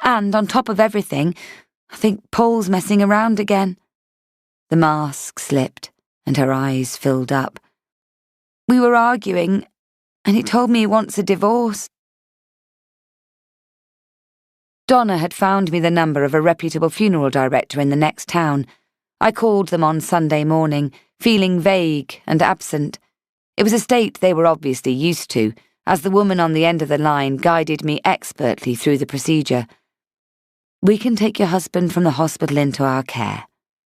And on top of everything, I think Paul's messing around again. The mask slipped, and her eyes filled up. We were arguing, and he told me he wants a divorce. Donna had found me the number of a reputable funeral director in the next town. I called them on Sunday morning, feeling vague and absent. It was a state they were obviously used to, as the woman on the end of the line guided me expertly through the procedure. "We can take your husband from the hospital into our care,"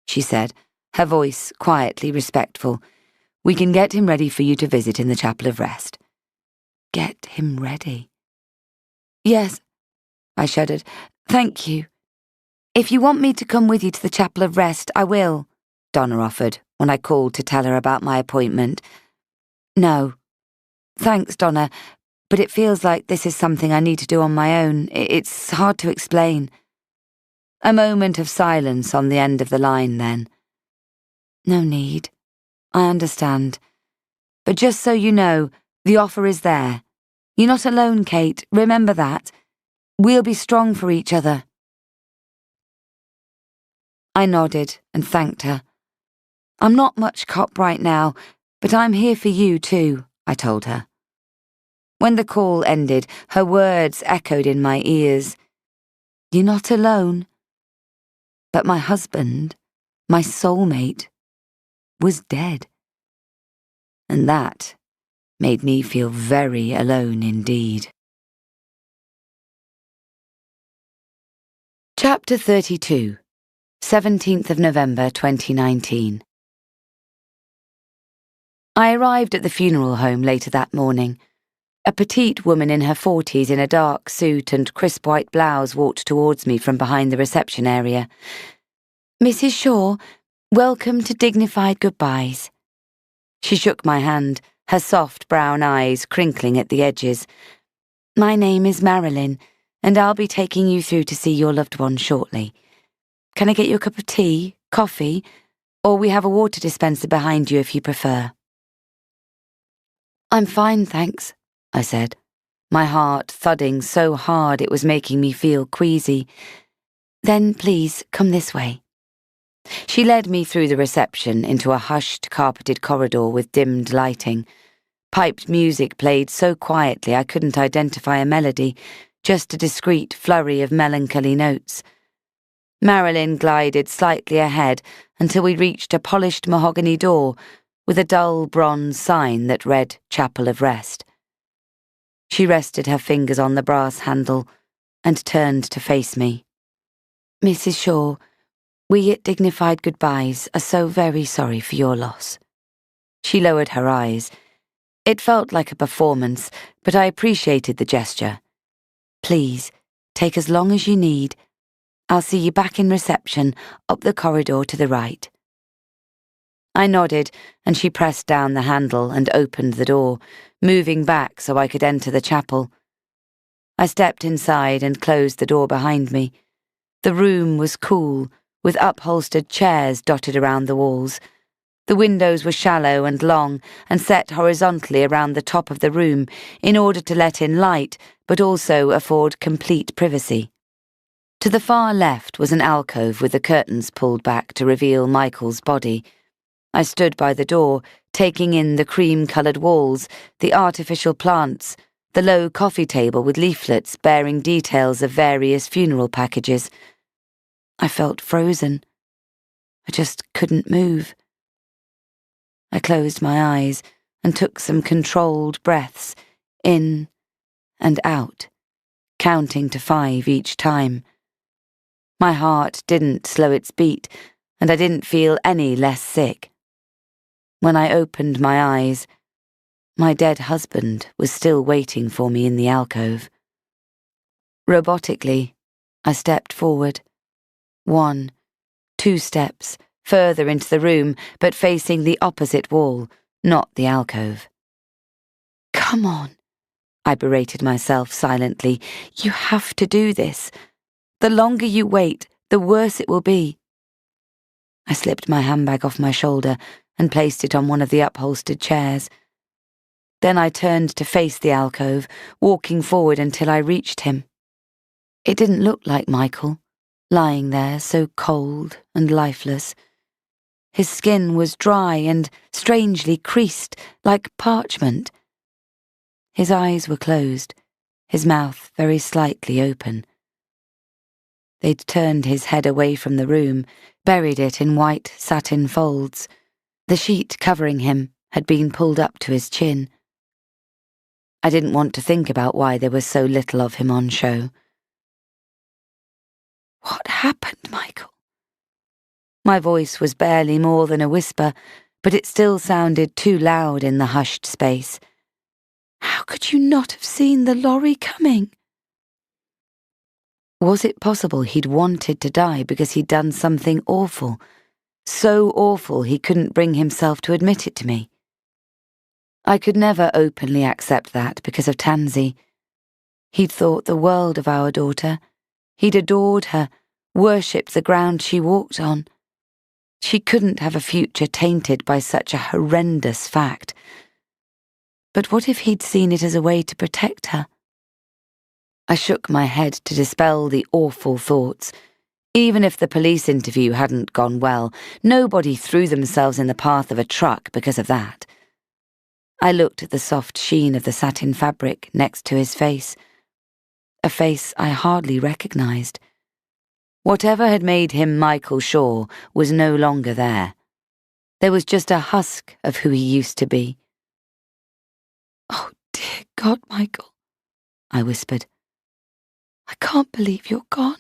she said, her voice quietly respectful. "We can get him ready for you to visit in the Chapel of Rest." Get him ready? "Yes," I shuddered. "Thank you." "If you want me to come with you to the Chapel of Rest, I will," Donna offered when I called to tell her about my appointment. "No. Thanks, Donna, but it feels like this is something I need to do on my own. It's hard to explain." A moment of silence on the end of the line then. "No need. I understand. But just so you know, the offer is there. You're not alone, Kate. Remember that. We'll be strong for each other." I nodded and thanked her. "I'm not much cop right now, but I'm here for you too," I told her. When the call ended, her words echoed in my ears. "You're not alone." But my husband, my soulmate, was dead. And that made me feel very alone indeed. Chapter 32, 17th of November 2019. I arrived at the funeral home later that morning. A petite woman in her 40s in a dark suit and crisp white blouse walked towards me from behind the reception area. "Mrs. Shaw, welcome to Dignified Goodbyes." She shook my hand, her soft brown eyes crinkling at the edges. "My name is Marilyn, and I'll be taking you through to see your loved one shortly. Can I get you a cup of tea, coffee, or we have a water dispenser behind you if you prefer?" "I'm fine, thanks," I said, my heart thudding so hard it was making me feel queasy. "Then please come this way." She led me through the reception into a hushed, carpeted corridor with dimmed lighting. Piped music played so quietly I couldn't identify a melody, just a discreet flurry of melancholy notes. Marilyn glided slightly ahead until we reached a polished mahogany door with a dull bronze sign that read Chapel of Rest. She rested her fingers on the brass handle and turned to face me. "Mrs. Shaw, we at Dignified Goodbyes are so very sorry for your loss." She lowered her eyes. It felt like a performance, but I appreciated the gesture. "Please, take as long as you need. I'll see you back in reception, up the corridor to the right." I nodded, and she pressed down the handle and opened the door, moving back so I could enter the chapel. I stepped inside and closed the door behind me. The room was cool, with upholstered chairs dotted around the walls. The windows were shallow and long and set horizontally around the top of the room in order to let in light, but also afford complete privacy. To the far left was an alcove with the curtains pulled back to reveal Michael's body. I stood by the door, taking in the cream-coloured walls, the artificial plants, the low coffee table with leaflets bearing details of various funeral packages. I felt frozen. I just couldn't move. I closed my eyes and took some controlled breaths, in and out, counting to 5 each time. My heart didn't slow its beat, and I didn't feel any less sick. When I opened my eyes, my dead husband was still waiting for me in the alcove. Robotically, I stepped forward. 1, 2 steps, further into the room, but facing the opposite wall, not the alcove. "Come on," I berated myself silently. "You have to do this. The longer you wait, the worse it will be." I slipped my handbag off my shoulder and placed it on one of the upholstered chairs. Then I turned to face the alcove, walking forward until I reached him. It didn't look like Michael, lying there so cold and lifeless. His skin was dry and strangely creased, like parchment. His eyes were closed, his mouth very slightly open. They'd turned his head away from the room, buried it in white satin folds. The sheet covering him had been pulled up to his chin. I didn't want to think about why there was so little of him on show. What happened, Michael? My voice was barely more than a whisper, but it still sounded too loud in the hushed space. How could you not have seen the lorry coming? Was it possible he'd wanted to die because he'd done something awful, so awful he couldn't bring himself to admit it to me? I could never openly accept that because of Tansy. He'd thought the world of our daughter. He'd adored her, worshipped the ground she walked on. She couldn't have a future tainted by such a horrendous fact. But what if he'd seen it as a way to protect her? I shook my head to dispel the awful thoughts. Even if the police interview hadn't gone well, nobody threw themselves in the path of a truck because of that. I looked at the soft sheen of the satin fabric next to his face, a face I hardly recognized. Whatever had made him Michael Shaw was no longer there. There was just a husk of who he used to be. Oh, dear God, Michael, I whispered. I can't believe you're gone.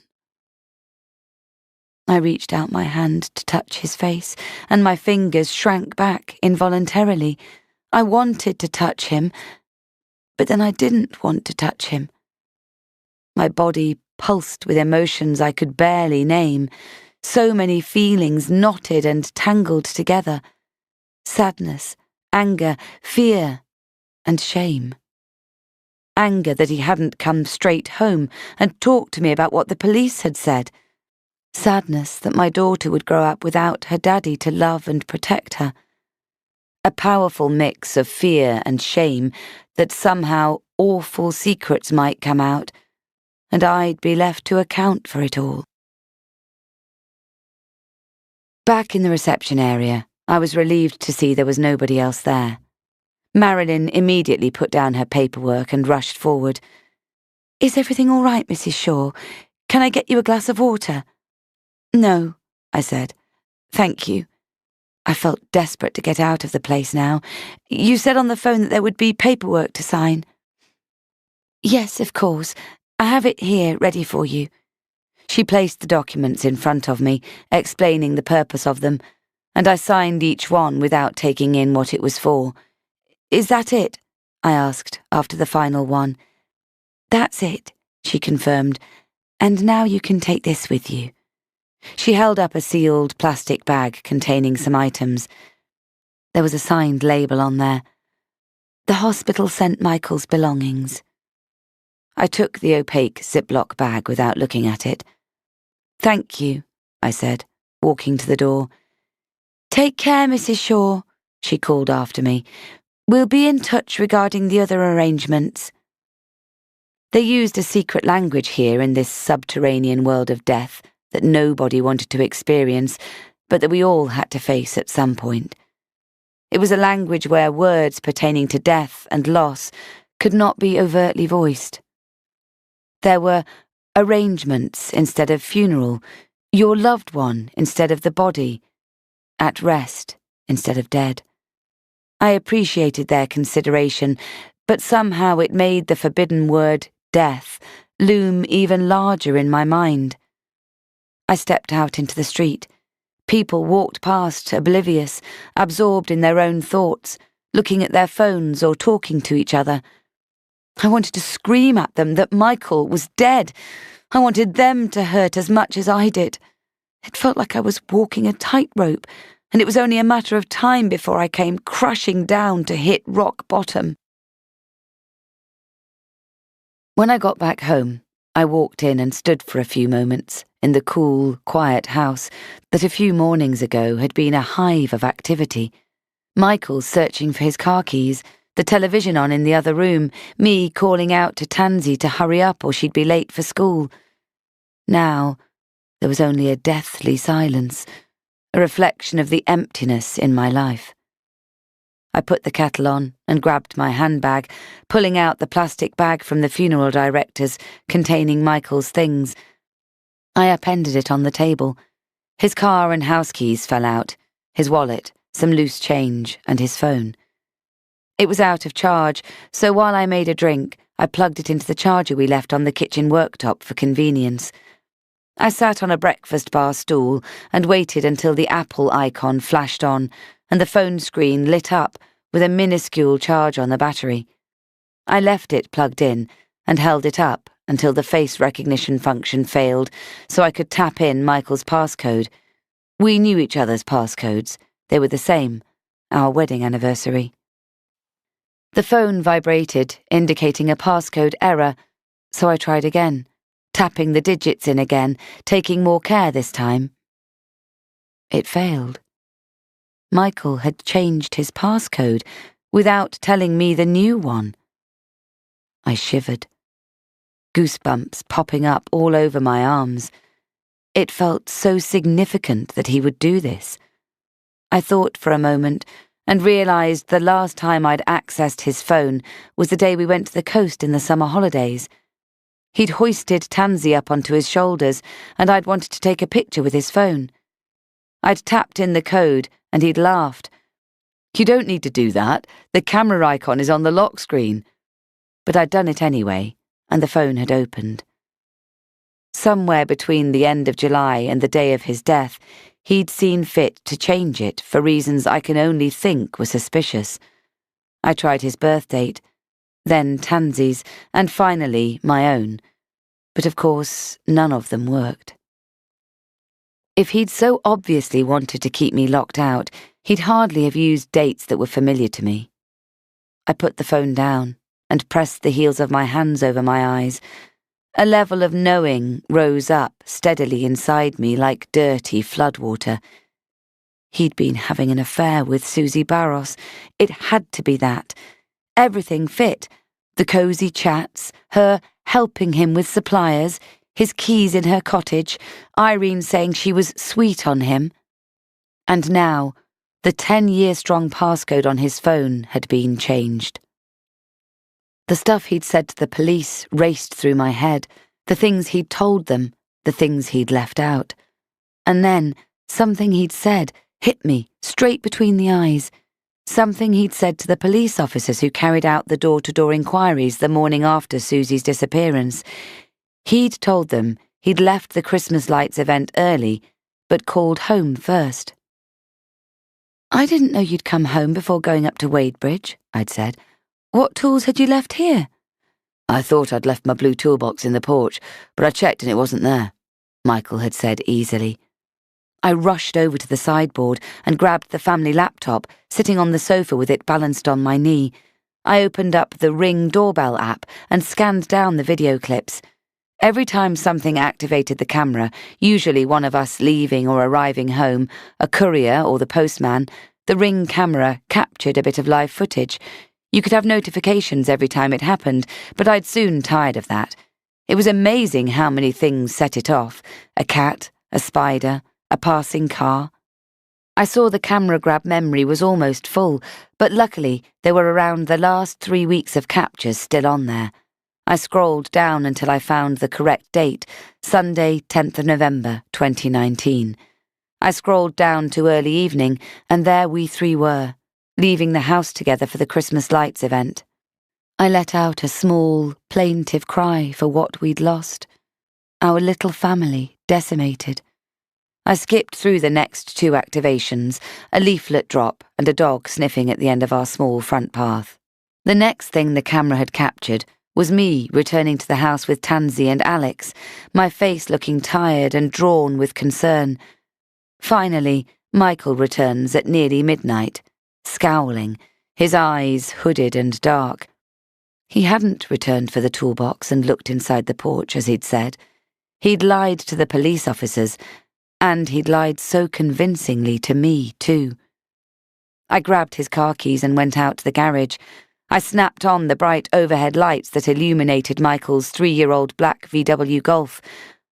I reached out my hand to touch his face, and my fingers shrank back involuntarily. I wanted to touch him, but then I didn't want to touch him. My body pulsed with emotions I could barely name, so many feelings knotted and tangled together. Sadness, anger, fear, and shame. Anger that he hadn't come straight home and talked to me about what the police had said. Sadness that my daughter would grow up without her daddy to love and protect her. A powerful mix of fear and shame that somehow awful secrets might come out, and I'd be left to account for it all. Back in the reception area, I was relieved to see there was nobody else there. Marilyn immediately put down her paperwork and rushed forward. Is everything all right, Mrs. Shaw? Can I get you a glass of water? No, I said. Thank you. I felt desperate to get out of the place now. You said on the phone that there would be paperwork to sign. Yes, of course. I have it here, ready for you. She placed the documents in front of me, explaining the purpose of them, and I signed each one without taking in what it was for. Is that it? I asked after the final one. That's it, she confirmed, and now you can take this with you. She held up a sealed plastic bag containing some items. There was a signed label on there. The hospital sent Michael's belongings. I took the opaque Ziploc bag without looking at it. Thank you, I said, walking to the door. Take care, Mrs. Shaw, she called after me. We'll be in touch regarding the other arrangements. They used a secret language here in this subterranean world of death that nobody wanted to experience, but that we all had to face at some point. It was a language where words pertaining to death and loss could not be overtly voiced. There were arrangements instead of funeral, your loved one instead of the body, at rest instead of dead. I appreciated their consideration, but somehow it made the forbidden word, death, loom even larger in my mind. I stepped out into the street. People walked past, oblivious, absorbed in their own thoughts, looking at their phones or talking to each other. I wanted to scream at them that Michael was dead. I wanted them to hurt as much as I did. It felt like I was walking a tightrope, and it was only a matter of time before I came crashing down to hit rock bottom. When I got back home, I walked in and stood for a few moments in the cool, quiet house that a few mornings ago had been a hive of activity. Michael searching for his car keys, the television on in the other room, me calling out to Tansy to hurry up or she'd be late for school, Now, there was only a deathly silence, a reflection of the emptiness in my life. I put the kettle on and grabbed my handbag, pulling out the plastic bag from the funeral director's containing Michael's things. I appended it on the table. His car and house keys fell out, his wallet, some loose change, and his phone. It was out of charge, so while I made a drink, I plugged it into the charger we left on the kitchen worktop for convenience. I sat on a breakfast bar stool and waited until the Apple icon flashed on and the phone screen lit up with a minuscule charge on the battery. I left it plugged in and held it up until the face recognition function failed so I could tap in Michael's passcode. We knew each other's passcodes. They were the same, our wedding anniversary. The phone vibrated, indicating a passcode error, so I tried again, tapping the digits in again, taking more care this time. It failed. Michael had changed his passcode without telling me the new one. I shivered, goosebumps popping up all over my arms. It felt so significant that he would do this. I thought for a moment and realised the last time I'd accessed his phone was the day we went to the coast in the summer holidays. He'd hoisted Tansy up onto his shoulders and I'd wanted to take a picture with his phone. I'd tapped in the code and he'd laughed. "You don't need to do that. The camera icon is on the lock screen." But I'd done it anyway, and the phone had opened. Somewhere between the end of July and the day of his death, he'd seen fit to change it for reasons I can only think were suspicious. I tried his birth date, then Tansy's, and finally my own. But of course, none of them worked. If he'd so obviously wanted to keep me locked out, he'd hardly have used dates that were familiar to me. I put the phone down and pressed the heels of my hands over my eyes. A level of knowing rose up steadily inside me like dirty floodwater. He'd been having an affair with Susie Barros. It had to be that. Everything fit. The cosy chats, her helping him with suppliers, his keys in her cottage, Irene saying she was sweet on him. And now, the 10-year-strong passcode on his phone had been changed. The stuff he'd said to the police raced through my head, the things he'd told them, the things he'd left out. And then, something he'd said hit me straight between the eyes. Something he'd said to the police officers who carried out the door-to-door inquiries the morning after Susie's disappearance. He'd told them he'd left the Christmas lights event early, but called home first. "I didn't know you'd come home before going up to Wadebridge," I'd said. "What tools had you left here?" "I thought I'd left my blue toolbox in the porch, but I checked and it wasn't there," Michael had said easily. I rushed over to the sideboard and grabbed the family laptop, sitting on the sofa with it balanced on my knee. I opened up the Ring doorbell app and scanned down the video clips. Every time something activated the camera, usually one of us leaving or arriving home, a courier or the postman, the Ring camera captured a bit of live footage. You could have notifications every time it happened, but I'd soon tired of that. It was amazing how many things set it off: a cat, a spider, a passing car. I saw the camera grab memory was almost full, but luckily there were around the last 3 weeks of captures still on there. I scrolled down until I found the correct date, Sunday, 10th of November, 2019. I scrolled down to early evening, and there we three were, leaving the house together for the Christmas lights event. I let out a small, plaintive cry for what we'd lost. Our little family decimated. I skipped through the next 2 activations, a leaflet drop and a dog sniffing at the end of our small front path. The next thing the camera had captured was me returning to the house with Tansy and Alex, my face looking tired and drawn with concern. Finally, Michael returns at nearly midnight, scowling, his eyes hooded and dark. He hadn't returned for the toolbox and looked inside the porch as he'd said. He'd lied to the police officers, and he'd lied so convincingly to me, too. I grabbed his car keys and went out to the garage. I snapped on the bright overhead lights that illuminated Michael's 3-year-old black VW Golf.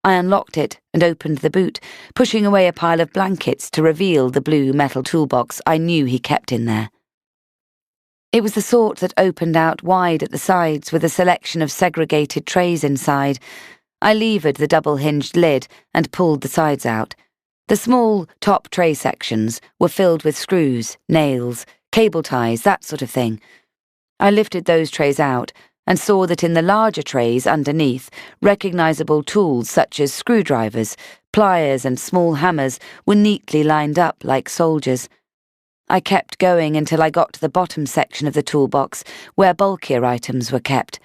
I unlocked it and opened the boot, pushing away a pile of blankets to reveal the blue metal toolbox I knew he kept in there. It was the sort that opened out wide at the sides with a selection of segregated trays inside. I levered the double-hinged lid and pulled the sides out. The small top tray sections were filled with screws, nails, cable ties, that sort of thing. I lifted those trays out and saw that in the larger trays underneath, recognizable tools such as screwdrivers, pliers and small hammers were neatly lined up like soldiers. I kept going until I got to the bottom section of the toolbox where bulkier items were kept.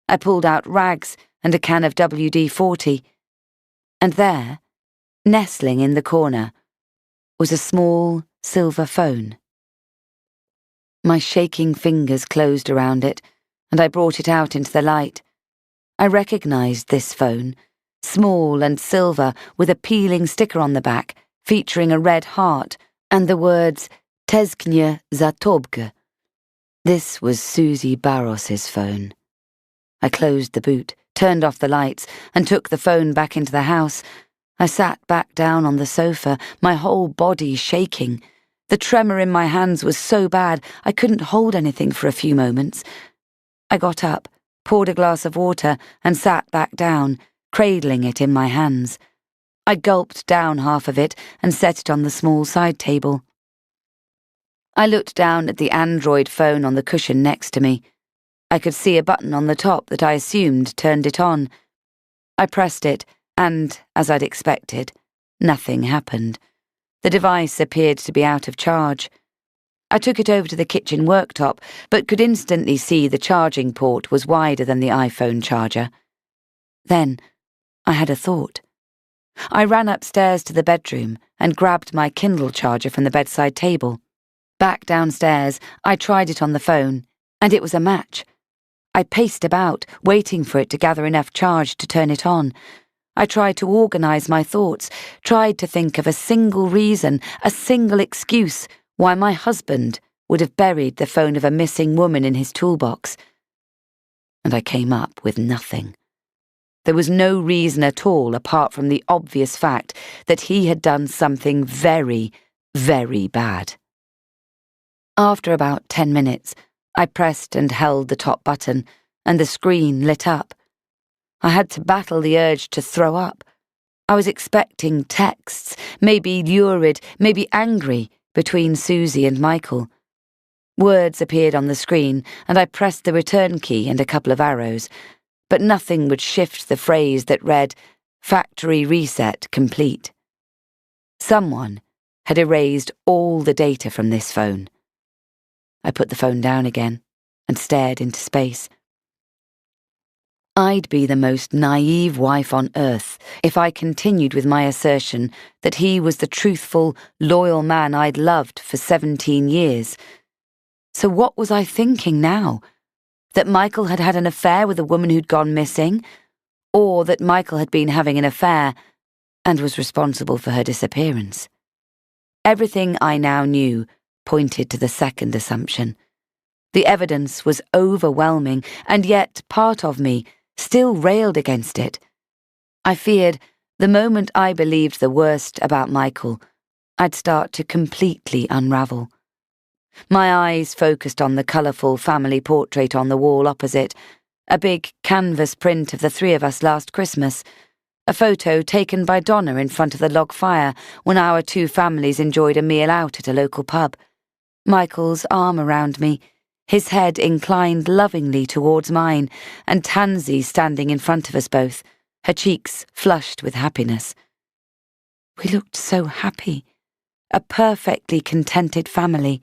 I pulled out rags and a can of WD-40. And there, nestling in the corner, was a small silver phone. My shaking fingers closed around it, and I brought it out into the light. I recognized this phone, small and silver with a peeling sticker on the back featuring a red heart and the words Tezknie za tobkę. This was Susie Barros's phone. I closed the boot, turned off the lights, and took the phone back into the house. I sat back down on the sofa, my whole body shaking. The tremor in my hands was so bad I couldn't hold anything for a few moments. I got up, poured a glass of water, and sat back down, cradling it in my hands. I gulped down half of it and set it on the small side table. I looked down at the Android phone on the cushion next to me. I could see a button on the top that I assumed turned it on. I pressed it, and, as I'd expected, nothing happened. The device appeared to be out of charge. I took it over to the kitchen worktop, but could instantly see the charging port was wider than the iPhone charger. Then, I had a thought. I ran upstairs to the bedroom and grabbed my Kindle charger from the bedside table. Back downstairs, I tried it on the phone, and it was a match. I paced about, waiting for it to gather enough charge to turn it on. I tried to organize my thoughts, tried to think of a single reason, a single excuse why my husband would have buried the phone of a missing woman in his toolbox. And I came up with nothing. There was no reason at all apart from the obvious fact that he had done something very, very bad. After about 10 minutes, I pressed and held the top button, and the screen lit up. I had to battle the urge to throw up. I was expecting texts, maybe lurid, maybe angry, between Susie and Michael. Words appeared on the screen, and I pressed the return key and a couple of arrows, but nothing would shift the phrase that read, "Factory reset complete." Someone had erased all the data from this phone. I put the phone down again and stared into space. I'd be the most naive wife on earth if I continued with my assertion that he was the truthful, loyal man I'd loved for 17 years. So what was I thinking now? That Michael had had an affair with a woman who'd gone missing? Or that Michael had been having an affair and was responsible for her disappearance? Everything I now knew pointed to the second assumption. The evidence was overwhelming, and yet part of me still railed against it. I feared the moment I believed the worst about Michael, I'd start to completely unravel. My eyes focused on the colourful family portrait on the wall opposite, a big canvas print of the three of us last Christmas, a photo taken by Donna in front of the log fire when our two families enjoyed a meal out at a local pub. Michael's arm around me, his head inclined lovingly towards mine, and Tansy standing in front of us both, her cheeks flushed with happiness. We looked so happy, a perfectly contented family,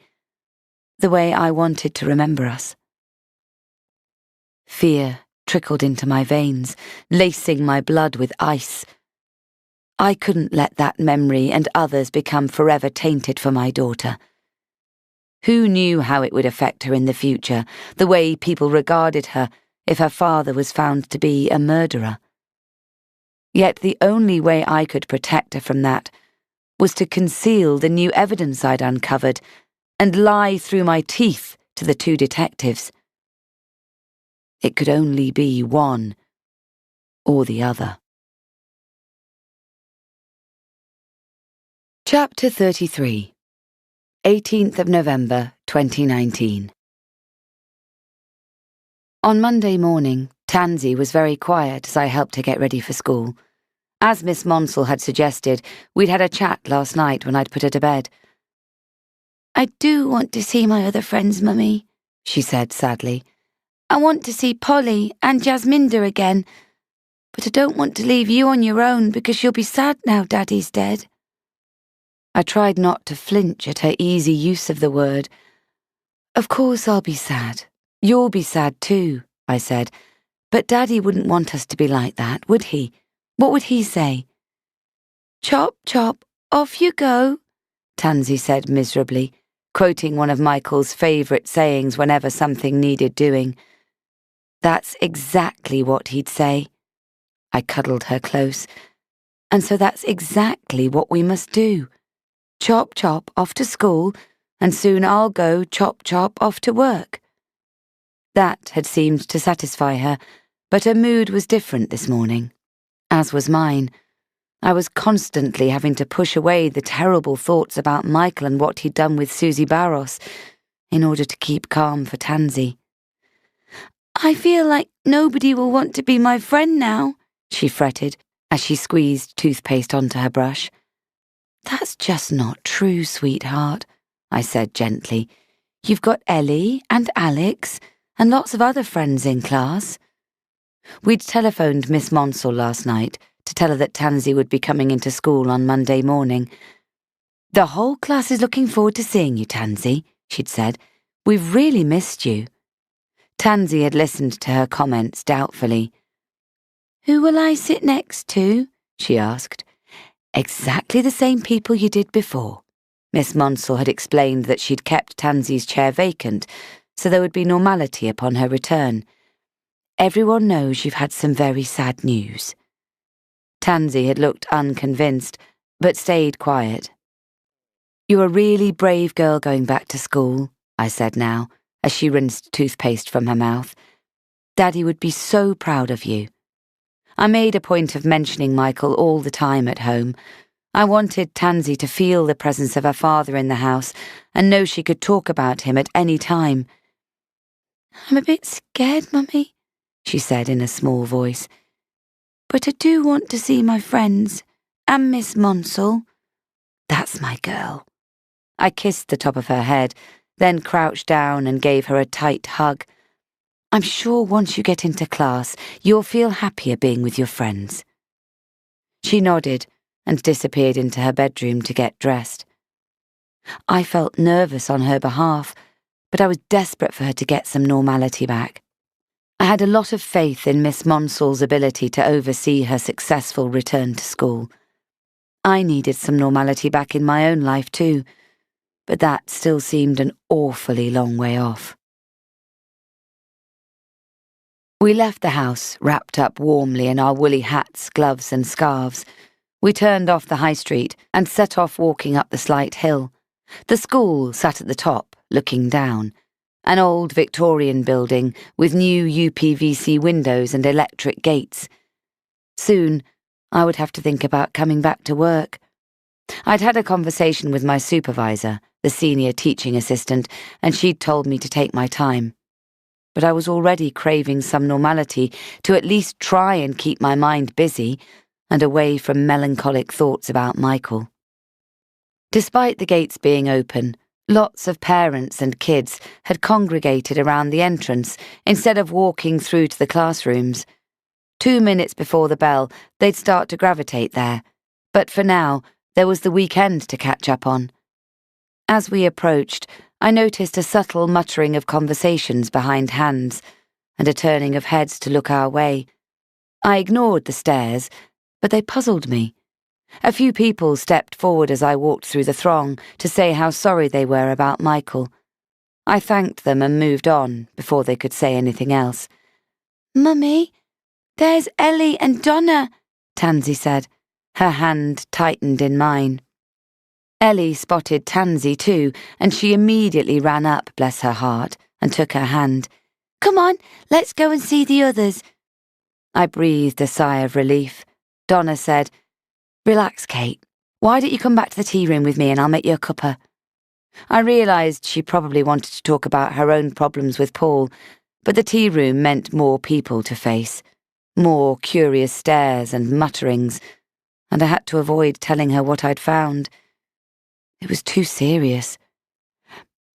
the way I wanted to remember us. Fear trickled into my veins, lacing my blood with ice. I couldn't let that memory and others become forever tainted for my daughter. Who knew how it would affect her in the future, the way people regarded her if her father was found to be a murderer? Yet the only way I could protect her from that was to conceal the new evidence I'd uncovered and lie through my teeth to the two detectives. It could only be one or the other. Chapter 33, 18th of November, 2019. On Monday morning, Tansy was very quiet as I helped her get ready for school. As Miss Monsell had suggested, we'd had a chat last night when I'd put her to bed. "I do want to see my other friends, Mummy," she said sadly. "I want to see Polly and Jasminda again, but I don't want to leave you on your own because you'll be sad now Daddy's dead." I tried not to flinch at her easy use of the word. "Of course I'll be sad. You'll be sad too," I said. "But Daddy wouldn't want us to be like that, would he? What would he say?" "Chop, chop, off you go," Tansy said miserably, quoting one of Michael's favourite sayings whenever something needed doing. "That's exactly what he'd say." I cuddled her close. "And so that's exactly what we must do. Chop, chop, off to school, and soon I'll go chop, chop, off to work." That had seemed to satisfy her, but her mood was different this morning, as was mine. I was constantly having to push away the terrible thoughts about Michael and what he'd done with Susie Barros in order to keep calm for Tansy. "I feel like nobody will want to be my friend now," she fretted as she squeezed toothpaste onto her brush. "That's just not true, sweetheart," I said gently. "You've got Ellie and Alex and lots of other friends in class." We'd telephoned Miss Monsell last night to tell her that Tansy would be coming into school on Monday morning. "The whole class is looking forward to seeing you, Tansy," she'd said. "We've really missed you." Tansy had listened to her comments doubtfully. "Who will I sit next to?" she asked. "Exactly the same people you did before." Miss Monsell had explained that she'd kept Tansy's chair vacant, so there would be normality upon her return. "Everyone knows you've had some very sad news." Tansy had looked unconvinced, but stayed quiet. "You're a really brave girl going back to school," I said now, as she rinsed toothpaste from her mouth. "Daddy would be so proud of you." I made a point of mentioning Michael all the time at home. I wanted Tansy to feel the presence of her father in the house and know she could talk about him at any time. "I'm a bit scared, Mummy," she said in a small voice. "But I do want to see my friends and Miss Monsell." "That's my girl." I kissed the top of her head, then crouched down and gave her a tight hug. "I'm sure once you get into class, you'll feel happier being with your friends." She nodded and disappeared into her bedroom to get dressed. I felt nervous on her behalf, but I was desperate for her to get some normality back. I had a lot of faith in Miss Monsell's ability to oversee her successful return to school. I needed some normality back in my own life too, but that still seemed an awfully long way off. We left the house, wrapped up warmly in our woolly hats, gloves and scarves. We turned off the high street and set off walking up the slight hill. The school sat at the top, looking down. An old Victorian building with new UPVC windows and electric gates. Soon, I would have to think about coming back to work. I'd had a conversation with my supervisor, the senior teaching assistant, and she'd told me to take my time. But I was already craving some normality to at least try and keep my mind busy and away from melancholic thoughts about Michael. Despite the gates being open, lots of parents and kids had congregated around the entrance instead of walking through to the classrooms. 2 minutes before the bell, they'd start to gravitate there, but for now, there was the weekend to catch up on. As we approached, I noticed a subtle muttering of conversations behind hands and a turning of heads to look our way. I ignored the stares, but they puzzled me. A few people stepped forward as I walked through the throng to say how sorry they were about Michael. I thanked them and moved on before they could say anything else. "Mummy, there's Ellie and Donna," Tansy said. Her hand tightened in mine. Ellie spotted Tansy too, and she immediately ran up, bless her heart, and took her hand. "Come on, let's go and see the others." I breathed a sigh of relief. Donna said, "Relax, Kate. Why don't you come back to the tea room with me and I'll make you a cuppa? I realised she probably wanted to talk about her own problems with Paul, but the tea room meant more people to face, more curious stares and mutterings, and I had to avoid telling her what I'd found. It was too serious.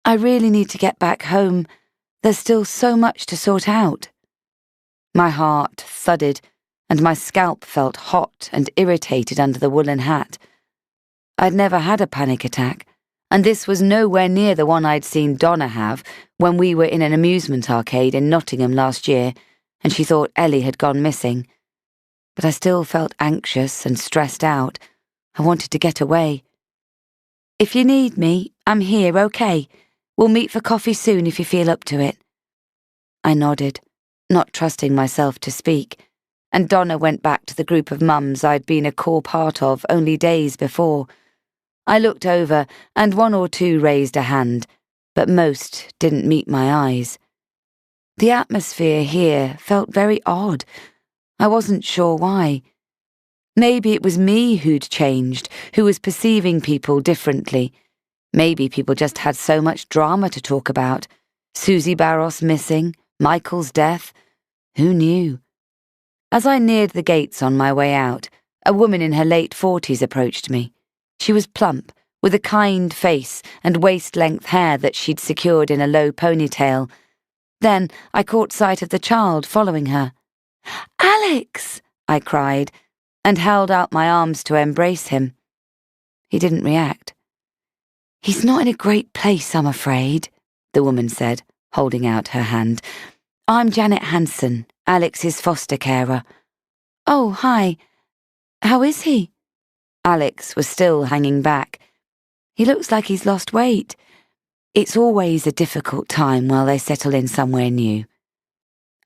I really need to get back home. There's still so much to sort out. My heart thudded, and my scalp felt hot and irritated under the woolen hat. I'd never had a panic attack, and this was nowhere near the one I'd seen Donna have when we were in an amusement arcade in Nottingham last year, and she thought Ellie had gone missing. But I still felt anxious and stressed out. I wanted to get away. If you need me, I'm here, okay? We'll meet for coffee soon if you feel up to it. I nodded, not trusting myself to speak, and Donna went back to the group of mums I'd been a core part of only days before. I looked over, and one or two raised a hand, but most didn't meet my eyes. The atmosphere here felt very odd. I wasn't sure why. Maybe it was me who'd changed, who was perceiving people differently. Maybe people just had so much drama to talk about. Susie Barros missing, Michael's death. Who knew? As I neared the gates on my way out, a woman in her late 40s approached me. She was plump, with a kind face and waist-length hair that she'd secured in a low ponytail. Then I caught sight of the child following her. "Alex!" I cried, and held out my arms to embrace him. He didn't react. "He's not in a great place, I'm afraid," the woman said, holding out her hand. "I'm Janet Hanson, Alex's foster carer." "Oh, hi. How is he?" Alex was still hanging back. "He looks like he's lost weight. It's always a difficult time while they settle in somewhere new."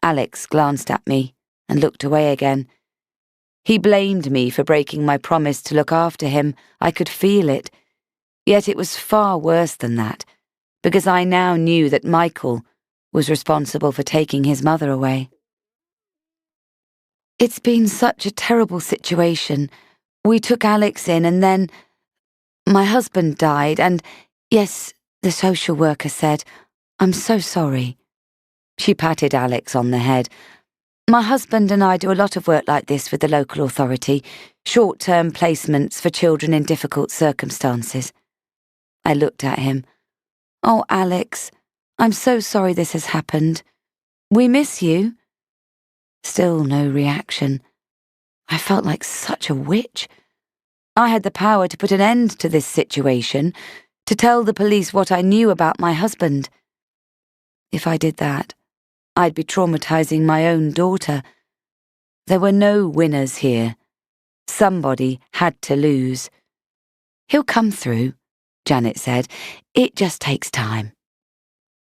Alex glanced at me and looked away again. He blamed me for breaking my promise to look after him. I could feel it. Yet it was far worse than that, because I now knew that Michael was responsible for taking his mother away. "It's been such a terrible situation. We took Alex in and then my husband died and, yes, the social worker said, I'm so sorry." She patted Alex on the head. "My husband and I do a lot of work like this with the local authority, short-term placements for children in difficult circumstances." I looked at him. "Oh, Alex, I'm so sorry this has happened. We miss you." Still no reaction. I felt like such a witch. I had the power to put an end to this situation, to tell the police what I knew about my husband. If I did that, I'd be traumatizing my own daughter. There were no winners here. Somebody had to lose. "He'll come through," Janet said. "It just takes time."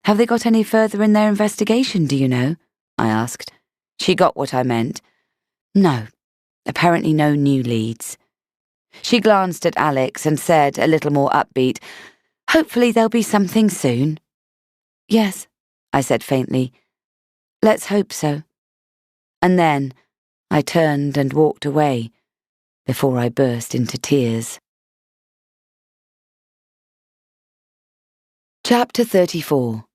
"Have they got any further in their investigation, do you know?" I asked. She got what I meant. "No, apparently no new leads." She glanced at Alex and said, a little more upbeat, "Hopefully there'll be something soon." "Yes," I said faintly. "Let's hope so." And then I turned and walked away before I burst into tears. Chapter 34,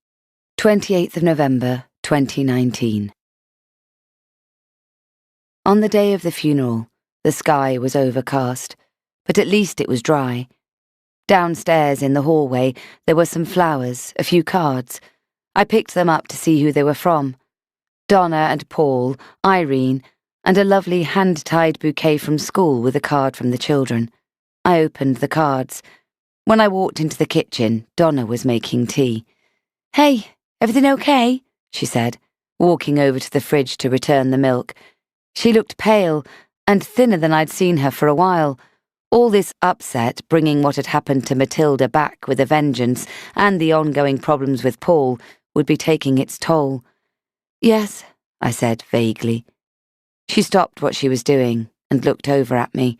28th of November, 2019. On the day of the funeral, the sky was overcast, but at least it was dry. Downstairs in the hallway, there were some flowers, a few cards. I picked them up to see who they were from. Donna and Paul, Irene, and a lovely hand-tied bouquet from school with a card from the children. I opened the cards. When I walked into the kitchen, Donna was making tea. "Hey, everything okay?" she said, walking over to the fridge to return the milk. She looked pale and thinner than I'd seen her for a while. All this upset, bringing what had happened to Matilda back with a vengeance, and the ongoing problems with Paul, would be taking its toll. "Yes," I said vaguely. She stopped what she was doing and looked over at me.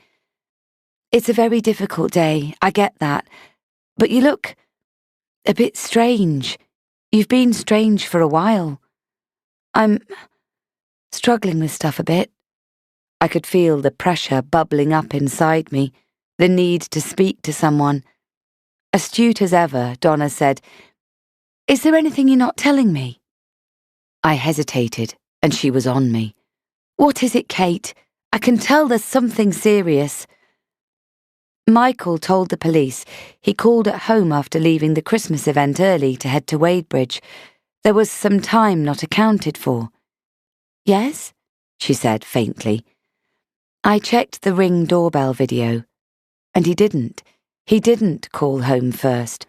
"It's a very difficult day, I get that. But you look a bit strange. You've been strange for a while. I'm struggling with stuff a bit." I could feel the pressure bubbling up inside me, the need to speak to someone. Astute as ever, Donna said, "Is there anything you're not telling me?" I hesitated, and she was on me. "What is it, Kate? I can tell there's something serious." Michael told the police he called at home after leaving the Christmas event early to head to Wadebridge. There was some time not accounted for. "Yes?" she said faintly. I checked the Ring doorbell video, and he didn't. He didn't call home first.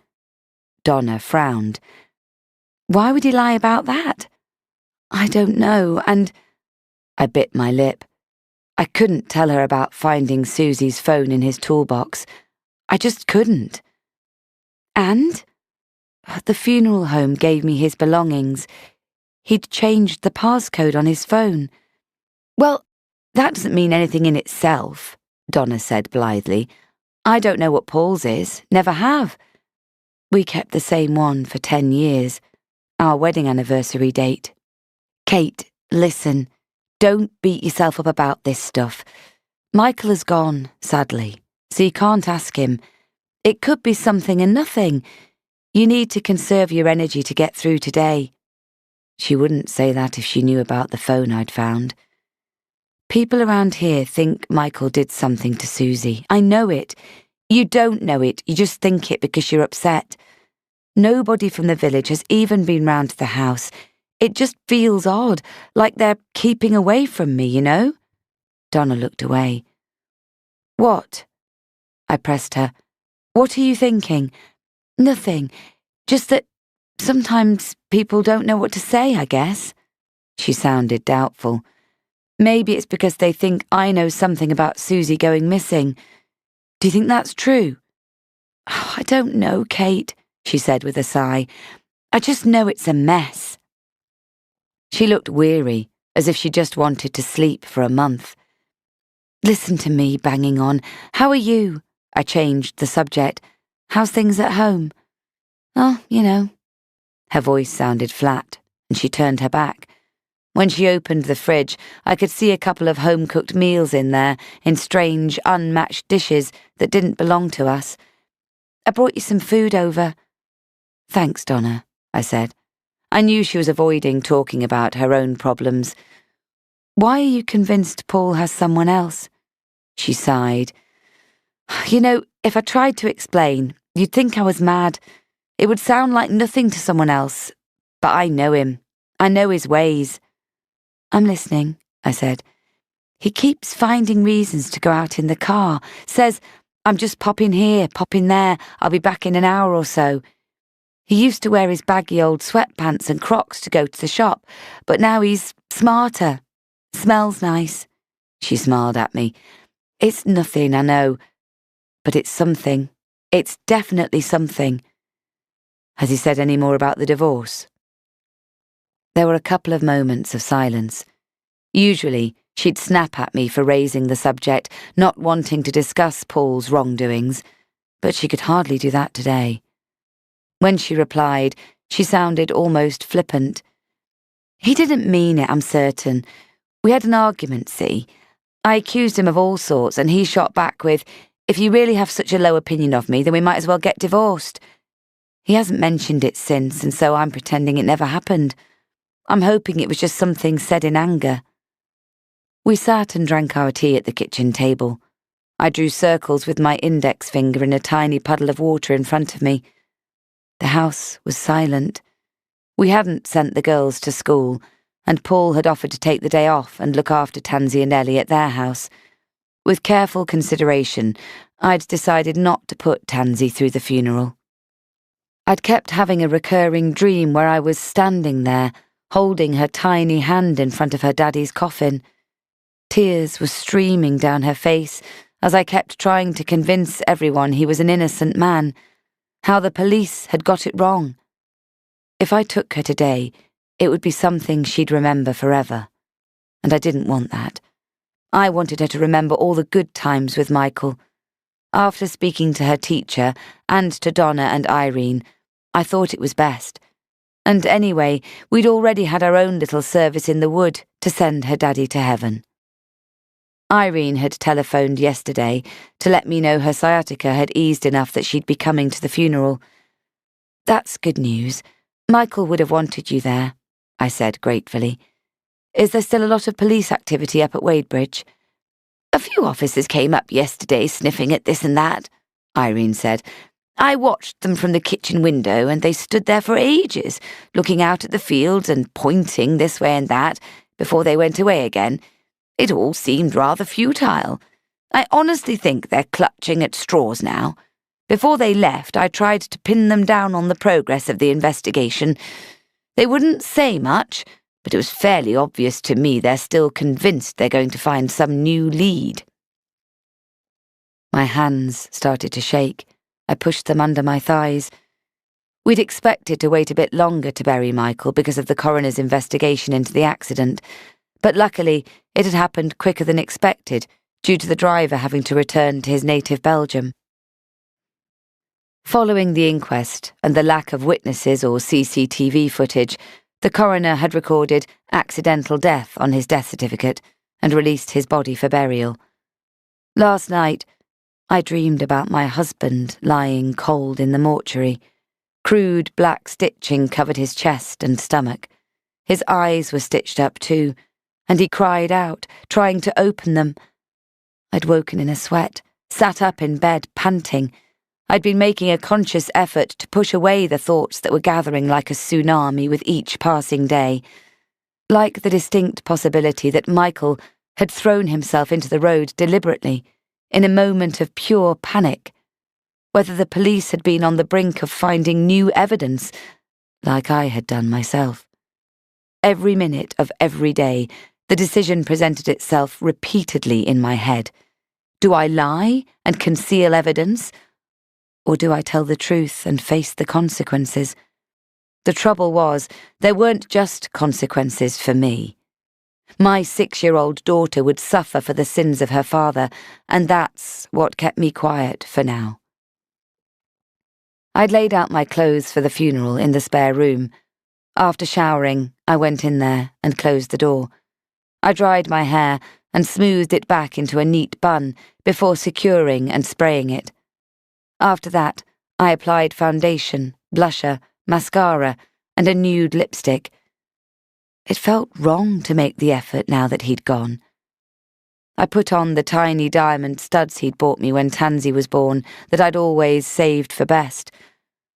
Donna frowned. "Why would he lie about that?" "I don't know, and—" I bit my lip. I couldn't tell her about finding Susie's phone in his toolbox. I just couldn't. "And?" "The funeral home gave me his belongings. He'd changed the passcode on his phone." "Well, that doesn't mean anything in itself," Donna said blithely. "I don't know what Paul's is, never have. We kept the same one for 10 years, our wedding anniversary date." "Kate, listen, don't beat yourself up about this stuff. Michael has gone, sadly, so you can't ask him. It could be something and nothing. You need to conserve your energy to get through today." She wouldn't say that if she knew about the phone I'd found. "People around here think Michael did something to Susie. I know it. You don't know it, you just think it because you're upset. Nobody from the village has even been round to the house. It just feels odd, like they're keeping away from me, you know?" Donna looked away. "What?" I pressed her. "What are you thinking?" "Nothing. Just that sometimes people don't know what to say, I guess." She sounded doubtful. "Maybe it's because they think I know something about Susie going missing. Do you think that's true?" "Oh, I don't know, Kate," she said with a sigh. "I just know it's a mess." She looked weary, as if she just wanted to sleep for a month. "Listen to me banging on. How are you?" I changed the subject. "How's things at home?" "Oh, you know." Her voice sounded flat, and she turned her back. When she opened the fridge, I could see a couple of home-cooked meals in there, in strange, unmatched dishes that didn't belong to us. "I brought you some food over." "Thanks, Donna," I said. I knew she was avoiding talking about her own problems. "Why are you convinced Paul has someone else?" She sighed. "You know, if I tried to explain, you'd think I was mad. It would sound like nothing to someone else. But I know him. I know his ways." "I'm listening," I said. "He keeps finding reasons to go out in the car. Says, 'I'm just popping here, popping there. I'll be back in an hour or so.' He used to wear his baggy old sweatpants and Crocs to go to the shop, but now he's smarter. Smells nice." She smiled at me. "It's nothing, I know, but it's something. It's definitely something." "Has he said any more about the divorce?" There were a couple of moments of silence. Usually, she'd snap at me for raising the subject, not wanting to discuss Paul's wrongdoings, but she could hardly do that today. When she replied, she sounded almost flippant. "He didn't mean it, I'm certain. We had an argument, see? I accused him of all sorts, and he shot back with, 'If you really have such a low opinion of me, then we might as well get divorced.' He hasn't mentioned it since, and so I'm pretending it never happened. I'm hoping it was just something said in anger." We sat and drank our tea at the kitchen table. I drew circles with my index finger in a tiny puddle of water in front of me. The house was silent. We hadn't sent the girls to school, and Paul had offered to take the day off and look after Tansy and Ellie at their house. With careful consideration, I'd decided not to put Tansy through the funeral. I'd kept having a recurring dream where I was standing there, holding her tiny hand in front of her daddy's coffin. Tears were streaming down her face as I kept trying to convince everyone he was an innocent man, how the police had got it wrong. If I took her today, it would be something she'd remember forever, and I didn't want that. I wanted her to remember all the good times with Michael. After speaking to her teacher and to Donna and Irene, I thought it was best. And anyway, we'd already had our own little service in the wood to send her daddy to heaven. Irene had telephoned yesterday to let me know her sciatica had eased enough that she'd be coming to the funeral. "That's good news. Michael would have wanted you there," I said gratefully. "Is there still a lot of police activity up at Wadebridge?" "A few officers came up yesterday sniffing at this and that," Irene said. "I watched them from the kitchen window and they stood there for ages, looking out at the fields and pointing this way and that before they went away again. It all seemed rather futile. I honestly think they're clutching at straws now. Before they left, I tried to pin them down on the progress of the investigation. They wouldn't say much, but it was fairly obvious to me they're still convinced they're going to find some new lead." My hands started to shake. I pushed them under my thighs. We'd expected to wait a bit longer to bury Michael because of the coroner's investigation into the accident, but luckily it had happened quicker than expected due to the driver having to return to his native Belgium. Following the inquest and the lack of witnesses or CCTV footage, the coroner had recorded accidental death on his death certificate and released his body for burial. Last night, I dreamed about my husband lying cold in the mortuary. Crude black stitching covered his chest and stomach. His eyes were stitched up too, and he cried out, trying to open them. I'd woken in a sweat, sat up in bed, panting. I'd been making a conscious effort to push away the thoughts that were gathering like a tsunami with each passing day, like the distinct possibility that Michael had thrown himself into the road deliberately, in a moment of pure panic, whether the police had been on the brink of finding new evidence, like I had done myself. Every minute of every day, the decision presented itself repeatedly in my head. Do I lie and conceal evidence, or do I tell the truth and face the consequences? The trouble was, there weren't just consequences for me. My 6-year-old daughter would suffer for the sins of her father, and that's what kept me quiet for now. I'd laid out my clothes for the funeral in the spare room. After showering, I went in there and closed the door. I dried my hair and smoothed it back into a neat bun before securing and spraying it. After that, I applied foundation, blusher, mascara, and a nude lipstick. It felt wrong to make the effort now that he'd gone. I put on the tiny diamond studs he'd bought me when Tansy was born that I'd always saved for best.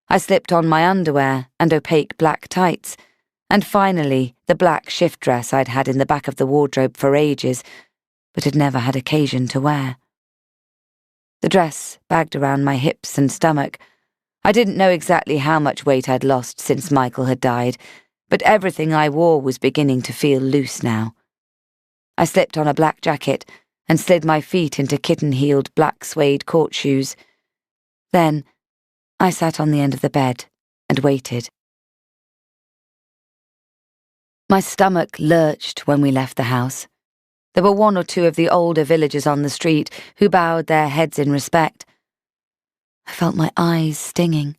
I slipped on my underwear and opaque black tights, and finally the black shift dress I'd had in the back of the wardrobe for ages, but had never had occasion to wear. The dress bagged around my hips and stomach. I didn't know exactly how much weight I'd lost since Michael had died, but everything I wore was beginning to feel loose now. I slipped on a black jacket and slid my feet into kitten-heeled black suede court shoes. Then I sat on the end of the bed and waited. My stomach lurched when we left the house. There were 1 or 2 of the older villagers on the street who bowed their heads in respect. I felt my eyes stinging.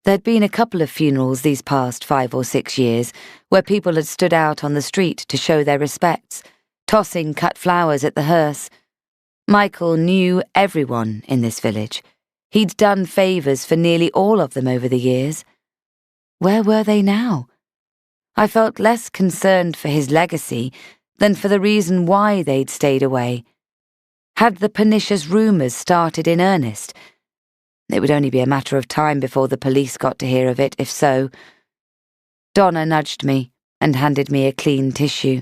There'd been a couple of funerals these past 5 or 6 years where people had stood out on the street to show their respects, tossing cut flowers at the hearse. Michael knew everyone in this village. He'd done favours for nearly all of them over the years. Where were they now? I felt less concerned for his legacy than for the reason why they'd stayed away. Had the pernicious rumours started in earnest? It would only be a matter of time before the police got to hear of it, if so. Donna nudged me and handed me a clean tissue.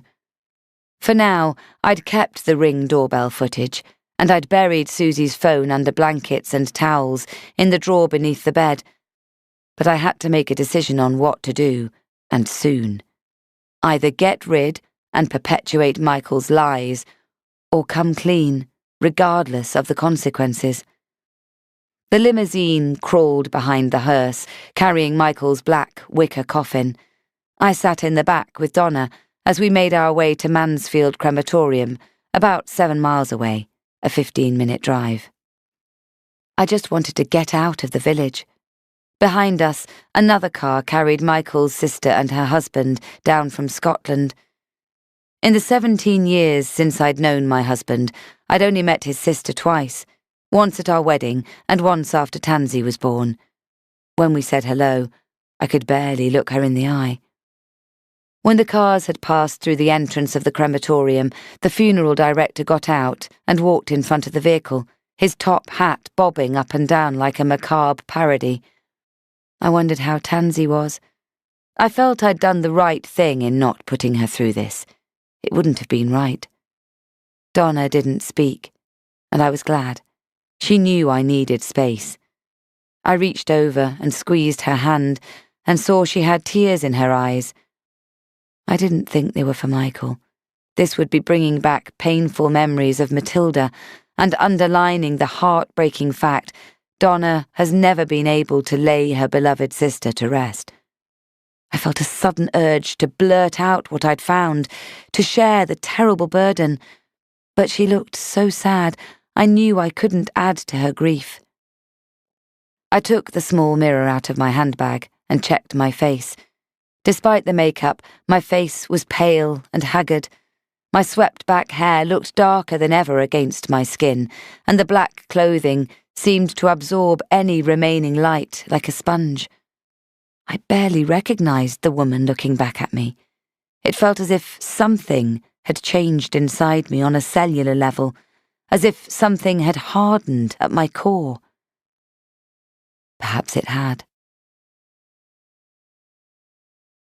For now, I'd kept the Ring doorbell footage, and I'd buried Susie's phone under blankets and towels in the drawer beneath the bed. But I had to make a decision on what to do, and soon. Either get rid and perpetuate Michael's lies, or come clean, regardless of the consequences. The limousine crawled behind the hearse, carrying Michael's black wicker coffin. I sat in the back with Donna as we made our way to Mansfield Crematorium, about 7 miles away, a 15-minute drive. I just wanted to get out of the village. Behind us, another car carried Michael's sister and her husband down from Scotland. In the 17 years since I'd known my husband, I'd only met his sister twice, once at our wedding and once after Tansy was born. When we said hello, I could barely look her in the eye. When the cars had passed through the entrance of the crematorium, the funeral director got out and walked in front of the vehicle, his top hat bobbing up and down like a macabre parody. I wondered how Tansy was. I felt I'd done the right thing in not putting her through this. It wouldn't have been right. Donna didn't speak, and I was glad. She knew I needed space. I reached over and squeezed her hand and saw she had tears in her eyes. I didn't think they were for Michael. This would be bringing back painful memories of Matilda and underlining the heartbreaking fact Donna has never been able to lay her beloved sister to rest. I felt a sudden urge to blurt out what I'd found, to share the terrible burden, but she looked so sad, I knew I couldn't add to her grief. I took the small mirror out of my handbag and checked my face. Despite the makeup, my face was pale and haggard. My swept-back hair looked darker than ever against my skin, and the black clothing seemed to absorb any remaining light like a sponge. I barely recognized the woman looking back at me. It felt as if something had changed inside me on a cellular level, as if something had hardened at my core. Perhaps it had.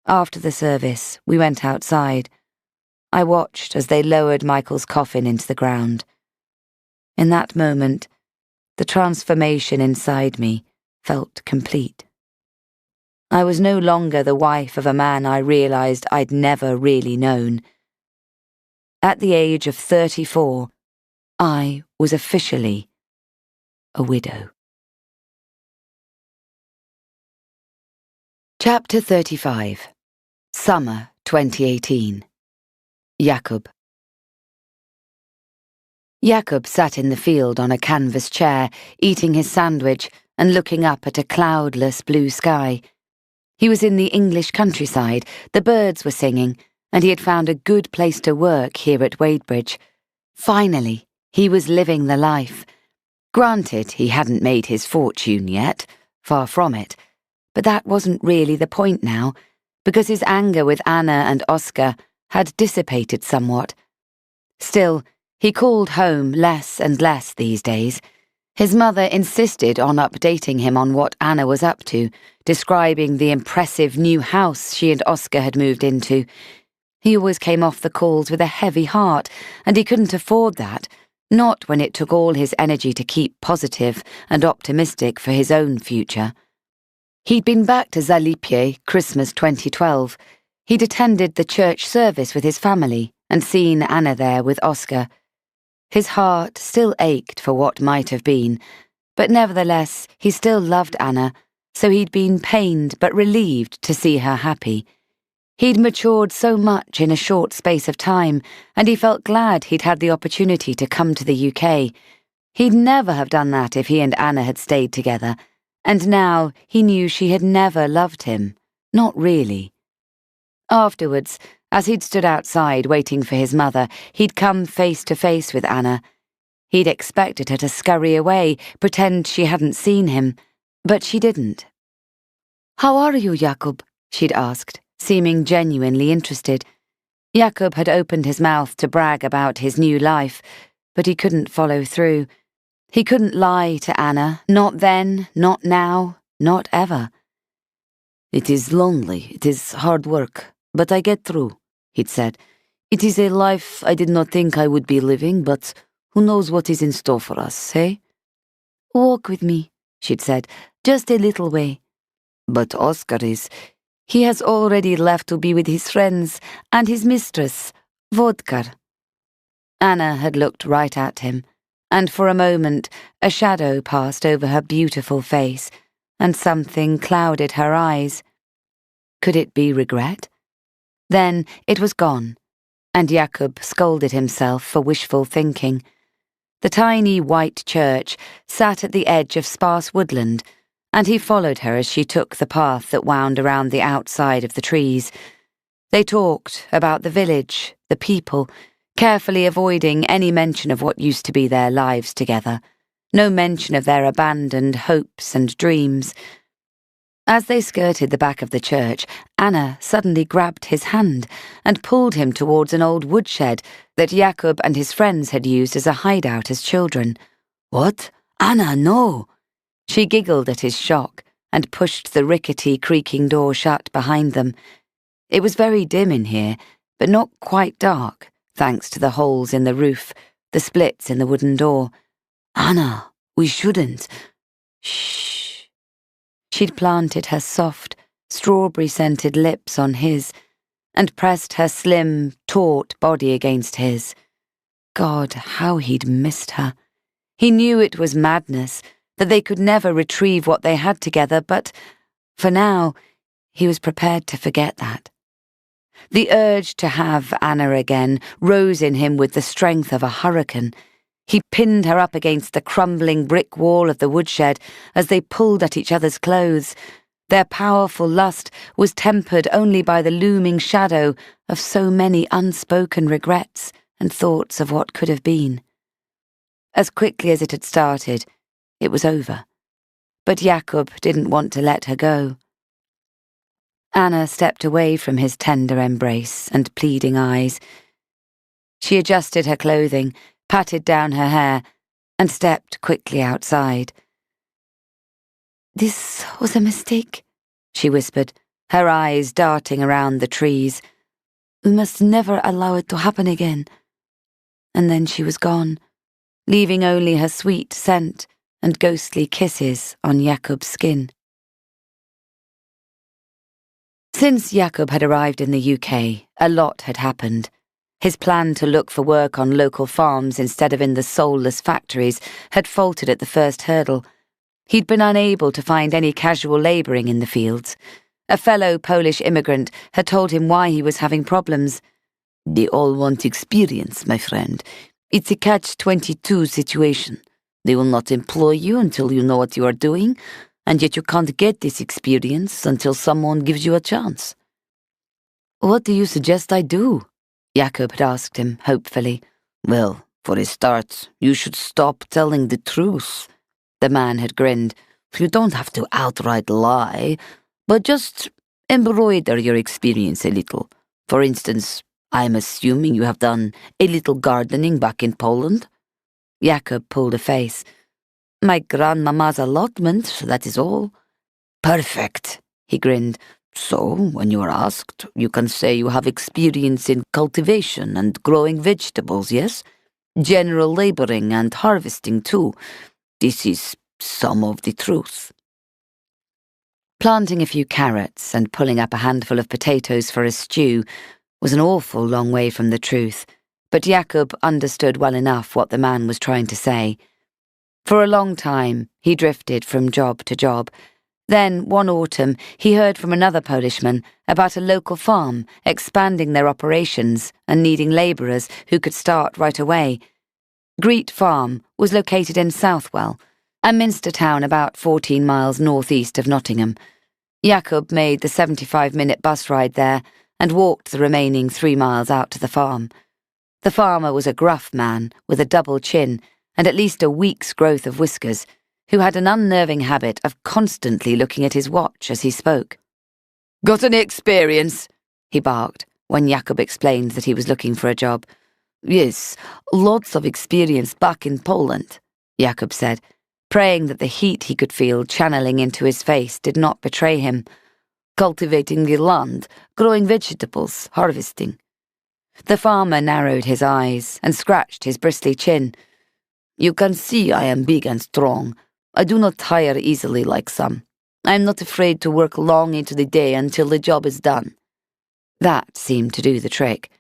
After the service, we went outside. I watched as they lowered Michael's coffin into the ground. In that moment, the transformation inside me felt complete. I was no longer the wife of a man I realized I'd never really known. At the age of 34, I was officially a widow. Chapter 35. Summer 2018. Jakob. Jakob sat in the field on a canvas chair, eating his sandwich and looking up at a cloudless blue sky. He was in the English countryside, the birds were singing, and he had found a good place to work here at Wadebridge. Finally, he was living the life. Granted, he hadn't made his fortune yet, far from it, but that wasn't really the point now, because his anger with Anna and Oscar had dissipated somewhat. Still, he called home less and less these days. His mother insisted on updating him on what Anna was up to, describing the impressive new house she and Oscar had moved into. He always came off the calls with a heavy heart, and he couldn't afford that, not when it took all his energy to keep positive and optimistic for his own future. He'd been back to Zalipie Christmas 2012. He'd attended the church service with his family and seen Anna there with Oscar. His heart still ached for what might have been, but nevertheless he still loved Anna, so he'd been pained but relieved to see her happy. He'd matured so much in a short space of time, and he felt glad he'd had the opportunity to come to the UK. He'd never have done that if he and Anna had stayed together, and now he knew she had never loved him. Not really. Afterwards, as he'd stood outside waiting for his mother, he'd come face to face with Anna. He'd expected her to scurry away, pretend she hadn't seen him, but she didn't. "How are you, Jakob?" she'd asked, seeming genuinely interested. Jakob had opened his mouth to brag about his new life, but he couldn't follow through. He couldn't lie to Anna, not then, not now, not ever. "It is lonely, it is hard work, but I get through," he'd said. "It is a life I did not think I would be living, but who knows what is in store for us, eh?" "Walk with me," she'd said, "just a little way." "But Oscar he has already left to be with his friends and his mistress, Vodkar." Anna had looked right at him, and for a moment a shadow passed over her beautiful face, and something clouded her eyes. Could it be regret? Then it was gone, and Jakob scolded himself for wishful thinking. The tiny white church sat at the edge of sparse woodland, and he followed her as she took the path that wound around the outside of the trees. They talked about the village, the people, carefully avoiding any mention of what used to be their lives together, no mention of their abandoned hopes and dreams. As they skirted the back of the church, Anna suddenly grabbed his hand and pulled him towards an old woodshed that Jakob and his friends had used as a hideout as children. "What? Anna, no!" She giggled at his shock and pushed the rickety, creaking door shut behind them. It was very dim in here, but not quite dark, thanks to the holes in the roof, the splits in the wooden door. "Anna, we shouldn't." "Shh." She'd planted her soft, strawberry-scented lips on his and pressed her slim, taut body against his. God, how he'd missed her. He knew it was madness, that they could never retrieve what they had together, but for now, he was prepared to forget that. The urge to have Anna again rose in him with the strength of a hurricane. He pinned her up against the crumbling brick wall of the woodshed as they pulled at each other's clothes. Their powerful lust was tempered only by the looming shadow of so many unspoken regrets and thoughts of what could have been. As quickly as it had started, it was over. But Jakob didn't want to let her go. Anna stepped away from his tender embrace and pleading eyes. She adjusted her clothing, patted down her hair, and stepped quickly outside. "This was a mistake," she whispered, her eyes darting around the trees. "We must never allow it to happen again." And then she was gone, leaving only her sweet scent and ghostly kisses on Jakob's skin. Since Jakob had arrived in the UK, a lot had happened. His plan to look for work on local farms instead of in the soulless factories had faltered at the first hurdle. He'd been unable to find any casual labouring in the fields. A fellow Polish immigrant had told him why he was having problems. "They all want experience, my friend. It's a catch-22 situation. They will not employ you until you know what you are doing, and yet you can't get this experience until someone gives you a chance." "What do you suggest I do?" Jakob had asked him, hopefully. "Well, for a start, you should stop telling the truth." The man had grinned. "You don't have to outright lie, but just embroider your experience a little. For instance, I'm assuming you have done a little gardening back in Poland?" Jakob pulled a face. "My grandmama's allotment, that is all." "Perfect," he grinned. "So, when you are asked, you can say you have experience in cultivation and growing vegetables, yes? General labouring and harvesting, too. This is some of the truth." Planting a few carrots and pulling up a handful of potatoes for a stew was an awful long way from the truth, but Jakob understood well enough what the man was trying to say. For a long time, he drifted from job to job. Then, one autumn, he heard from another Polishman about a local farm expanding their operations and needing labourers who could start right away. Greet Farm was located in Southwell, a minster town about 14 miles northeast of Nottingham. Jakob made the 75-minute bus ride there and walked the remaining 3 miles out to the farm. The farmer was a gruff man with a double chin and at least a week's growth of whiskers, who had an unnerving habit of constantly looking at his watch as he spoke. "Got any experience?" he barked, when Jakob explained that he was looking for a job. "Yes, lots of experience back in Poland," Jakob said, praying that the heat he could feel channeling into his face did not betray him. "Cultivating the land, growing vegetables, harvesting." The farmer narrowed his eyes and scratched his bristly chin. "You can see I am big and strong. I do not tire easily like some. I am not afraid to work long into the day until the job is done." That seemed to do the trick.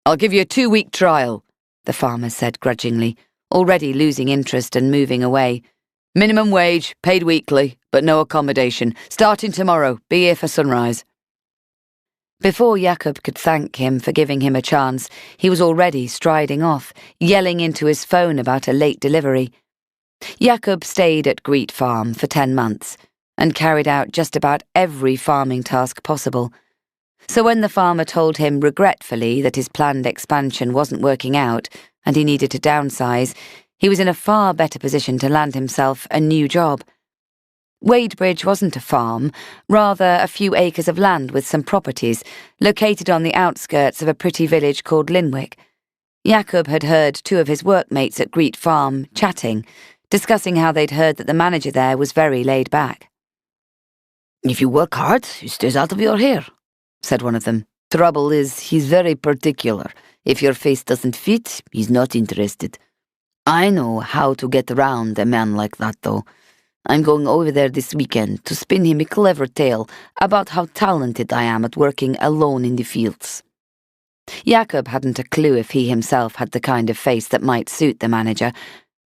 "I'll give you a 2-week trial," the farmer said grudgingly, already losing interest and moving away. "Minimum wage, paid weekly, but no accommodation. Starting tomorrow, be here for sunrise." Before Jakob could thank him for giving him a chance, he was already striding off, yelling into his phone about a late delivery. Jakob stayed at Greet Farm for 10 months and carried out just about every farming task possible. So when the farmer told him regretfully that his planned expansion wasn't working out and he needed to downsize, he was in a far better position to land himself a new job. Wadebridge wasn't a farm, rather a few acres of land with some properties, located on the outskirts of a pretty village called Linwick. Jacob had heard two of his workmates at Greet Farm chatting, discussing how they'd heard that the manager there was very laid back. "If you work hard, he stays out of your hair," said one of them. "Trouble is, he's very particular. If your face doesn't fit, he's not interested. I know how to get around a man like that, though. I'm going over there this weekend to spin him a clever tale about how talented I am at working alone in the fields." Jacob hadn't a clue if he himself had the kind of face that might suit the manager,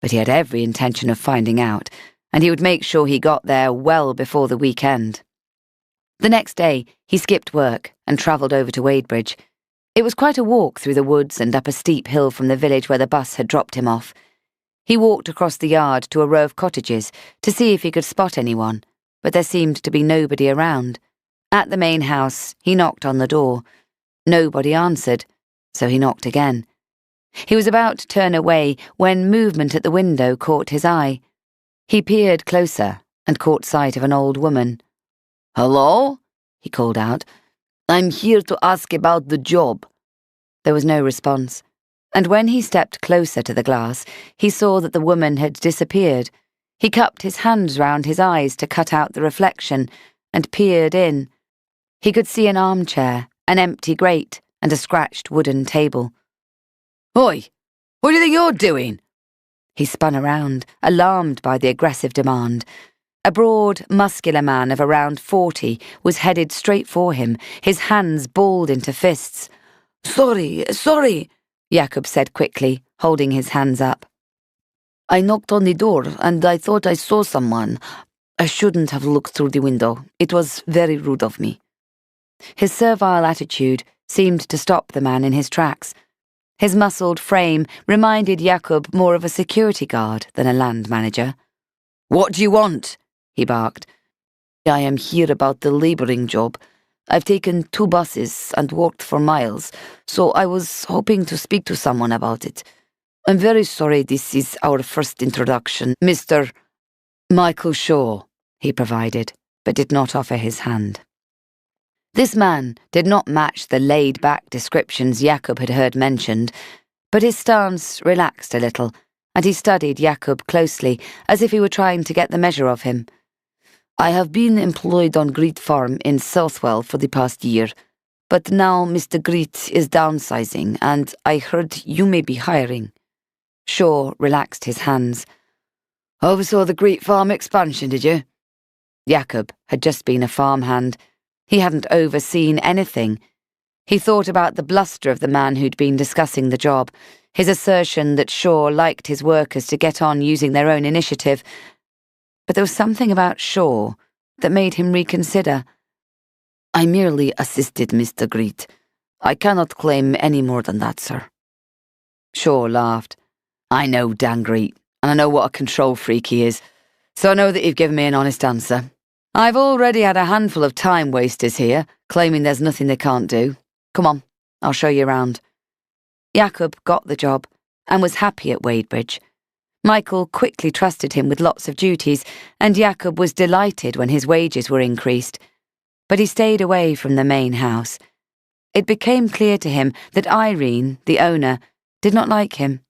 but he had every intention of finding out, and he would make sure he got there well before the weekend. The next day, he skipped work and travelled over to Wadebridge. It was quite a walk through the woods and up a steep hill from the village where the bus had dropped him off. He walked across the yard to a row of cottages to see if he could spot anyone, but there seemed to be nobody around. At the main house, he knocked on the door. Nobody answered, so he knocked again. He was about to turn away when movement at the window caught his eye. He peered closer and caught sight of an old woman. "Hello?" he called out. "I'm here to ask about the job." There was no response, and when he stepped closer to the glass, he saw that the woman had disappeared. He cupped his hands round his eyes to cut out the reflection and peered in. He could see an armchair, an empty grate, and a scratched wooden table. "Oi, what do you think you're doing?" He spun around, alarmed by the aggressive demand. A broad, muscular man of around 40 was headed straight for him, his hands balled into fists. Sorry, Jacob said quickly, holding his hands up. "I knocked on the door and I thought I saw someone. I shouldn't have looked through the window. It was very rude of me." His servile attitude seemed to stop the man in his tracks. His muscled frame reminded Jacob more of a security guard than a land manager. "What do you want?" he barked. "I am here about the labouring job. I've taken 2 buses and walked for miles, so I was hoping to speak to someone about it. I'm very sorry this is our first introduction, Mr. Michael Shaw, he provided, but did not offer his hand. This man did not match the laid-back descriptions Jacob had heard mentioned, but his stance relaxed a little, and he studied Jacob closely, as if he were trying to get the measure of him. "I have been employed on Greet Farm in Southwell for the past year, but now Mr. Greet is downsizing, and I heard you may be hiring." Shaw relaxed his hands. "Oversaw the Greet Farm expansion, did you?" Jacob had just been a farmhand. He hadn't overseen anything. He thought about the bluster of the man who'd been discussing the job, his assertion that Shaw liked his workers to get on using their own initiative. But there was something about Shaw that made him reconsider. "I merely assisted Mr. Greet. I cannot claim any more than that, sir." Shaw laughed. "I know Dan Greet, and I know what a control freak he is, so I know that you've given me an honest answer. I've already had a handful of time wasters here, claiming there's nothing they can't do. Come on, I'll show you around." Jacob got the job and was happy at Wadebridge. Michael quickly trusted him with lots of duties, and Jacob was delighted when his wages were increased. But he stayed away from the main house. It became clear to him that Irene, the owner, did not like him.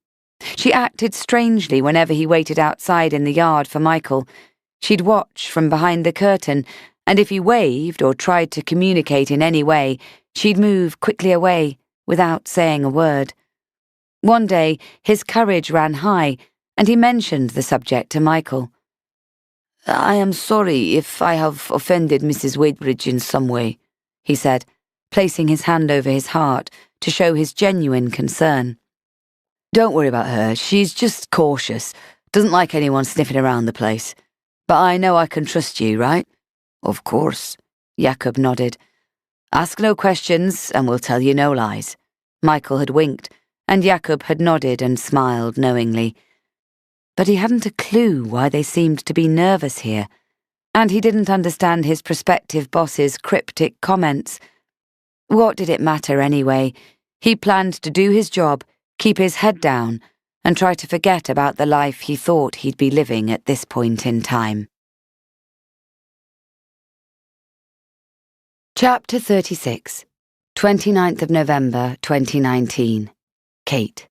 She acted strangely whenever he waited outside in the yard for Michael. She'd watch from behind the curtain, and if he waved or tried to communicate in any way, she'd move quickly away without saying a word. One day, his courage ran high, and he mentioned the subject to Michael. "I am sorry if I have offended Mrs. Wadebridge in some way," he said, placing his hand over his heart to show his genuine concern. "Don't worry about her. She's just cautious. Doesn't like anyone sniffing around the place. But I know I can trust you, right?" "Of course," Jacob nodded. "Ask no questions and we'll tell you no lies." Michael had winked, and Jacob had nodded and smiled knowingly. But he hadn't a clue why they seemed to be nervous here, and he didn't understand his prospective boss's cryptic comments. What did it matter anyway? He planned to do his job, keep his head down, and try to forget about the life he thought he'd be living at this point in time. Chapter 36, 29th of November 2019. Kate.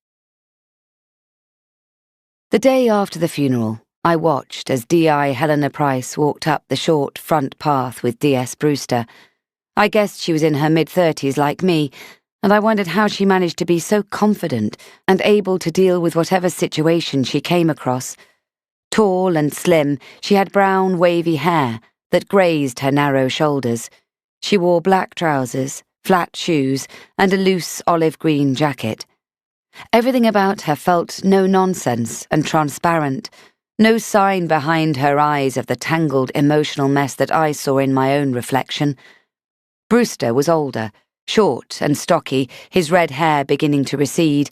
The day after the funeral, I watched as D.I. Helena Price walked up the short front path with D.S. Brewster. I guessed she was in her mid-30s like me, and I wondered how she managed to be so confident and able to deal with whatever situation she came across. Tall and slim, she had brown, wavy hair that grazed her narrow shoulders. She wore black trousers, flat shoes, and a loose olive-green jacket. Everything about her felt no-nonsense and transparent, no sign behind her eyes of the tangled emotional mess that I saw in my own reflection. Brewster was older, short and stocky, his red hair beginning to recede.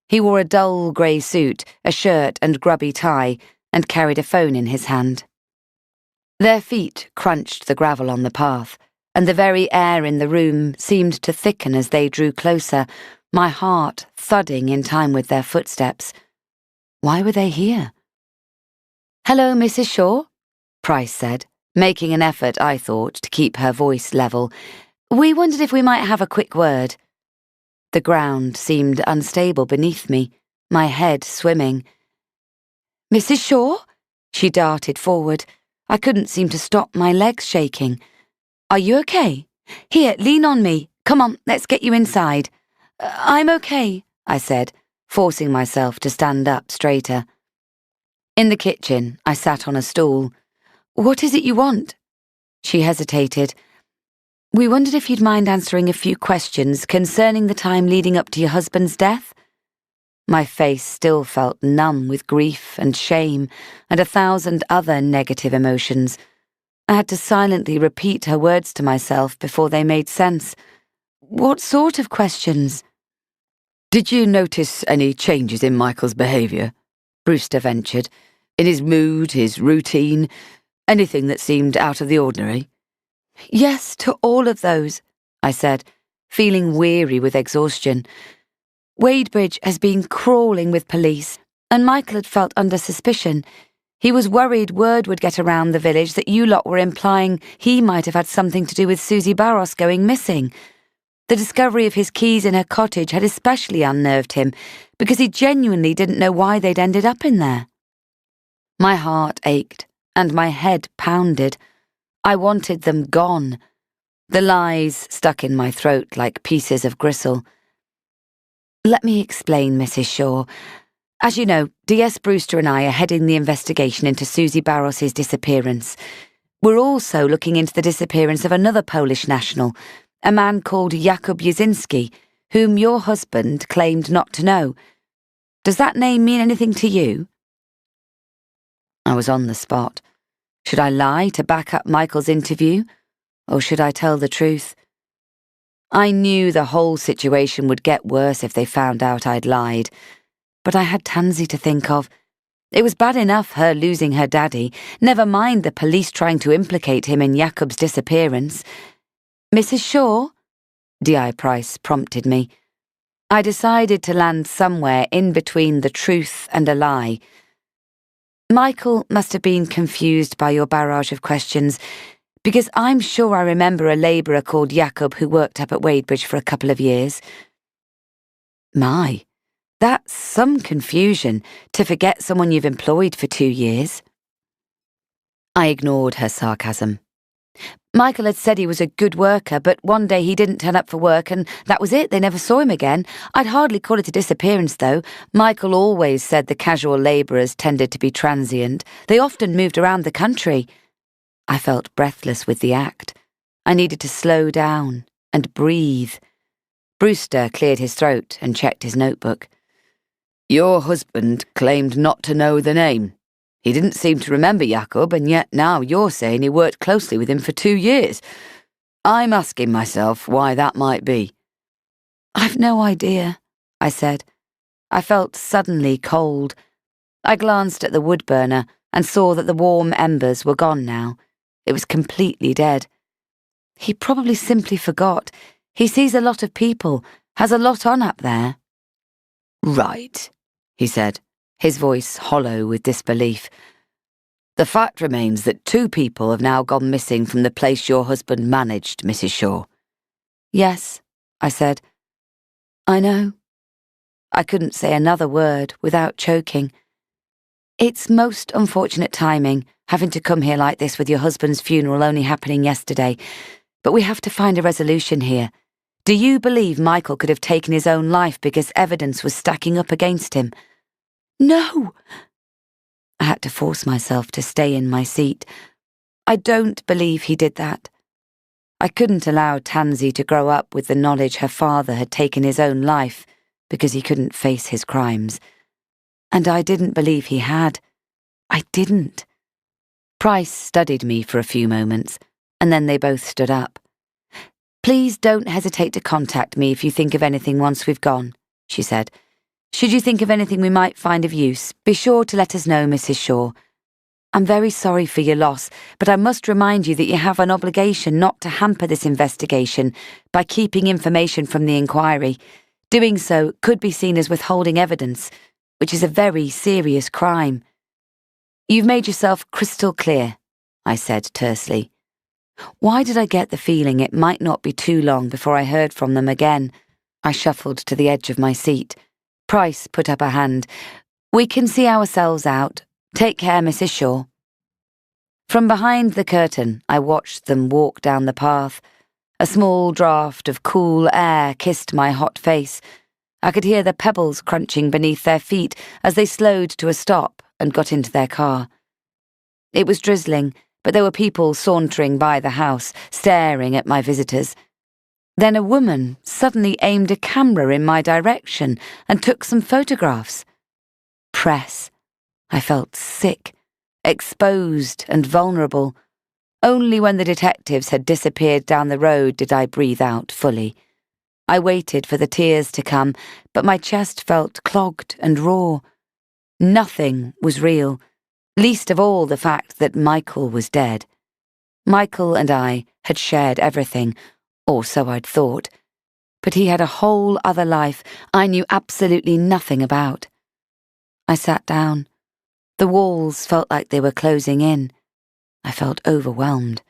He wore a dull grey suit, a shirt and grubby tie, and carried a phone in his hand. Their feet crunched the gravel on the path, and the very air in the room seemed to thicken as they drew closer, my heart thudding in time with their footsteps. Why were they here? "Hello, Mrs. Shaw," Price said, making an effort, I thought, to keep her voice level. "We wondered if we might have a quick word." The ground seemed unstable beneath me, my head swimming. "Mrs. Shaw?" She darted forward. I couldn't seem to stop my legs shaking. "Are you okay? Here, lean on me. Come on, let's get you inside." "I'm okay," I said, forcing myself to stand up straighter. In the kitchen, I sat on a stool. "What is it you want?" She hesitated. "We wondered if you'd mind answering a few questions concerning the time leading up to your husband's death." My face still felt numb with grief and shame and 1,000 other negative emotions. I had to silently repeat her words to myself before they made sense. "What sort of questions?" "Did you notice any changes in Michael's behaviour?" Brewster ventured. "In his mood, his routine, anything that seemed out of the ordinary?" "Yes, to all of those," I said, feeling weary with exhaustion. "Wadebridge has been crawling with police, and Michael had felt under suspicion. He was worried word would get around the village that you lot were implying he might have had something to do with Susie Barros going missing. The discovery of his keys in her cottage had especially unnerved him, because he genuinely didn't know why they'd ended up in there." My heart ached, and my head pounded. I wanted them gone. The lies stuck in my throat like pieces of gristle. "Let me explain, Mrs. Shaw. As you know, D.S. Brewster and I are heading the investigation into Susie Barros's disappearance. We're also looking into the disappearance of another Polish national, a man called Jakub Jasinski, whom your husband claimed not to know. Does that name mean anything to you?" I was on the spot. Should I lie to back up Michael's interview, or should I tell the truth? I knew the whole situation would get worse if they found out I'd lied, but I had Tansy to think of. It was bad enough her losing her daddy, never mind the police trying to implicate him in Jakub's disappearance. "Mrs. Shaw?" D.I. Price prompted me. I decided to land somewhere in between the truth and a lie. "Michael must have been confused by your barrage of questions, because I'm sure I remember a labourer called Jakub who worked up at Wadebridge for a couple of years." My, that's some confusion, to forget someone you've employed for 2 years. I ignored her sarcasm. "Michael had said he was a good worker, but one day he didn't turn up for work and that was it, they never saw him again. I'd hardly call it a disappearance, though. Michael always said the casual labourers tended to be transient. They often moved around the country." I felt breathless with the act. I needed to slow down and breathe. Brewster cleared his throat and checked his notebook. "Your husband claimed not to know the name. He didn't seem to remember Jakub, and yet now you're saying he worked closely with him for 2 years. I'm asking myself why that might be." "I've no idea," I said. I felt suddenly cold. I glanced at the wood burner and saw that the warm embers were gone now. It was completely dead. He probably simply forgot. He sees a lot of people, has a lot on up there." "Right," he said, his voice hollow with disbelief. "The fact remains that 2 people have now gone missing from the place your husband managed, Mrs. Shaw." "Yes," I said. "I know." I couldn't say another word without choking. "It's most unfortunate timing, having to come here like this with your husband's funeral only happening yesterday, but we have to find a resolution here. Do you believe Michael could have taken his own life because evidence was stacking up against him?" "No!" I had to force myself to stay in my seat. "I don't believe he did that." I couldn't allow Tansy to grow up with the knowledge her father had taken his own life because he couldn't face his crimes. And I didn't believe he had. I didn't. Price studied me for a few moments, and then they both stood up. "Please don't hesitate to contact me if you think of anything once we've gone," she said. "Should you think of anything we might find of use, be sure to let us know, Mrs. Shaw. I'm very sorry for your loss, but I must remind you that you have an obligation not to hamper this investigation by keeping information from the inquiry. Doing so could be seen as withholding evidence, which is a very serious crime." "You've made yourself crystal clear," I said tersely. Why did I get the feeling it might not be too long before I heard from them again? I shuffled to the edge of my seat. Price put up a hand. "We can see ourselves out. Take care, Mrs. Shaw." From behind the curtain, I watched them walk down the path. A small draught of cool air kissed my hot face. I could hear the pebbles crunching beneath their feet as they slowed to a stop and got into their car. It was drizzling, but there were people sauntering by the house, staring at my visitors. Then a woman suddenly aimed a camera in my direction and took some photographs. Press. I felt sick, exposed and vulnerable. Only when the detectives had disappeared down the road did I breathe out fully. I waited for the tears to come, but my chest felt clogged and raw. Nothing was real, least of all the fact that Michael was dead. Michael and I had shared everything, or so I'd thought, but he had a whole other life I knew absolutely nothing about. I sat down. The walls felt like they were closing in. I felt overwhelmed.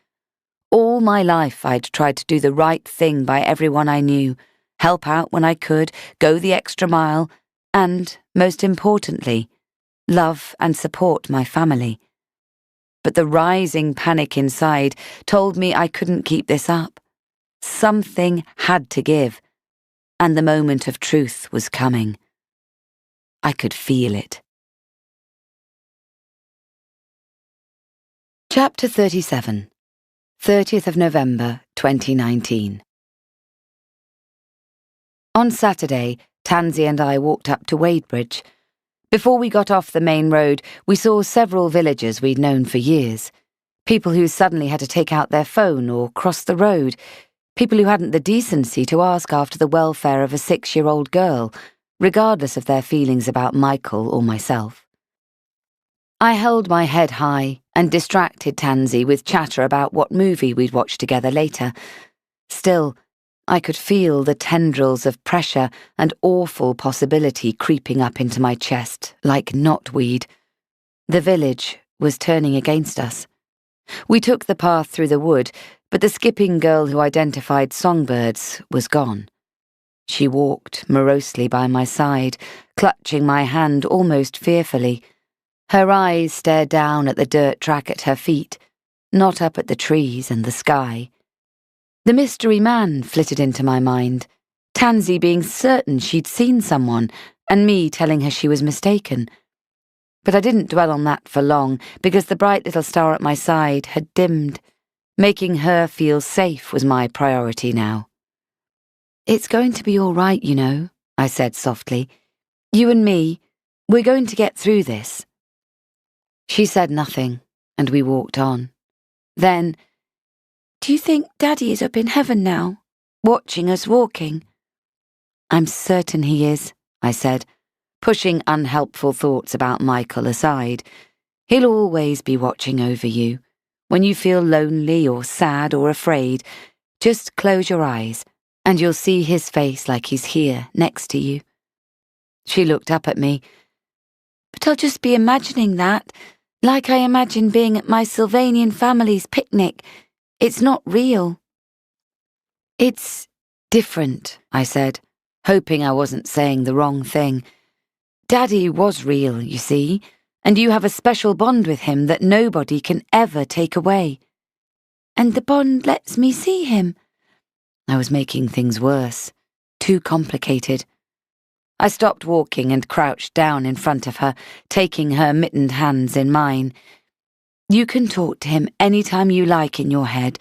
All my life I'd tried to do the right thing by everyone I knew, help out when I could, go the extra mile, and, most importantly, love and support my family. But the rising panic inside told me I couldn't keep this up. Something had to give, and the moment of truth was coming. I could feel it. Chapter 37, 30th of November, 2019. On Saturday, Tansy and I walked up to Wadebridge. Before we got off the main road, we saw several villagers we'd known for years. People who suddenly had to take out their phone or cross the road. People who hadn't the decency to ask after the welfare of a 6-year-old girl, regardless of their feelings about Michael or myself. I held my head high and distracted Tansy with chatter about what movie we'd watch together later. Still, I could feel the tendrils of pressure and awful possibility creeping up into my chest like knotweed. The village was turning against us. We took the path through the wood, but the skipping girl who identified songbirds was gone. She walked morosely by my side, clutching my hand almost fearfully. Her eyes stared down at the dirt track at her feet, not up at the trees and the sky. The mystery man flitted into my mind, Tansy being certain she'd seen someone, and me telling her she was mistaken. But I didn't dwell on that for long, because the bright little star at my side had dimmed. Making her feel safe was my priority now. "It's going to be all right, you know," I said softly. "You and me, we're going to get through this." She said nothing, and we walked on. Then, "Do you think Daddy is up in heaven now, watching us walking?" "I'm certain he is," I said, pushing unhelpful thoughts about Michael aside. "He'll always be watching over you. When you feel lonely or sad or afraid, just close your eyes and you'll see his face like he's here, next to you." She looked up at me. "But I'll just be imagining that, like I imagine being at my Sylvanian family's picnic. It's not real." "It's different," I said, hoping I wasn't saying the wrong thing. "Daddy was real, you see, and you have a special bond with him that nobody can ever take away." "And the bond lets me see him?" I was making things worse, too complicated. I stopped walking and crouched down in front of her, taking her mittened hands in mine. "You can talk to him any time you like in your head.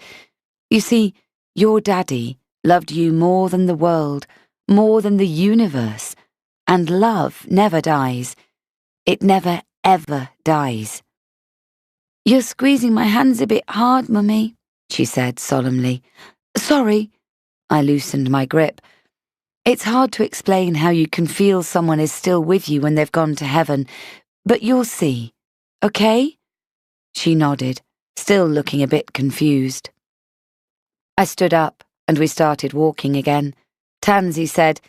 You see, your daddy loved you more than the world, more than the universe, and love never dies. It never, ever dies." "You're squeezing my hands a bit hard, Mummy," she said solemnly. "Sorry." I loosened my grip. "It's hard to explain how you can feel someone is still with you when they've gone to heaven, but you'll see, okay?" She nodded, still looking a bit confused. I stood up, and we started walking again. Tansy said,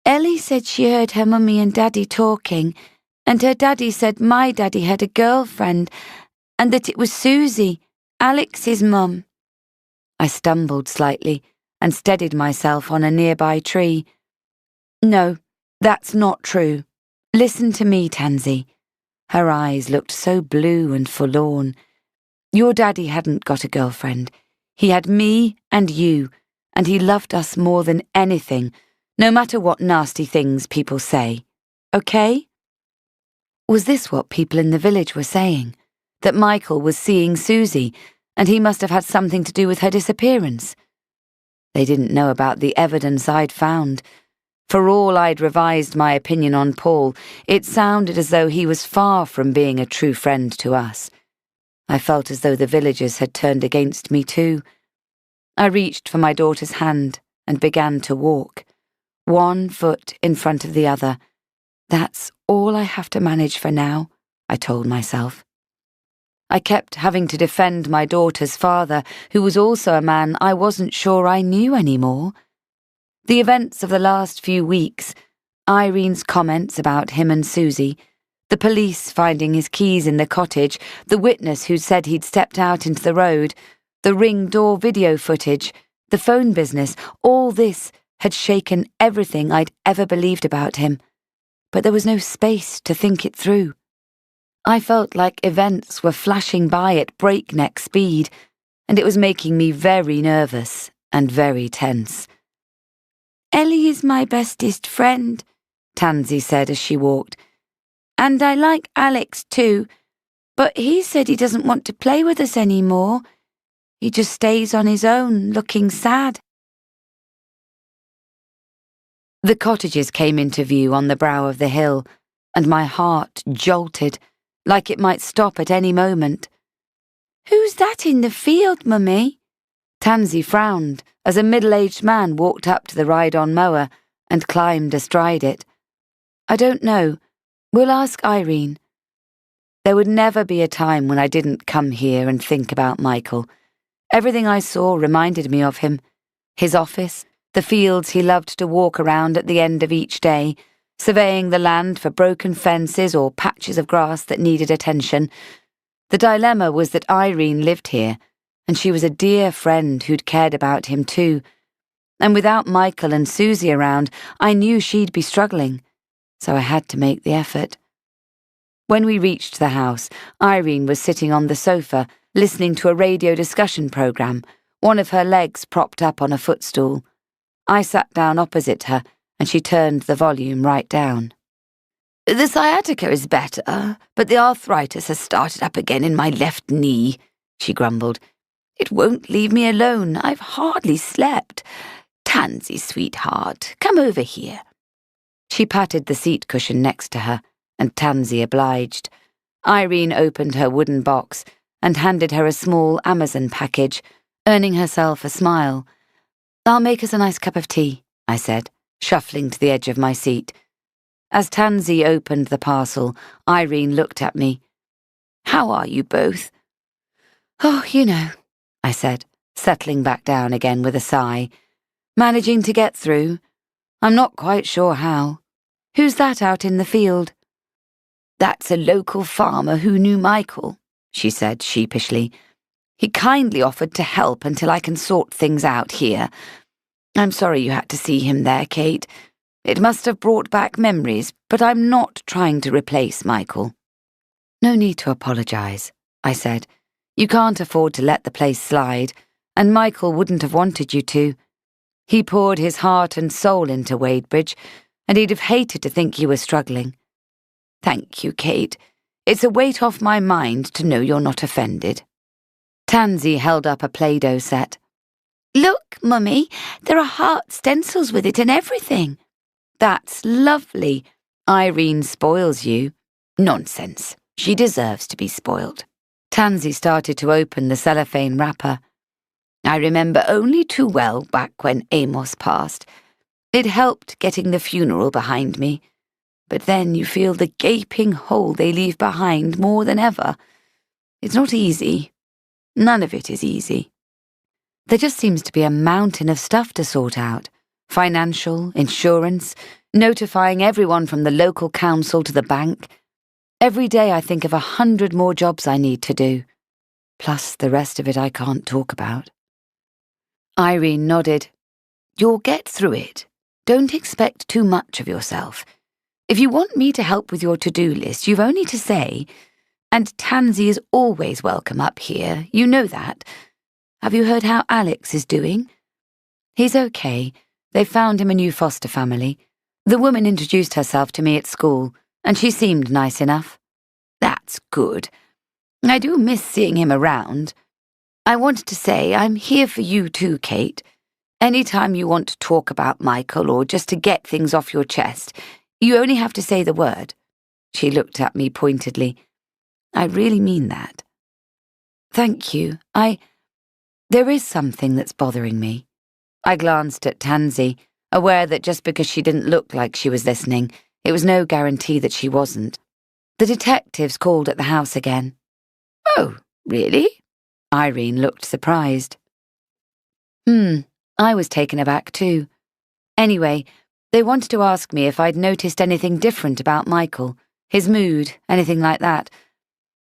"Ellie said she heard her mummy and daddy talking, and her daddy said my daddy had a girlfriend, and that it was Susie, Alex's mum." I stumbled slightly and steadied myself on a nearby tree. "No, that's not true. Listen to me, Tansy." Her eyes looked so blue and forlorn. "Your daddy hadn't got a girlfriend. He had me and you, and he loved us more than anything, no matter what nasty things people say. Okay?" Was this what people in the village were saying? That Michael was seeing Susie, and he must have had something to do with her disappearance? They didn't know about the evidence I'd found. For all I'd revised my opinion on Paul, it sounded as though he was far from being a true friend to us. I felt as though the villagers had turned against me too. I reached for my daughter's hand and began to walk, one foot in front of the other. That's all I have to manage for now, I told myself. I kept having to defend my daughter's father, who was also a man I wasn't sure I knew anymore. The events of the last few weeks, Irene's comments about him and Susie, the police finding his keys in the cottage, the witness who said he'd stepped out into the road, the ring door video footage, the phone business, all this had shaken everything I'd ever believed about him. But there was no space to think it through. I felt like events were flashing by at breakneck speed, and it was making me very nervous and very tense. "Ellie is my bestest friend," Tansy said as she walked. "And I like Alex too, but he said he doesn't want to play with us anymore. He just stays on his own, looking sad." The cottages came into view on the brow of the hill, and my heart jolted, like it might stop at any moment. "Who's that in the field, Mummy?" Tansy frowned as a middle-aged man walked up to the ride-on mower and climbed astride it. "I don't know. We'll ask Irene." There would never be a time when I didn't come here and think about Michael. Everything I saw reminded me of him. His office, the fields he loved to walk around at the end of each day, surveying the land for broken fences or patches of grass that needed attention. The dilemma was that Irene lived here, and she was a dear friend who'd cared about him too. And without Michael and Susie around, I knew she'd be struggling, so I had to make the effort. When we reached the house, Irene was sitting on the sofa, listening to a radio discussion program, one of her legs propped up on a footstool. I sat down opposite her, and she turned the volume right down. "The sciatica is better, but the arthritis has started up again in my left knee," she grumbled. "It won't leave me alone. I've hardly slept. Tansy, sweetheart, come over here." She patted the seat cushion next to her, and Tansy obliged. Irene opened her wooden box and handed her a small Amazon package, earning herself a smile. "I'll make us a nice cup of tea," I said, shuffling to the edge of my seat. As Tansy opened the parcel, Irene looked at me. "How are you both?" "Oh, you know," I said, settling back down again with a sigh. Managing to get through. I'm not quite sure how. Who's that out in the field? That's a local farmer who knew Michael, she said sheepishly. He kindly offered to help until I can sort things out here. I'm sorry you had to see him there, Kate. It must have brought back memories, but I'm not trying to replace Michael. No need to apologise, I said. You can't afford to let the place slide, and Michael wouldn't have wanted you to. He poured his heart and soul into Wadebridge, and he'd have hated to think you were struggling. Thank you, Kate. It's a weight off my mind to know you're not offended. Tansy held up a Play-Doh set. Look, Mummy, there are heart stencils with it and everything. That's lovely. Irene spoils you. Nonsense. She deserves to be spoiled. Tansy started to open the cellophane wrapper. I remember only too well back when Amos passed. It helped getting the funeral behind me. But then you feel the gaping hole they leave behind more than ever. It's not easy. None of it is easy. There just seems to be a mountain of stuff to sort out. Financial, insurance, notifying everyone from the local council to the bank. Every day I think of 100 more jobs I need to do. Plus the rest of it I can't talk about. Irene nodded. You'll get through it. Don't expect too much of yourself. If you want me to help with your to-do list, you've only to say, and Tansy is always welcome up here, you know that. Have you heard how Alex is doing? He's okay. They found him a new foster family. The woman introduced herself to me at school, and she seemed nice enough. That's good. I do miss seeing him around. I wanted to say I'm here for you too, Kate. Any time you want to talk about Michael or just to get things off your chest, you only have to say the word. She looked at me pointedly. I really mean that. Thank you. There is something that's bothering me. I glanced at Tansy, aware that just because she didn't look like she was listening, it was no guarantee that she wasn't. The detectives called at the house again. Oh, really? Irene looked surprised. I was taken aback too. Anyway, they wanted to ask me if I'd noticed anything different about Michael, his mood, anything like that.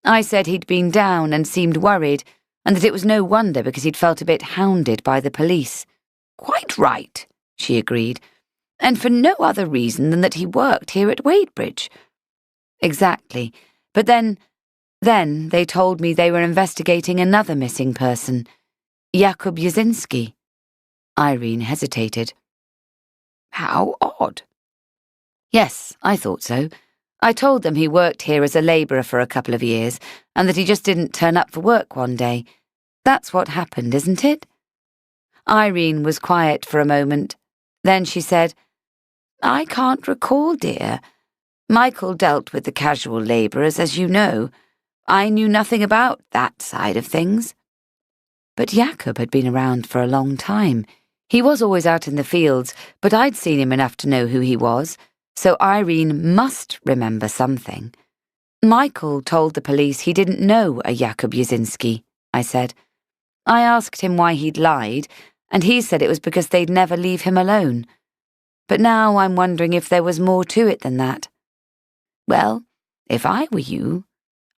I said he'd been down and seemed worried, and that it was no wonder because he'd felt a bit hounded by the police. Quite right, she agreed, and for no other reason than that he worked here at Wadebridge. Exactly, but then they told me they were investigating another missing person, Jakub Jasinski. Irene hesitated. How odd. Yes, I thought so. I told them he worked here as a labourer for a couple of years, and that he just didn't turn up for work one day. That's what happened, isn't it? Irene was quiet for a moment. Then she said, I can't recall, dear. Michael dealt with the casual labourers, as you know. I knew nothing about that side of things. But Jakub had been around for a long time. He was always out in the fields, but I'd seen him enough to know who he was, so Irene must remember something. Michael told the police he didn't know a Jakub Jasinski, I said. I asked him why he'd lied, and he said it was because they'd never leave him alone. But now I'm wondering if there was more to it than that. Well, if I were you,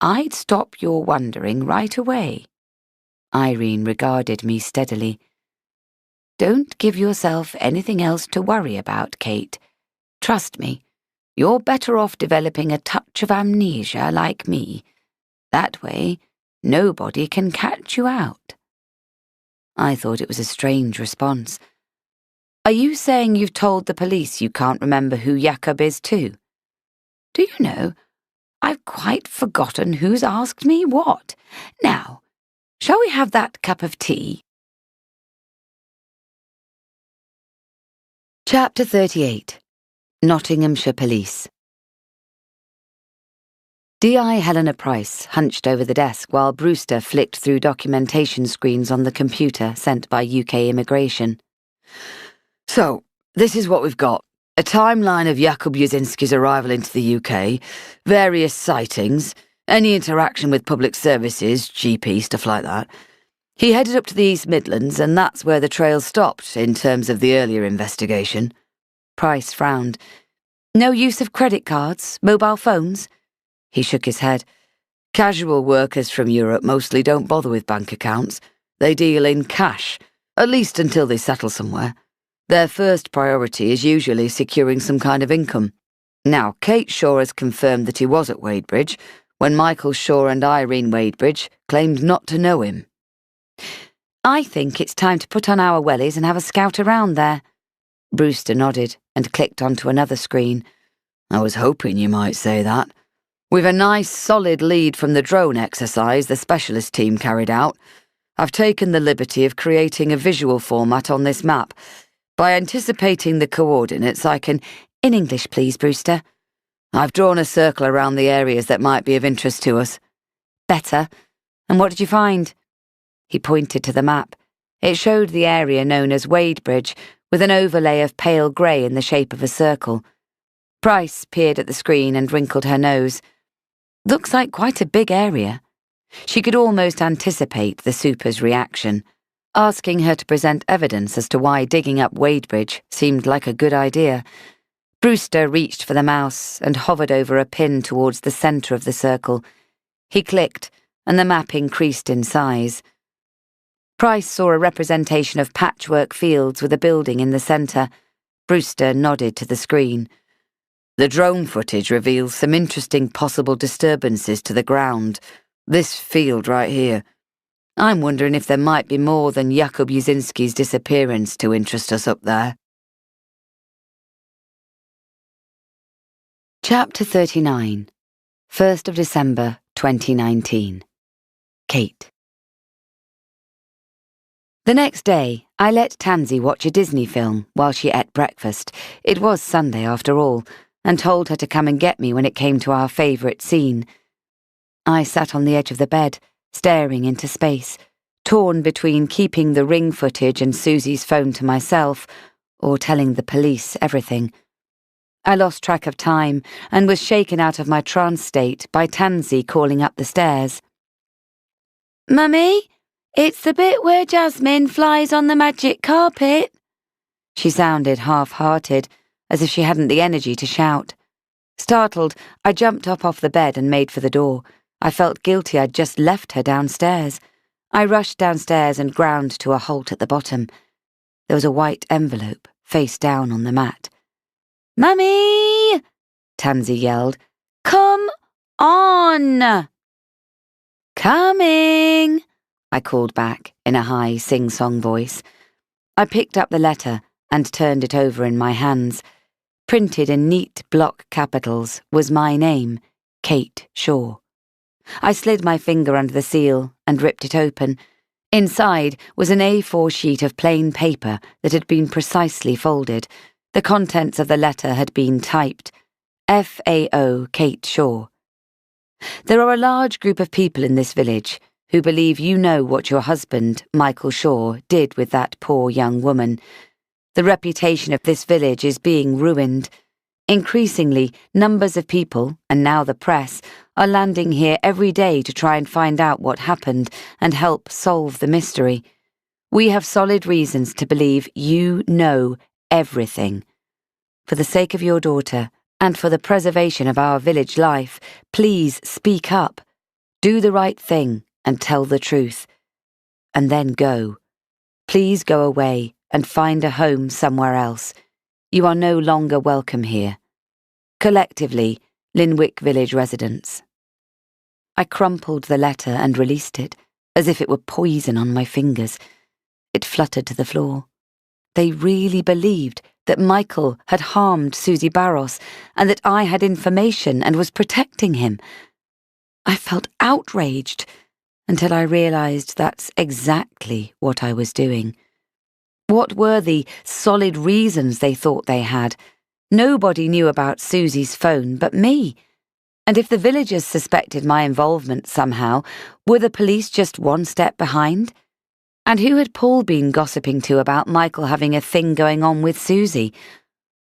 I'd stop your wondering right away. Irene regarded me steadily. Don't give yourself anything else to worry about, Kate. Trust me, you're better off developing a touch of amnesia like me. That way, nobody can catch you out. I thought it was a strange response. Are you saying you've told the police you can't remember who Jakub is too? Do you know, I've quite forgotten who's asked me what. Now, shall we have that cup of tea? Chapter 38. Nottinghamshire Police. D.I. Helena Price hunched over the desk while Brewster flicked through documentation screens on the computer sent by UK Immigration. So, this is what we've got. A timeline of Jakub Jasinski's arrival into the UK, various sightings, any interaction with public services, GP, stuff like that. He headed up to the East Midlands, and that's where the trail stopped in terms of the earlier investigation. Price frowned. No use of credit cards, mobile phones? He shook his head. Casual workers from Europe mostly don't bother with bank accounts. They deal in cash, at least until they settle somewhere. Their first priority is usually securing some kind of income. Now, Kate Shaw has confirmed that he was at Wadebridge, when Michael Shaw and Irene Wadebridge claimed not to know him. I think it's time to put on our wellies and have a scout around there. Brewster nodded and clicked onto another screen. I was hoping you might say that. We've a nice, solid lead from the drone exercise the specialist team carried out. I've taken the liberty of creating a visual format on this map. By anticipating the coordinates, I can... In English, please, Brewster. I've drawn a circle around the areas that might be of interest to us. Better. And what did you find? He pointed to the map. It showed the area known as Wadebridge, with an overlay of pale grey in the shape of a circle. Price peered at the screen and wrinkled her nose. Looks like quite a big area. She could almost anticipate the super's reaction, asking her to present evidence as to why digging up Wadebridge seemed like a good idea. Brewster reached for the mouse and hovered over a pin towards the centre of the circle. He clicked, and the map increased in size. Price saw a representation of patchwork fields with a building in the centre. Brewster nodded to the screen. The drone footage reveals some interesting possible disturbances to the ground. This field right here. I'm wondering if there might be more than Jakub Jasinski's disappearance to interest us up there. Chapter 39, 1st of December 2019. Kate. The next day, I let Tansy watch a Disney film while she ate breakfast. It was Sunday after all, and told her to come and get me when it came to our favourite scene. I sat on the edge of the bed, staring into space, torn between keeping the ring footage and Susie's phone to myself, or telling the police everything. I lost track of time and was shaken out of my trance state by Tansy calling up the stairs. "Mummy, it's the bit where Jasmine flies on the magic carpet." She sounded half-hearted, as if she hadn't the energy to shout. Startled, I jumped up off the bed and made for the door. I felt guilty I'd just left her downstairs. I rushed downstairs and ground to a halt at the bottom. There was a white envelope, face down on the mat. "Mummy!" Tansy yelled. "Come on!" "Coming!" I called back in a high sing-song voice. I picked up the letter and turned it over in my hands. Printed in neat block capitals was my name, Kate Shaw. I slid my finger under the seal and ripped it open. Inside was an A4 sheet of plain paper that had been precisely folded. The contents of the letter had been typed. F.A.O. Kate Shaw. There are a large group of people in this village who believe you know what your husband, Michael Shaw, did with that poor young woman. The reputation of this village is being ruined. Increasingly, numbers of people, and now the press, are landing here every day to try and find out what happened and help solve the mystery. We have solid reasons to believe you know everything. For the sake of your daughter, and for the preservation of our village life, please speak up. Do the right thing and tell the truth. And then go. Please go away and find a home somewhere else. You are no longer welcome here. Collectively, Linwick Village residents. I crumpled the letter and released it, as if it were poison on my fingers. It fluttered to the floor. They really believed that Michael had harmed Susie Barros and that I had information and was protecting him. I felt outraged until I realised that's exactly what I was doing. What were the solid reasons they thought they had? Nobody knew about Susie's phone but me. And if the villagers suspected my involvement somehow, were the police just one step behind? And who had Paul been gossiping to about Michael having a thing going on with Susie?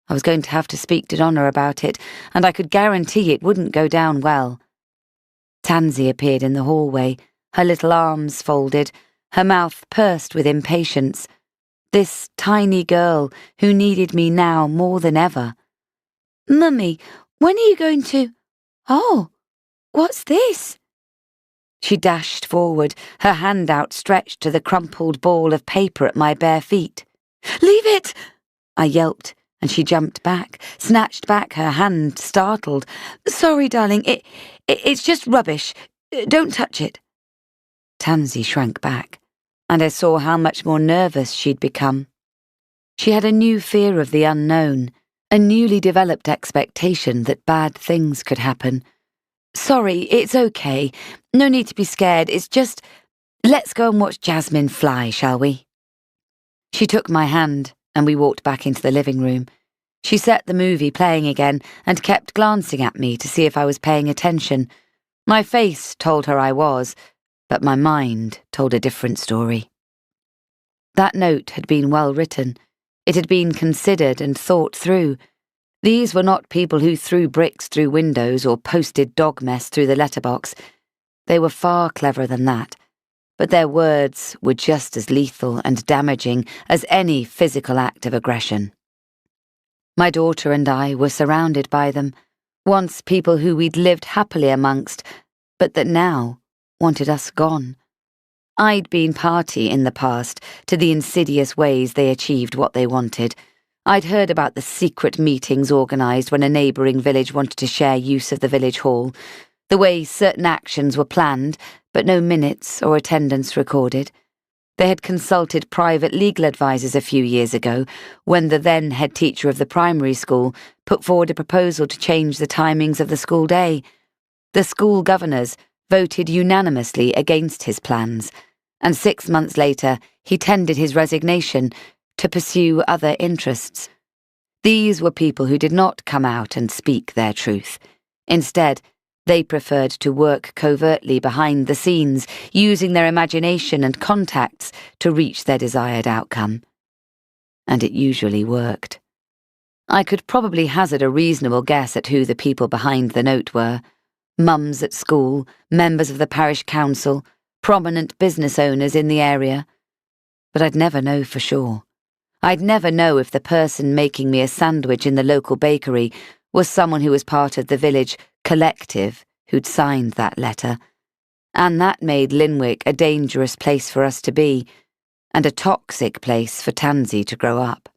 I was going to have to speak to Donna about it, and I could guarantee it wouldn't go down well. Tansy appeared in the hallway, her little arms folded, her mouth pursed with impatience. This tiny girl who needed me now more than ever. "Mummy, when are you going to— Oh, what's this?" She dashed forward, her hand outstretched to the crumpled ball of paper at my bare feet. "Leave it!" I yelped, and she jumped back, snatched back her hand, startled. "Sorry, darling, it's just rubbish. Don't touch it." Tansy shrank back, and I saw how much more nervous she'd become. She had a new fear of the unknown, a newly developed expectation that bad things could happen. "Sorry, it's okay. No need to be scared. It's just— Let's go and watch Jasmine fly, shall we?" She took my hand, and we walked back into the living room. She set the movie playing again and kept glancing at me to see if I was paying attention. My face told her I was, but my mind told a different story. That note had been well written. It had been considered and thought through. These were not people who threw bricks through windows or posted dog mess through the letterbox. They were far cleverer than that, but their words were just as lethal and damaging as any physical act of aggression. My daughter and I were surrounded by them, once people who we'd lived happily amongst, but that now wanted us gone. I'd been party in the past to the insidious ways they achieved what they wanted. I'd heard about the secret meetings organised when a neighbouring village wanted to share use of the village hall, the way certain actions were planned, but no minutes or attendance recorded. They had consulted private legal advisers a few years ago when the then head teacher of the primary school put forward a proposal to change the timings of the school day. The school governors voted unanimously against his plans, and 6 months later he tendered his resignation to pursue other interests. These were people who did not come out and speak their truth. Instead, they preferred to work covertly behind the scenes, using their imagination and contacts to reach their desired outcome. And it usually worked. I could probably hazard a reasonable guess at who the people behind the note were. Mums at school, members of the parish council, prominent business owners in the area. But I'd never know for sure. I'd never know if the person making me a sandwich in the local bakery was someone who was part of the village collective who'd signed that letter. And that made Linwick a dangerous place for us to be, and a toxic place for Tansy to grow up.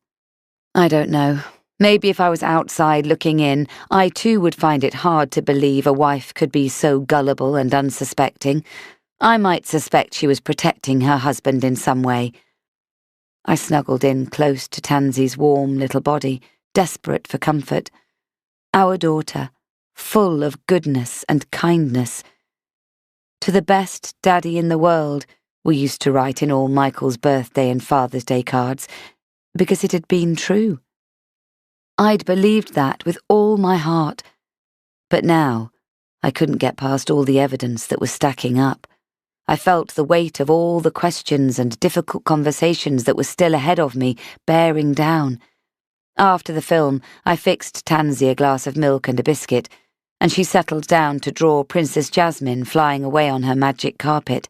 I don't know. Maybe if I was outside looking in, I too would find it hard to believe a wife could be so gullible and unsuspecting. I might suspect she was protecting her husband in some way. I snuggled in close to Tansy's warm little body, desperate for comfort. Our daughter, full of goodness and kindness. "To the best daddy in the world," we used to write in all Michael's birthday and Father's Day cards, because it had been true. I'd believed that with all my heart, but now I couldn't get past all the evidence that was stacking up. I felt the weight of all the questions and difficult conversations that were still ahead of me bearing down. After the film, I fixed Tansy a glass of milk and a biscuit, and she settled down to draw Princess Jasmine flying away on her magic carpet.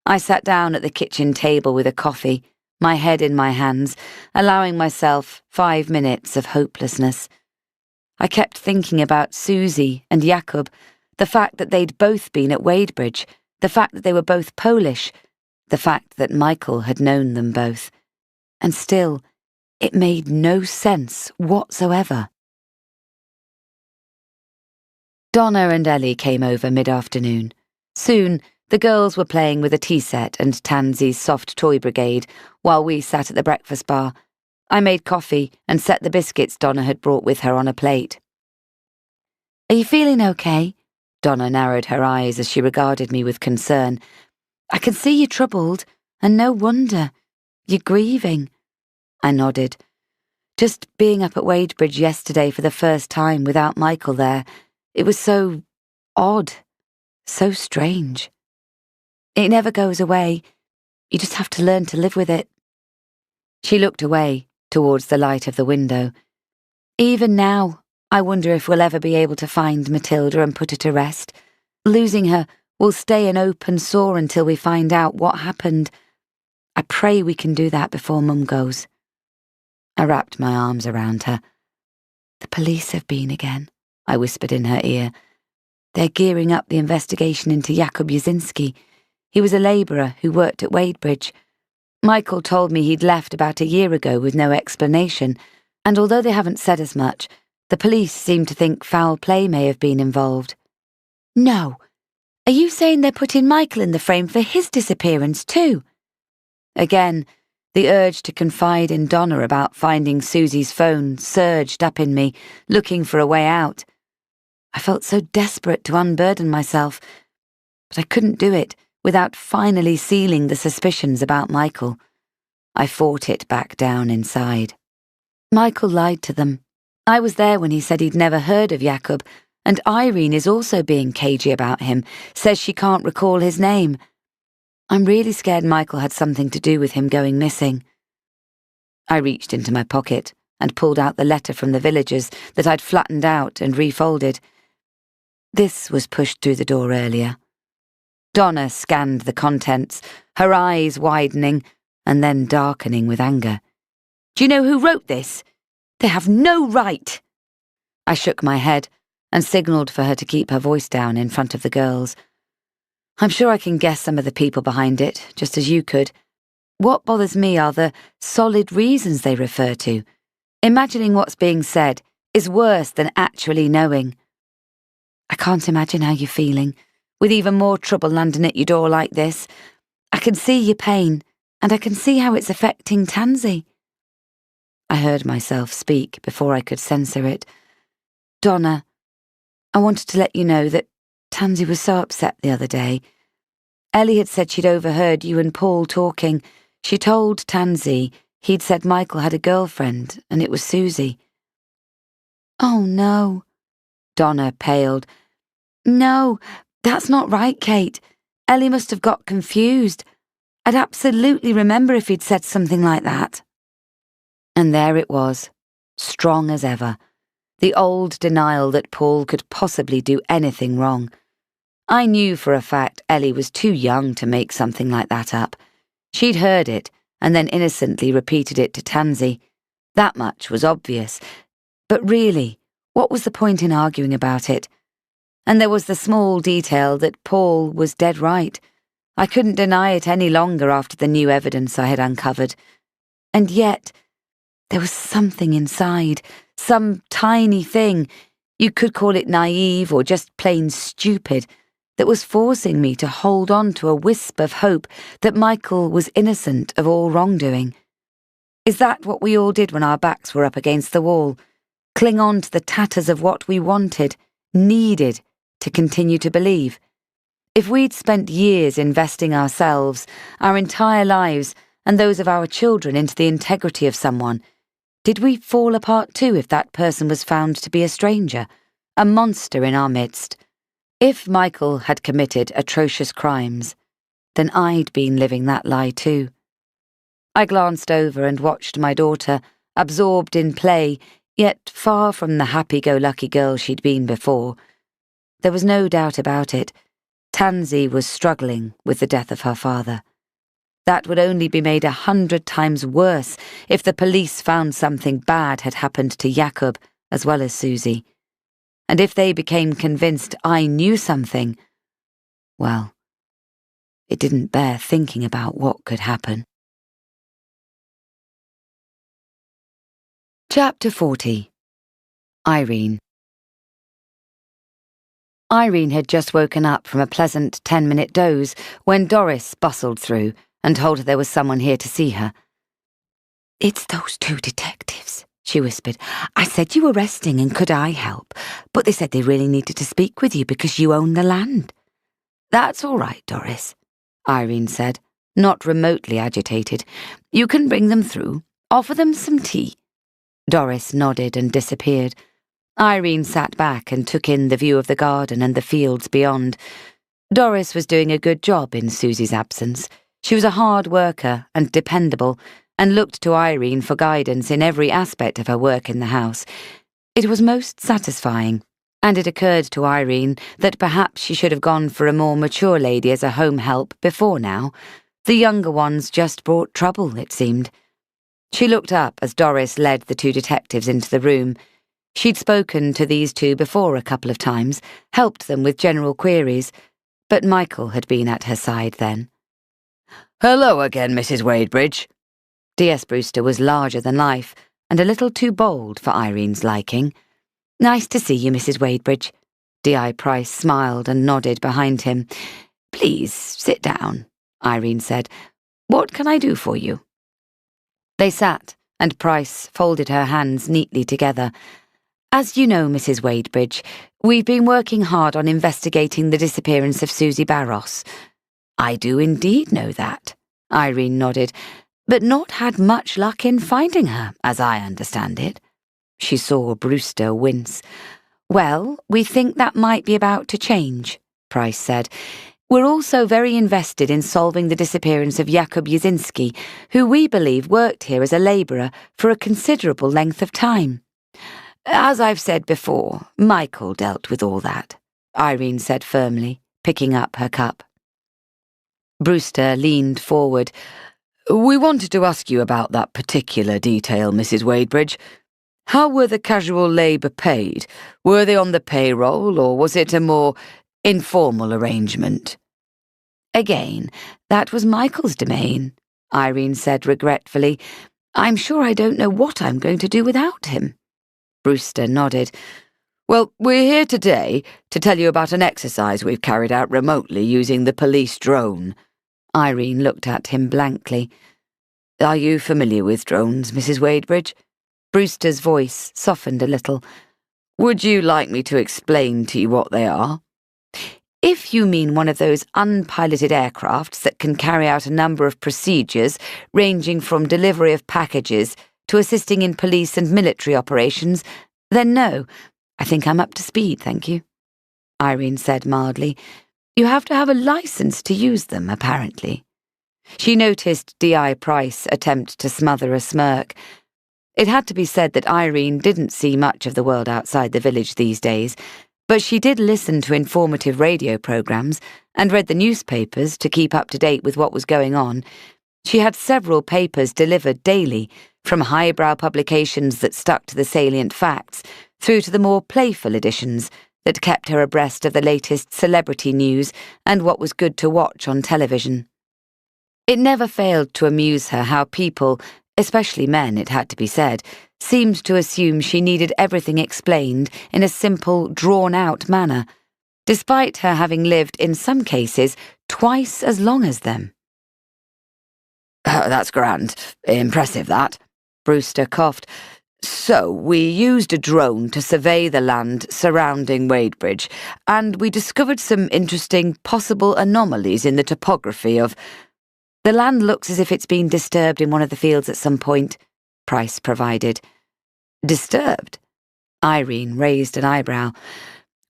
I sat down at the kitchen table with a coffee, my head in my hands, allowing myself 5 minutes of hopelessness. I kept thinking about Susie and Jakob, the fact that they'd both been at Wadebridge, the fact that they were both Polish, the fact that Michael had known them both. And still, it made no sense whatsoever. Donna and Ellie came over mid-afternoon. Soon, the girls were playing with a tea set and Tansy's soft toy brigade while we sat at the breakfast bar. I made coffee and set the biscuits Donna had brought with her on a plate. "Are you feeling okay?" Donna narrowed her eyes as she regarded me with concern. "I can see you're troubled, and no wonder. You're grieving." I nodded. Just being up at Wadebridge yesterday for the first time without Michael there, it was so odd, so strange. It never goes away. You just have to learn to live with it. She looked away, towards the light of the window. "Even now, I wonder if we'll ever be able to find Matilda and put her to rest. Losing her We'll stay an open sore until we find out what happened. I pray we can do that before Mum goes." I wrapped my arms around her. "The police have been again," I whispered in her ear. "They're gearing up the investigation into Jakub Jasinski. He was a labourer who worked at Wadebridge. Michael told me he'd left about a year ago with no explanation, and although they haven't said as much, the police seem to think foul play may have been involved." "No. Are you saying they're putting Michael in the frame for his disappearance too?" Again, the urge to confide in Donna about finding Susie's phone surged up in me, looking for a way out. I felt so desperate to unburden myself, but I couldn't do it without finally sealing the suspicions about Michael. I fought it back down inside. Michael lied to them. I was there when he said he'd never heard of Jakub, and Irene is also being cagey about him, says she can't recall his name. I'm really scared Michael had something to do with him going missing. I reached into my pocket and pulled out the letter from the villagers that I'd flattened out and refolded. This was pushed through the door earlier. Donna scanned the contents, her eyes widening and then darkening with anger. "Do you know who wrote this? They have no right!" I shook my head and signalled for her to keep her voice down in front of the girls. "I'm sure I can guess some of the people behind it, just as you could. What bothers me are the solid reasons they refer to. Imagining what's being said is worse than actually knowing. I can't imagine how you're feeling, with even more trouble landing at your door like this. I can see your pain, and I can see how it's affecting Tansy." I heard myself speak before I could censor it. "Donna, I wanted to let you know that Tansy was so upset the other day. Ellie had said she'd overheard you and Paul talking. She told Tansy he'd said Michael had a girlfriend, and it was Susie." "Oh, no." Donna paled. "No, that's not right, Kate. Ellie must have got confused. I'd absolutely remember if he'd said something like that." And there it was, strong as ever, the old denial that Paul could possibly do anything wrong. I knew for a fact Ellie was too young to make something like that up. She'd heard it and then innocently repeated it to Tansy. That much was obvious. But really, what was the point in arguing about it? And there was the small detail that Paul was dead right. I couldn't deny it any longer after the new evidence I had uncovered. And yet, there was something inside, some tiny thing, you could call it naive or just plain stupid, that was forcing me to hold on to a wisp of hope that Michael was innocent of all wrongdoing. Is that what we all did when our backs were up against the wall? Cling on to the tatters of what we wanted, needed, to continue to believe? If we'd spent years investing ourselves, our entire lives, and those of our children into the integrity of someone, did we fall apart too if that person was found to be a stranger, a monster in our midst? If Michael had committed atrocious crimes, then I'd been living that lie too. I glanced over and watched my daughter, absorbed in play, yet far from the happy-go-lucky girl she'd been before. There was no doubt about it. Tansy was struggling with the death of her father. That would only be made 100 times worse if the police found something bad had happened to Jakub as well as Susie. And if they became convinced I knew something, well, it didn't bear thinking about what could happen. Chapter 40. Irene. Irene had just woken up from a pleasant 10-minute doze when Doris bustled through and told her there was someone here to see her. "It's those two detectives," she whispered. "I said you were resting and could I help, but they said they really needed to speak with you because you own the land." "That's all right, Doris," Irene said, not remotely agitated. "You can bring them through. Offer them some tea." Doris nodded and disappeared. Irene sat back and took in the view of the garden and the fields beyond. Doris was doing a good job in Susie's absence. She was a hard worker and dependable, and looked to Irene for guidance in every aspect of her work in the house. It was most satisfying, and it occurred to Irene that perhaps she should have gone for a more mature lady as a home help before now. The younger ones just brought trouble, it seemed. She looked up as Doris led the two detectives into the room. She'd spoken to these two before a couple of times, helped them with general queries, but Michael had been at her side then. "Hello again, Mrs. Wadebridge." D.S. Brewster was larger than life and a little too bold for Irene's liking. "Nice to see you, Mrs. Wadebridge." D.I. Price smiled and nodded behind him. "Please, sit down," Irene said. "What can I do for you?" They sat, and Price folded her hands neatly together. "As you know, Mrs. Wadebridge, we've been working hard on investigating the disappearance of Susie Barros." "I do indeed know that," Irene nodded, "but not had much luck in finding her, as I understand it." She saw Brewster wince. "Well, we think that might be about to change," Price said. "We're also very invested in solving the disappearance of Jakub Jasinski, who we believe worked here as a labourer for a considerable length of time." "As I've said before, Michael dealt with all that," Irene said firmly, picking up her cup. Brewster leaned forward. "We wanted to ask you about that particular detail, Mrs. Wadebridge. How were the casual labour paid? Were they on the payroll, or was it a more informal arrangement?" "Again, that was Michael's domain," Irene said regretfully. "I'm sure I don't know what I'm going to do without him." Brewster nodded. "Well, we're here today to tell you about an exercise we've carried out remotely using the police drone." Irene looked at him blankly. "Are you familiar with drones, Mrs. Wadebridge?" Brewster's voice softened a little. "Would you like me to explain to you what they are?" "If you mean one of those unpiloted aircrafts that can carry out a number of procedures, ranging from delivery of packages to assisting in police and military operations, then no. I think I'm up to speed, thank you," Irene said mildly. "You have to have a license to use them, apparently." She noticed D.I. Price attempt to smother a smirk. It had to be said that Irene didn't see much of the world outside the village these days, but she did listen to informative radio programs and read the newspapers to keep up to date with what was going on. She had several papers delivered daily, from highbrow publications that stuck to the salient facts through to the more playful editions that kept her abreast of the latest celebrity news and what was good to watch on television. It never failed to amuse her how people, especially men, it had to be said, seemed to assume she needed everything explained in a simple, drawn-out manner, despite her having lived, in some cases, twice as long as them. "That's grand. Impressive, that." Brewster coughed. "So, we used a drone to survey the land surrounding Wadebridge, and we discovered some interesting possible anomalies in the topography of—" "The land looks as if it's been disturbed in one of the fields at some point," Price provided. "Disturbed?" Irene raised an eyebrow.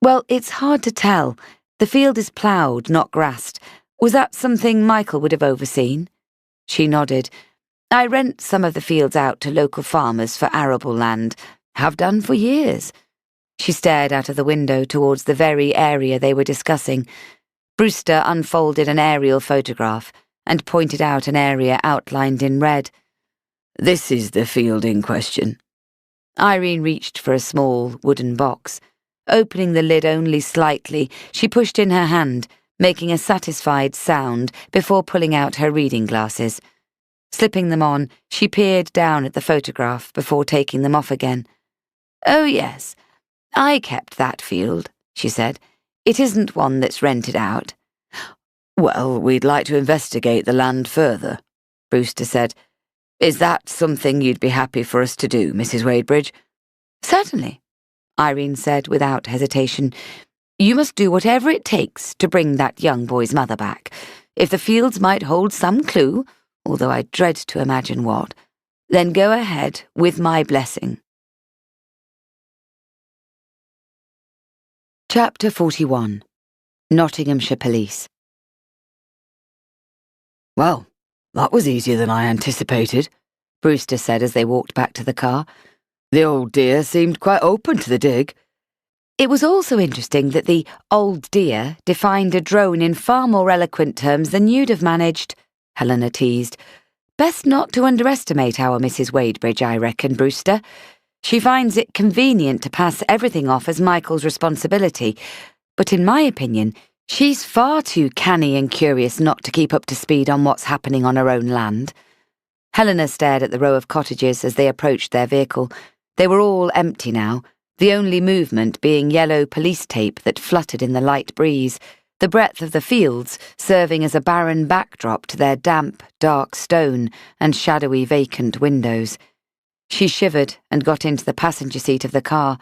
"Well, it's hard to tell. The field is ploughed, not grassed. Was that something Michael would have overseen?" She nodded. "I rent some of the fields out to local farmers for arable land. Have done for years." She stared out of the window towards the very area they were discussing. Brewster unfolded an aerial photograph and pointed out an area outlined in red. "This is the field in question." Irene reached for a small wooden box. Opening the lid only slightly, she pushed in her hand, making a satisfied sound before pulling out her reading glasses. Slipping them on, she peered down at the photograph before taking them off again. "Oh, yes, I kept that field," she said. "It isn't one that's rented out." "Well, we'd like to investigate the land further," Brewster said. "Is that something you'd be happy for us to do, Mrs. Wadebridge?" "Certainly," Irene said without hesitation. "You must do whatever it takes to bring that young boy's mother back. If the fields might hold some clue, although I dread to imagine what, then go ahead with my blessing." Chapter 41. Nottinghamshire Police. "Well, that was easier than I anticipated," Brewster said as they walked back to the car. "The old dear seemed quite open to the dig." It was also interesting that the old dear defined a drone in far more eloquent terms than you'd have managed, Helena teased. Best not to underestimate our Mrs. Wadebridge, I reckon, Brewster. She finds it convenient to pass everything off as Michael's responsibility, but in my opinion, she's far too canny and curious not to keep up to speed on what's happening on her own land. Helena stared at the row of cottages as they approached their vehicle. They were all empty now, the only movement being yellow police tape that fluttered in the light breeze, the breadth of the fields serving as a barren backdrop to their damp, dark stone and shadowy vacant windows. She shivered and got into the passenger seat of the car.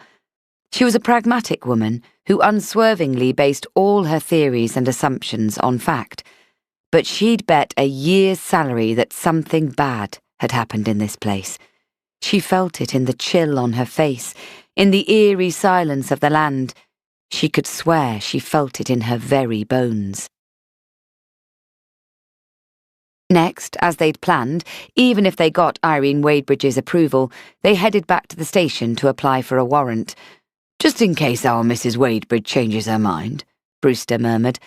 She was a pragmatic woman who unswervingly based all her theories and assumptions on fact, but she'd bet a year's salary that something bad had happened in this place. She felt it in the chill on her face, in the eerie silence of the land. She could swear she felt it in her very bones. Next, as they'd planned, even if they got Irene Wadebridge's approval, they headed back to the station to apply for a warrant. Just in case our Mrs. Wadebridge changes her mind, Brewster murmured.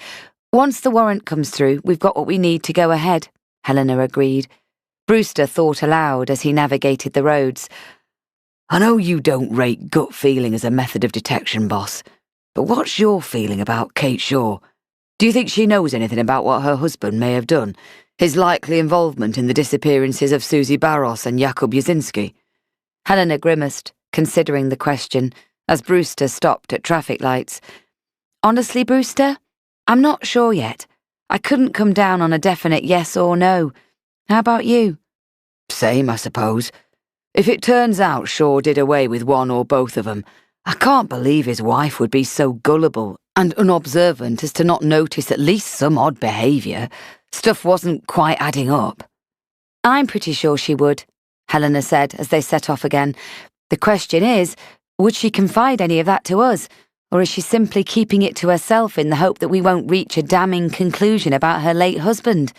Once the warrant comes through, we've got what we need to go ahead, Helena agreed. Brewster thought aloud as he navigated the roads. I know you don't rate gut feeling as a method of detection, boss, but what's your feeling about Kate Shaw? Do you think she knows anything about what her husband may have done? His likely involvement in the disappearances of Susie Barros and Jakub Jasinski? Helena grimaced, considering the question, as Brewster stopped at traffic lights. Honestly, Brewster, I'm not sure yet. I couldn't come down on a definite yes or no. How about you? Same, I suppose. If it turns out Shaw did away with one or both of them, I can't believe his wife would be so gullible and unobservant as to not notice at least some odd behaviour. Stuff wasn't quite adding up. I'm pretty sure she would, Helena said as they set off again. The question is, would she confide any of that to us, or is she simply keeping it to herself in the hope that we won't reach a damning conclusion about her late husband?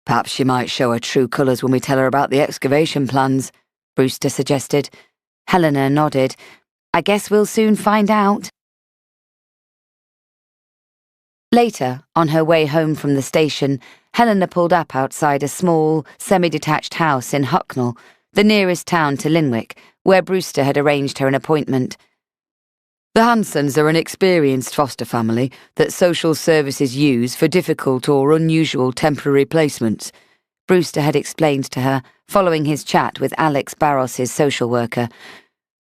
Perhaps she might show her true colours when we tell her about the excavation plans, Brewster suggested. Helena nodded. I guess we'll soon find out. Later, on her way home from the station, Helena pulled up outside a small, semi-detached house in Hucknall, the nearest town to Linwick, where Brewster had arranged her an appointment. The Hansons are an experienced foster family that social services use for difficult or unusual temporary placements, Brewster had explained to her, following his chat with Alex Barros's social worker.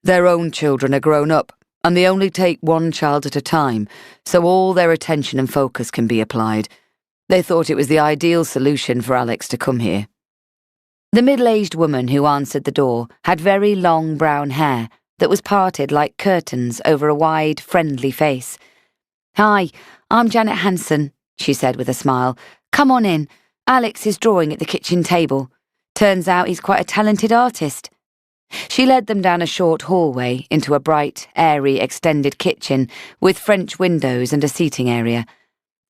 Their own children are grown up, and they only take one child at a time, so all their attention and focus can be applied. They thought it was the ideal solution for Alex to come here. The middle-aged woman who answered the door had very long brown hair that was parted like curtains over a wide, friendly face. Hi, I'm Janet Hanson, she said with a smile. Come on in. Alex is drawing at the kitchen table. Turns out he's quite a talented artist. She led them down a short hallway into a bright, airy, extended kitchen with French windows and a seating area.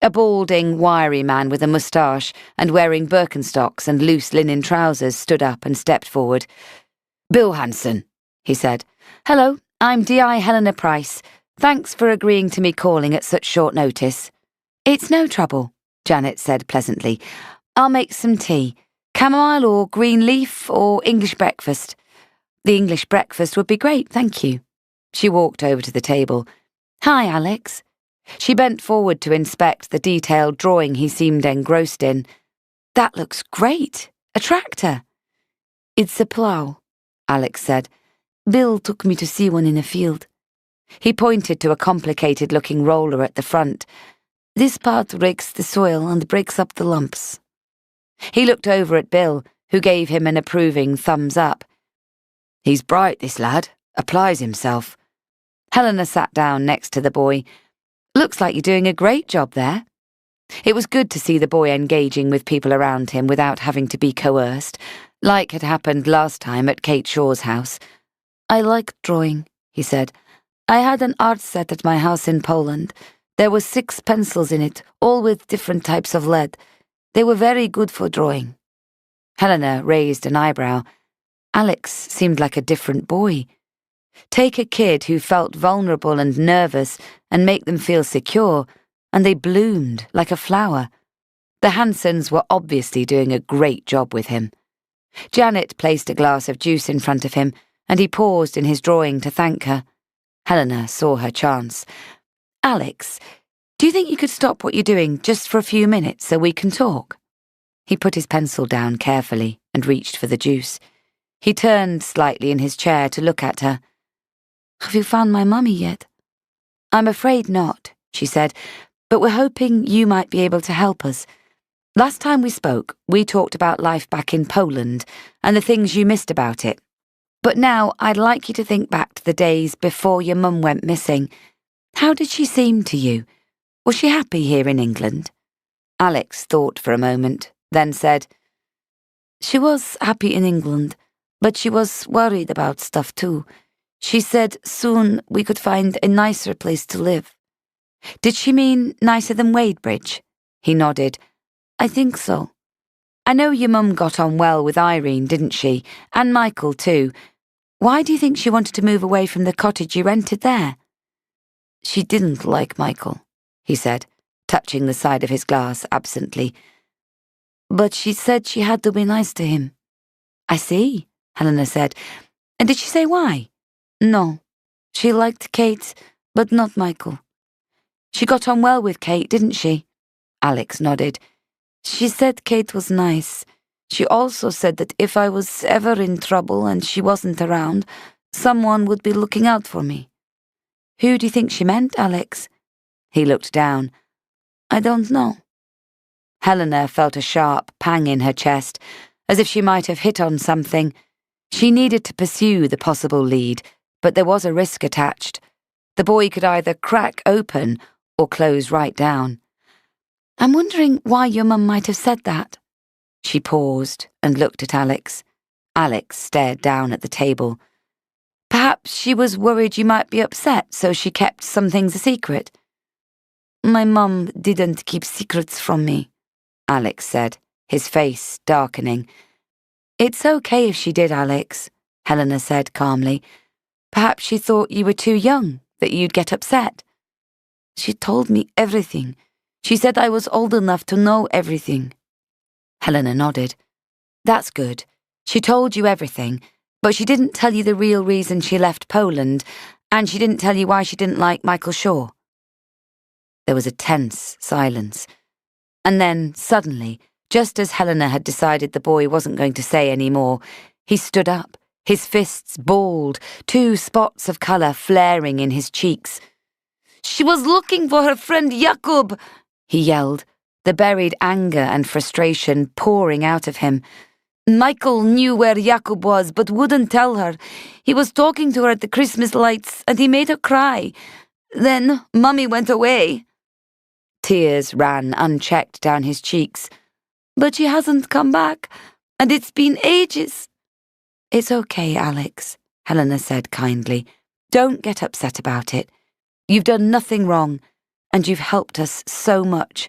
A balding, wiry man with a moustache and wearing Birkenstocks and loose linen trousers stood up and stepped forward. Bill Hanson, he said. Hello, I'm D.I. Helena Price. Thanks for agreeing to me calling at such short notice. It's no trouble, Janet said pleasantly. I'll make some tea. Chamomile or green leaf or English breakfast. The English breakfast would be great, thank you. She walked over to the table. Hi, Alex. She bent forward to inspect the detailed drawing he seemed engrossed in. That looks great. A tractor. It's a plough, Alex said. Bill took me to see one in a field. He pointed to a complicated-looking roller at the front. This part rakes the soil and breaks up the lumps. He looked over at Bill, who gave him an approving thumbs up. He's bright, this lad. Applies himself. Helena sat down next to the boy. Looks like you're doing a great job there. It was good to see the boy engaging with people around him without having to be coerced, like had happened last time at Kate Shaw's house. I like drawing, he said. I had an art set at my house in Poland. There were 6 pencils in it, all with different types of lead. They were very good for drawing. Helena raised an eyebrow. Alex seemed like a different boy. Take a kid who felt vulnerable and nervous and make them feel secure, and they bloomed like a flower. The Hansons were obviously doing a great job with him. Janet placed a glass of juice in front of him, and he paused in his drawing to thank her. Helena saw her chance. "Alex, do you think you could stop what you're doing just for a few minutes so we can talk?" He put his pencil down carefully and reached for the juice. He turned slightly in his chair to look at her. "Have you found my mummy yet?" "I'm afraid not," she said, "but we're hoping you might be able to help us. Last time we spoke, we talked about life back in Poland and the things you missed about it. But now I'd like you to think back to the days before your mum went missing. How did she seem to you? Was she happy here in England?" Alex thought for a moment, then said, "She was happy in England, but she was worried about stuff too. She said soon we could find a nicer place to live." "Did she mean nicer than Wadebridge?" He nodded. "I think so. I know your mum got on well with Irene, didn't she? And Michael too. Why do you think she wanted to move away from the cottage you rented there?" "She didn't like Michael," he said, touching the side of his glass absently. "But she said she had to be nice to him." "I see," Helena said. "And did she say why?" "No. She liked Kate, but not Michael." "She got on well with Kate, didn't she?" Alex nodded. "She said Kate was nice. She also said that if I was ever in trouble and she wasn't around, someone would be looking out for me." "Who do you think she meant, Alex?" He looked down. "I don't know." Helena felt a sharp pang in her chest, as if she might have hit on something. She needed to pursue the possible lead, but there was a risk attached. The boy could either crack open or close right down. "I'm wondering why your mum might have said that." She paused and looked at Alex. Alex stared down at the table. "Perhaps she was worried you might be upset, so she kept some things a secret." "My mum didn't keep secrets from me," Alex said, his face darkening. "It's okay if she did, Alex," Helena said calmly. "Perhaps she thought you were too young, that you'd get upset." "She told me everything. She said I was old enough to know everything." Helena nodded. "That's good. She told you everything, but she didn't tell you the real reason she left Poland, and she didn't tell you why she didn't like Michael Shaw." There was a tense silence. And then, suddenly, just as Helena had decided the boy wasn't going to say any more, he stood up, his fists balled, 2 spots of colour flaring in his cheeks. "She was looking for her friend Jakub," he yelled, the buried anger and frustration pouring out of him. "Michael knew where Jakub was, but wouldn't tell her. He was talking to her at the Christmas lights, and he made her cry. Then Mummy went away." Tears ran unchecked down his cheeks. "But she hasn't come back, and it's been ages." "It's okay, Alex," Helena said kindly. "Don't get upset about it. You've done nothing wrong, and you've helped us so much.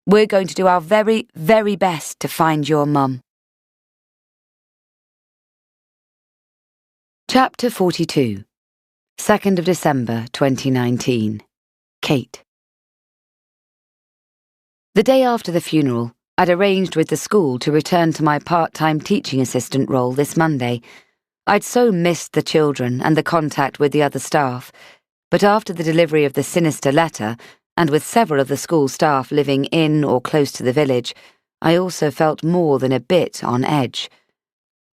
We're going to do our very, very best to find your mum." Chapter 42. 2nd of December 2019. Kate. The day after the funeral, I'd arranged with the school to return to my part-time teaching assistant role this Monday. I'd so missed the children and the contact with the other staff, but after the delivery of the sinister letter, and with several of the school staff living in or close to the village, I also felt more than a bit on edge.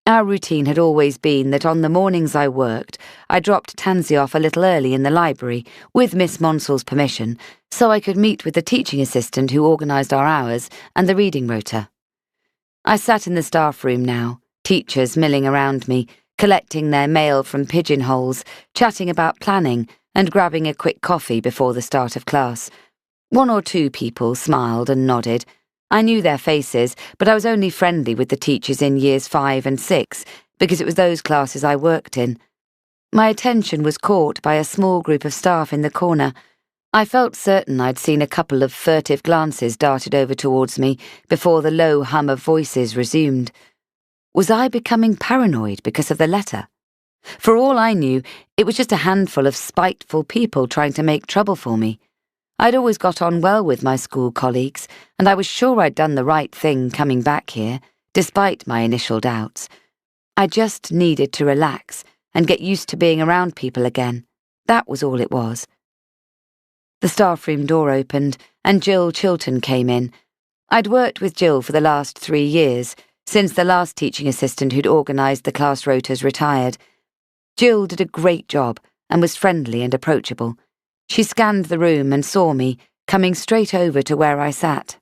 Our routine had always been that on the mornings I worked, I dropped Tansy off a little early in the library, with Miss Monsell's permission, so I could meet with the teaching assistant who organised our hours and the reading rota. I sat in the staff room now, teachers milling around me, collecting their mail from pigeonholes, chatting about planning, and grabbing a quick coffee before the start of class. 1 or 2 people smiled and nodded. I knew their faces, but I was only friendly with the teachers in years 5 and 6, because it was those classes I worked in. My attention was caught by a small group of staff in the corner. I felt certain I'd seen a couple of furtive glances darted over towards me before the low hum of voices resumed. Was I becoming paranoid because of the letter? For all I knew, it was just a handful of spiteful people trying to make trouble for me. I'd always got on well with my school colleagues, and I was sure I'd done the right thing coming back here, despite my initial doubts. I just needed to relax and get used to being around people again. That was all it was. The staff room door opened, and Jill Chilton came in. I'd worked with Jill for the last 3 years, since the last teaching assistant who'd organised the class rotas retired. Jill did a great job and was friendly and approachable. She scanned the room and saw me, coming straight over to where I sat.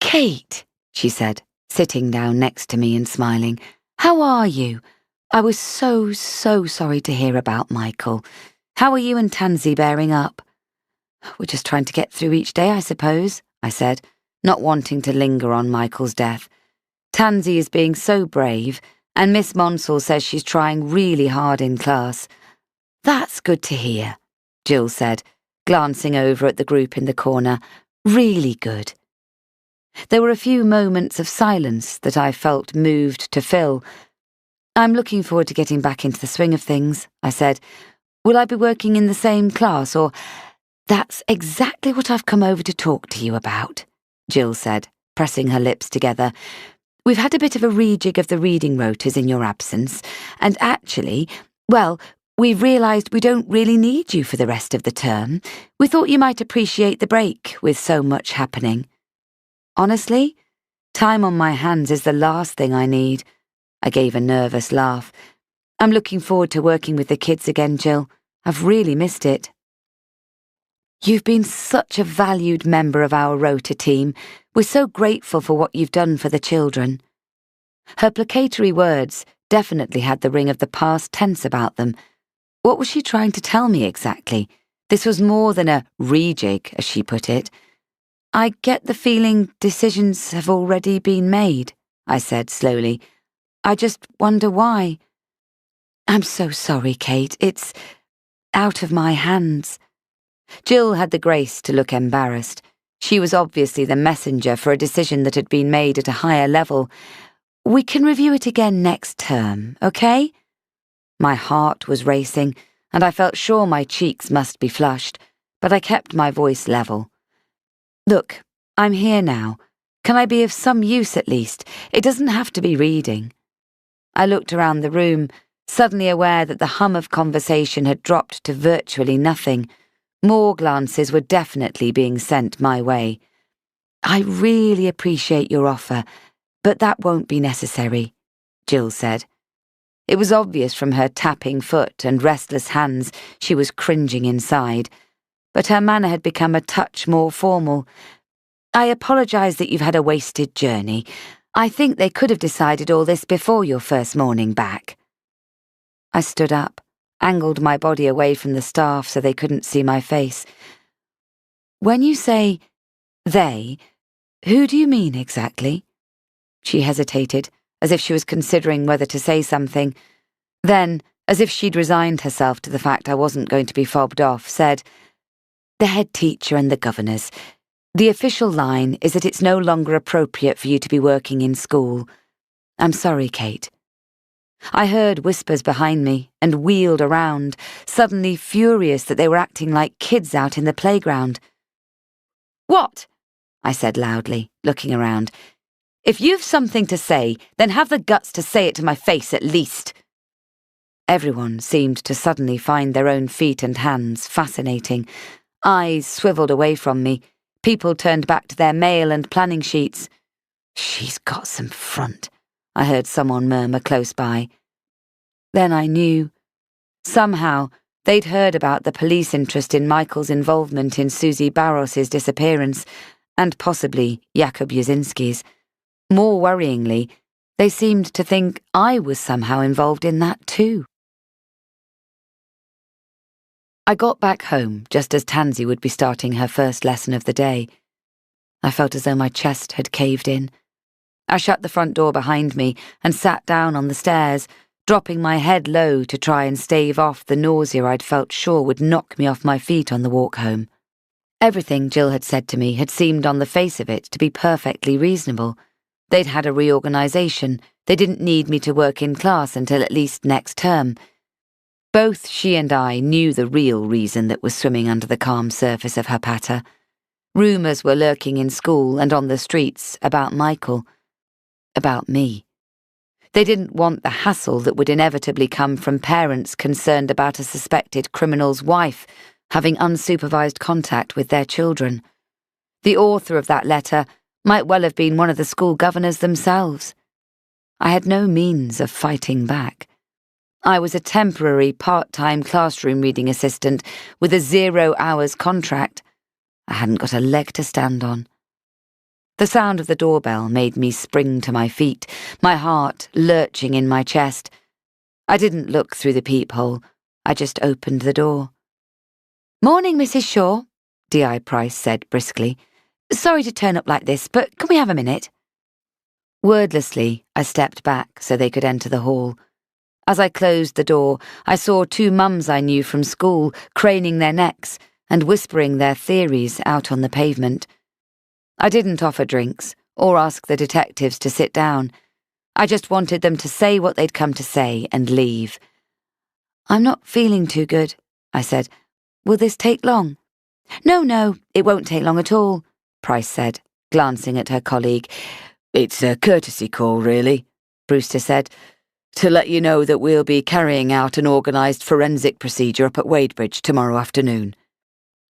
"Kate," she said, sitting down next to me and smiling. "How are you? I was so sorry to hear about Michael. How are you and Tansy bearing up?" "We're just trying to get through each day, I suppose," I said, not wanting to linger on Michael's death. "Tansy is being so brave, and Miss Monsell says she's trying really hard in class." "That's good to hear," Jill said, glancing over at the group in the corner. "Really good." There were a few moments of silence that I felt moved to fill. "I'm looking forward to getting back into the swing of things," I said. "Will I be working in the same class, or—" "That's exactly what I've come over to talk to you about," Jill said, pressing her lips together. "We've had a bit of a rejig of the reading rotas in your absence, and actually, well, we've realised we don't really need you for the rest of the term. We thought you might appreciate the break with so much happening." "Honestly, time on my hands is the last thing I need." I gave a nervous laugh. "I'm looking forward to working with the kids again, Jill. I've really missed it." "You've been such a valued member of our rota team. We're so grateful for what you've done for the children." Her placatory words definitely had the ring of the past tense about them. What was she trying to tell me exactly? This was more than a rejig, as she put it. "I get the feeling decisions have already been made," I said slowly. "I just wonder why." "I'm so sorry, Kate. It's out of my hands." Jill had the grace to look embarrassed. She was obviously the messenger for a decision that had been made at a higher level. "We can review it again next term, okay?" My heart was racing, and I felt sure my cheeks must be flushed, but I kept my voice level. "Look, I'm here now. Can I be of some use at least? It doesn't have to be reading." I looked around the room, suddenly aware that the hum of conversation had dropped to virtually nothing. More glances were definitely being sent my way. "I really appreciate your offer, but that won't be necessary," Jill said. It was obvious from her tapping foot and restless hands she was cringing inside, but her manner had become a touch more formal. "I apologise that you've had a wasted journey. I think they could have decided all this before your first morning back." I stood up, angled my body away from the staff so they couldn't see my face. "When you say they, who do you mean exactly?" She hesitated, as if she was considering whether to say something. Then, as if she'd resigned herself to the fact I wasn't going to be fobbed off, said, "The head teacher and the governors. The official line is that it's no longer appropriate for you to be working in school. I'm sorry, Kate." I heard whispers behind me and wheeled around, suddenly furious that they were acting like kids out in the playground. "What?" I said loudly, looking around. "If you've something to say, then have the guts to say it to my face at least." Everyone seemed to suddenly find their own feet and hands fascinating. Eyes swiveled away from me. People turned back to their mail and planning sheets. "She's got some front," I heard someone murmur close by. Then I knew. Somehow, they'd heard about the police interest in Michael's involvement in Susie Barros's disappearance, and possibly Jakub Jasinski's. More worryingly, they seemed to think I was somehow involved in that too. I got back home just as Tansy would be starting her first lesson of the day. I felt as though my chest had caved in. I shut the front door behind me and sat down on the stairs, dropping my head low to try and stave off the nausea I'd felt sure would knock me off my feet on the walk home. Everything Jill had said to me had seemed on the face of it to be perfectly reasonable, They'd had a reorganisation. They didn't need me to work in class until at least next term. Both she and I knew the real reason that was swimming under the calm surface of her patter. Rumours were lurking in school and on the streets about Michael. About me. They didn't want the hassle that would inevitably come from parents concerned about a suspected criminal's wife having unsupervised contact with their children. The author of that letter might well have been one of the school governors themselves. I had no means of fighting back. I was a temporary part-time classroom reading assistant with a 0 hours contract. I hadn't got a leg to stand on. The sound of the doorbell made me spring to my feet, my heart lurching in my chest. I didn't look through the peephole. I just opened the door. "Morning, Mrs. Shaw," D.I. Price said briskly. "Sorry to turn up like this, but can we have a minute?" Wordlessly, I stepped back so they could enter the hall. As I closed the door, I saw 2 mums I knew from school craning their necks and whispering their theories out on the pavement. I didn't offer drinks or ask the detectives to sit down. I just wanted them to say what they'd come to say and leave. "I'm not feeling too good," I said. "Will this take long?" No, it won't take long at all," Price said, glancing at her colleague. "It's a courtesy call, really," Brewster said, "to let you know that we'll be carrying out an organised forensic procedure up at Wadebridge tomorrow afternoon."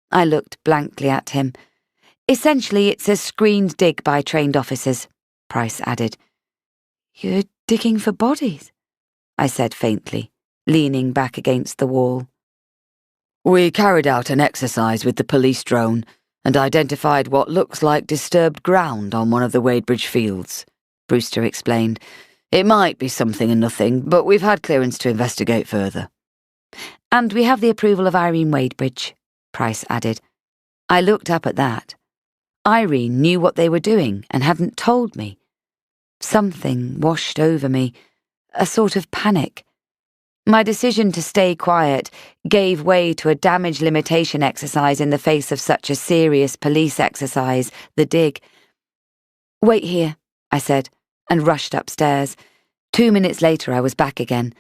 I looked blankly at him. "Essentially, it's a screened dig by trained officers," Price added. "You're digging for bodies?" I said faintly, leaning back against the wall. "We carried out an exercise with the police drone and identified what looks like disturbed ground on one of the Wadebridge fields," Brewster explained. "It might be something and nothing, but we've had clearance to investigate further." "And we have the approval of Irene Wadebridge," Price added. I looked up at that. Irene knew what they were doing and hadn't told me. Something washed over me, a sort of panic. My decision to stay quiet gave way to a damage limitation exercise in the face of such a serious police exercise, the dig. "Wait here," I said, and rushed upstairs. 2 minutes later I was back again.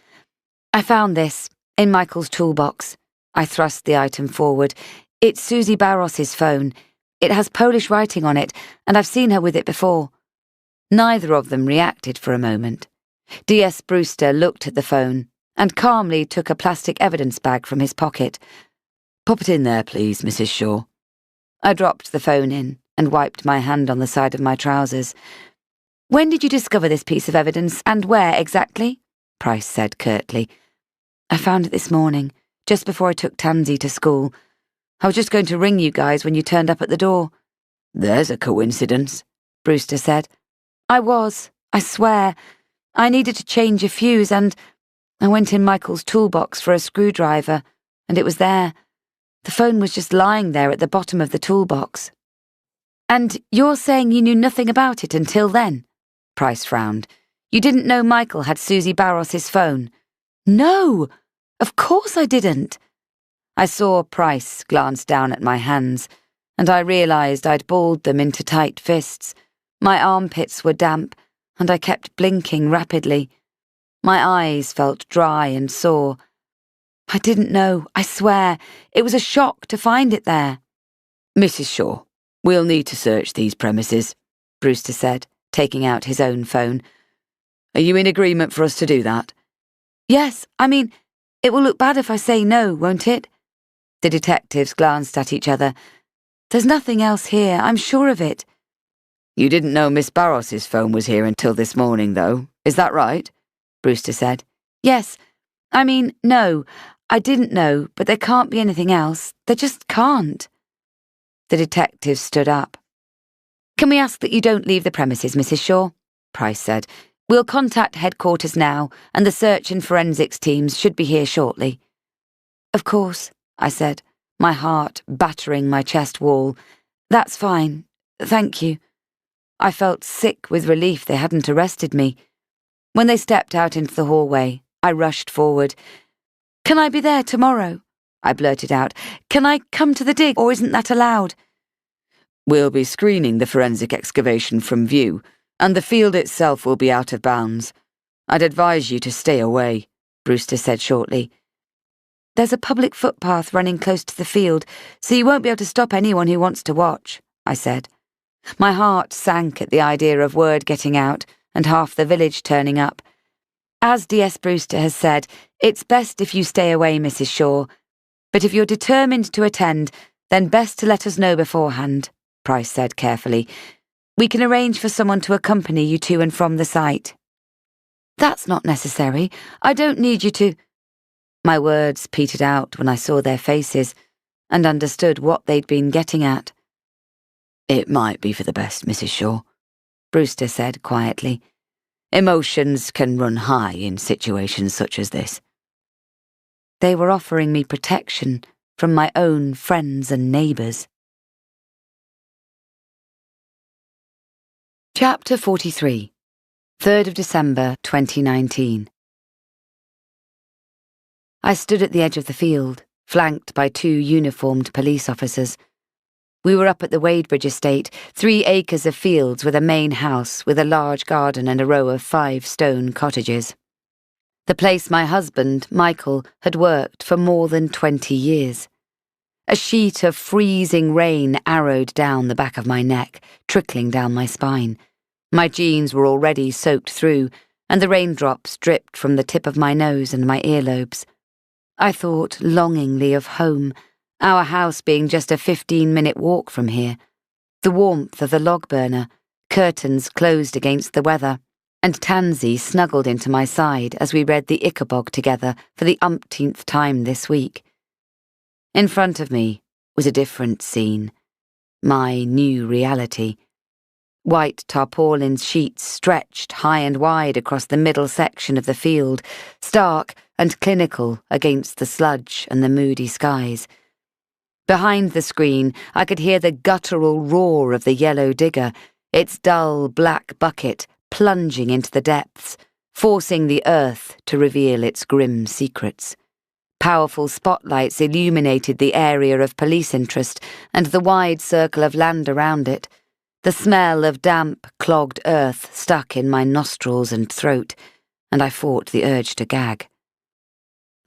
"I found this, in Michael's toolbox." I thrust the item forward. "It's Susie Barros's phone. It has Polish writing on it, and I've seen her with it before." Neither of them reacted for a moment. D.S. Brewster looked at the phone and calmly took a plastic evidence bag from his pocket. "Pop it in there, please, Mrs. Shaw." I dropped the phone in and wiped my hand on the side of my trousers. "When did you discover this piece of evidence, and where exactly?" Price said curtly. "I found it this morning, just before I took Tansy to school. I was just going to ring you guys when you turned up at the door." "There's a coincidence," Brewster said. "I swear. I needed to change a fuse and I went in Michael's toolbox for a screwdriver, and it was there. The phone was just lying there at the bottom of the toolbox." "And you're saying you knew nothing about it until then?" Price frowned. "You didn't know Michael had Susie Barros's phone?" "No, of course I didn't." I saw Price glance down at my hands, and I realised I'd balled them into tight fists. My armpits were damp, and I kept blinking rapidly. My eyes felt dry and sore. "I didn't know, I swear. It was a shock to find it there." "Mrs. Shaw, we'll need to search these premises," Brewster said, taking out his own phone. "Are you in agreement for us to do that?" "Yes, I mean, it will look bad if I say no, won't it?" The detectives glanced at each other. "There's nothing else here, I'm sure of it." "You didn't know Miss Barros's phone was here until this morning, though, is that right?" Brewster said. "Yes, I mean, no, I didn't know, but there can't be anything else. There just can't." The detectives stood up. "Can we ask that you don't leave the premises, Mrs. Shaw?" Price said. "We'll contact headquarters now, and the search and forensics teams should be here shortly." "Of course," I said, my heart battering my chest wall. "That's fine. Thank you." I felt sick with relief they hadn't arrested me. When they stepped out into the hallway, I rushed forward. "Can I be there tomorrow?" I blurted out. "Can I come to the dig, or isn't that allowed?" "We'll be screening the forensic excavation from view, And the field itself will be out of bounds. I'd advise you to stay away, Brewster said shortly. There's a public footpath running close to the field, so you won't be able to stop anyone who wants to watch, I said. My heart sank at the idea of word getting out and half the village turning up. As D.S. Brewster has said, it's best if you stay away, Mrs. Shaw. But if you're determined to attend, then best to let us know beforehand, Price said carefully. We can arrange for someone to accompany you to and from the site. That's not necessary. I don't need you to... My words petered out when I saw their faces and understood what they'd been getting at. It might be for the best, Mrs. Shaw, Brewster said quietly. Emotions can run high in situations such as this. They were offering me protection from my own friends and neighbours. Chapter 43, 3rd of December 2019. I stood at the edge of the field, flanked by 2 uniformed police officers. We were up at the Wadebridge estate, 3 acres of fields with a main house with a large garden and a row of 5 stone cottages. The place my husband, Michael, had worked for more than 20 years. A sheet of freezing rain arrowed down the back of my neck, trickling down my spine. My jeans were already soaked through, and the raindrops dripped from the tip of my nose and my earlobes. I thought longingly of home, our house being just a 15-minute walk from here, the warmth of the log burner, curtains closed against the weather, and Tansy snuggled into my side as we read the Ichabod together for the umpteenth time this week. In front of me was a different scene, my new reality. White tarpaulin sheets stretched high and wide across the middle section of the field, stark and clinical against the sludge and the moody skies. Behind the screen, I could hear the guttural roar of the yellow digger, its dull black bucket plunging into the depths, forcing the earth to reveal its grim secrets. Powerful spotlights illuminated the area of police interest and the wide circle of land around it. The smell of damp, clogged earth stuck in my nostrils and throat, and I fought the urge to gag.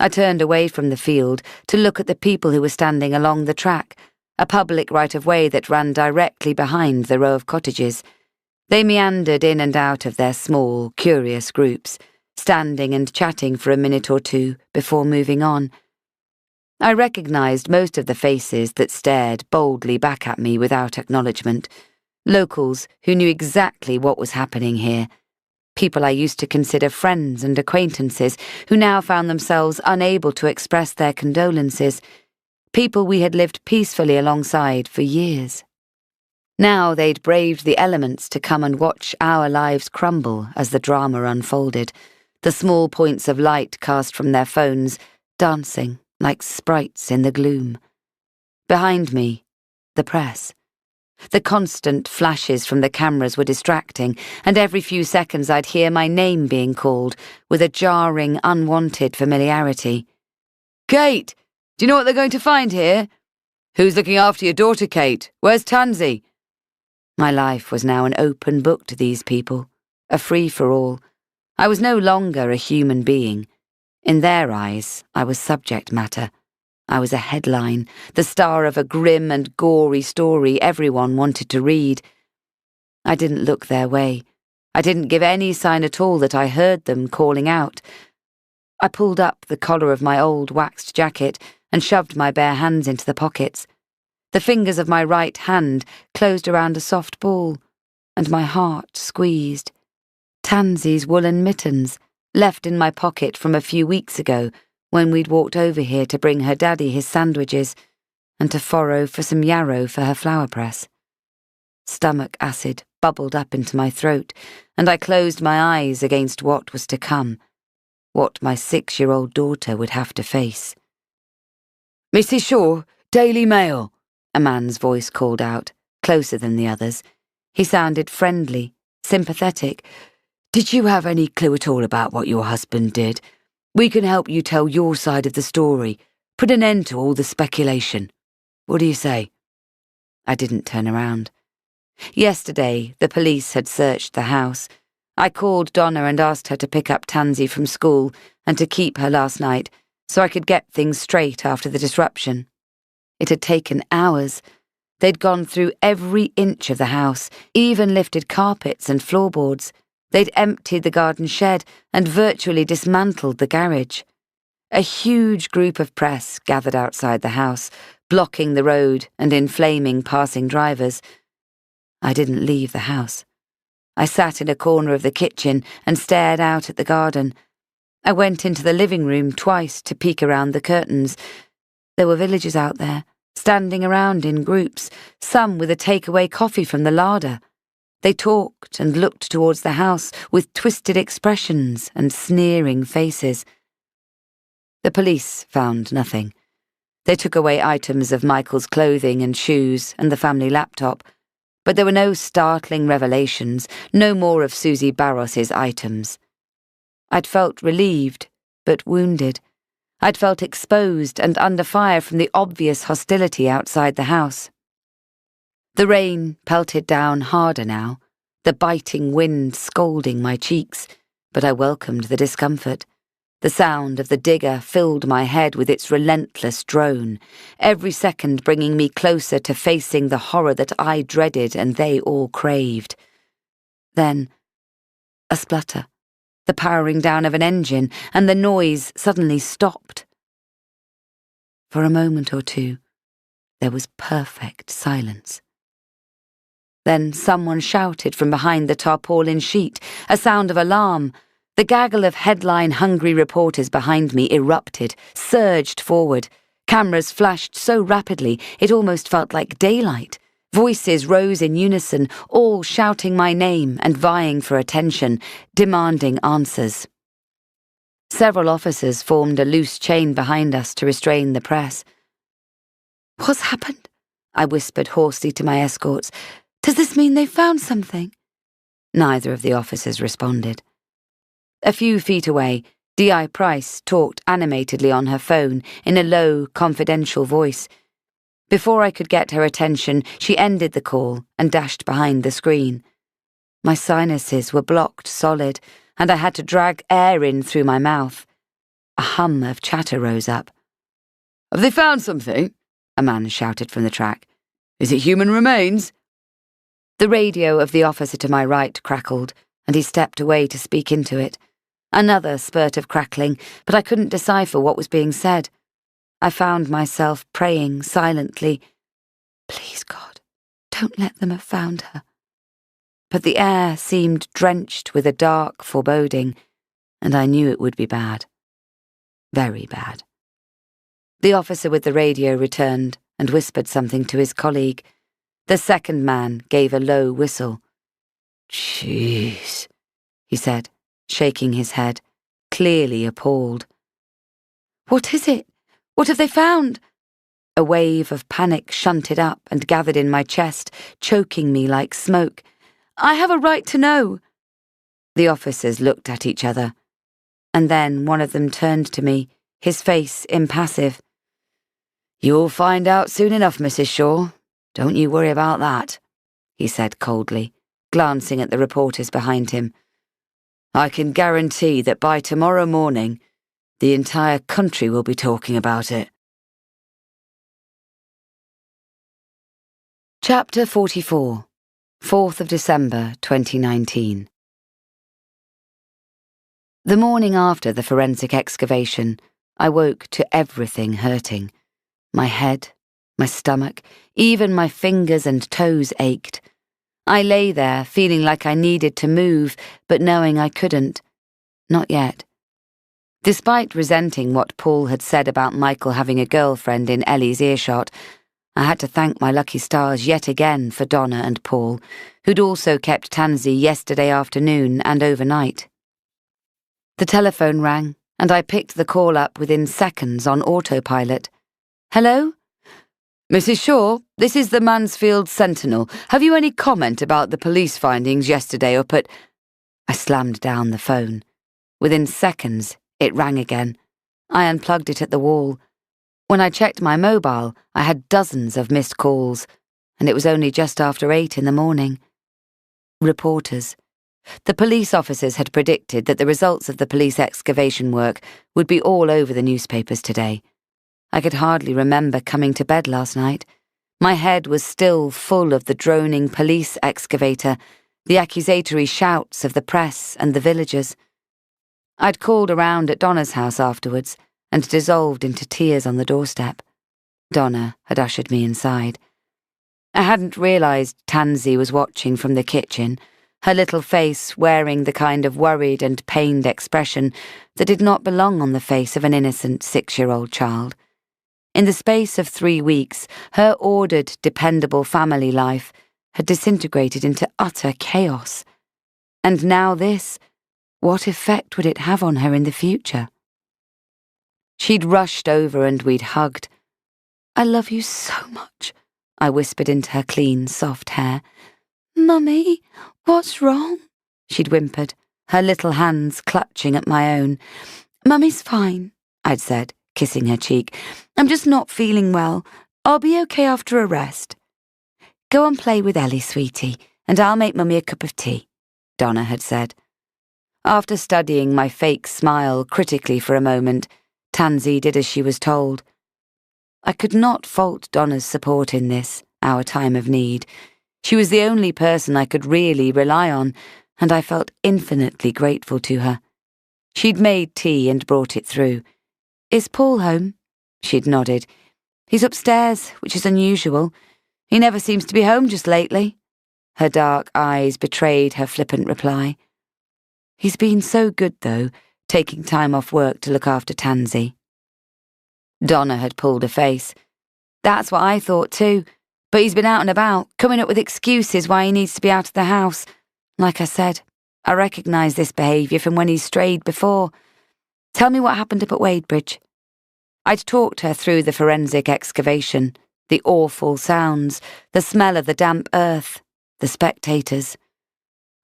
I turned away from the field to look at the people who were standing along the track, a public right-of-way that ran directly behind the row of cottages. They meandered in and out of their small, curious groups, standing and chatting for a minute or 2 before moving on. I recognized most of the faces that stared boldly back at me without acknowledgement. Locals who knew exactly what was happening here. People I used to consider friends and acquaintances who now found themselves unable to express their condolences. People we had lived peacefully alongside for years. Now they'd braved the elements to come and watch our lives crumble as the drama unfolded, the small points of light cast from their phones dancing like sprites in the gloom. Behind me, the press. The constant flashes from the cameras were distracting, and every few seconds I'd hear my name being called with a jarring, unwanted familiarity. Kate! Do you know what they're going to find here? Who's looking after your daughter, Kate? Where's Tansy? My life was now an open book to these people, a free-for-all. I was no longer a human being. In their eyes, I was subject matter. I was a headline, the star of a grim and gory story everyone wanted to read. I didn't look their way. I didn't give any sign at all that I heard them calling out. I pulled up the collar of my old waxed jacket and shoved my bare hands into the pockets. The fingers of my right hand closed around a soft ball, and my heart squeezed. Tansy's woolen mittens, left in my pocket from a few weeks ago, when we'd walked over here to bring her daddy his sandwiches and to furrow for some yarrow for her flour press. Stomach acid bubbled up into my throat, and I closed my eyes against what was to come, what my 6-year-old daughter would have to face. Mrs. Shaw, Daily Mail, a man's voice called out, closer than the others. He sounded friendly, sympathetic. Did you have any clue at all about what your husband did? We can help you tell your side of the story, put an end to all the speculation. What do you say? I didn't turn around. Yesterday, the police had searched the house. I called Donna and asked her to pick up Tansy from school and to keep her last night so I could get things straight after the disruption. It had taken hours. They'd gone through every inch of the house, even lifted carpets and floorboards. They'd emptied the garden shed and virtually dismantled the garage. A huge group of press gathered outside the house, blocking the road and inflaming passing drivers. I didn't leave the house. I sat in a corner of the kitchen and stared out at the garden. I went into the living room twice to peek around the curtains. There were villagers out there, standing around in groups, some with a takeaway coffee from the larder. They talked and looked towards the house with twisted expressions and sneering faces. The police found nothing. They took away items of Michael's clothing and shoes and the family laptop, but there were no startling revelations, no more of Susie Barros's items. I'd felt relieved, but wounded. I'd felt exposed and under fire from the obvious hostility outside the house. The rain pelted down harder now, the biting wind scalding my cheeks, but I welcomed the discomfort. The sound of the digger filled my head with its relentless drone, every second bringing me closer to facing the horror that I dreaded and they all craved. Then, a splutter, the powering down of an engine, and the noise suddenly stopped. For a moment or two, there was perfect silence. Then someone shouted from behind the tarpaulin sheet, a sound of alarm. The gaggle of headline-hungry reporters behind me erupted, surged forward. Cameras flashed so rapidly it almost felt like daylight. Voices rose in unison, all shouting my name and vying for attention, demanding answers. Several officers formed a loose chain behind us to restrain the press. "What's happened?" I whispered hoarsely to my escorts. "Does this mean they found something?" Neither of the officers responded. A few feet away, D.I. Price talked animatedly on her phone in a low, confidential voice. Before I could get her attention, she ended the call and dashed behind the screen. My sinuses were blocked solid, and I had to drag air in through my mouth. A hum of chatter rose up. "Have they found something?" a man shouted from the track. "Is it human remains?" The radio of the officer to my right crackled, and he stepped away to speak into it. Another spurt of crackling, but I couldn't decipher what was being said. I found myself praying silently, "Please, God, don't let them have found her." But the air seemed drenched with a dark foreboding, and I knew it would be bad. Very bad. The officer with the radio returned and whispered something to his colleague. The second man gave a low whistle. "Jeez," he said, shaking his head, clearly appalled. "What is it? What have they found?" A wave of panic shunted up and gathered in my chest, choking me like smoke. "I have a right to know." The officers looked at each other, and then one of them turned to me, his face impassive. "You'll find out soon enough, Mrs. Shaw. Don't you worry about that," he said coldly, glancing at the reporters behind him. "I can guarantee that by tomorrow morning, the entire country will be talking about it." Chapter 44, 4th of December 2019. The morning after the forensic excavation, I woke to everything hurting. My head, my stomach, even my fingers and toes ached. I lay there, feeling like I needed to move, but knowing I couldn't. Not yet. Despite resenting what Paul had said about Michael having a girlfriend in Ellie's earshot, I had to thank my lucky stars yet again for Donna and Paul, who'd also kept Tansy yesterday afternoon and overnight. The telephone rang, and I picked the call up within seconds on autopilot. "Hello?" "Mrs. Shaw, this is the Mansfield Sentinel. Have you any comment about the police findings yesterday up at—" I slammed down the phone. Within seconds, it rang again. I unplugged it at the wall. When I checked my mobile, I had dozens of missed calls, and it was only just after 8 in the morning. Reporters. The police officers had predicted that the results of the police excavation work would be all over the newspapers today. I could hardly remember coming to bed last night. My head was still full of the droning police excavator, the accusatory shouts of the press and the villagers. I'd called around at Donna's house afterwards and dissolved into tears on the doorstep. Donna had ushered me inside. I hadn't realised Tansy was watching from the kitchen, her little face wearing the kind of worried and pained expression that did not belong on the face of an innocent 6-year-old child. In the space of 3 weeks, her ordered, dependable family life had disintegrated into utter chaos. And now this, what effect would it have on her in the future? She'd rushed over and we'd hugged. "I love you so much," I whispered into her clean, soft hair. "Mummy, what's wrong?" she'd whimpered, her little hands clutching at my own. "Mummy's fine," I'd said, kissing her cheek. "I'm just not feeling well. I'll be okay after a rest." "Go and play with Ellie, sweetie, and I'll make Mummy a cup of tea," Donna had said. After studying my fake smile critically for a moment, Tansy did as she was told. I could not fault Donna's support in this, our time of need. She was the only person I could really rely on, and I felt infinitely grateful to her. She'd made tea and brought it through. "Is Paul home?" She'd nodded. "He's upstairs, which is unusual. He never seems to be home just lately." Her dark eyes betrayed her flippant reply. "He's been so good, though, taking time off work to look after Tansy." Donna had pulled a face. "That's what I thought too, but he's been out and about, coming up with excuses why he needs to be out of the house. Like I said, I recognise this behaviour from when he's strayed before. Tell me what happened up at Wadebridge." I'd talked her through the forensic excavation, the awful sounds, the smell of the damp earth, the spectators.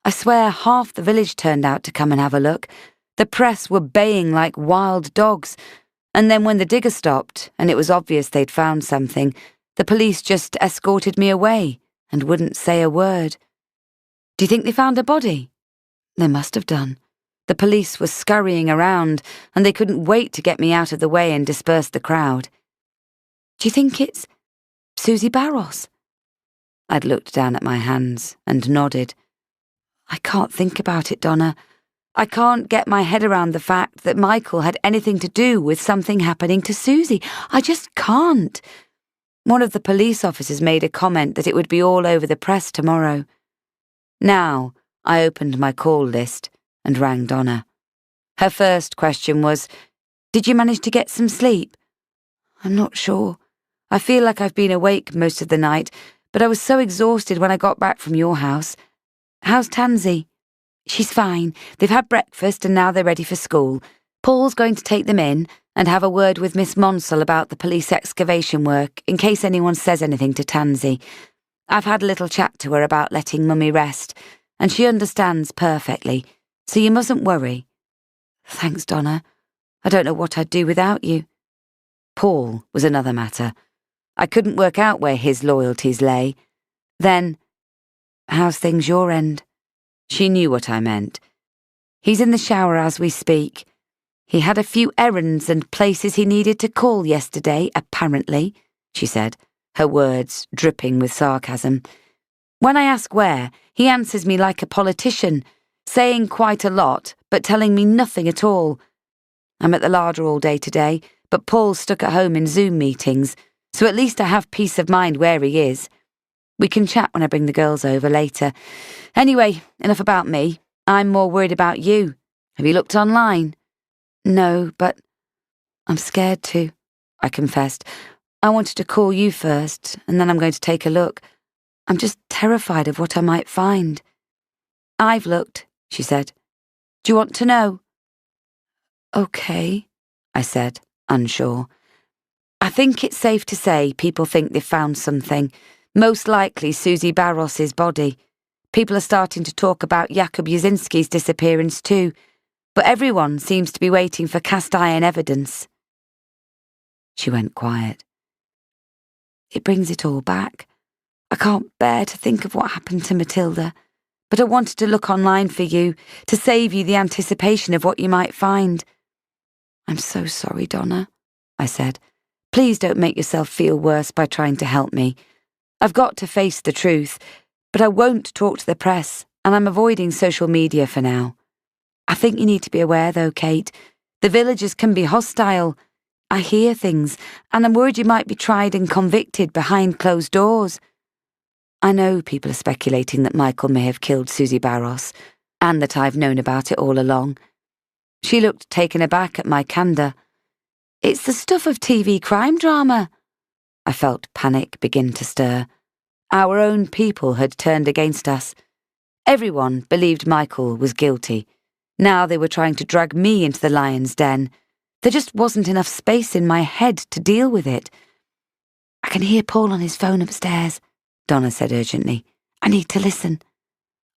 I swear half the village turned out to come and have a look. The press were baying like wild dogs, and then when the digger stopped and it was obvious they'd found something, the police just escorted me away and wouldn't say a word. "Do you think they found a body?" "They must have done. The police were scurrying around, and they couldn't wait to get me out of the way and disperse the crowd." "Do you think it's Susie Barros?" I'd looked down at my hands and nodded. "I can't think about it, Donna. I can't get my head around the fact that Michael had anything to do with something happening to Susie. I just can't. One of the police officers made a comment that it would be all over the press tomorrow." Now I opened my call list and rang Donna. Her first question was, "Did you manage to get some sleep?" "I'm not sure. I feel like I've been awake most of the night, but I was so exhausted when I got back from your house. How's Tansy?" "She's fine. They've had breakfast and now they're ready for school. Paul's going to take them in and have a word with Miss Monsell about the police excavation work in case anyone says anything to Tansy. I've had a little chat to her about letting Mummy rest, and she understands perfectly, so you mustn't worry." "Thanks, Donna. I don't know what I'd do without you." Paul was another matter. I couldn't work out where his loyalties lay. Then, "How's things your end?" She knew what I meant. "He's in the shower as we speak. He had a few errands and places he needed to call yesterday, apparently," she said, her words dripping with sarcasm. "When I ask where, he answers me like a politician, saying quite a lot, but telling me nothing at all. I'm at the larder all day today, but Paul's stuck at home in Zoom meetings, so at least I have peace of mind where he is. We can chat when I bring the girls over later. Anyway, enough about me. I'm more worried about you. Have you looked online?" "No, but I'm scared to," I confessed. "I wanted to call you first, and then I'm going to take a look. I'm just terrified of what I might find." "I've looked," she said. "Do you want to know?" "Okay," I said, unsure. "I think it's safe to say people think they've found something, most likely Susie Barros's body. People are starting to talk about Jakub Jasinski's disappearance too, but everyone seems to be waiting for cast-iron evidence." She went quiet. "It brings it all back. I can't bear to think of what happened to Matilda, but I wanted to look online for you, to save you the anticipation of what you might find. I'm so sorry, Donna, I said. Please don't make yourself feel worse by trying to help me. I've got to face the truth, but I won't talk to the press, and I'm avoiding social media for now. I think you need to be aware, though, Kate. The villagers can be hostile. I hear things, and I'm worried you might be tried and convicted behind closed doors. I know people are speculating that Michael may have killed Susie Barros, and that I've known about it all along. She looked taken aback at my candour. It's the stuff of TV crime drama. I felt panic begin to stir. Our own people had turned against us. Everyone believed Michael was guilty. Now they were trying to drag me into the lion's den. There just wasn't enough space in my head to deal with it. I can hear Paul on his phone upstairs, Donna said urgently. I need to listen.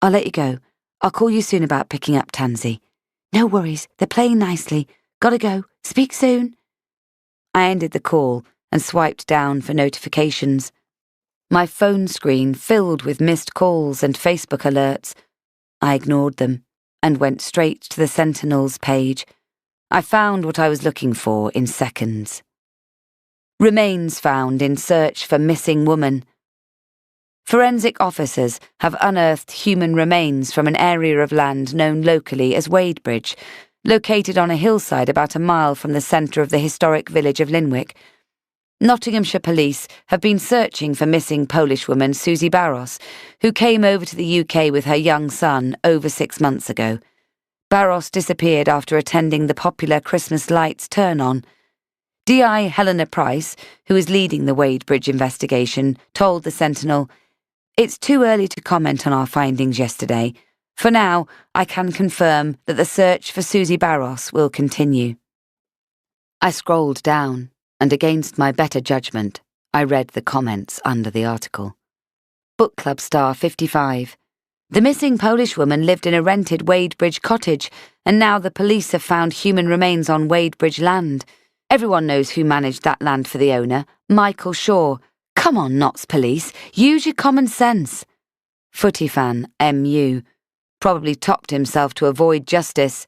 I'll let you go. I'll call you soon about picking up Tansy. No worries, they're playing nicely. Gotta go. Speak soon. I ended the call and swiped down for notifications. My phone screen filled with missed calls and Facebook alerts. I ignored them and went straight to the Sentinel's page. I found what I was looking for in seconds. Remains found in search for missing woman. Forensic officers have unearthed human remains from an area of land known locally as Wadebridge, located on a hillside about a mile from the centre of the historic village of Linwick. Nottinghamshire police have been searching for missing Polish woman Susie Barros, who came over to the UK with her young son over 6 months ago. Barros disappeared after attending the popular Christmas lights turn-on. DI Helena Price, who is leading the Wadebridge investigation, told the Sentinel, "It's too early to comment on our findings yesterday. For now, I can confirm that the search for Susie Barros will continue." I scrolled down, and against my better judgment, I read the comments under the article. Book Club Star 55. The missing Polish woman lived in a rented Wadebridge cottage, and now the police have found human remains on Wadebridge land. Everyone knows who managed that land for the owner, Michael Shaw. Come on, Notts Police, use your common sense. Footy fan, MU. Probably topped himself to avoid justice.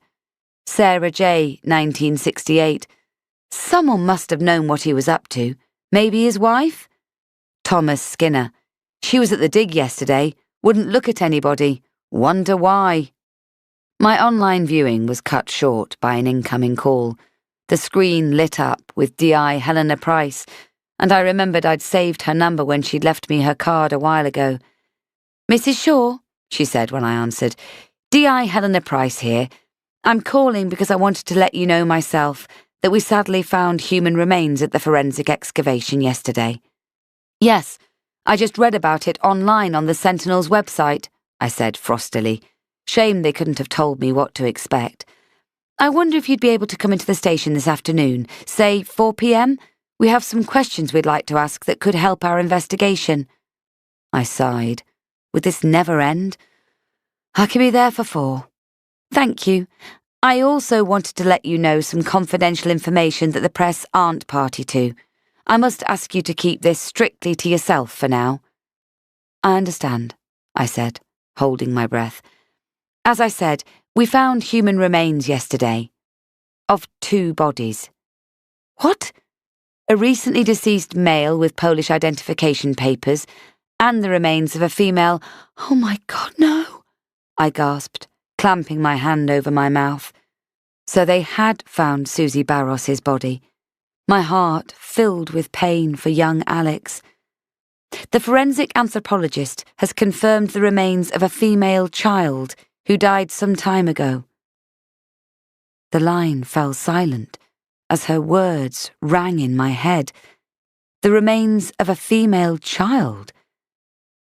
Sarah J, 1968. Someone must have known what he was up to. Maybe his wife? Thomas Skinner. She was at the dig yesterday. Wouldn't look at anybody. Wonder why. My online viewing was cut short by an incoming call. The screen lit up with DI Helena Price, and I remembered I'd saved her number when she'd left me her card a while ago. "Mrs. Shaw," she said when I answered. "DI Helena Price here. I'm calling because I wanted to let you know myself that we sadly found human remains at the forensic excavation yesterday." "Yes, I just read about it online on the Sentinel's website," I said frostily. Shame they couldn't have told me what to expect. "I wonder if you'd be able to come into the station this afternoon, say 4 p.m? We have some questions we'd like to ask that could help our investigation." I sighed. Would this never end? "I can be there for 4. "Thank you. I also wanted to let you know some confidential information that the press aren't party to. I must ask you to keep this strictly to yourself for now." "I understand," I said, holding my breath. "As I said, we found human remains yesterday. Of 2 bodies." "What?" "A recently deceased male with Polish identification papers, and the remains of a female—" "Oh my God, no!" I gasped, clamping my hand over my mouth. So they had found Susie Barros's body. My heart filled with pain for young Alex. The forensic anthropologist has confirmed the remains of a female child who died some time ago. The line fell silent as her words rang in my head. The remains of a female child.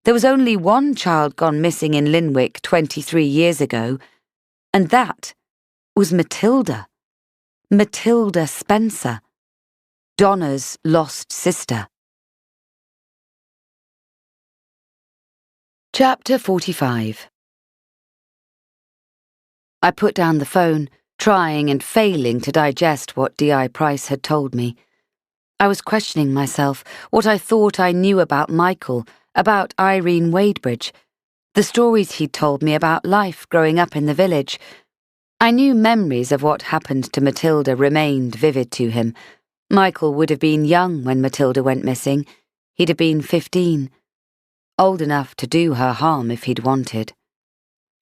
There was only one child gone missing in Linwick 23 years ago, and that was Matilda. Matilda Spencer, Donna's lost sister. Chapter 45. I put down the phone, trying and failing to digest what D.I. Price had told me. I was questioning myself, what I thought I knew about Michael, about Irene Wadebridge, the stories he'd told me about life growing up in the village. I knew memories of what happened to Matilda remained vivid to him. Michael would have been young when Matilda went missing. He'd have been 15, old enough to do her harm if he'd wanted.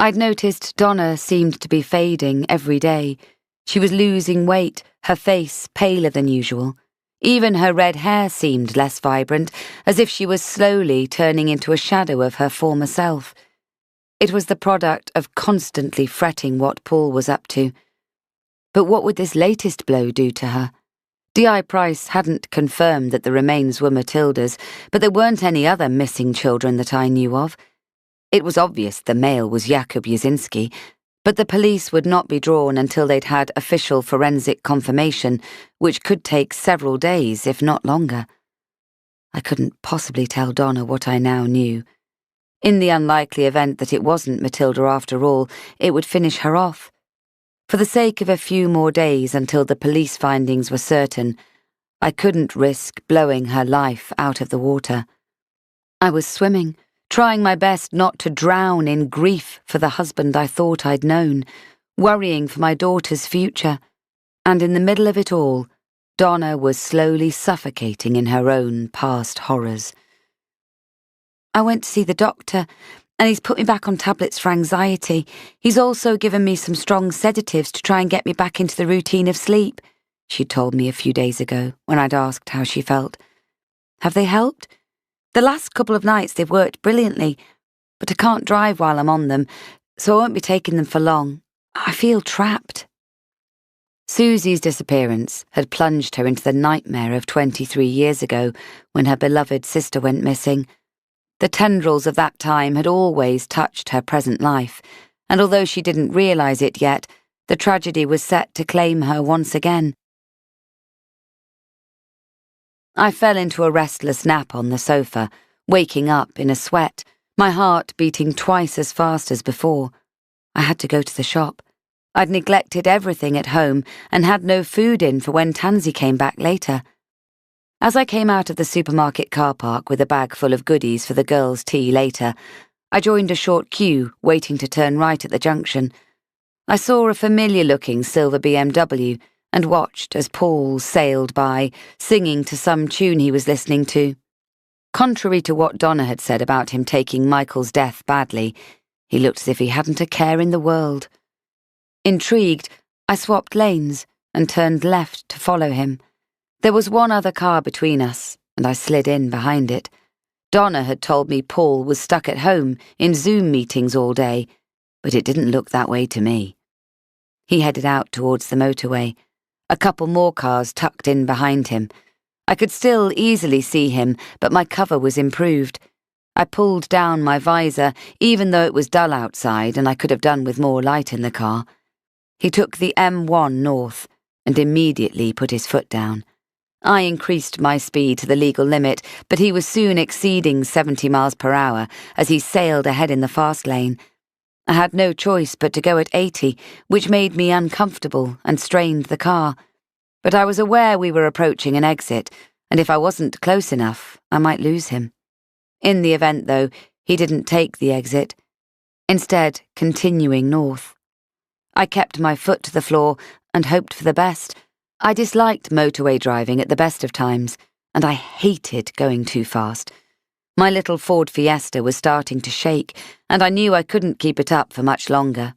I'd noticed Donna seemed to be fading every day. She was losing weight, her face paler than usual. Even her red hair seemed less vibrant, as if she was slowly turning into a shadow of her former self. It was the product of constantly fretting what Paul was up to. But what would this latest blow do to her? D.I. Price hadn't confirmed that the remains were Matilda's, but there weren't any other missing children that I knew of. It was obvious the male was Jakub Jasinski, but the police would not be drawn until they'd had official forensic confirmation, which could take several days, if not longer. I couldn't possibly tell Donna what I now knew. In the unlikely event that it wasn't Matilda after all, it would finish her off. For the sake of a few more days until the police findings were certain, I couldn't risk blowing her life out of the water. I was swimming, trying my best not to drown in grief for the husband I thought I'd known, worrying for my daughter's future, and in the middle of it all, Donna was slowly suffocating in her own past horrors. I went to see the doctor, and he's put me back on tablets for anxiety. He's also given me some strong sedatives to try and get me back into the routine of sleep, she'd told me a few days ago when I'd asked how she felt. Have they helped? The last couple of nights they've worked brilliantly, but I can't drive while I'm on them, so I won't be taking them for long. I feel trapped. Susie's disappearance had plunged her into the nightmare of 23 years ago when her beloved sister went missing. The tendrils of that time had always touched her present life, and although she didn't realise it yet, the tragedy was set to claim her once again. I fell into a restless nap on the sofa, waking up in a sweat, my heart beating twice as fast as before. I had to go to the shop. I'd neglected everything at home and had no food in for when Tansy came back later. As I came out of the supermarket car park with a bag full of goodies for the girls' tea later, I joined a short queue waiting to turn right at the junction. I saw a familiar-looking silver BMW and watched as Paul sailed by, singing to some tune he was listening to. Contrary to what Donna had said about him taking Michael's death badly, he looked as if he hadn't a care in the world. Intrigued, I swapped lanes and turned left to follow him. There was one other car between us, and I slid in behind it. Donna had told me Paul was stuck at home in Zoom meetings all day, but it didn't look that way to me. He headed out towards the motorway. A couple more cars tucked in behind him. I could still easily see him, but my cover was improved. I pulled down my visor, even though it was dull outside and I could have done with more light in the car. He took the M1 north and immediately put his foot down. I increased my speed to the legal limit, but he was soon exceeding 70 miles per hour as he sailed ahead in the fast lane. I had no choice but to go at 80, which made me uncomfortable and strained the car. But I was aware we were approaching an exit, and if I wasn't close enough, I might lose him. In the event, though, he didn't take the exit, instead continuing north. I kept my foot to the floor and hoped for the best. I disliked motorway driving at the best of times, and I hated going too fast. My little Ford Fiesta was starting to shake, and I knew I couldn't keep it up for much longer.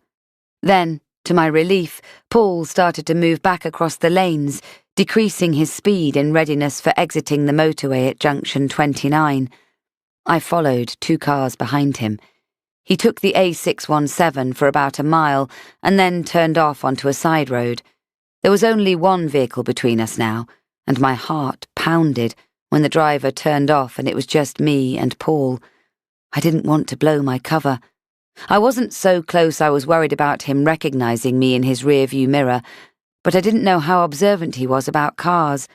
Then, to my relief, Paul started to move back across the lanes, decreasing his speed in readiness for exiting the motorway at junction 29. I followed 2 cars behind him. He took the A617 for about a mile and then turned off onto a side road. There was only one vehicle between us now, and my heart pounded when the driver turned off and it was just me and Paul. I didn't want to blow my cover. I wasn't so close I was worried about him recognizing me in his rearview mirror, but I didn't know how observant he was about cars.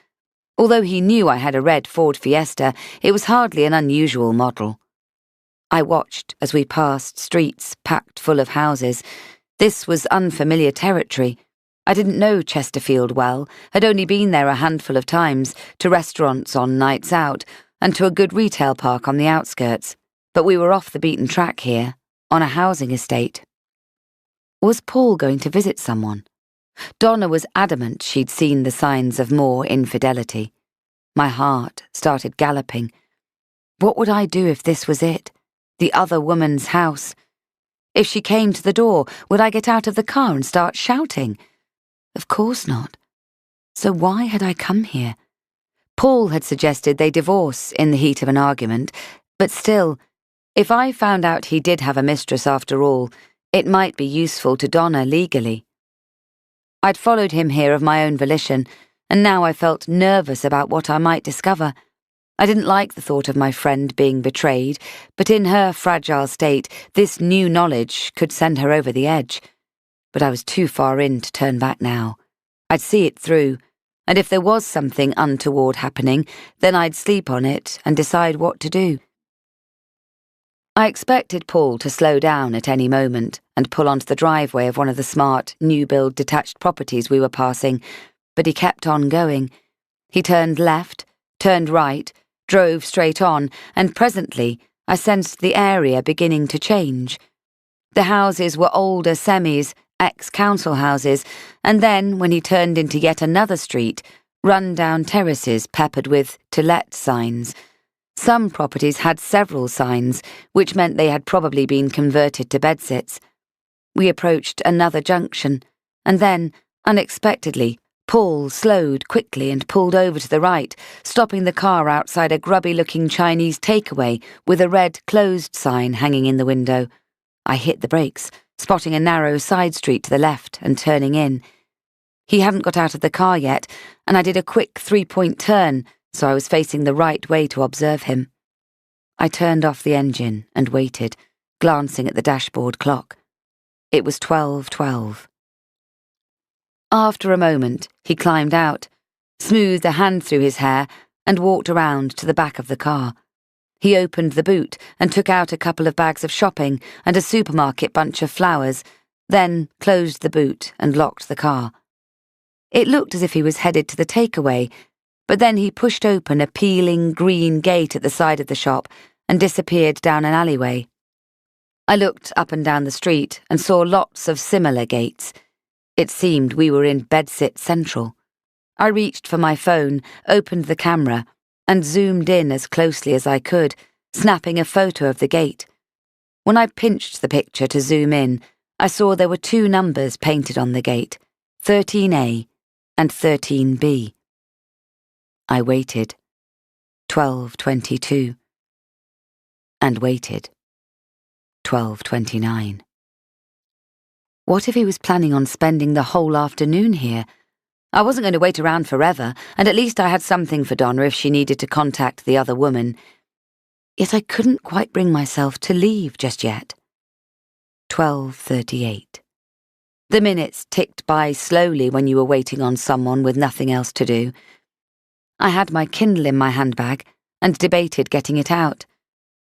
Although he knew I had a red Ford Fiesta, it was hardly an unusual model. I watched as we passed streets packed full of houses. This was unfamiliar territory. I didn't know Chesterfield well, had only been there a handful of times, to restaurants on nights out, and to a good retail park on the outskirts, but we were off the beaten track here, on a housing estate. Was Paul going to visit someone? Donna was adamant she'd seen the signs of more infidelity. My heart started galloping. What would I do if this was it? The other woman's house? If she came to the door, would I get out of the car and start shouting? Of course not. So why had I come here? Paul had suggested they divorce in the heat of an argument, but still, if I found out he did have a mistress after all, it might be useful to Donna legally. I'd followed him here of my own volition, and now I felt nervous about what I might discover. I didn't like the thought of my friend being betrayed, but in her fragile state, this new knowledge could send her over the edge. But I was too far in to turn back now. I'd see it through, and if there was something untoward happening, then I'd sleep on it and decide what to do. I expected Paul to slow down at any moment and pull onto the driveway of one of the smart, new-build detached properties we were passing, but he kept on going. He turned left, turned right, drove straight on, and presently I sensed the area beginning to change. The houses were older semis, ex-council houses, and then, when he turned into yet another street, run-down terraces peppered with "To Let" signs. Some properties had several signs, which meant they had probably been converted to bedsits. We approached another junction, and then, unexpectedly, Paul slowed quickly and pulled over to the right, stopping the car outside a grubby-looking Chinese takeaway with a red closed sign hanging in the window. I hit the brakes, spotting a narrow side street to the left and turning in. He hadn't got out of the car yet, and I did a quick three-point turn, so I was facing the right way to observe him. I turned off the engine and waited, glancing at the dashboard clock. It was 12:12. After a moment, he climbed out, smoothed a hand through his hair, and walked around to the back of the car. He opened the boot and took out a couple of bags of shopping and a supermarket bunch of flowers, then closed the boot and locked the car. It looked as if he was headed to the takeaway, but then he pushed open a peeling green gate at the side of the shop and disappeared down an alleyway. I looked up and down the street and saw lots of similar gates. It seemed we were in Bedsit Central. I reached for my phone, opened the camera, and zoomed in as closely as I could, snapping a photo of the gate. When I pinched the picture to zoom in, I saw there were two numbers painted on the gate, 13A and 13B. I waited, 12:22, and waited, 12:29. What if he was planning on spending the whole afternoon here? I wasn't going to wait around forever, and at least I had something for Donna if she needed to contact the other woman. Yet I couldn't quite bring myself to leave just yet. 12:38. The minutes ticked by slowly when you were waiting on someone with nothing else to do. I had my Kindle in my handbag and debated getting it out.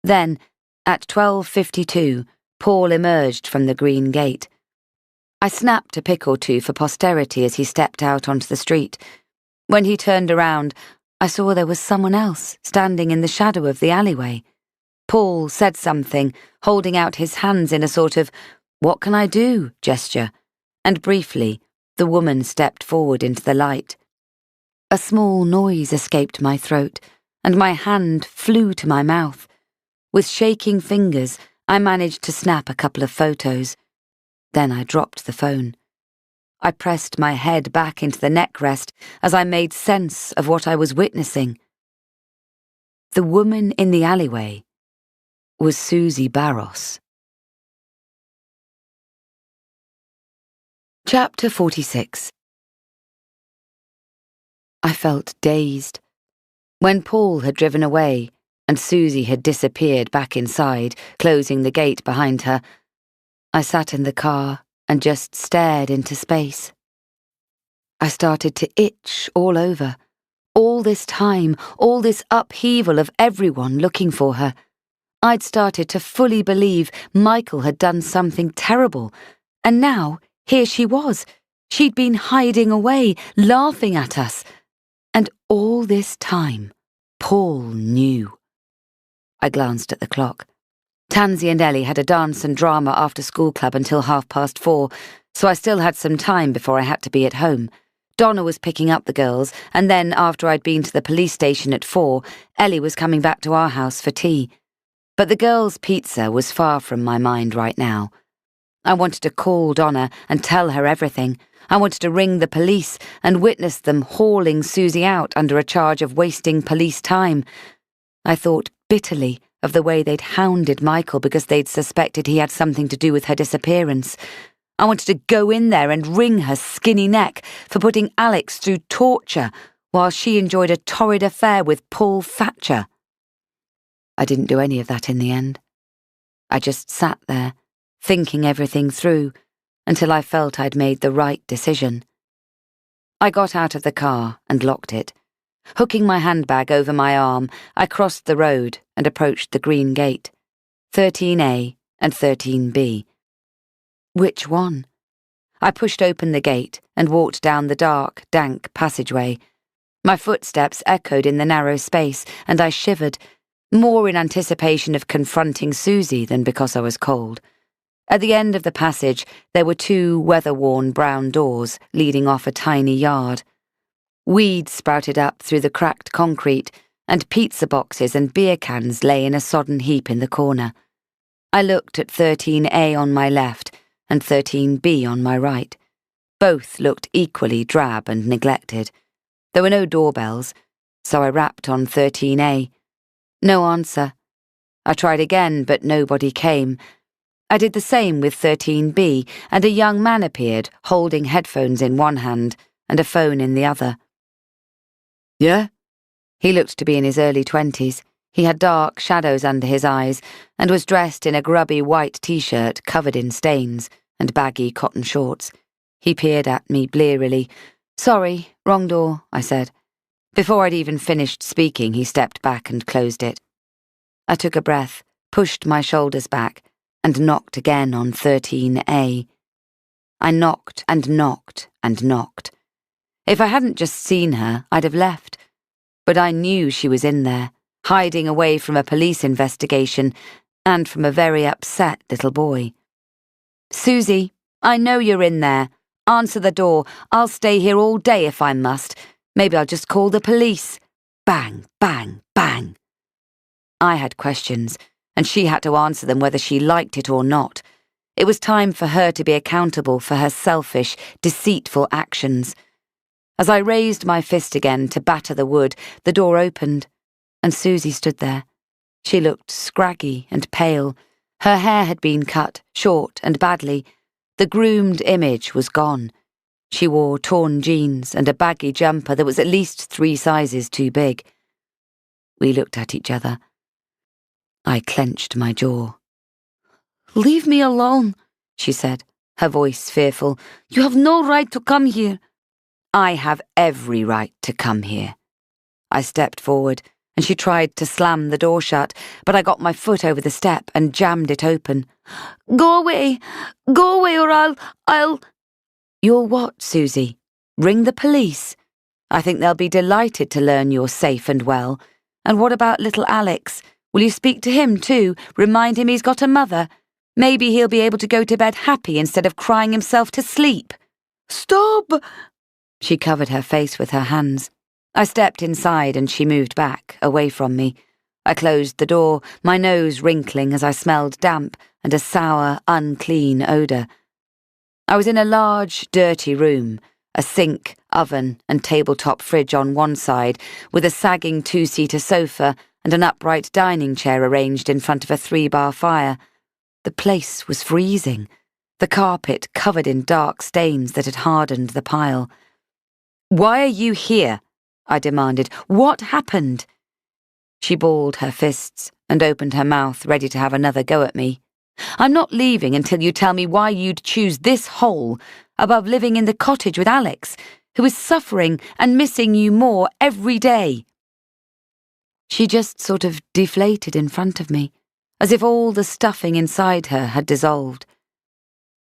Then, at 12:52, Paul emerged from the green gate. I snapped a pic or two for posterity as he stepped out onto the street. When he turned around, I saw there was someone else standing in the shadow of the alleyway. Paul said something, holding out his hands in a sort of "what can I do" gesture, and briefly, the woman stepped forward into the light. A small noise escaped my throat, and my hand flew to my mouth. With shaking fingers, I managed to snap a couple of photos. Then I dropped the phone. I pressed my head back into the neck rest as I made sense of what I was witnessing. The woman in the alleyway was Susie Barros. Chapter 46. I felt dazed. When Paul had driven away and Susie had disappeared back inside, closing the gate behind her, I sat in the car and just stared into space. I started to itch all over. All this time, all this upheaval of everyone looking for her. I'd started to fully believe Michael had done something terrible, and now here she was. She'd been hiding away, laughing at us. And all this time, Paul knew. I glanced at the clock. Tansy and Ellie had a dance and drama after school club until 4:30, so I still had some time before I had to be at home. Donna was picking up the girls, and then after I'd been to the police station at 4, Ellie was coming back to our house for tea. But the girls' pizza was far from my mind right now. I wanted to call Donna and tell her everything. I wanted to ring the police and witness them hauling Susie out under a charge of wasting police time. I thought bitterly of the way they'd hounded Michael because they'd suspected he had something to do with her disappearance. I wanted to go in there and wring her skinny neck for putting Alex through torture while she enjoyed a torrid affair with Paul Thatcher. I didn't do any of that in the end. I just sat there, thinking everything through, until I felt I'd made the right decision. I got out of the car and locked it. Hooking my handbag over my arm, I crossed the road and approached the green gate. 13A and 13B. Which one? I pushed open the gate and walked down the dark, dank passageway. My footsteps echoed in the narrow space, and I shivered, more in anticipation of confronting Susie than because I was cold. At the end of the passage, there were 2 weather-worn brown doors leading off a tiny yard. Weeds sprouted up through the cracked concrete, and pizza boxes and beer cans lay in a sodden heap in the corner. I looked at 13A on my left and 13B on my right. Both looked equally drab and neglected. There were no doorbells, so I rapped on 13A. No answer. I tried again, but nobody came. I did the same with 13B, and a young man appeared, holding headphones in one hand and a phone in the other. Yeah? He looked to be in his early 20s. He had dark shadows under his eyes and was dressed in a grubby white t-shirt covered in stains and baggy cotton shorts. He peered at me blearily. "Sorry, wrong door," I said. Before I'd even finished speaking, he stepped back and closed it. I took a breath, pushed my shoulders back, and knocked again on 13A. I knocked and knocked and knocked. If I hadn't just seen her, I'd have left. But I knew she was in there, hiding away from a police investigation and from a very upset little boy. "Susie, I know you're in there. Answer the door. I'll stay here all day if I must. Maybe I'll just call the police." Bang, bang, bang. I had questions, and she had to answer them whether she liked it or not. It was time for her to be accountable for her selfish, deceitful actions. As I raised my fist again to batter the wood, the door opened, and Susie stood there. She looked scraggy and pale. Her hair had been cut, short and badly. The groomed image was gone. She wore torn jeans and a baggy jumper that was at least 3 sizes too big. We looked at each other. I clenched my jaw. "Leave me alone," she said, her voice fearful. "You have no right to come here." "I have every right to come here." I stepped forward, and she tried to slam the door shut, but I got my foot over the step and jammed it open. Go away, or I'll... "You'll what, Susie? Ring the police? I think they'll be delighted to learn you're safe and well. And what about little Alex? Will you speak to him too? Remind him he's got a mother? Maybe he'll be able to go to bed happy instead of crying himself to sleep." "Stop!" She covered her face with her hands. I stepped inside and she moved back, away from me. I closed the door, my nose wrinkling as I smelled damp and a sour, unclean odour. I was in a large, dirty room, a sink, oven and tabletop fridge on one side, with a sagging 2-seater sofa and an upright dining chair arranged in front of a 3-bar fire. The place was freezing, the carpet covered in dark stains that had hardened the pile. "Why are you here?" I demanded. "What happened?" She balled her fists and opened her mouth, ready to have another go at me. "I'm not leaving until you tell me why you'd choose this hole above living in the cottage with Alex, who is suffering and missing you more every day." She just sort of deflated in front of me, as if all the stuffing inside her had dissolved.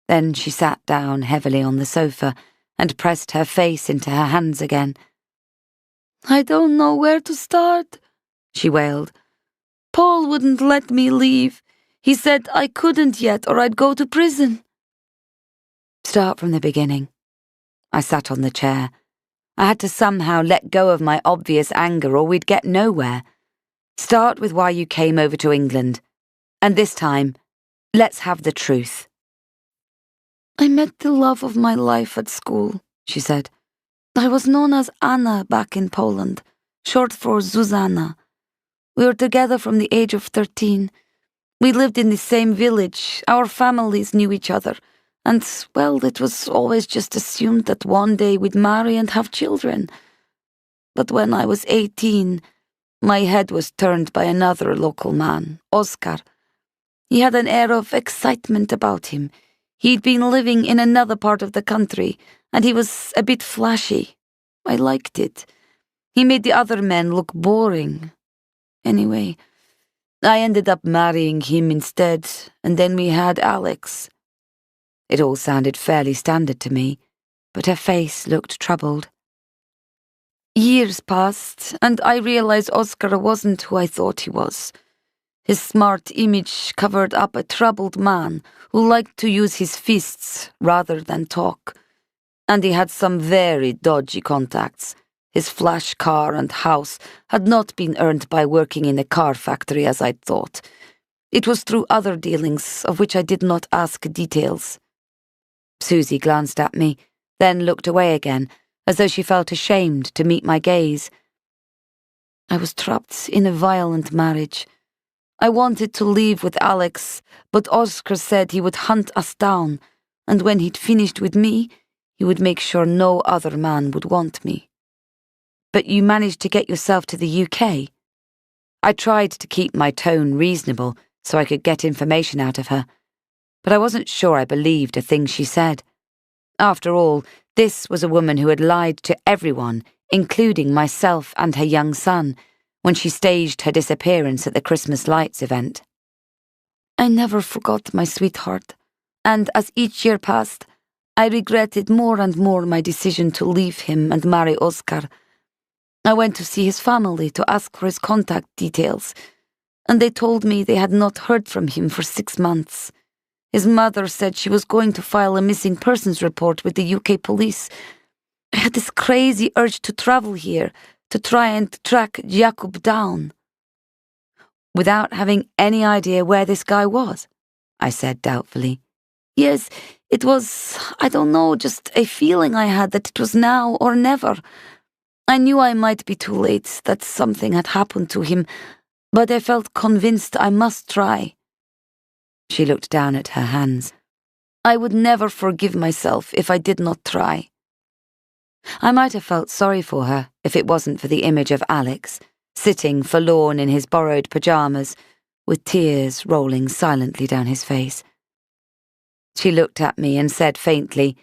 Then she sat down heavily on the sofa and pressed her face into her hands again. "I don't know where to start," she wailed. Paul wouldn't let me leave. He said I couldn't yet or I'd go to prison. Start from the beginning. I sat on the chair. I had to somehow let go of my obvious anger or we'd get nowhere. Start with why you came over to England. And this time, let's have the truth. I met the love of my life at school, she said. I was known as Anna back in Poland, short for Zuzanna. We were together from the age of 13. We lived in the same village. Our families knew each other. And, well, it was always just assumed that one day we'd marry and have children. But when I was 18, my head was turned by another local man, Oscar. He had an air of excitement about him. He'd been living in another part of the country, and he was a bit flashy. I liked it. He made the other men look boring. Anyway, I ended up marrying him instead, and then we had Alex. It all sounded fairly standard to me, but her face looked troubled. Years passed, and I realized Oscar wasn't who I thought he was. His smart image covered up a troubled man who liked to use his fists rather than talk. And he had some very dodgy contacts. His flash car and house had not been earned by working in a car factory as I'd thought. It was through other dealings of which I did not ask details. Susie glanced at me, then looked away again, as though she felt ashamed to meet my gaze. I was trapped in a violent marriage. I wanted to leave with Alex, but Oscar said he would hunt us down, and when he'd finished with me, he would make sure no other man would want me. But you managed to get yourself to the UK? I tried to keep my tone reasonable so I could get information out of her, but I wasn't sure I believed a thing she said. After all, this was a woman who had lied to everyone, including myself and her young son, when she staged her disappearance at the Christmas lights event. I never forgot my sweetheart, and as each year passed, I regretted more and more my decision to leave him and marry Oscar. I went to see his family to ask for his contact details, and they told me they had not heard from him for 6 months. His mother said she was going to file a missing persons report with the UK police. I had this crazy urge to travel here, to try and track Jakub down. Without having any idea where this guy was, I said doubtfully. Yes, it was, I don't know, just a feeling I had that it was now or never. I knew I might be too late, that something had happened to him, but I felt convinced I must try. She looked down at her hands. I would never forgive myself if I did not try. I might have felt sorry for her if it wasn't for the image of Alex, sitting forlorn in his borrowed pyjamas, with tears rolling silently down his face. She looked at me and said faintly,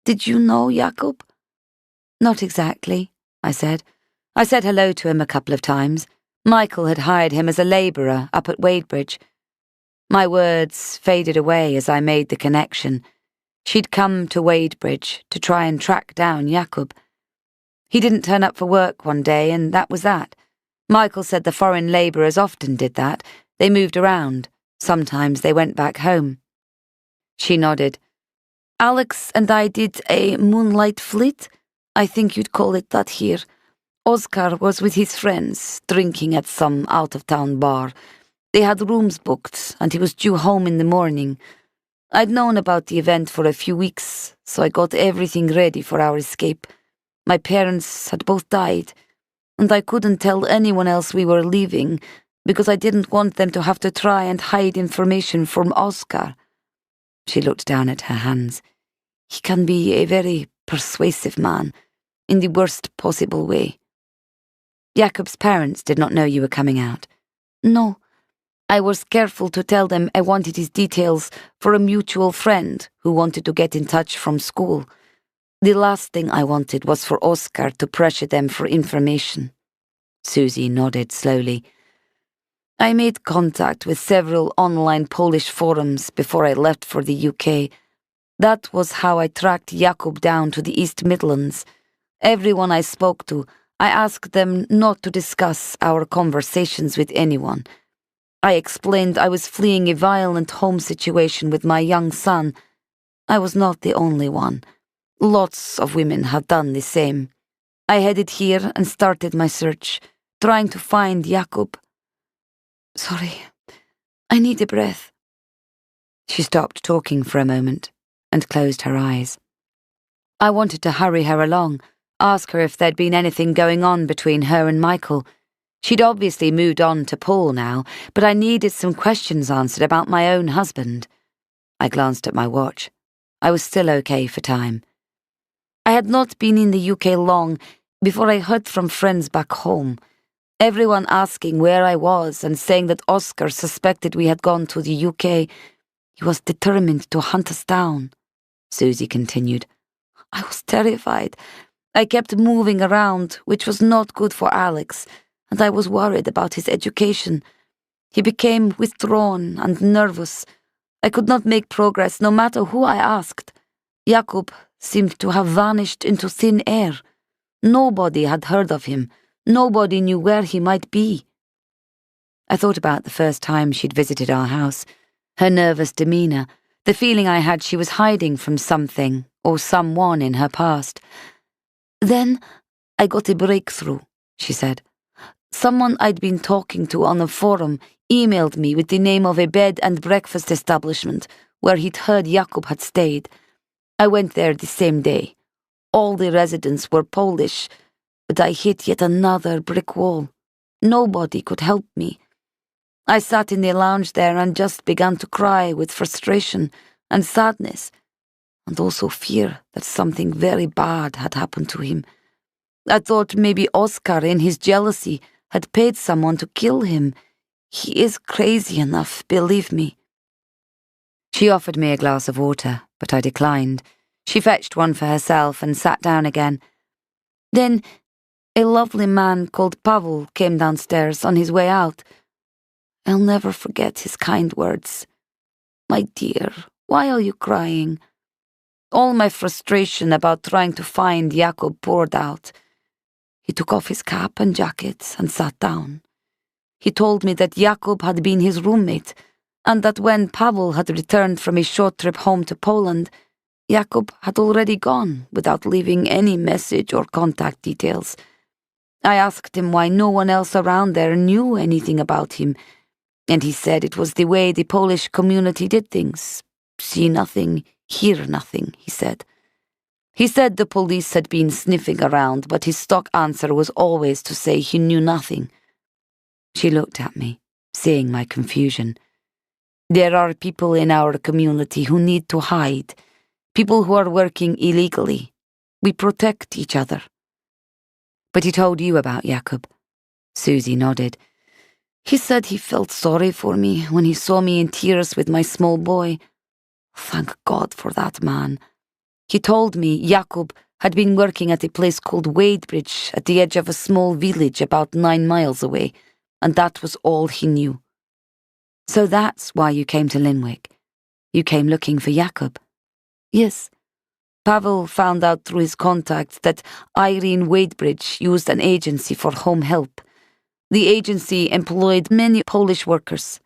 "Did you know Jakub?" "Not exactly," I said. I said hello to him a couple of times. Michael had hired him as a labourer up at Wadebridge. My words faded away as I made the connection. She'd come to Wadebridge to try and track down Jakub. He didn't turn up for work one day, and that was that. Michael said the foreign labourers often did that. They moved around. Sometimes they went back home. She nodded. Alex and I did a moonlight flit. I think you'd call it that here. Oscar was with his friends, drinking at some out-of-town bar. They had rooms booked, and he was due home in the morning. I'd known about the event for a few weeks, so I got everything ready for our escape. My parents had both died, and I couldn't tell anyone else we were leaving because I didn't want them to have to try and hide information from Oscar. She looked down at her hands. He can be a very persuasive man, in the worst possible way. Jakub's parents did not know you were coming out. No. I was careful to tell them I wanted his details for a mutual friend who wanted to get in touch from school. The last thing I wanted was for Oscar to pressure them for information. Susie nodded slowly. I made contact with several online Polish forums before I left for the UK. That was how I tracked Jakub down to the East Midlands. Everyone I spoke to I asked them not to discuss our conversations with anyone. I explained I was fleeing a violent home situation with my young son. I was not the only one. Lots of women have done the same. I headed here and started my search, trying to find Jakob. Sorry, I need a breath. She stopped talking for a moment and closed her eyes. I wanted to hurry her along, ask her if there'd been anything going on between her and Michael. She'd obviously moved on to Paul now, but I needed some questions answered about my own husband. I glanced at my watch. I was still okay for time. I had not been in the UK long before I heard from friends back home, everyone asking where I was and saying that Oscar suspected we had gone to the UK. He was determined to hunt us down, Susie continued. I was terrified. I kept moving around, which was not good for Alex, and I was worried about his education. He became withdrawn and nervous. I could not make progress no matter who I asked. Jakob seemed to have vanished into thin air. Nobody had heard of him. Nobody knew where he might be. I thought about the first time she'd visited our house, her nervous demeanour, the feeling I had she was hiding from something or someone in her past. Then I got a breakthrough, she said. Someone I'd been talking to on a forum emailed me with the name of a bed and breakfast establishment where he'd heard Jakob had stayed. I went there the same day. All the residents were Polish, but I hit yet another brick wall. Nobody could help me. I sat in the lounge there and just began to cry with frustration and sadness, and also fear that something very bad had happened to him. I thought maybe Oscar, in his jealousy, had paid someone to kill him. He is crazy enough, believe me. She offered me a glass of water, but I declined. She fetched one for herself and sat down again. Then a lovely man called Pavel came downstairs on his way out. I'll never forget his kind words. My dear, why are you crying? All my frustration about trying to find Jakob poured out. He took off his cap and jacket and sat down. He told me that Jakob had been his roommate, and that when Pavel had returned from his short trip home to Poland, Jakob had already gone without leaving any message or contact details. I asked him why no one else around there knew anything about him, and he said it was the way the Polish community did things. See nothing, hear nothing, he said. He said the police had been sniffing around, but his stock answer was always to say he knew nothing. She looked at me, seeing my confusion. There are people in our community who need to hide, people who are working illegally. We protect each other. But he told you about Jakob. Susie nodded. He said he felt sorry for me when he saw me in tears with my small boy. Thank God for that man. He told me Jakob had been working at a place called Wadebridge at the edge of a small village about 9 miles away, and that was all he knew. So that's why you came to Linwick. You came looking for Jakob. Yes. Pavel found out through his contacts that Irene Wadebridge used an agency for home help. The agency employed many Polish workers.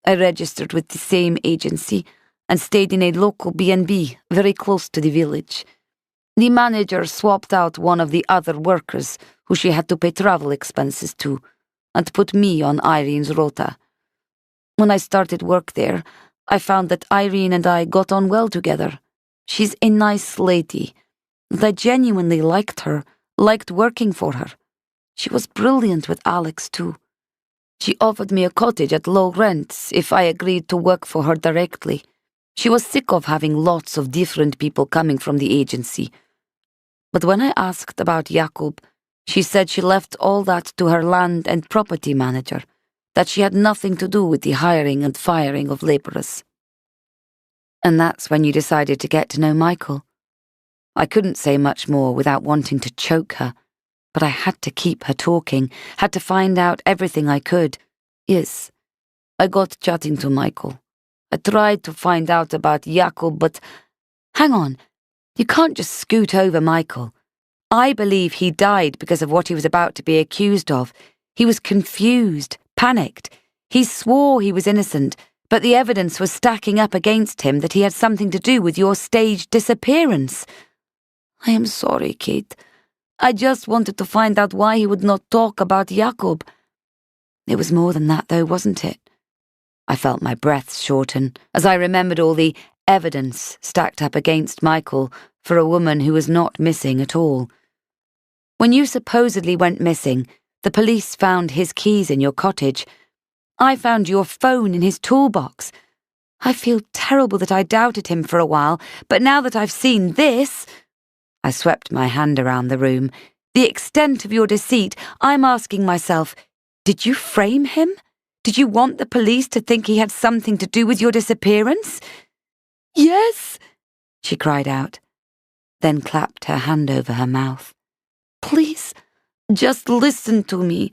I registered with the same agency and stayed in a local B&B very close to the village. The manager swapped out one of the other workers who she had to pay travel expenses to and put me on Irene's rota. When I started work there, I found that Irene and I got on well together. She's a nice lady, and I genuinely liked her, liked working for her. She was brilliant with Alex, too. She offered me a cottage at low rent if I agreed to work for her directly. She was sick of having lots of different people coming from the agency. But when I asked about Jakob, she said she left all that to her land and property manager, that she had nothing to do with the hiring and firing of labourers. And that's when you decided to get to know Michael. I couldn't say much more without wanting to choke her, but I had to keep her talking, had to find out everything I could. Yes, I got chatting to Michael. I tried to find out about Jakob, but... Hang on, you can't just scoot over Michael. I believe he died because of what he was about to be accused of. He was confused, panicked. He swore he was innocent, but the evidence was stacking up against him that he had something to do with your staged disappearance. I am sorry, Kate. I just wanted to find out why he would not talk about Jakob. It was more than that, though, wasn't it? I felt my breath shorten as I remembered all the evidence stacked up against Michael for a woman who was not missing at all. When you supposedly went missing, the police found his keys in your cottage. I found your phone in his toolbox. I feel terrible that I doubted him for a while, but now that I've seen this... I swept my hand around the room. The extent of your deceit, I'm asking myself, did you frame him? Did you want the police to think he had something to do with your disappearance? Yes, she cried out, then clapped her hand over her mouth. Please, just listen to me.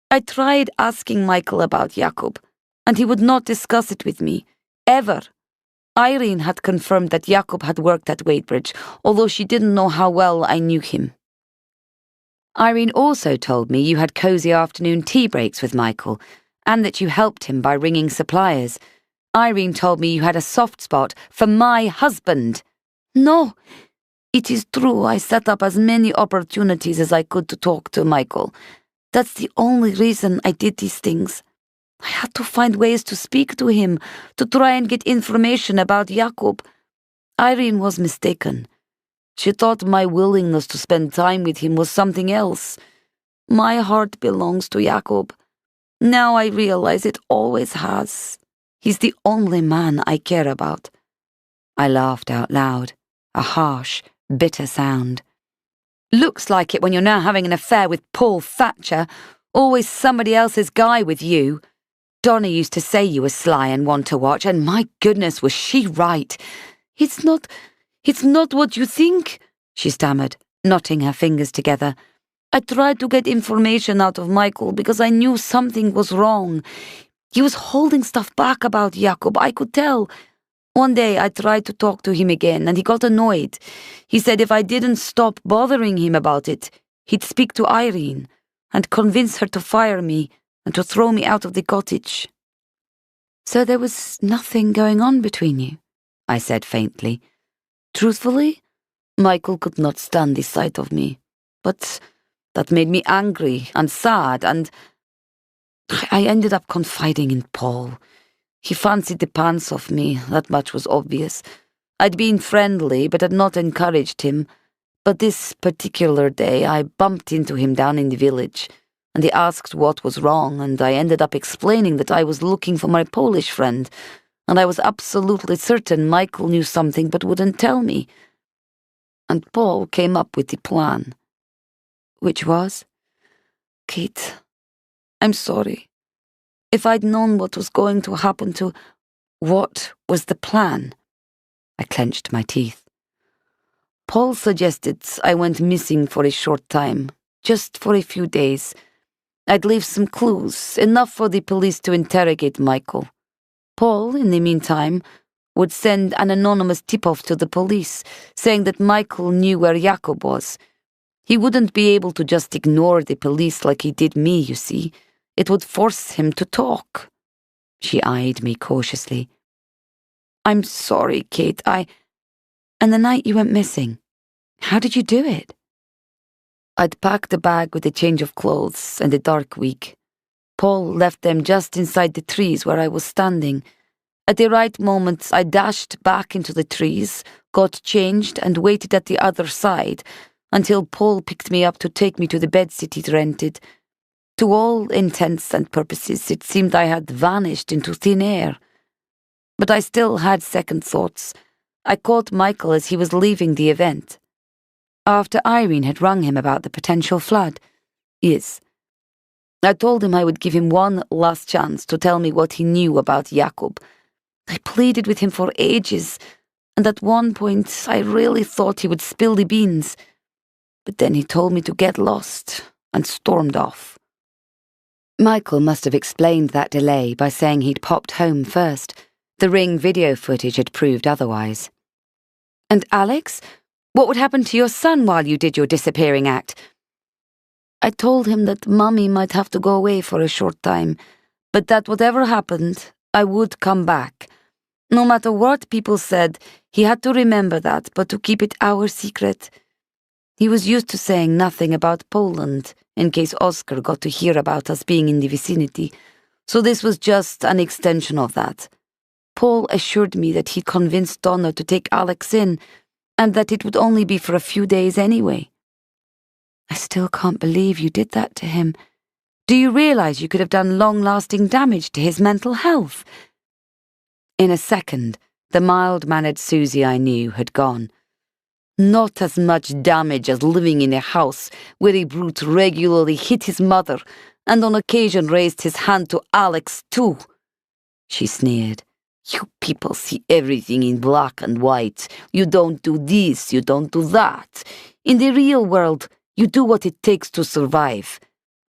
I tried asking Michael about Jakob, and he would not discuss it with me, ever. Irene had confirmed that Jakob had worked at Wadebridge, although she didn't know how well I knew him. Irene also told me you had cosy afternoon tea breaks with Michael, and that you helped him by ringing suppliers. Irene told me you had a soft spot for my husband. No, it is true I set up as many opportunities as I could to talk to Michael. That's the only reason I did these things. I had to find ways to speak to him, to try and get information about Jakob. Irene was mistaken. She thought my willingness to spend time with him was something else. My heart belongs to Jakob. Now I realize it always has. He's the only man I care about. I laughed out loud, a harsh, bitter sound. Looks like it when you're now having an affair with Paul Thatcher. Always somebody else's guy with you. Donna used to say you were sly and one to watch, and my goodness, was she right. It's not what you think, she stammered, knotting her fingers together. I tried to get information out of Michael because I knew something was wrong. He was holding stuff back about Jakob, I could tell. One day I tried to talk to him again, and he got annoyed. He said if I didn't stop bothering him about it, he'd speak to Irene and convince her to fire me and to throw me out of the cottage. So there was nothing going on between you, I said faintly. Truthfully, Michael could not stand the sight of me, but that made me angry and sad, and I ended up confiding in Paul. He fancied the pants off me, that much was obvious. I'd been friendly, but had not encouraged him. But this particular day I bumped into him down in the village, and he asked what was wrong, and I ended up explaining that I was looking for my Polish friend, and I was absolutely certain Michael knew something but wouldn't tell me. And Paul came up with the plan. Which was? Kate, I'm sorry. If I'd known what was going to happen to... What was the plan? I clenched my teeth. Paul suggested I went missing for a short time, just for a few days. I'd leave some clues, enough for the police to interrogate Michael. Paul, in the meantime, would send an anonymous tip-off to the police, saying that Michael knew where Jakob was. He wouldn't be able to just ignore the police like he did me, you see. It would force him to talk. She eyed me cautiously. I'm sorry, Kate, And the night you went missing, how did you do it? I'd packed a bag with a change of clothes and a dark wig. Paul left them just inside the trees where I was standing. At the right moment, I dashed back into the trees, got changed, and waited at the other side until Paul picked me up to take me to the bedsit he'd rented. To all intents and purposes, it seemed I had vanished into thin air. But I still had second thoughts. I caught Michael as he was leaving the event. After Irene had rung him about the potential flood. Yes. I told him I would give him one last chance to tell me what he knew about Jakob. I pleaded with him for ages, and at one point I really thought he would spill the beans. But then he told me to get lost and stormed off. Michael must have explained that delay by saying he'd popped home first. The Ring video footage had proved otherwise. And Alex? What would happen to your son while you did your disappearing act? I told him that Mummy might have to go away for a short time, but that whatever happened, I would come back. No matter what people said, he had to remember that, but to keep it our secret. He was used to saying nothing about Poland, in case Oscar got to hear about us being in the vicinity, so this was just an extension of that. Paul assured me that he'd convinced Donna to take Alex in, and that it would only be for a few days anyway. I still can't believe you did that to him. Do you realize you could have done long-lasting damage to his mental health? In a second, the mild-mannered Susie I knew had gone. Not as much damage as living in a house where a brute regularly hit his mother and on occasion raised his hand to Alex too. She sneered. You people see everything in black and white. You don't do this, you don't do that. In the real world, you do what it takes to survive.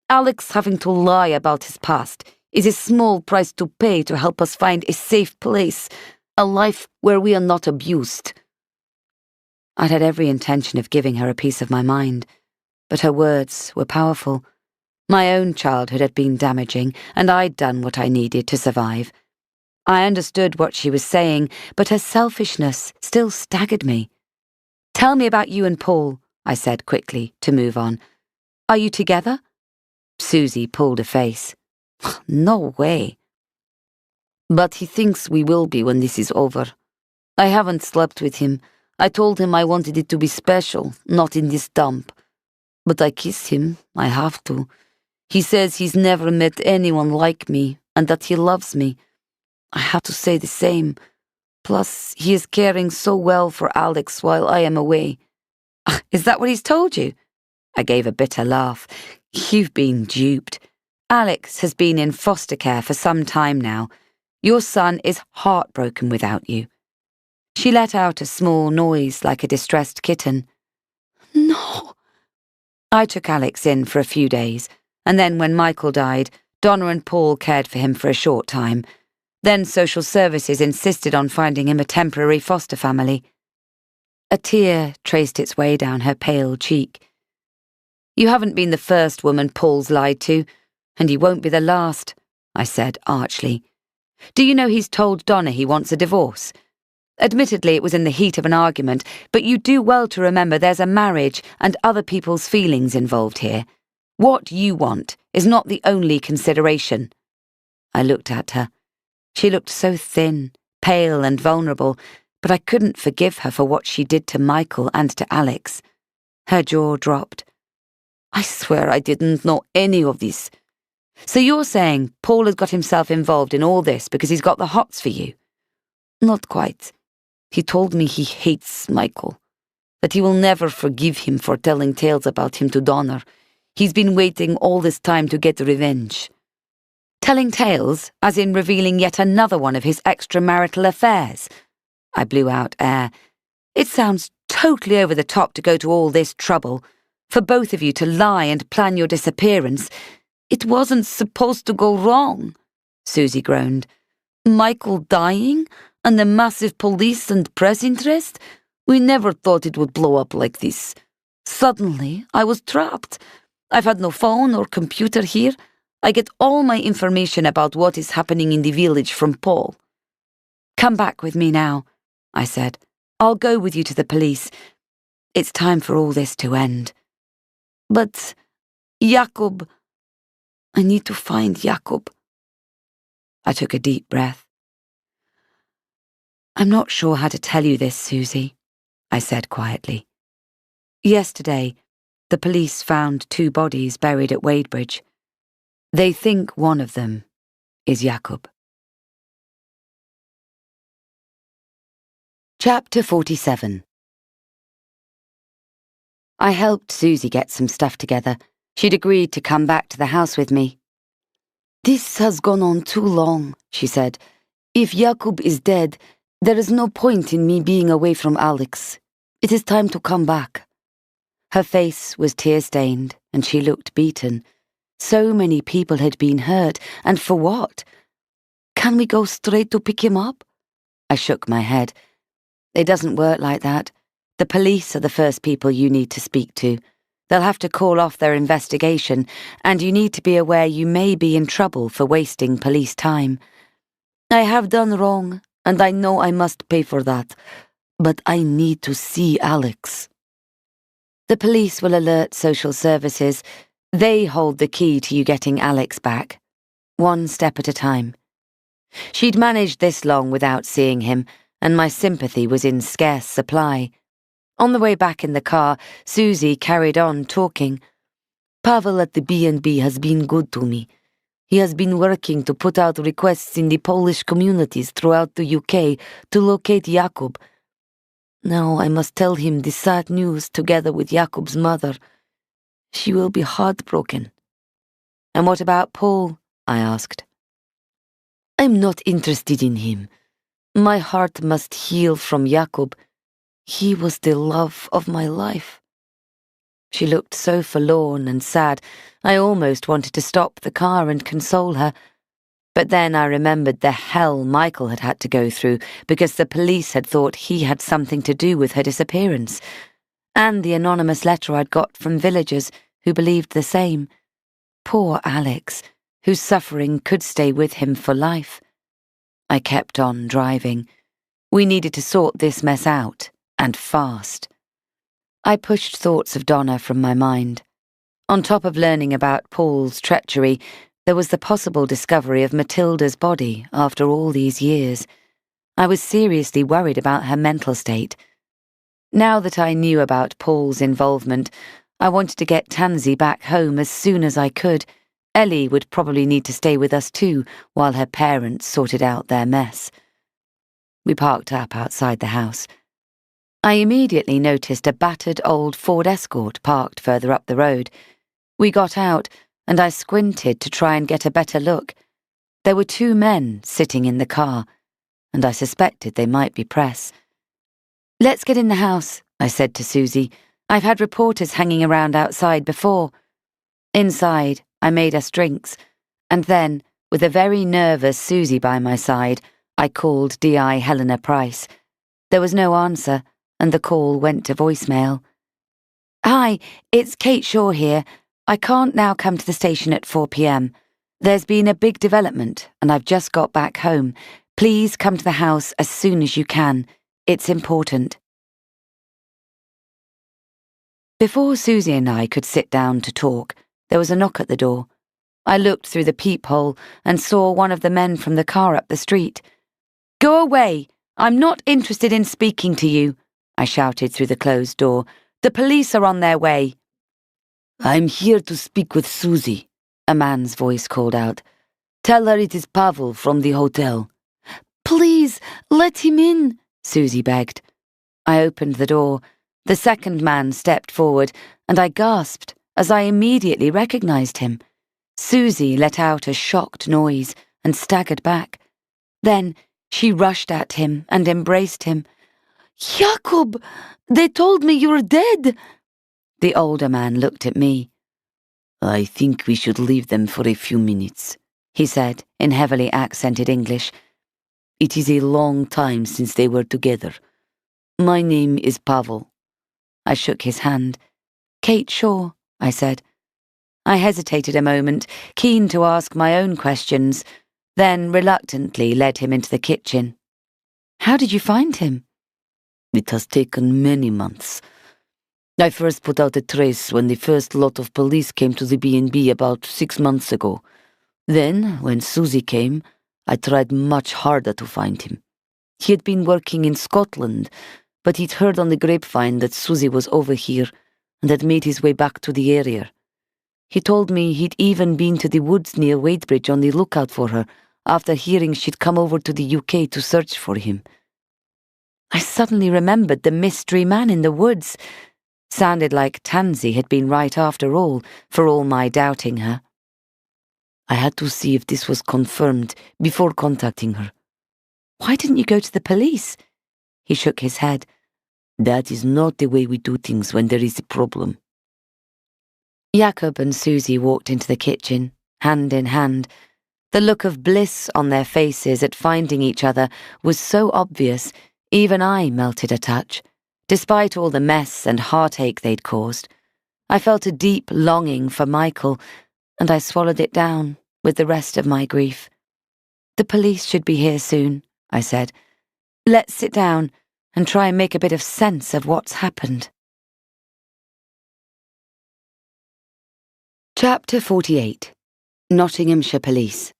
Alex having to lie about his past is a small price to pay to help us find a safe place, a life where we are not abused. I'd had every intention of giving her a piece of my mind, but her words were powerful. My own childhood had been damaging, and I'd done what I needed to survive. I understood what she was saying, but her selfishness still staggered me. Tell me about you and Paul, I said quickly, to move on. Are you together? Susie pulled a face. No way. But he thinks we will be when this is over. I haven't slept with him. I told him I wanted it to be special, not in this dump. But I kiss him, I have to. He says he's never met anyone like me, and that he loves me. I have to say the same. Plus, he is caring so well for Alex while I am away. Is that what he's told you? I gave a bitter laugh. You've been duped. Alex has been in foster care for some time now. Your son is heartbroken without you. She let out a small noise like a distressed kitten. No. I took Alex in for a few days, and then when Michael died, Donna and Paul cared for him for a short time. Then social services insisted on finding him a temporary foster family. A tear traced its way down her pale cheek. You haven't been the first woman Paul's lied to, and you won't be the last, I said archly. Do you know he's told Donna he wants a divorce? Admittedly, it was in the heat of an argument, but you do well to remember there's a marriage and other people's feelings involved here. What you want is not the only consideration. I looked at her. She looked so thin, pale and vulnerable, but I couldn't forgive her for what she did to Michael and to Alex. Her jaw dropped. I swear I didn't know any of this. So you're saying Paul has got himself involved in all this because he's got the hots for you? Not quite. He told me he hates Michael, that he will never forgive him for telling tales about him to Donna. He's been waiting all this time to get revenge. Telling tales, as in revealing yet another one of his extramarital affairs? I blew out air. It sounds totally over the top to go to all this trouble, for both of you to lie and plan your disappearance. It wasn't supposed to go wrong, Susie groaned. Michael dying, and the massive police and press interest? We never thought it would blow up like this. Suddenly, I was trapped. I've had no phone or computer here. I get all my information about what is happening in the village from Paul. Come back with me now, I said. I'll go with you to the police. It's time for all this to end. But, Jacob, I need to find Jacob. I took a deep breath. I'm not sure how to tell you this, Susie, I said quietly. Yesterday, the police found 2 bodies buried at Wadebridge. They think one of them is Jacob. Chapter 47. I helped Susie get some stuff together. She'd agreed to come back to the house with me. This has gone on too long, she said. If Jacob is dead, there is no point in me being away from Alex. It is time to come back. Her face was tear-stained, and she looked beaten. So many people had been hurt, and for what? Can we go straight to pick him up? I shook my head. It doesn't work like that. The police are the first people you need to speak to. They'll have to call off their investigation, and you need to be aware you may be in trouble for wasting police time. I have done wrong, and I know I must pay for that, but I need to see Alex. The police will alert social services. They hold the key to you getting Alex back. One step at a time. She'd managed this long without seeing him, and my sympathy was in scarce supply. On the way back in the car, Susie carried on talking. Pavel at the B&B has been good to me. He has been working to put out requests in the Polish communities throughout the UK to locate Jakub. Now I must tell him the sad news together with Jakub's mother. She will be heartbroken. And what about Paul? I asked. I'm not interested in him. My heart must heal from Jakub. He was the love of my life. She looked so forlorn and sad, I almost wanted to stop the car and console her. But then I remembered the hell Michael had had to go through because the police had thought he had something to do with her disappearance, and the anonymous letter I'd got from villagers who believed the same. Poor Alex, whose suffering could stay with him for life. I kept on driving. We needed to sort this mess out, and fast. I pushed thoughts of Donna from my mind. On top of learning about Paul's treachery, there was the possible discovery of Matilda's body after all these years. I was seriously worried about her mental state. Now that I knew about Paul's involvement, I wanted to get Tansy back home as soon as I could. Ellie would probably need to stay with us too, while her parents sorted out their mess. We parked up outside the house. I immediately noticed a battered old Ford Escort parked further up the road. We got out, and I squinted to try and get a better look. There were 2 men sitting in the car, and I suspected they might be press. Let's get in the house, I said to Susie. I've had reporters hanging around outside before. Inside, I made us drinks, and then, with a very nervous Susie by my side, I called D.I. Helena Price. There was no answer, and the call went to voicemail. Hi, it's Kate Shaw here. I can't now come to the station at 4 p.m. There's been a big development, and I've just got back home. Please come to the house as soon as you can. It's important. Before Susie and I could sit down to talk, there was a knock at the door. I looked through the peephole and saw one of the men from the car up the street. Go away! I'm not interested in speaking to you, I shouted through the closed door. The police are on their way. I'm here to speak with Susie, a man's voice called out. Tell her it is Pavel from the hotel. Please, let him in, Susie begged. I opened the door. The second man stepped forward, and I gasped as I immediately recognized him. Susie let out a shocked noise and staggered back. Then she rushed at him and embraced him. Jakub, they told me you were dead. The older man looked at me. I think we should leave them for a few minutes, he said in heavily accented English. It is a long time since they were together. My name is Pavel. I shook his hand. Kate Shaw, I said. I hesitated a moment, keen to ask my own questions, then reluctantly led him into the kitchen. How did you find him? It has taken many months. I first put out a trace when the first lot of police came to the B&B about 6 months ago. Then, when Susie came, I tried much harder to find him. He had been working in Scotland, but he'd heard on the grapevine that Susie was over here and had made his way back to the area. He told me he'd even been to the woods near Wadebridge on the lookout for her after hearing she'd come over to the UK to search for him. I suddenly remembered the mystery man in the woods. Sounded like Tansy had been right after all, for all my doubting her. I had to see if this was confirmed before contacting her. Why didn't you go to the police? He shook his head. That is not the way we do things when there is a problem. Jakub and Susie walked into the kitchen, hand in hand. The look of bliss on their faces at finding each other was so obvious, even I melted a touch. Despite all the mess and heartache they'd caused, I felt a deep longing for Michael, and I swallowed it down with the rest of my grief. "The police should be here soon," I said. "Let's sit down and try and make a bit of sense of what's happened." Chapter 48. Nottinghamshire Police.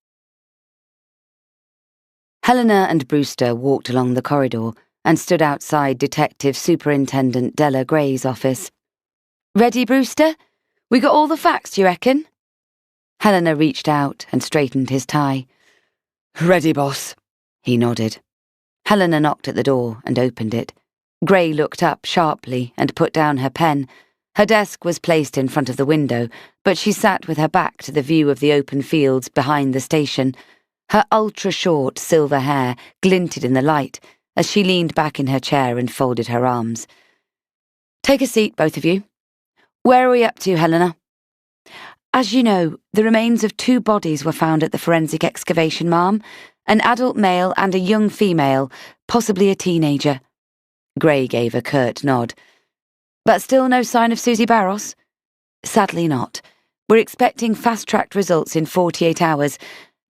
Helena and Brewster walked along the corridor and stood outside Detective Superintendent Della Gray's office. "Ready, Brewster? We got all the facts, do you reckon?" Helena reached out and straightened his tie. "Ready, boss," he nodded. Helena knocked at the door and opened it. Gray looked up sharply and put down her pen. Her desk was placed in front of the window, but she sat with her back to the view of the open fields behind the station. Her ultra-short silver hair glinted in the light as she leaned back in her chair and folded her arms. "Take a seat, both of you. Where are we up to, Helena?" "As you know, the remains of 2 bodies were found at the forensic excavation, ma'am. An adult male and a young female, possibly a teenager." Gray gave a curt nod. "But still no sign of Susie Barros?" "Sadly not. We're expecting fast-tracked results in 48 hours,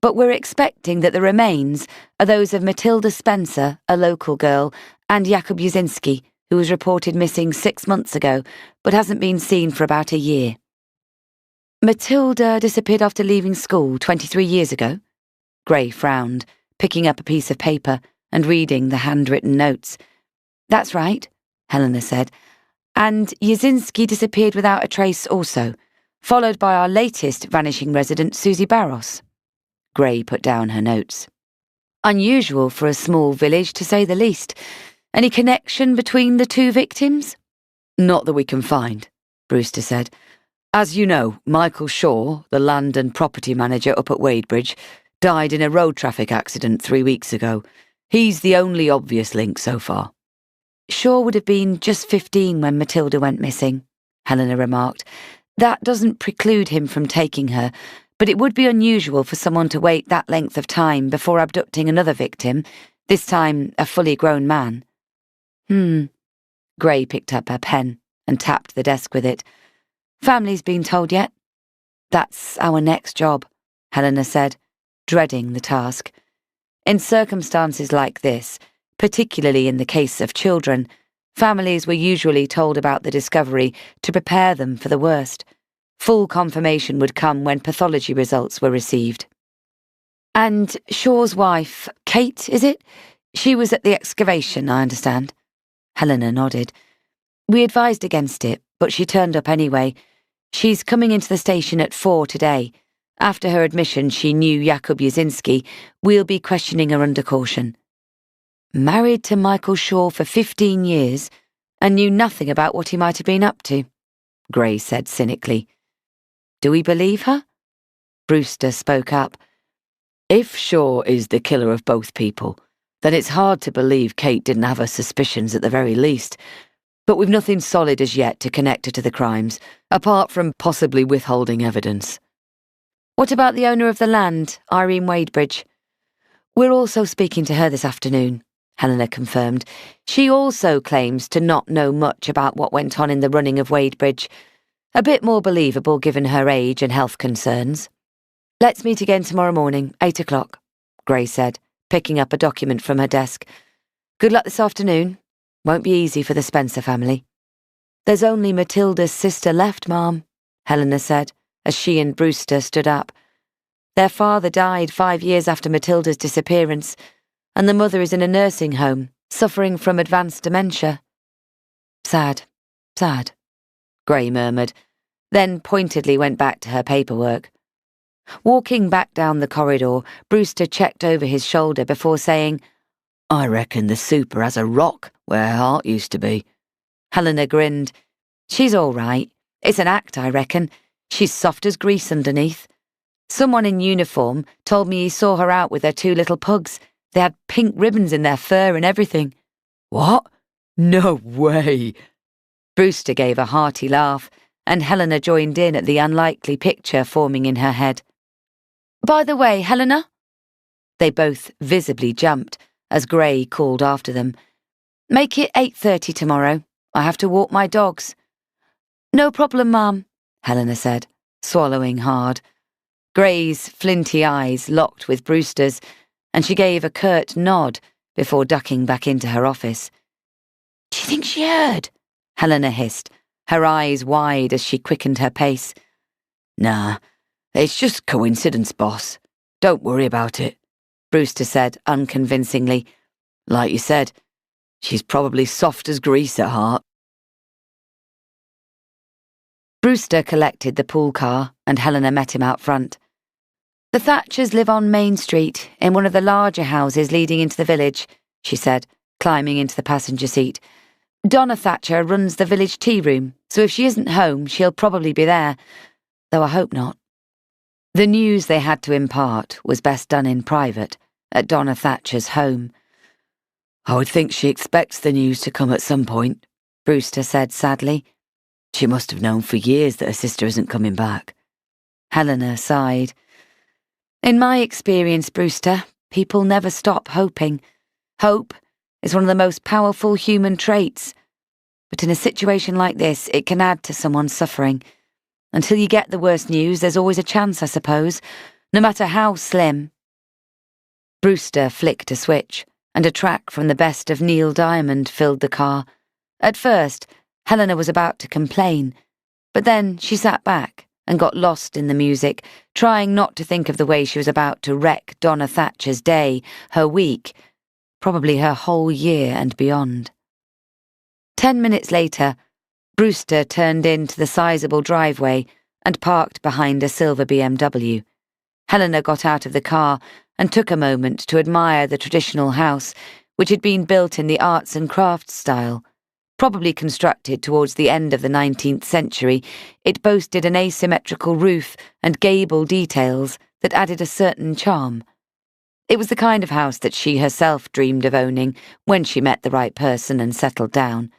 but we're expecting that the remains are those of Matilda Spencer, a local girl, and Jakub Jasinski, who was reported missing 6 months ago, but hasn't been seen for about a year." "Matilda disappeared after leaving school 23 years ago?" Gray frowned, picking up a piece of paper and reading the handwritten notes. "That's right," Helena said. "And Jasinski disappeared without a trace also, followed by our latest vanishing resident, Susie Barros." Gray put down her notes. "Unusual for a small village, to say the least. Any connection between the 2 victims?" "Not that we can find," Brewster said. "As you know, Michael Shaw, the land and property manager up at Wadebridge, died in a road traffic accident 3 weeks ago. He's the only obvious link so far." "Shaw would have been just 15 when Matilda went missing," Helena remarked. "That doesn't preclude him from taking her, but it would be unusual for someone to wait that length of time before abducting another victim, this time a fully grown man." Gray picked up her pen and tapped the desk with it. "Family's been told yet?" "That's our next job," Helena said, dreading the task. In circumstances like this, particularly in the case of children, families were usually told about the discovery to prepare them for the worst. Full confirmation would come when pathology results were received. "And Shaw's wife, Kate, is it? She was at the excavation, I understand." Helena nodded. "We advised against it, but she turned up anyway. She's coming into the station at 4 today. After her admission, she knew Jakub Jasinski. We'll be questioning her under caution." "Married to Michael Shaw for 15 years and knew nothing about what he might have been up to," Gray said cynically. "Do we believe her?" Brewster spoke up. "If Shaw is the killer of both people, then it's hard to believe Kate didn't have her suspicions at the very least. But we've nothing solid as yet to connect her to the crimes, apart from possibly withholding evidence." "What about the owner of the land, Irene Wadebridge?" "We're also speaking to her this afternoon," Helena confirmed. "She also claims to not know much about what went on in the running of Wadebridge. A bit more believable given her age and health concerns." "Let's meet again tomorrow morning, 8 o'clock, Gray said, picking up a document from her desk. "Good luck this afternoon. Won't be easy for the Spencer family." "There's only Matilda's sister left, ma'am," Helena said, as she and Brewster stood up. "Their father died 5 years after Matilda's disappearance, and the mother is in a nursing home, suffering from advanced dementia." Sad, Gray murmured, then pointedly went back to her paperwork. Walking back down the corridor, Brewster checked over his shoulder before saying, "I reckon the super has a rock where her heart used to be." Helena grinned. "She's all right. It's an act, I reckon. She's soft as grease underneath. Someone in uniform told me he saw her out with her 2 little pugs. They had pink ribbons in their fur and everything." "What? No way!" Brewster gave a hearty laugh, and Helena joined in at the unlikely picture forming in her head. "By the way, Helena?" They both visibly jumped as Gray called after them. "Make it 8:30 tomorrow. I have to walk my dogs." "No problem, Mum," Helena said, swallowing hard. Gray's flinty eyes locked with Brewster's, and she gave a curt nod before ducking back into her office. "Do you think she heard?" Helena hissed, her eyes wide as she quickened her pace. "Nah, it's just coincidence, boss. Don't worry about it," Brewster said unconvincingly. "Like you said, she's probably soft as grease at heart." Brewster collected the pool car, and Helena met him out front. "The Thatchers live on Main Street, in one of the larger houses leading into the village," she said, climbing into the passenger seat. "Donna Thatcher runs the village tea room, so if she isn't home, she'll probably be there, though I hope not." The news they had to impart was best done in private, at Donna Thatcher's home. "I would think she expects the news to come at some point," Brewster said sadly. "She must have known for years that her sister isn't coming back." Helena sighed. "In my experience, Brewster, people never stop hoping. Hope is one of the most powerful human traits. But in a situation like this, it can add to someone's suffering. Until you get the worst news, there's always a chance, I suppose, no matter how slim." Brewster flicked a switch, and a track from the best of Neil Diamond filled the car. At first, Helena was about to complain, but then she sat back and got lost in the music, trying not to think of the way she was about to wreck Donna Thatcher's day, her week, probably her whole year and beyond. 10 minutes later, Brewster turned into the sizable driveway and parked behind a silver BMW. Helena got out of the car and took a moment to admire the traditional house, which had been built in the arts and crafts style. Probably constructed towards the end of the 19th century, it boasted an asymmetrical roof and gable details that added a certain charm. It was the kind of house that she herself dreamed of owning when she met the right person and settled down.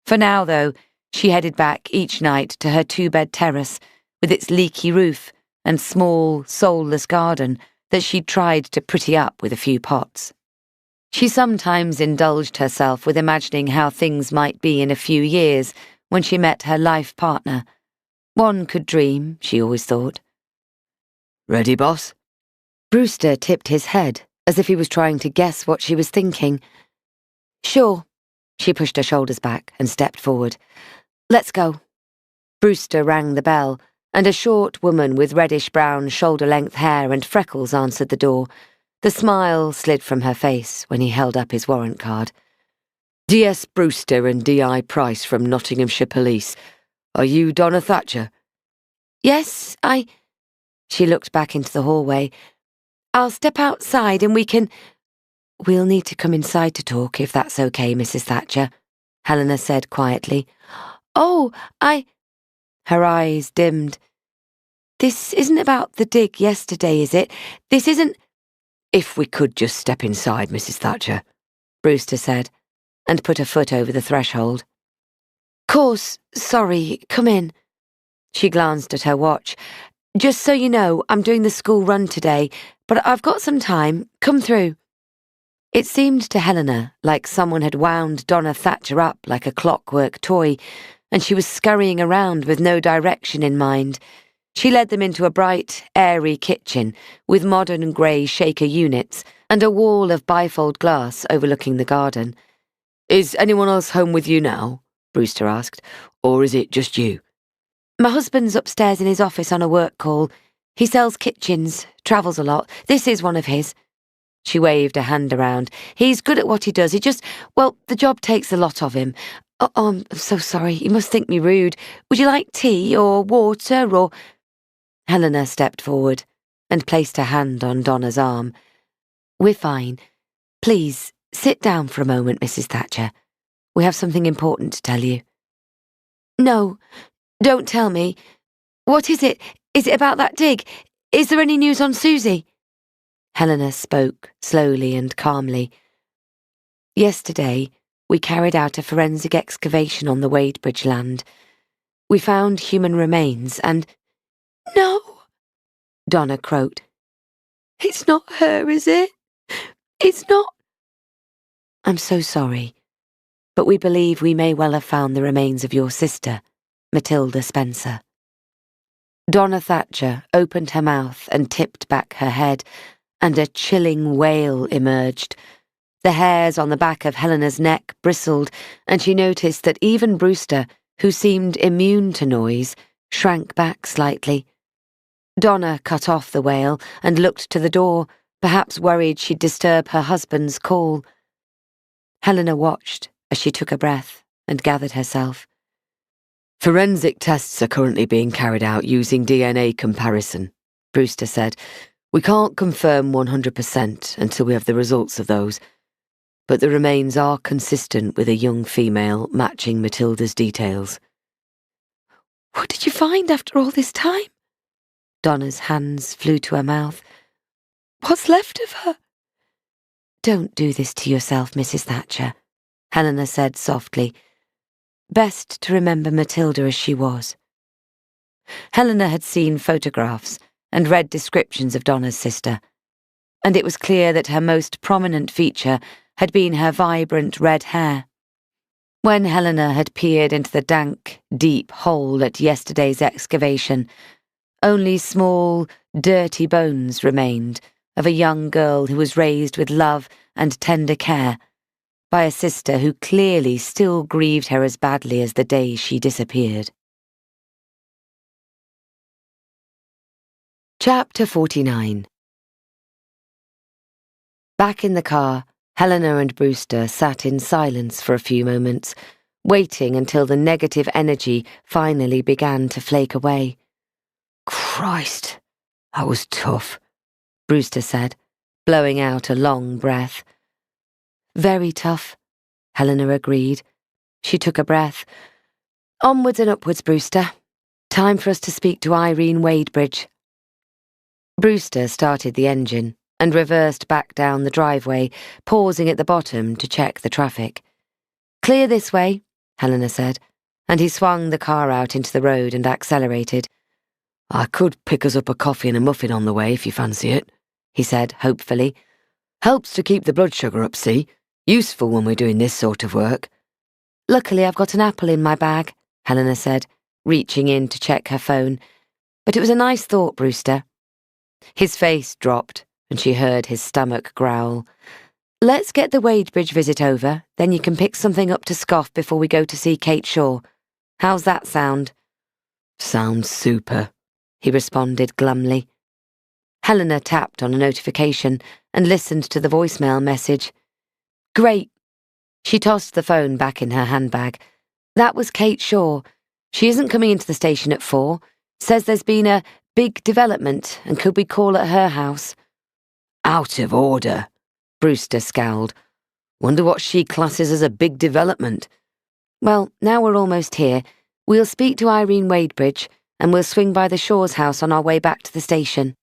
For now, though, she headed back each night to her two-bed terrace with its leaky roof and small, soulless garden that she'd tried to pretty up with a few pots. She sometimes indulged herself with imagining how things might be in a few years when she met her life partner. One could dream, she always thought. "Ready, boss?" Brewster tipped his head, as if he was trying to guess what she was thinking. "Sure." She pushed her shoulders back and stepped forward. "Let's go." Brewster rang the bell, and a short woman with reddish-brown shoulder-length hair and freckles answered the door. The smile slid from her face when he held up his warrant card. "D.S. Brewster and D.I. Price from Nottinghamshire Police. Are you Donna Thatcher?" "Yes, She looked back into the hallway. "I'll step outside and we can—" "We'll need to come inside to talk, if that's okay, Mrs. Thatcher," Helena said quietly. "Oh, Her eyes dimmed. "This isn't about the dig yesterday, is it? This isn't—" "If we could just step inside, Mrs. Thatcher," Brewster said, and put a foot over the threshold. "Course, sorry, come in." She glanced at her watch. "Just so you know, I'm doing the school run today, but I've got some time. Come through." It seemed to Helena like someone had wound Donna Thatcher up like a clockwork toy, and she was scurrying around with no direction in mind. She led them into a bright, airy kitchen with modern grey shaker units and a wall of bifold glass overlooking the garden. "Is anyone else home with you now?" Brewster asked. "Or is it just you?" "My husband's upstairs in his office on a work call. He sells kitchens, travels a lot. This is one of his." She waved a hand around. "He's good at what he does. The job takes a lot of him. Oh, I'm so sorry. You must think me rude. Would you like tea or water or—" Helena stepped forward and placed her hand on Donna's arm. "We're fine. Please, sit down for a moment, Mrs. Thatcher. We have something important to tell you." "No, don't tell me. What is it? Is it about that dig? Is there any news on Susie?" Helena spoke slowly and calmly. "Yesterday, we carried out a forensic excavation on the Wadebridge land. We found human remains and—" "No," Donna croaked. "It's not her, is it? It's not—" "I'm so sorry. but we believe we may well have found the remains of your sister, Matilda Spencer." Donna Thatcher opened her mouth and tipped back her head, and a chilling wail emerged. The hairs on the back of Helena's neck bristled, and she noticed that even Brewster, who seemed immune to noise, shrank back slightly. Donna cut off the wail and looked to the door, perhaps worried she'd disturb her husband's call. Helena watched as she took a breath and gathered herself. "Forensic tests are currently being carried out using DNA comparison," Brewster said. "We can't confirm 100% until we have the results of those, but the remains are consistent with a young female matching Matilda's details." "What did you find after all this time?" Donna's hands flew to her mouth. "What's left of her?" "Don't do this to yourself, Mrs. Thatcher," Helena said softly. "Best to remember Matilda as she was." Helena had seen photographs and read descriptions of Donna's sister, and it was clear that her most prominent feature had been her vibrant red hair. When Helena had peered into the dank, deep hole at yesterday's excavation, only small, dirty bones remained of a young girl who was raised with love and tender care by a sister who clearly still grieved her as badly as the day she disappeared. Chapter 49. Back in the car, Helena and Brewster sat in silence for a few moments, waiting until the negative energy finally began to flake away. "Christ, that was tough," Brewster said, blowing out a long breath. "Very tough," Helena agreed. She took a breath. "Onwards and upwards, Brewster. Time for us to speak to Irene Wadebridge." Brewster started the engine and reversed back down the driveway, pausing at the bottom to check the traffic. "Clear this way," Helena said, and he swung the car out into the road and accelerated. "I could pick us up a coffee and a muffin on the way if you fancy it," he said hopefully. "Helps to keep the blood sugar up, see? Useful when we're doing this sort of work." "Luckily I've got an apple in my bag," Helena said, reaching in to check her phone. "But it was a nice thought, Brewster." His face dropped, and she heard his stomach growl. "Let's get the Wadebridge visit over, then you can pick something up to scoff before we go to see Kate Shaw. How's that sound?" "Sounds super," he responded glumly. Helena tapped on a notification and listened to the voicemail message. "Great." She tossed the phone back in her handbag. "That was Kate Shaw. She isn't coming into the station at 4. Says there's been a big development, and could we call at her house?" "Out of order," Brewster scowled. "Wonder what she classes as a big development." "Well, now we're almost here. We'll speak to Irene Wadebridge, and we'll swing by the Shaw's house on our way back to the station."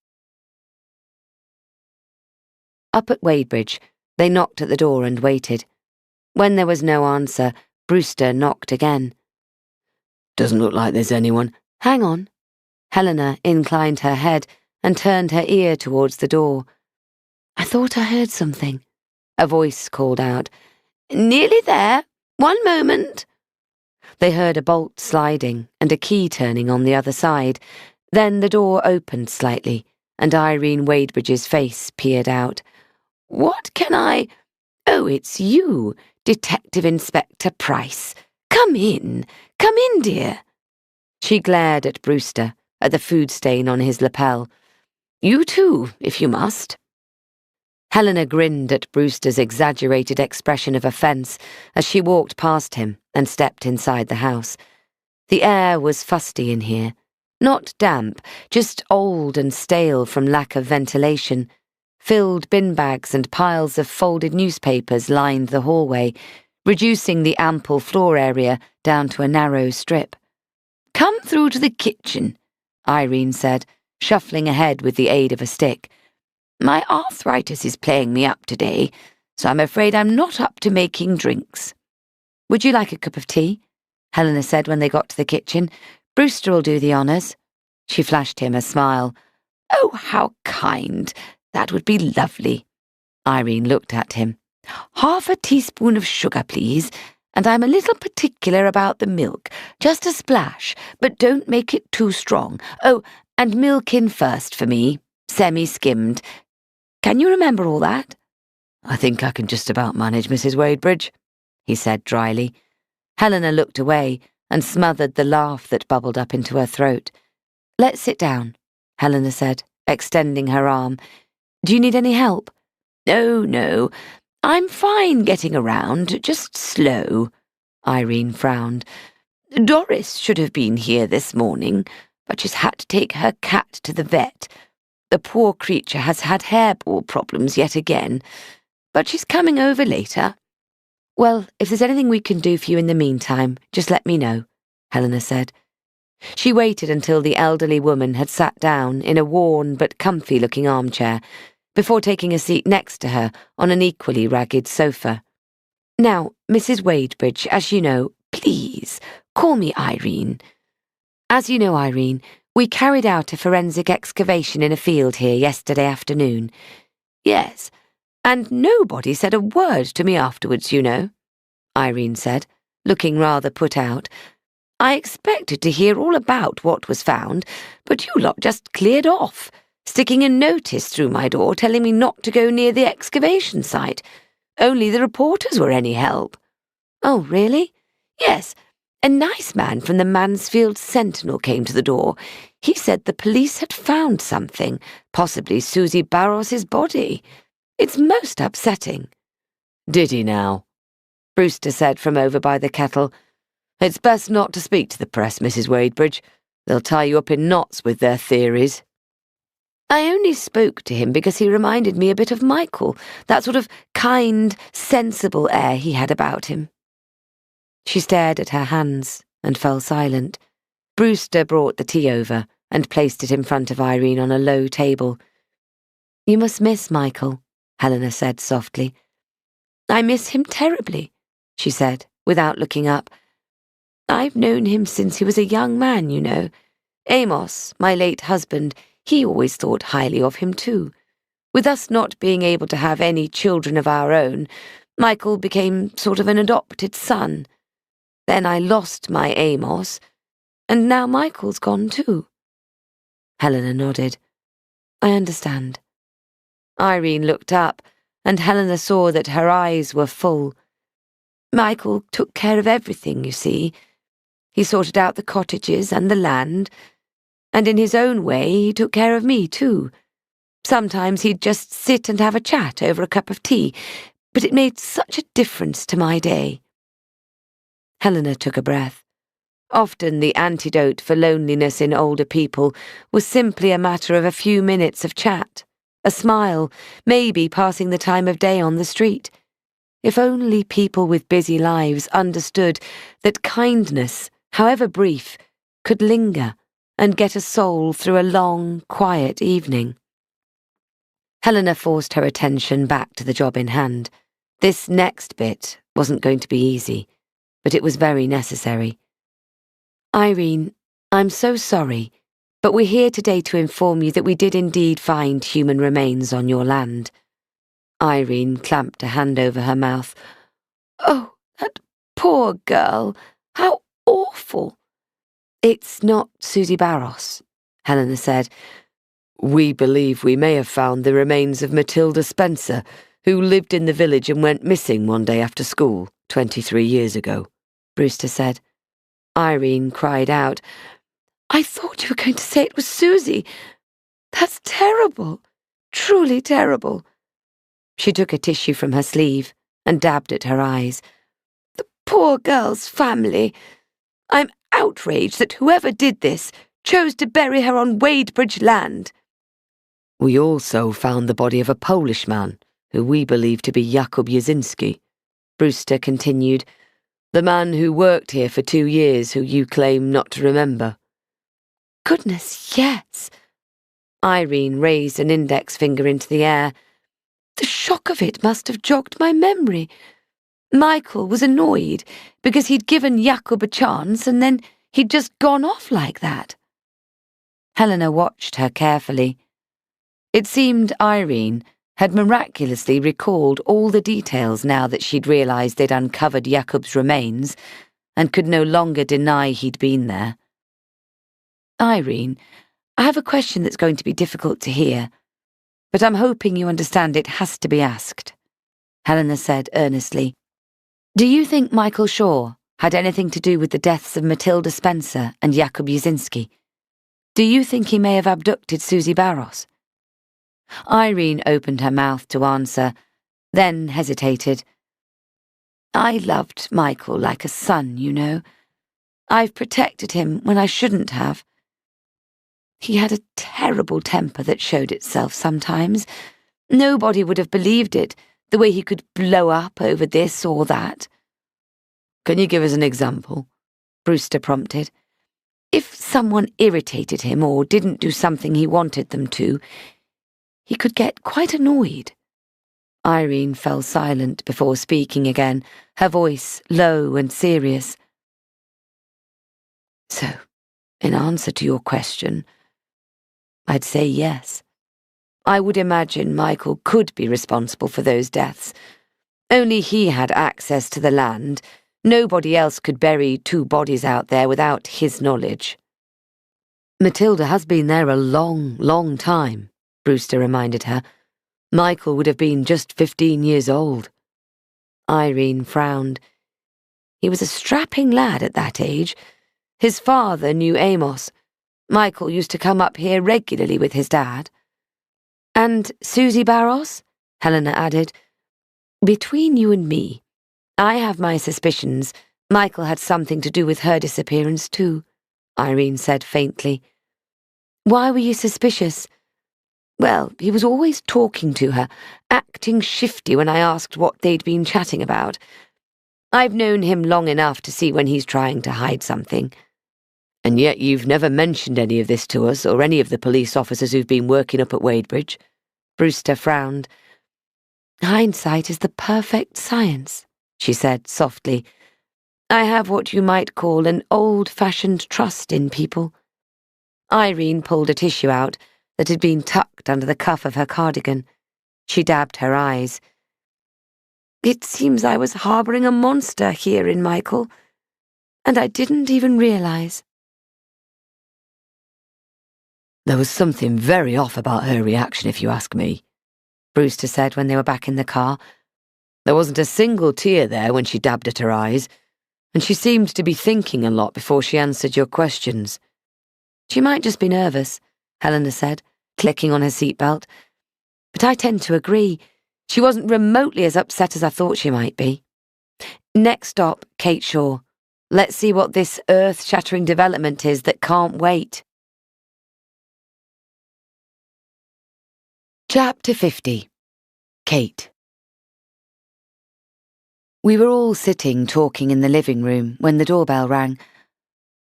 Up at Wadebridge, they knocked at the door and waited. When there was no answer, Brewster knocked again. "Doesn't look like there's anyone." "Hang on." Helena inclined her head and turned her ear towards the door. "I thought I heard something," a voice called out. "Nearly there. 1 moment." They heard a bolt sliding and a key turning on the other side. Then the door opened slightly, and Irene Wadebridge's face peered out. "What can I— Oh, it's you, Detective Inspector Price. Come in, dear." She glared at Brewster, at the food stain on his lapel. "You too, if you must." Helena grinned at Brewster's exaggerated expression of offence as she walked past him and stepped inside the house. The air was fusty in here. Not damp, just old and stale from lack of ventilation. Filled bin bags and piles of folded newspapers lined the hallway, reducing the ample floor area down to a narrow strip. "Come through to the kitchen," Irene said, shuffling ahead with the aid of a stick. "My arthritis is playing me up today, so I'm afraid I'm not up to making drinks." "Would you like a cup of tea?" Helena said when they got to the kitchen. "Brewster will do the honours." She flashed him a smile. "Oh, how kind. That would be lovely." Irene looked at him. "Half a teaspoon of sugar, please, and I'm a little particular about the milk. Just a splash, but don't make it too strong. Oh, and milk in first for me, semi-skimmed. Can you remember all that?" "I think I can just about manage, Mrs. Wadebridge," he said dryly. Helena looked away and smothered the laugh that bubbled up into her throat. "Let's sit down," Helena said, extending her arm. "Do you need any help?" "Oh, no. I'm fine getting around, just slow." Irene frowned. "Doris should have been here this morning, but she's had to take her cat to the vet. The poor creature has had hairball problems yet again, but she's coming over later." "Well, if there's anything we can do for you in the meantime, just let me know," Helena said. She waited until the elderly woman had sat down in a worn but comfy-looking armchair, before taking a seat next to her on an equally ragged sofa. "Now, Mrs. Wadebridge, as you know, please, call me Irene. As you know, Irene, we carried out a forensic excavation in a field here yesterday afternoon." "Yes, and nobody said a word to me afterwards, you know," Irene said, looking rather put out. "I expected to hear all about what was found, but you lot just cleared off, sticking a notice through my door telling me not to go near the excavation site. Only the reporters were any help." "Oh, really?" "Yes. A nice man from the Mansfield Sentinel came to the door. He said the police had found something, possibly Susie Barros's body. It's most upsetting." "Did he now?" Brewster said from over by the kettle. "It's best not to speak to the press, Mrs. Wadebridge. They'll tie you up in knots with their theories." "I only spoke to him because he reminded me a bit of Michael, that sort of kind, sensible air he had about him." She stared at her hands and fell silent. Brewster brought the tea over and placed it in front of Irene on a low table. "You must miss Michael," Helena said softly. "I miss him terribly," she said, without looking up. "I've known him since he was a young man, you know. Amos, my late husband, he always thought highly of him too. With us not being able to have any children of our own, Michael became sort of an adopted son. Then I lost my Amos, and now Michael's gone too." Helena nodded. "I understand." Irene looked up, and Helena saw that her eyes were full. "Michael took care of everything, you see. He sorted out the cottages and the land, and in his own way he took care of me too. Sometimes he'd just sit and have a chat over a cup of tea, but it made such a difference to my day." Helena took a breath. Often the antidote for loneliness in older people was simply a matter of a few minutes of chat, a smile, maybe passing the time of day on the street. If only people with busy lives understood that kindness, however brief, could linger and get a soul through a long, quiet evening. Helena forced her attention back to the job in hand. This next bit wasn't going to be easy, but it was very necessary. "Irene, I'm so sorry, but we're here today to inform you that we did indeed find human remains on your land." Irene clamped a hand over her mouth. "Oh, that poor girl! How awful!" "It's not Susie Barros," Helena said. "We believe we may have found the remains of Matilda Spencer, who lived in the village and went missing one day after school 23 years ago," Brewster said. Irene cried out, "I thought you were going to say it was Susie. That's terrible, truly terrible." She took a tissue from her sleeve and dabbed at her eyes. "The poor girl's family. I'm outraged that whoever did this chose to bury her on Wadebridge land." "We also found the body of a Polish man, who we believe to be Jakub Jasinski," Brewster continued. "The man who worked here for 2 years, who you claim not to remember." "Goodness, yes." Irene raised an index finger into the air. "The shock of it must have jogged my memory. Michael was annoyed because he'd given Jakub a chance and then he'd just gone off like that." Helena watched her carefully. It seemed Irene had miraculously recalled all the details now that she'd realised they'd uncovered Jakub's remains and could no longer deny he'd been there. "Irene, I have a question that's going to be difficult to hear, but I'm hoping you understand it has to be asked," Helena said earnestly. "Do you think Michael Shaw had anything to do with the deaths of Matilda Spencer and Jakub Jasinski? Do you think he may have abducted Susie Barros?" Irene opened her mouth to answer, then hesitated. "I loved Michael like a son, you know. I've protected him when I shouldn't have. He had a terrible temper that showed itself sometimes. Nobody would have believed it, the way he could blow up over this or that." "Can you give us an example?" Brewster prompted. "If someone irritated him or didn't do something he wanted them to, he could get quite annoyed." Irene fell silent before speaking again, her voice low and serious. "So, in answer to your question, I'd say yes. I would imagine Michael could be responsible for those deaths. Only he had access to the land. Nobody else could bury 2 bodies out there without his knowledge." "Matilda has been there a long, long time," Brewster reminded her. "Michael would have been just 15 years old." Irene frowned. He was a strapping lad at that age. His father knew Amos. Michael used to come up here regularly with his dad. "And Susie Barros?" Helena added. "Between you and me, I have my suspicions Michael had something to do with her disappearance too," Irene said faintly. "Why were you suspicious?" "Well, he was always talking to her, acting shifty when I asked what they'd been chatting about. I've known him long enough to see when he's trying to hide something." "And yet you've never mentioned any of this to us or any of the police officers who've been working up at Wadebridge." Brewster frowned. "Hindsight is the perfect science," she said softly. "I have what you might call an old-fashioned trust in people." Irene pulled a tissue out that had been tucked under the cuff of her cardigan. She dabbed her eyes. "It seems I was harbouring a monster here in Michael, and I didn't even realise." "There was something very off about her reaction, if you ask me," Brewster said when they were back in the car. "There wasn't a single tear there when she dabbed at her eyes, and she seemed to be thinking a lot before she answered your questions." "She might just be nervous," Helena said, clicking on her seatbelt. "But I tend to agree. She wasn't remotely as upset as I thought she might be. Next stop, Kate Shaw. Let's see what this earth-shattering development is that can't wait." Chapter 50. Kate. We were all sitting talking in the living room when the doorbell rang.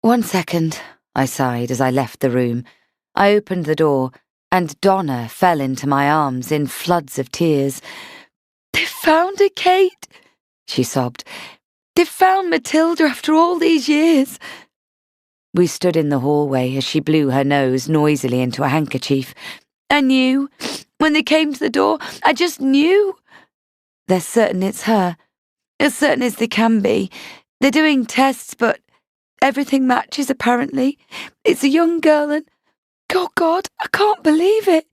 "1 second," I sighed as I left the room. I opened the door, and Donna fell into my arms in floods of tears. "They've found her, Kate," she sobbed. "They've found Matilda after all these years." We stood in the hallway as she blew her nose noisily into a handkerchief. "I knew. When they came to the door, I just knew." "They're certain it's her. As certain as they can be. They're doing tests, but everything matches, apparently. It's a young girl and... Oh, God, I can't believe it.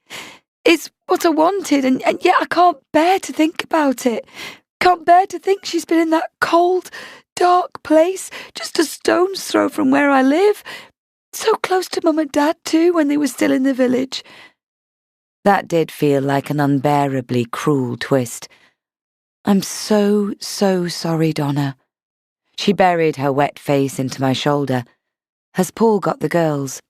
It's what I wanted, and yet I can't bear to think about it. Can't bear to think she's been in that cold, dark place, just a stone's throw from where I live. So close to Mum and Dad, too, when they were still in the village." That did feel like an unbearably cruel twist. "I'm so, so sorry, Donna." She buried her wet face into my shoulder. "Has Paul got the girls?"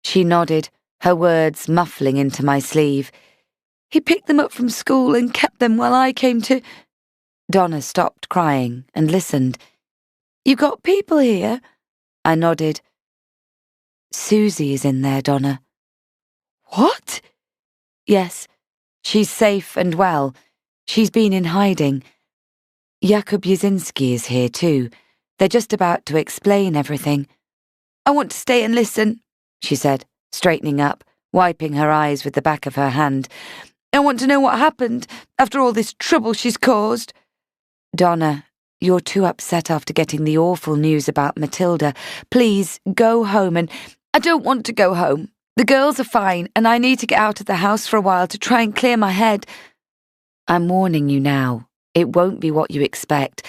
She nodded, her words muffling into my sleeve. "He picked them up from school and kept them while I came to..." Donna stopped crying and listened. "You've got people here?" I nodded. "Susie is in there, Donna." "What?" "Yes, she's safe and well. She's been in hiding. Jakub Jasinski is here too. They're just about to explain everything." "I want to stay and listen," she said, straightening up, wiping her eyes with the back of her hand. I want to know what happened after all this trouble she's caused. Donna, you're too upset after getting the awful news about Matilda. Please, go home and— I don't want to go home. The girls are fine, and I need to get out of the house for a while to try and clear my head. I'm warning you now. It won't be what you expect.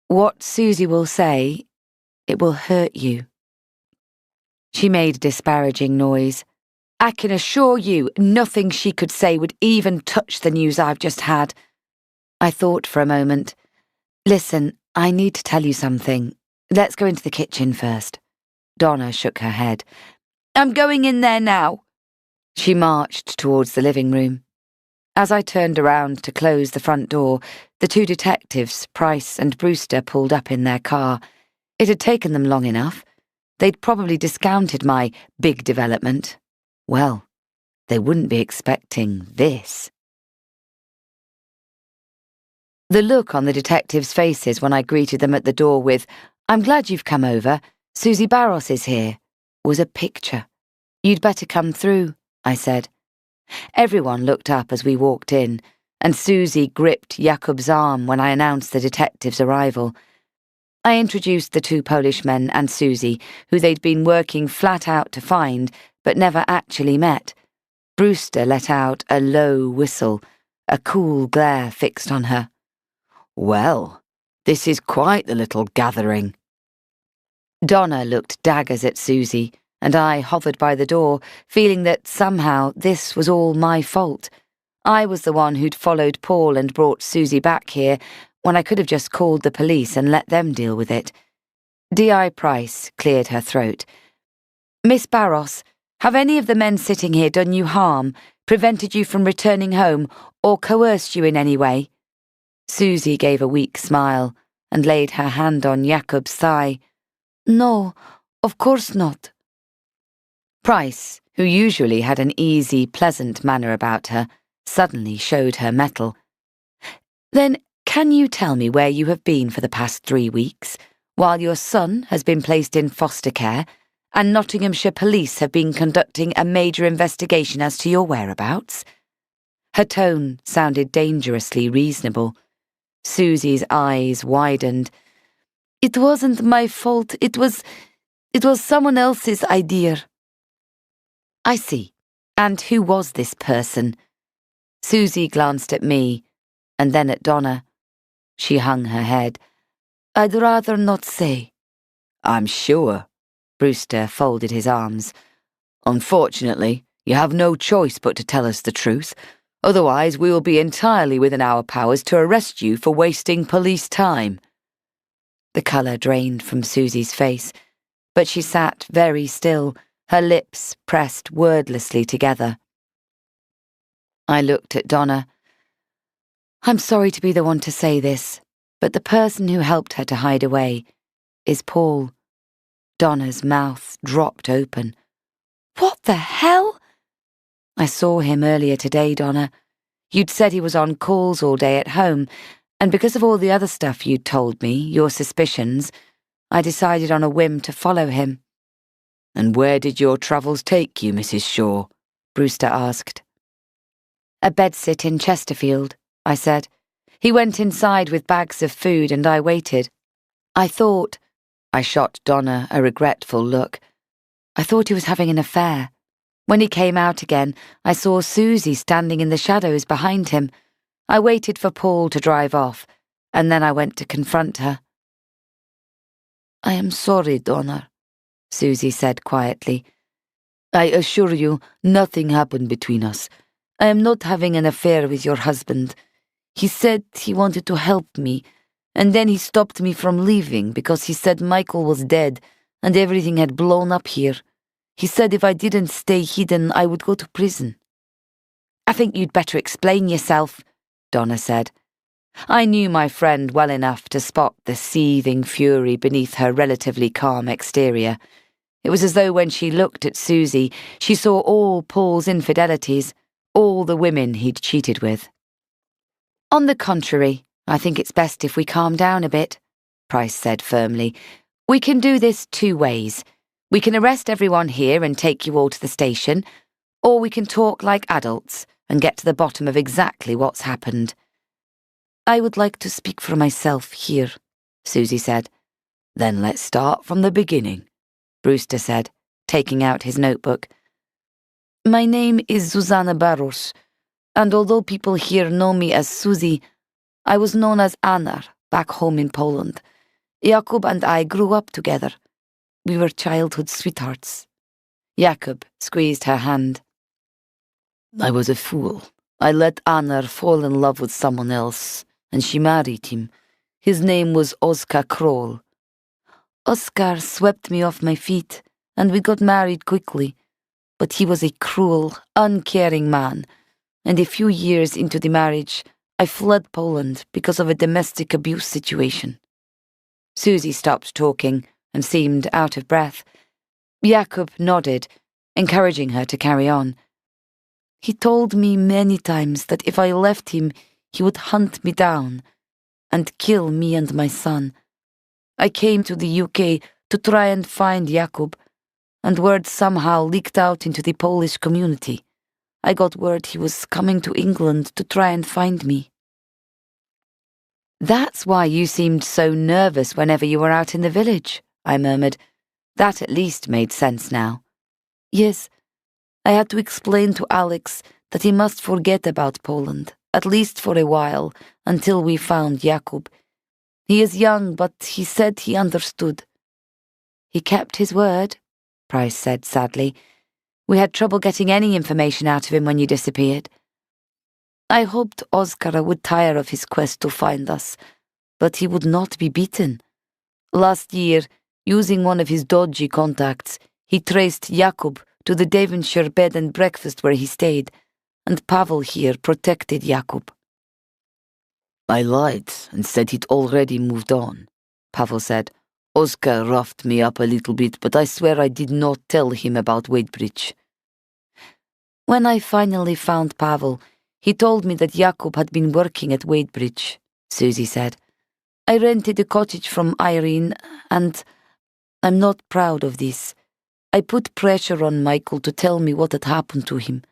What Susie will say, it will hurt you. She made a disparaging noise. I can assure you nothing she could say would even touch the news I've just had. I thought for a moment. Listen, I need to tell you something. Let's go into the kitchen first. Donna shook her head. I'm going in there now. She marched towards the living room. As I turned around to close the front door, the two detectives, Price and Brewster, pulled up in their car. It had taken them long enough. They'd probably discounted my big development. Well, they wouldn't be expecting this. The look on the detectives' faces when I greeted them at the door with, "I'm glad you've come over. Susie Barros is here," was a picture. "You'd better come through," I said. Everyone looked up as we walked in, and Susie gripped Jakub's arm when I announced the detectives' arrival. I introduced the two Polish men and Susie, who they'd been working flat out to find, but never actually met. Brewster let out a low whistle, a cool glare fixed on her. "Well, this is quite the little gathering." Donna looked daggers at Susie, and I hovered by the door, feeling that somehow this was all my fault. I was the one who'd followed Paul and brought Susie back here, when I could have just called the police and let them deal with it. D.I. Price cleared her throat. Miss Barros, have any of the men sitting here done you harm, prevented you from returning home, or coerced you in any way? Susie gave a weak smile and laid her hand on Jakub's thigh. No, of course not. Price, who usually had an easy, pleasant manner about her, suddenly showed her mettle. Then can you tell me where you have been for the past 3 weeks, while your son has been placed in foster care, and Nottinghamshire police have been conducting a major investigation as to your whereabouts? Her tone sounded dangerously reasonable. Susie's eyes widened. It wasn't my fault. It was someone else's idea. I see. And who was this person? Susie glanced at me, and then at Donna. She hung her head. I'd rather not say. I'm sure. Brewster folded his arms. Unfortunately, you have no choice but to tell us the truth. Otherwise, we will be entirely within our powers to arrest you for wasting police time. The colour drained from Susie's face, but she sat very still, her lips pressed wordlessly together. I looked at Donna. I'm sorry to be the one to say this, but the person who helped her to hide away is Paul. Donna's mouth dropped open. What the hell? I saw him earlier today, Donna. You'd said he was on calls all day at home, and because of all the other stuff you'd told me, your suspicions, I decided on a whim to follow him. And where did your travels take you, Mrs. Shaw? Brewster asked. A bedsit in Chesterfield, I said. He went inside with bags of food and I waited. I shot Donna a regretful look. I thought he was having an affair. When he came out again, I saw Susie standing in the shadows behind him. I waited for Paul to drive off, and then I went to confront her. I am sorry, Donna, Susie said quietly. I assure you nothing happened between us. I am not having an affair with your husband. He said he wanted to help me, and then he stopped me from leaving because he said Michael was dead and everything had blown up here. He said if I didn't stay hidden, I would go to prison. I think you'd better explain yourself, Donna said. I knew my friend well enough to spot the seething fury beneath her relatively calm exterior. It was as though when she looked at Susie, she saw all Paul's infidelities, all the women he'd cheated with. On the contrary, I think it's best if we calm down a bit, Price said firmly. We can do this 2 ways. We can arrest everyone here and take you all to the station, or we can talk like adults and get to the bottom of exactly what's happened. I would like to speak for myself here, Susie said. Then let's start from the beginning, Brewster said, taking out his notebook. My name is Zuzanna Barros, and although people here know me as Susie, I was known as Anna back home in Poland. Jakub and I grew up together. We were childhood sweethearts. Jakub squeezed her hand. I was a fool. I let Anna fall in love with someone else, and she married him. His name was Oskar Kroll. Oskar swept me off my feet, and we got married quickly. But he was a cruel, uncaring man, and a few years into the marriage, I fled Poland because of a domestic abuse situation. Susie stopped talking and seemed out of breath. Jakub nodded, encouraging her to carry on. He told me many times that if I left him, he would hunt me down and kill me and my son. I came to the UK to try and find Jakub, and word somehow leaked out into the Polish community. I got word he was coming to England to try and find me. That's why you seemed so nervous whenever you were out in the village, I murmured. That at least made sense now. Yes, I had to explain to Alex that he must forget about Poland, at least for a while, until we found Jakub. He is young, but he said he understood. He kept his word, Price said sadly. We had trouble getting any information out of him when you disappeared. I hoped Oskar would tire of his quest to find us, but he would not be beaten. Last year, using one of his dodgy contacts, he traced Jakub to the Devonshire bed and breakfast where he stayed, and Pavel here protected Jakub. I lied and said he'd already moved on, Pavel said. Oskar roughed me up a little bit, but I swear I did not tell him about Wadebridge. When I finally found Pavel, he told me that Jakub had been working at Wadebridge, Susie said. I rented a cottage from Irene, and I'm not proud of this. I put pressure on Michael to tell me what had happened to him.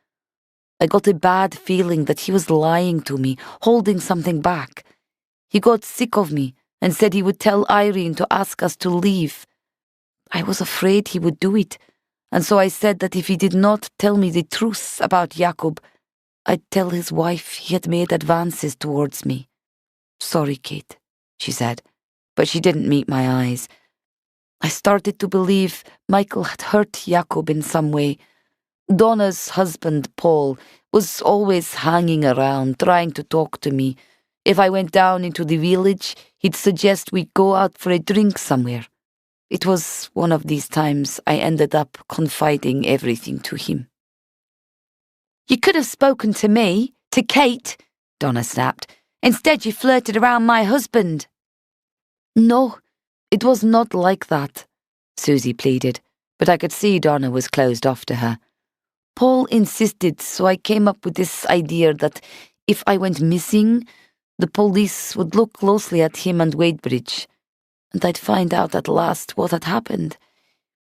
I got a bad feeling that he was lying to me, holding something back. He got sick of me and said he would tell Irene to ask us to leave. I was afraid he would do it, and so I said that if he did not tell me the truth about Jakub, I'd tell his wife he had made advances towards me. Sorry, Kate, she said, but she didn't meet my eyes. I started to believe Michael had hurt Jakub in some way. Donna's husband, Paul, was always hanging around, trying to talk to me. If I went down into the village, he'd suggest we go out for a drink somewhere. It was one of these times I ended up confiding everything to him. You could have spoken to me, to Kate, Donna snapped. Instead, you flirted around my husband. No, it was not like that, Susie pleaded, but I could see Donna was closed off to her. Paul insisted, so I came up with this idea that if I went missing, the police would look closely at him and Wadebridge, and I'd find out at last what had happened.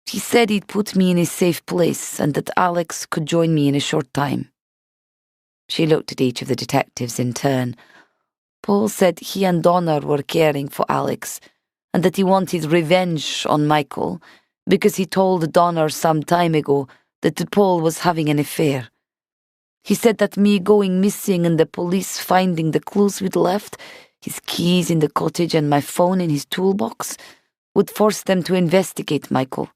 He said he'd put me in a safe place and that Alex could join me in a short time. She looked at each of the detectives in turn. Paul said he and Donna were caring for Alex, and that he wanted revenge on Michael because he told Donna some time ago that Paul was having an affair. He said that me going missing and the police finding the clues we'd left, his keys in the cottage and my phone in his toolbox, would force them to investigate Michael.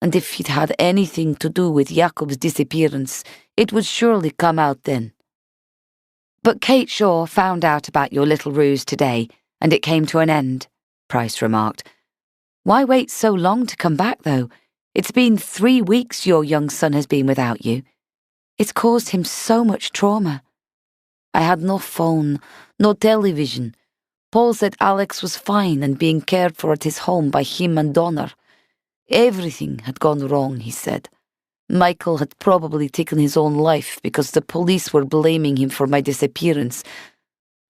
And if he'd had anything to do with Jakub's disappearance, it would surely come out then. But Kate Shaw found out about your little ruse today, and it came to an end, Price remarked. Why wait so long to come back, though? It's been 3 weeks your young son has been without you. It's caused him so much trauma. I had no phone, no television. Paul said Alex was fine and being cared for at his home by him and Donna. Everything had gone wrong, he said. Michael had probably taken his own life because the police were blaming him for my disappearance,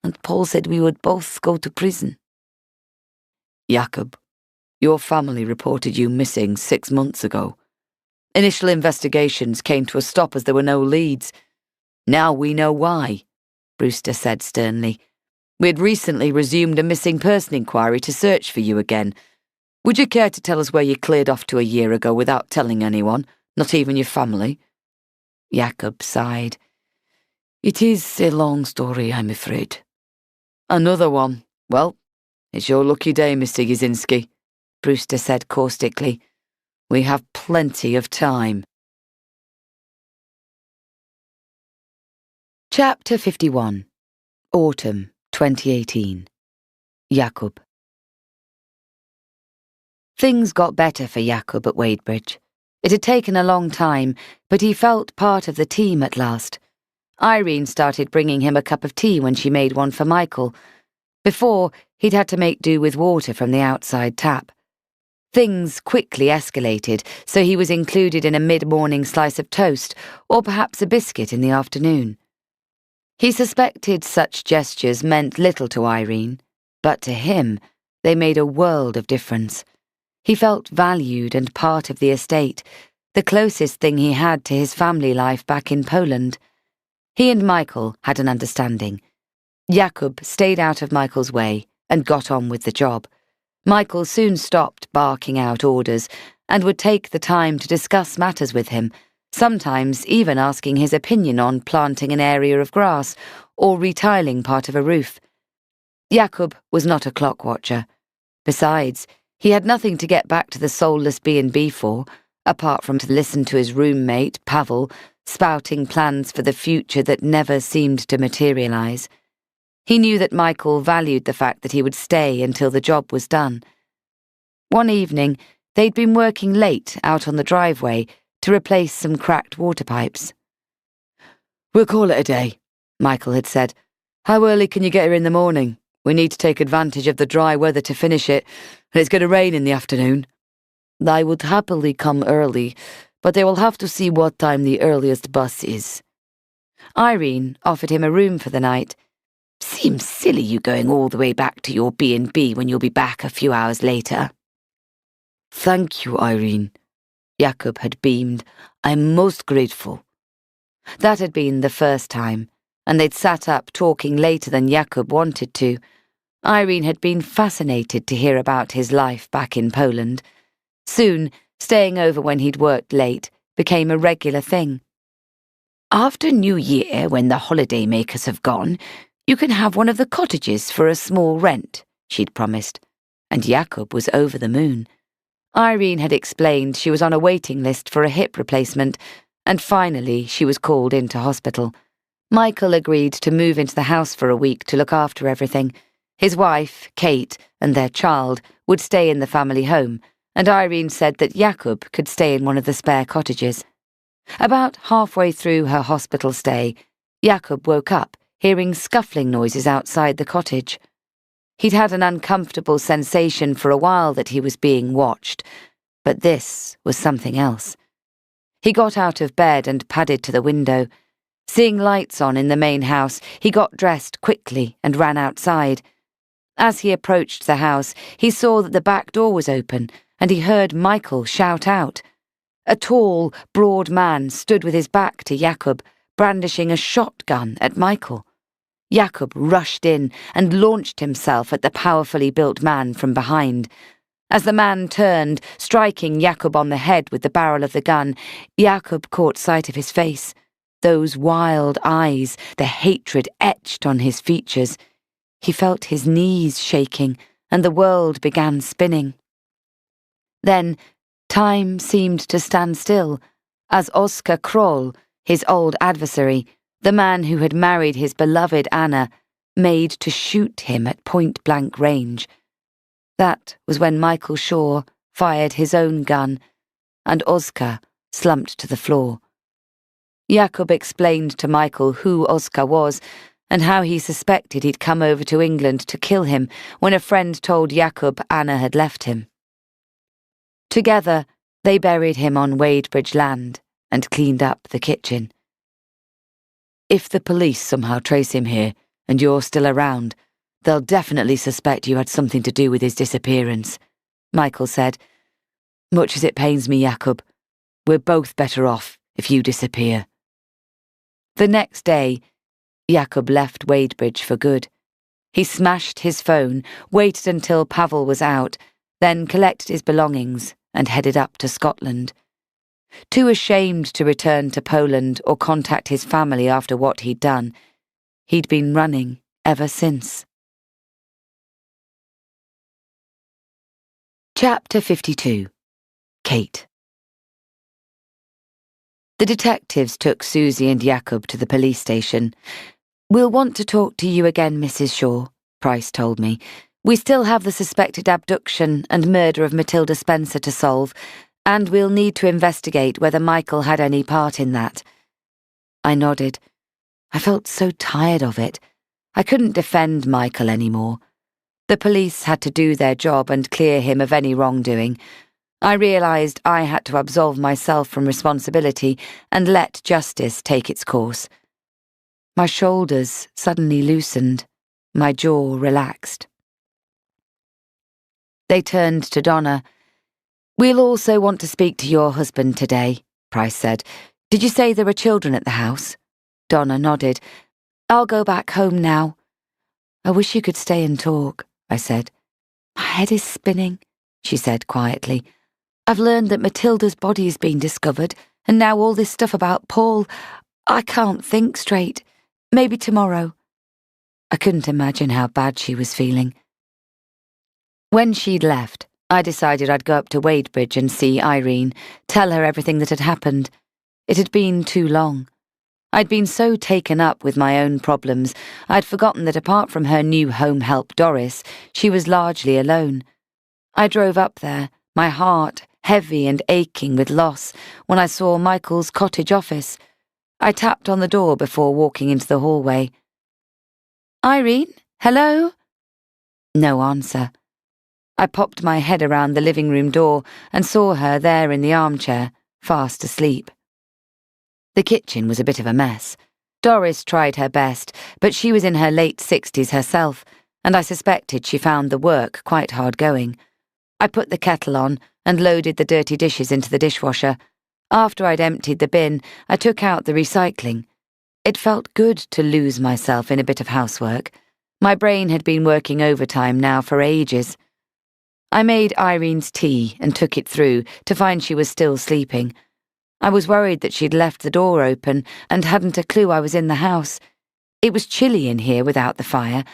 and Paul said we would both go to prison. Jakub, your family reported you missing 6 months ago. Initial investigations came to a stop as there were no leads. Now we know why, Brewster said sternly. We had recently resumed a missing person inquiry to search for you again. Would you care to tell us where you cleared off to a year ago without telling anyone, not even your family? Jakob sighed. It is a long story, I'm afraid. Another one. Well, it's your lucky day, Mr. Yazinski, Brewster said caustically. We have plenty of time. Chapter 51. Autumn 2018. Jakob. Things got better for Jakob at Wadebridge. It had taken a long time, but he felt part of the team at last. Irene started bringing him a cup of tea when she made one for Michael. Before, he'd had to make do with water from the outside tap. Things quickly escalated, so he was included in a mid-morning slice of toast, or perhaps a biscuit in the afternoon. He suspected such gestures meant little to Irene, but to him, they made a world of difference. He felt valued and part of the estate, the closest thing he had to his family life back in Poland. He and Michael had an understanding. Jakob stayed out of Michael's way and got on with the job. Michael soon stopped barking out orders and would take the time to discuss matters with him, sometimes even asking his opinion on planting an area of grass or retiling part of a roof. Jakob was not a clock watcher. Besides, he had nothing to get back to the soulless B&B for, apart from to listen to his roommate, Pavel, spouting plans for the future that never seemed to materialize. He knew that Michael valued the fact that he would stay until the job was done. One evening, they'd been working late out on the driveway to replace some cracked water pipes. We'll call it a day, Michael had said. How early can you get here in the morning? We need to take advantage of the dry weather to finish it, and it's going to rain in the afternoon. I would happily come early, but I will have to see what time the earliest bus is. Irene offered him a room for the night. Seems silly you going all the way back to your B&B when you'll be back a few hours later. Thank you, Irene. Jakob had beamed. I'm most grateful. That had been the first time, and they'd sat up talking later than Jakob wanted to. Irene had been fascinated to hear about his life back in Poland. Soon, staying over when he'd worked late became a regular thing. After New Year, when the holiday makers have gone, you can have one of the cottages for a small rent, she'd promised, and Jakob was over the moon. Irene had explained she was on a waiting list for a hip replacement, and finally she was called into hospital. Michael agreed to move into the house for a week to look after everything. His wife, Kate, and their child would stay in the family home, and Irene said that Jakob could stay in one of the spare cottages. About halfway through her hospital stay, Jakob woke up, hearing scuffling noises outside the cottage. He'd had an uncomfortable sensation for a while that he was being watched, but this was something else. He got out of bed and padded to the window. Seeing lights on in the main house, he got dressed quickly and ran outside. As he approached the house, he saw that the back door was open, and he heard Michael shout out. A tall, broad man stood with his back to Jakob, brandishing a shotgun at Michael. Jakob rushed in and launched himself at the powerfully built man from behind. As the man turned, striking Jakob on the head with the barrel of the gun, Jakob caught sight of his face. Those wild eyes, the hatred etched on his features. He felt his knees shaking, and the world began spinning. Then, time seemed to stand still, as Oskar Kroll, his old adversary, the man who had married his beloved Anna, made to shoot him at point-blank range. That was when Michael Shaw fired his own gun, and Oskar slumped to the floor. Jakob explained to Michael who Oskar was and how he suspected he'd come over to England to kill him when a friend told Jakob Anna had left him. Together, they buried him on Wadebridge land and cleaned up the kitchen. If the police somehow trace him here, and you're still around, they'll definitely suspect you had something to do with his disappearance, Michael said. Much as it pains me, Jakob, we're both better off if you disappear. The next day, Jakob left Wadebridge for good. He smashed his phone, waited until Pavel was out, then collected his belongings and headed up to Scotland. Too ashamed to return to Poland or contact his family after what he'd done, he'd been running ever since. Chapter 52. Kate. The detectives took Susie and Jakob to the police station. "We'll want to talk to you again, Mrs. Shaw," Price told me. "We still have the suspected abduction and murder of Matilda Spencer to solve, and we'll need to investigate whether Michael had any part in that." I nodded. I felt so tired of it. I couldn't defend Michael anymore. The police had to do their job and clear him of any wrongdoing. I realised I had to absolve myself from responsibility and let justice take its course. My shoulders suddenly loosened, my jaw relaxed. They turned to Donna. "We'll also want to speak to your husband today," Price said. "Did you say there were children at the house?" Donna nodded. "I'll go back home now." "I wish you could stay and talk," I said. "My head is spinning," she said quietly. "I've learned that Matilda's body's been discovered, and now all this stuff about Paul. I can't think straight. Maybe tomorrow." I couldn't imagine how bad she was feeling. When she'd left, I decided I'd go up to Wadebridge and see Irene, tell her everything that had happened. It had been too long. I'd been so taken up with my own problems, I'd forgotten that apart from her new home help Doris, she was largely alone. I drove up there, my heart heavy and aching with loss, when I saw Michael's cottage office. I tapped on the door before walking into the hallway. "Irene? Hello?" No answer. I popped my head around the living room door and saw her there in the armchair, fast asleep. The kitchen was a bit of a mess. Doris tried her best, but she was in her late 60s herself, and I suspected she found the work quite hard going. I put the kettle on and loaded the dirty dishes into the dishwasher. After I'd emptied the bin, I took out the recycling. It felt good to lose myself in a bit of housework. My brain had been working overtime now for ages. I made Irene's tea and took it through to find she was still sleeping. I was worried that she'd left the door open and hadn't a clue I was in the house. It was chilly in here without the fire,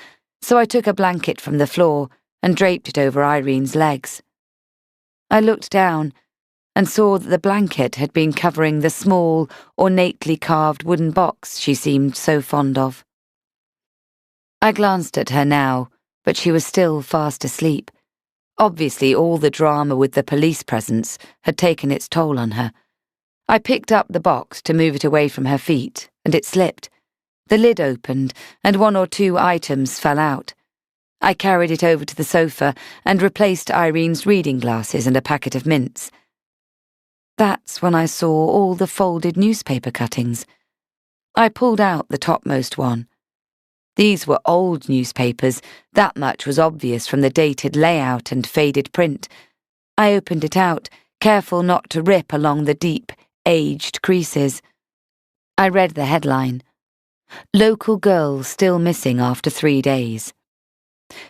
so I took a blanket from the floor and draped it over Irene's legs. I looked down and saw that the blanket had been covering the small, ornately carved wooden box she seemed so fond of. I glanced at her now, but she was still fast asleep. Obviously, all the drama with the police presence had taken its toll on her. I picked up the box to move it away from her feet, and it slipped. The lid opened, and 1 or 2 items fell out. I carried it over to the sofa and replaced Irene's reading glasses and a packet of mints. That's when I saw all the folded newspaper cuttings. I pulled out the topmost one. These were old newspapers, that much was obvious from the dated layout and faded print. I opened it out, careful not to rip along the deep, aged creases. I read the headline: "Local girl still missing after 3 days."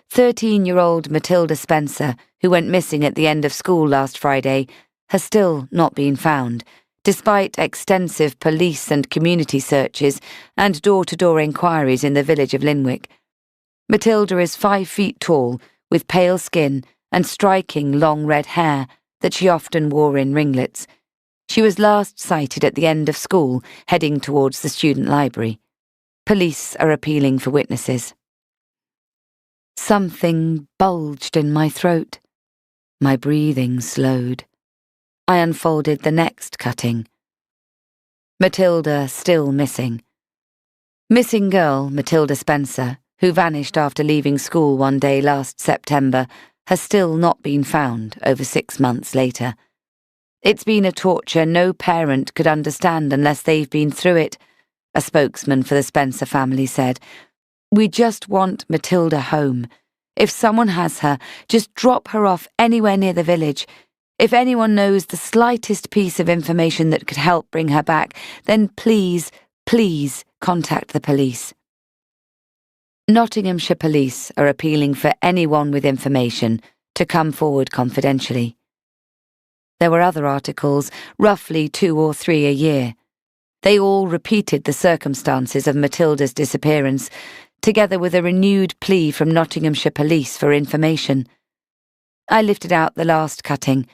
13-year-old Matilda Spencer, who went missing at the end of school last Friday, has still not been found, despite extensive police and community searches and door-to-door inquiries in the village of Linwick. Matilda is 5 feet tall, with pale skin and striking long red hair that she often wore in ringlets. She was last sighted at the end of school, heading towards the student library. Police are appealing for witnesses. Something bulged in my throat. My breathing slowed. I unfolded the next cutting. Matilda still missing. Missing girl Matilda Spencer, who vanished after leaving school one day last September, has still not been found over 6 months later. It's been a torture no parent could understand unless they've been through it, a spokesman for the Spencer family said. "We just want Matilda home. If someone has her, just drop her off anywhere near the village. If anyone knows the slightest piece of information that could help bring her back, then please, Please contact the police. Nottinghamshire Police are appealing for anyone with information to come forward confidentially. There were other articles, roughly 2 or 3 a year. They all repeated the circumstances of Matilda's disappearance, together with a renewed plea from Nottinghamshire Police for information. I lifted out the last cutting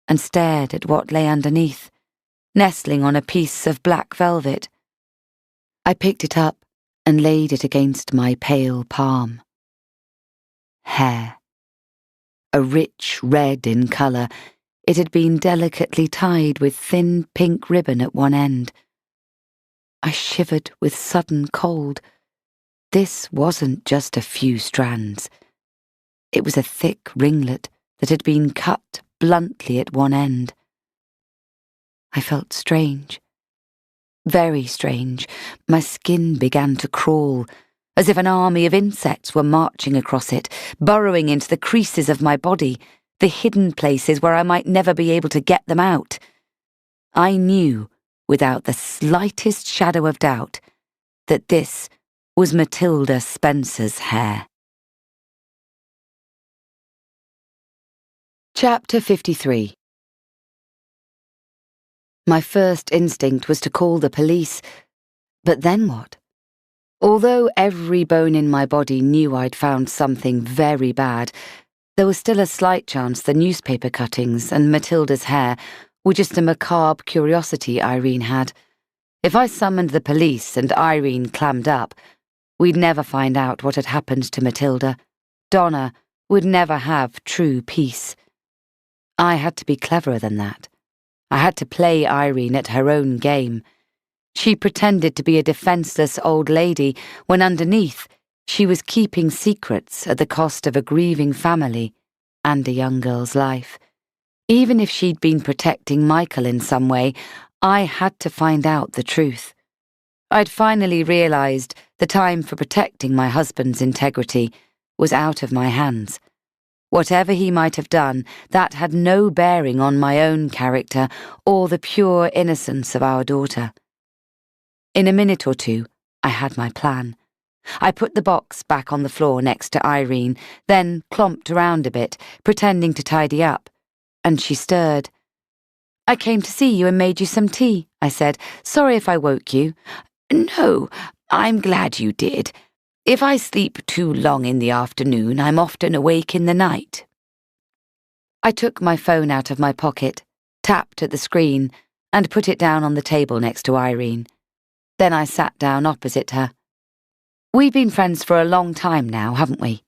and stared at what lay underneath, nestling on a piece of black velvet. I picked it up and laid it against my pale palm. Hair. A rich red in colour, it had been delicately tied with thin pink ribbon at one end. I shivered with sudden cold. This wasn't just a few strands. It was a thick ringlet that had been cut bluntly at one end. I felt strange. Very strange. My skin began to crawl, as if an army of insects were marching across it, burrowing into the creases of my body, the hidden places where I might never be able to get them out. I knew, without the slightest shadow of doubt, that this was Matilda Spencer's hair. Chapter 53. My first instinct was to call the police, but then what? Although every bone in my body knew I'd found something very bad, there was still a slight chance the newspaper cuttings and Matilda's hair were just a macabre curiosity Irene had. If I summoned the police and Irene clammed up, we'd never find out what had happened to Matilda. Donna would never have true peace. I had to be cleverer than that. I had to play Irene at her own game. She pretended to be a defenceless old lady when underneath she was keeping secrets at the cost of a grieving family and a young girl's life. Even if she'd been protecting Michael in some way, I had to find out the truth. I'd finally realised the time for protecting my husband's integrity was out of my hands. Whatever he might have done, that had no bearing on my own character or the pure innocence of our daughter. In a minute or two, I had my plan. I put the box back on the floor next to Irene, then clomped around a bit, pretending to tidy up, and she stirred. "I came to see you and made you some tea," I said. "Sorry if I woke you." "No, I'm glad you did. If I sleep too long in the afternoon, I'm often awake in the night." I took my phone out of my pocket, tapped at the screen, and put it down on the table next to Irene. Then I sat down opposite her. "We've been friends for a long time now, haven't we?"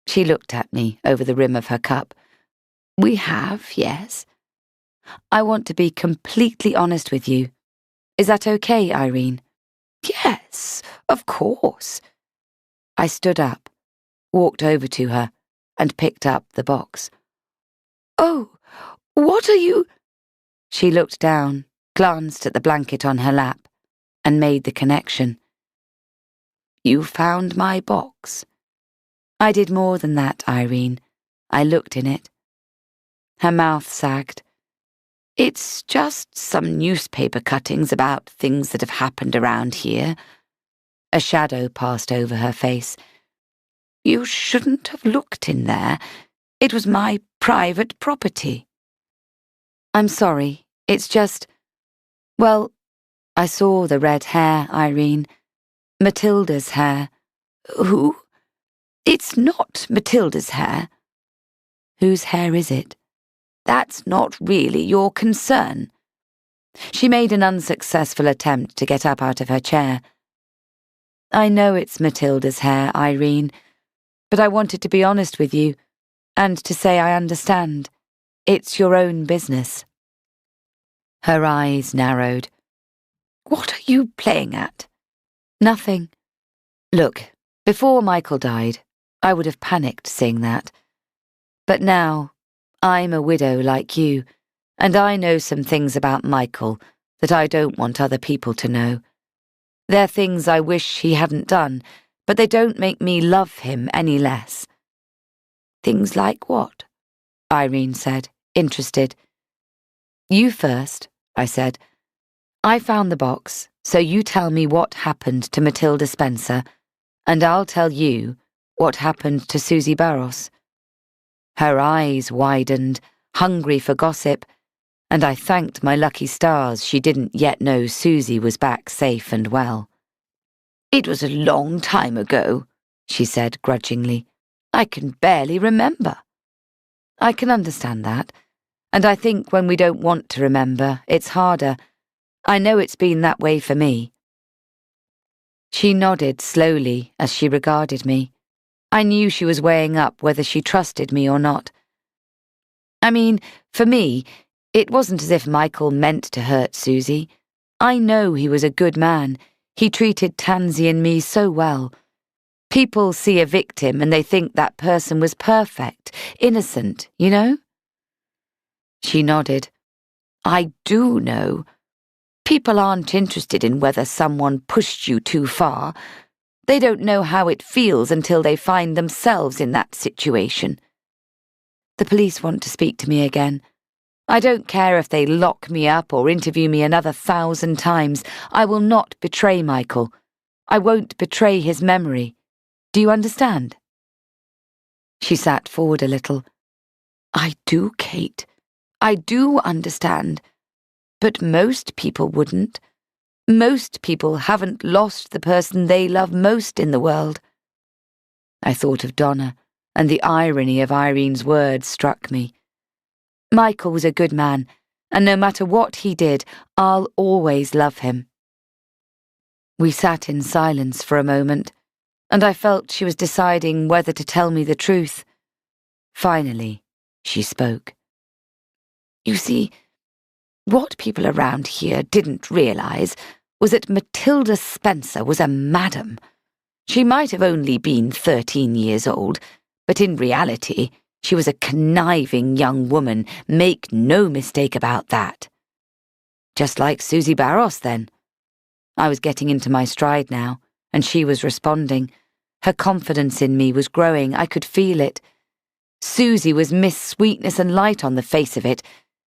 She looked at me over the rim of her cup. "We have, yes." "I want to be completely honest with you. Is that okay, Irene?" "Yes, of course." I stood up, walked over to her, and picked up the box. "Oh, what are you—" She looked down, glanced at the blanket on her lap, and made the connection. "You found my box." "I did more than that, Irene. I looked in it." Her mouth sagged. "It's just some newspaper cuttings about things that have happened around here." A shadow passed over her face. "You shouldn't have looked in there. It was my private property." "I'm sorry. It's just— Well, I saw the red hair, Irene. Matilda's hair." "Who? It's not Matilda's hair." "Whose hair is it?" "That's not really your concern." She made an unsuccessful attempt to get up out of her chair. "I know it's Matilda's hair, Irene, but I wanted to be honest with you, and to say I understand. It's your own business." Her eyes narrowed. "What are you playing at?" "Nothing. Look, before Michael died, I would have panicked seeing that. But now, I'm a widow like you, and I know some things about Michael that I don't want other people to know. They're things I wish he hadn't done, but they don't make me love him any less." "Things like what?" Irene said, interested. "You first," I said. "I found the box, So you tell me what happened to Matilda Spencer, and I'll tell you what happened to Susie Barros. Her eyes widened, hungry for gossip, and I thanked my lucky stars she didn't yet know Susie was back safe and well. It was a long time ago, she said grudgingly. I can barely remember. I can understand that, and I think when we don't want to remember, it's harder. I know it's been that way for me. She nodded slowly as she regarded me. I knew she was weighing up whether she trusted me or not. I mean, for me, it wasn't as if Michael meant to hurt Susie. I know he was a good man. He treated Tansy and me so well. People see a victim and they think that person was perfect, innocent, you know? She nodded. I do know. People aren't interested in whether someone pushed you too far. They don't know how it feels until they find themselves in that situation. The police want to speak to me again. I don't care if they lock me up or interview me another 1,000 times. I will not betray Michael. I won't betray his memory. Do you understand? She sat forward a little. I do, Kate. I do understand. But most people wouldn't. Most people haven't lost the person they love most in the world. I thought of Donna, and the irony of Irene's words struck me. Michael was a good man, and no matter what he did, I'll always love him. We sat in silence for a moment, and I felt she was deciding whether to tell me the truth. Finally, she spoke. You see, what people around here didn't realize was that Matilda Spencer was a madam. She might have only been 13 years old, but in reality, she was a conniving young woman, make no mistake about that. Just like Susie Barros, then. I was getting into my stride now, and she was responding. Her confidence in me was growing, I could feel it. Susie was Miss Sweetness and Light on the face of it,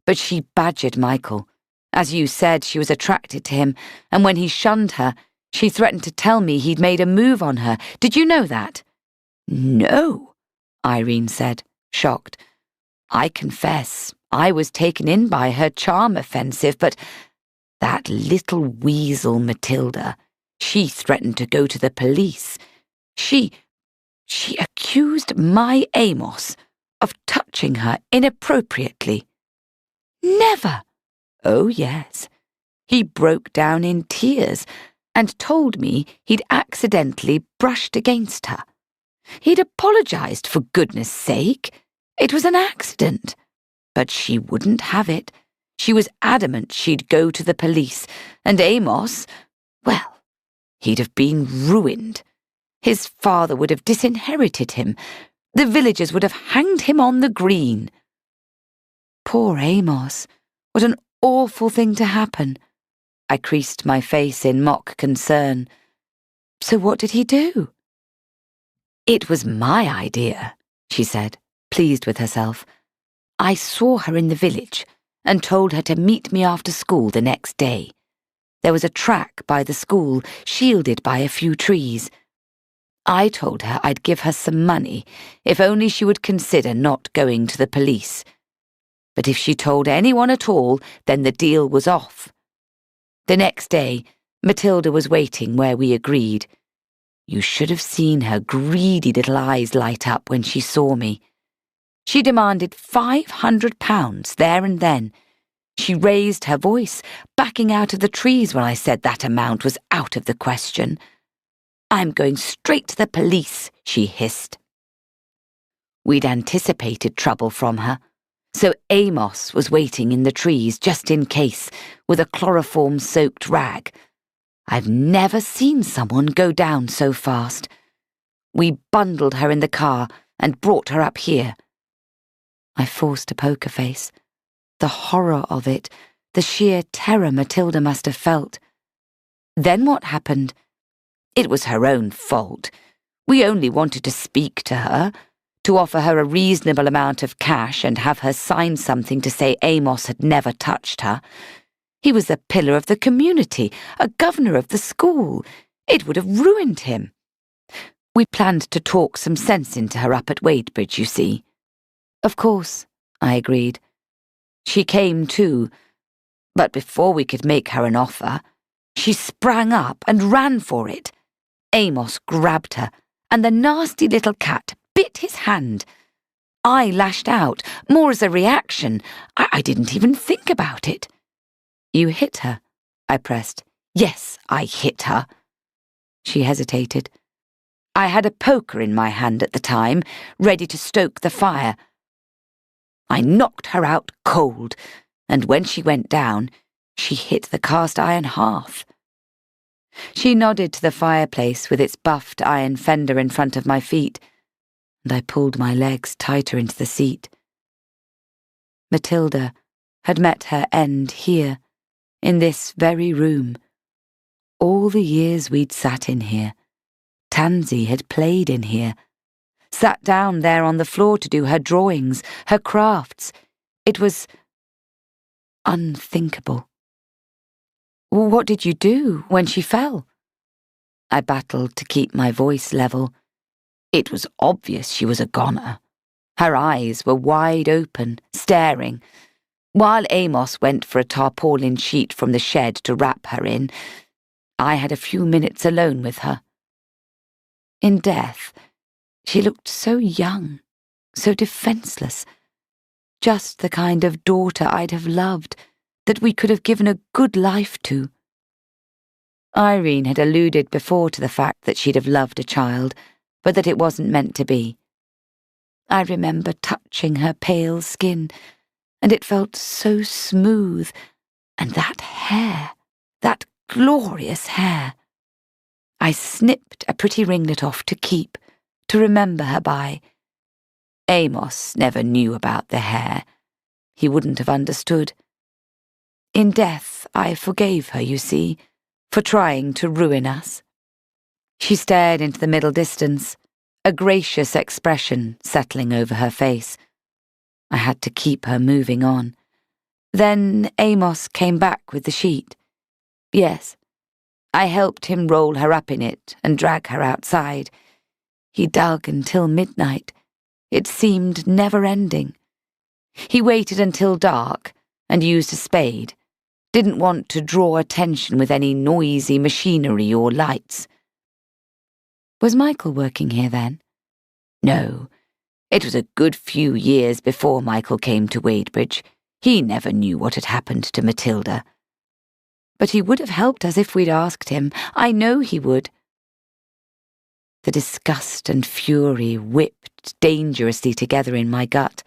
but she badgered Michael. As you said, she was attracted to him, and when he shunned her, she threatened to tell me he'd made a move on her. Did you know that? No, Irene said, shocked. I confess, I was taken in by her charm offensive, but that little weasel Matilda, she threatened to go to the police. She accused my Amos of touching her inappropriately. Never! Oh, yes. He broke down in tears and told me he'd accidentally brushed against her. He'd apologized, for goodness sake. It was an accident. But she wouldn't have it. She was adamant she'd go to the police, and Amos, well, he'd have been ruined. His father would have disinherited him. The villagers would have hanged him on the green. Poor Amos. What an awful thing to happen. I creased my face in mock concern. So what did he do? It was my idea, she said, pleased with herself. I saw her in the village and told her to meet me after school the next day. There was a track by the school, shielded by a few trees. I told her I'd give her some money if only she would consider not going to the police. But if she told anyone at all, then the deal was off. The next day, Matilda was waiting where we agreed. You should have seen her greedy little eyes light up when she saw me. She demanded £500 there and then. She raised her voice, backing out of the trees when I said that amount was out of the question. I'm going straight to the police, she hissed. We'd anticipated trouble from her. So Amos was waiting in the trees just in case, with a chloroform-soaked rag. I've never seen someone go down so fast. We bundled her in the car and brought her up here. I forced a poker face. The horror of it, the sheer terror Matilda must have felt. Then what happened? It was her own fault. We only wanted to speak to her, to offer her a reasonable amount of cash and have her sign something to say Amos had never touched her. He was a pillar of the community, a governor of the school. It would have ruined him. We planned to talk some sense into her up at Wadebridge, you see. Of course, I agreed. She came too, but before we could make her an offer, she sprang up and ran for it. Amos grabbed her, and the nasty little cat bit his hand. I lashed out, more as a reaction. I didn't even think about it. You hit her, I pressed. Yes, I hit her. She hesitated. I had a poker in my hand at the time, ready to stoke the fire. I knocked her out cold, and when she went down, she hit the cast-iron hearth. She nodded to the fireplace with its buffed iron fender in front of my feet, and I pulled my legs tighter into the seat. Matilda had met her end here, in this very room. All the years we'd sat in here, Tansy had played in here, sat down there on the floor to do her drawings, her crafts. It was unthinkable. What did you do when she fell? I battled to keep my voice level. It was obvious she was a goner. Her eyes were wide open, staring. While Amos went for a tarpaulin sheet from the shed to wrap her in, I had a few minutes alone with her. In death, she looked so young, so defenseless, just the kind of daughter I'd have loved, that we could have given a good life to. Irene had alluded before to the fact that she'd have loved a child, but that it wasn't meant to be. I remember touching her pale skin, and it felt so smooth, and that hair, that glorious hair. I snipped a pretty ringlet off to keep, to remember her by. Amos never knew about the hair. He wouldn't have understood. In death, I forgave her, you see, for trying to ruin us. She stared into the middle distance, a gracious expression settling over her face. I had to keep her moving on. Then Amos came back with the sheet. Yes, I helped him roll her up in it and drag her outside. He dug until midnight. It seemed never-ending. He waited until dark and used a spade. Didn't want to draw attention with any noisy machinery or lights. Was Michael working here then? No. It was a good few years before Michael came to Wadebridge. He never knew what had happened to Matilda. But he would have helped us if we'd asked him. I know he would. The disgust and fury whipped dangerously together in my gut.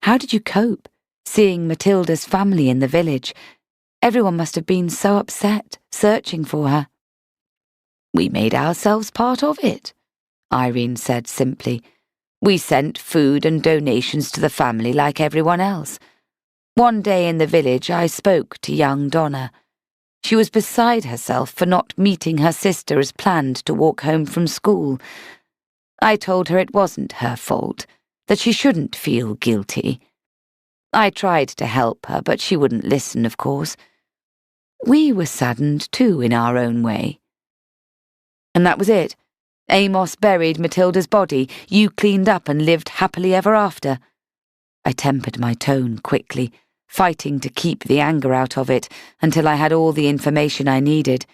How did you cope, seeing Matilda's family in the village? Everyone must have been so upset, searching for her. We made ourselves part of it, Irene said simply. We sent food and donations to the family like everyone else. One day in the village I spoke to young Donna. She was beside herself for not meeting her sister as planned to walk home from school. I told her it wasn't her fault, that she shouldn't feel guilty. I tried to help her, but she wouldn't listen, of course. We were saddened too in our own way. And that was it. Amos buried Matilda's body. You cleaned up and lived happily ever after. I tempered my tone quickly, fighting to keep the anger out of it until I had all the information I needed.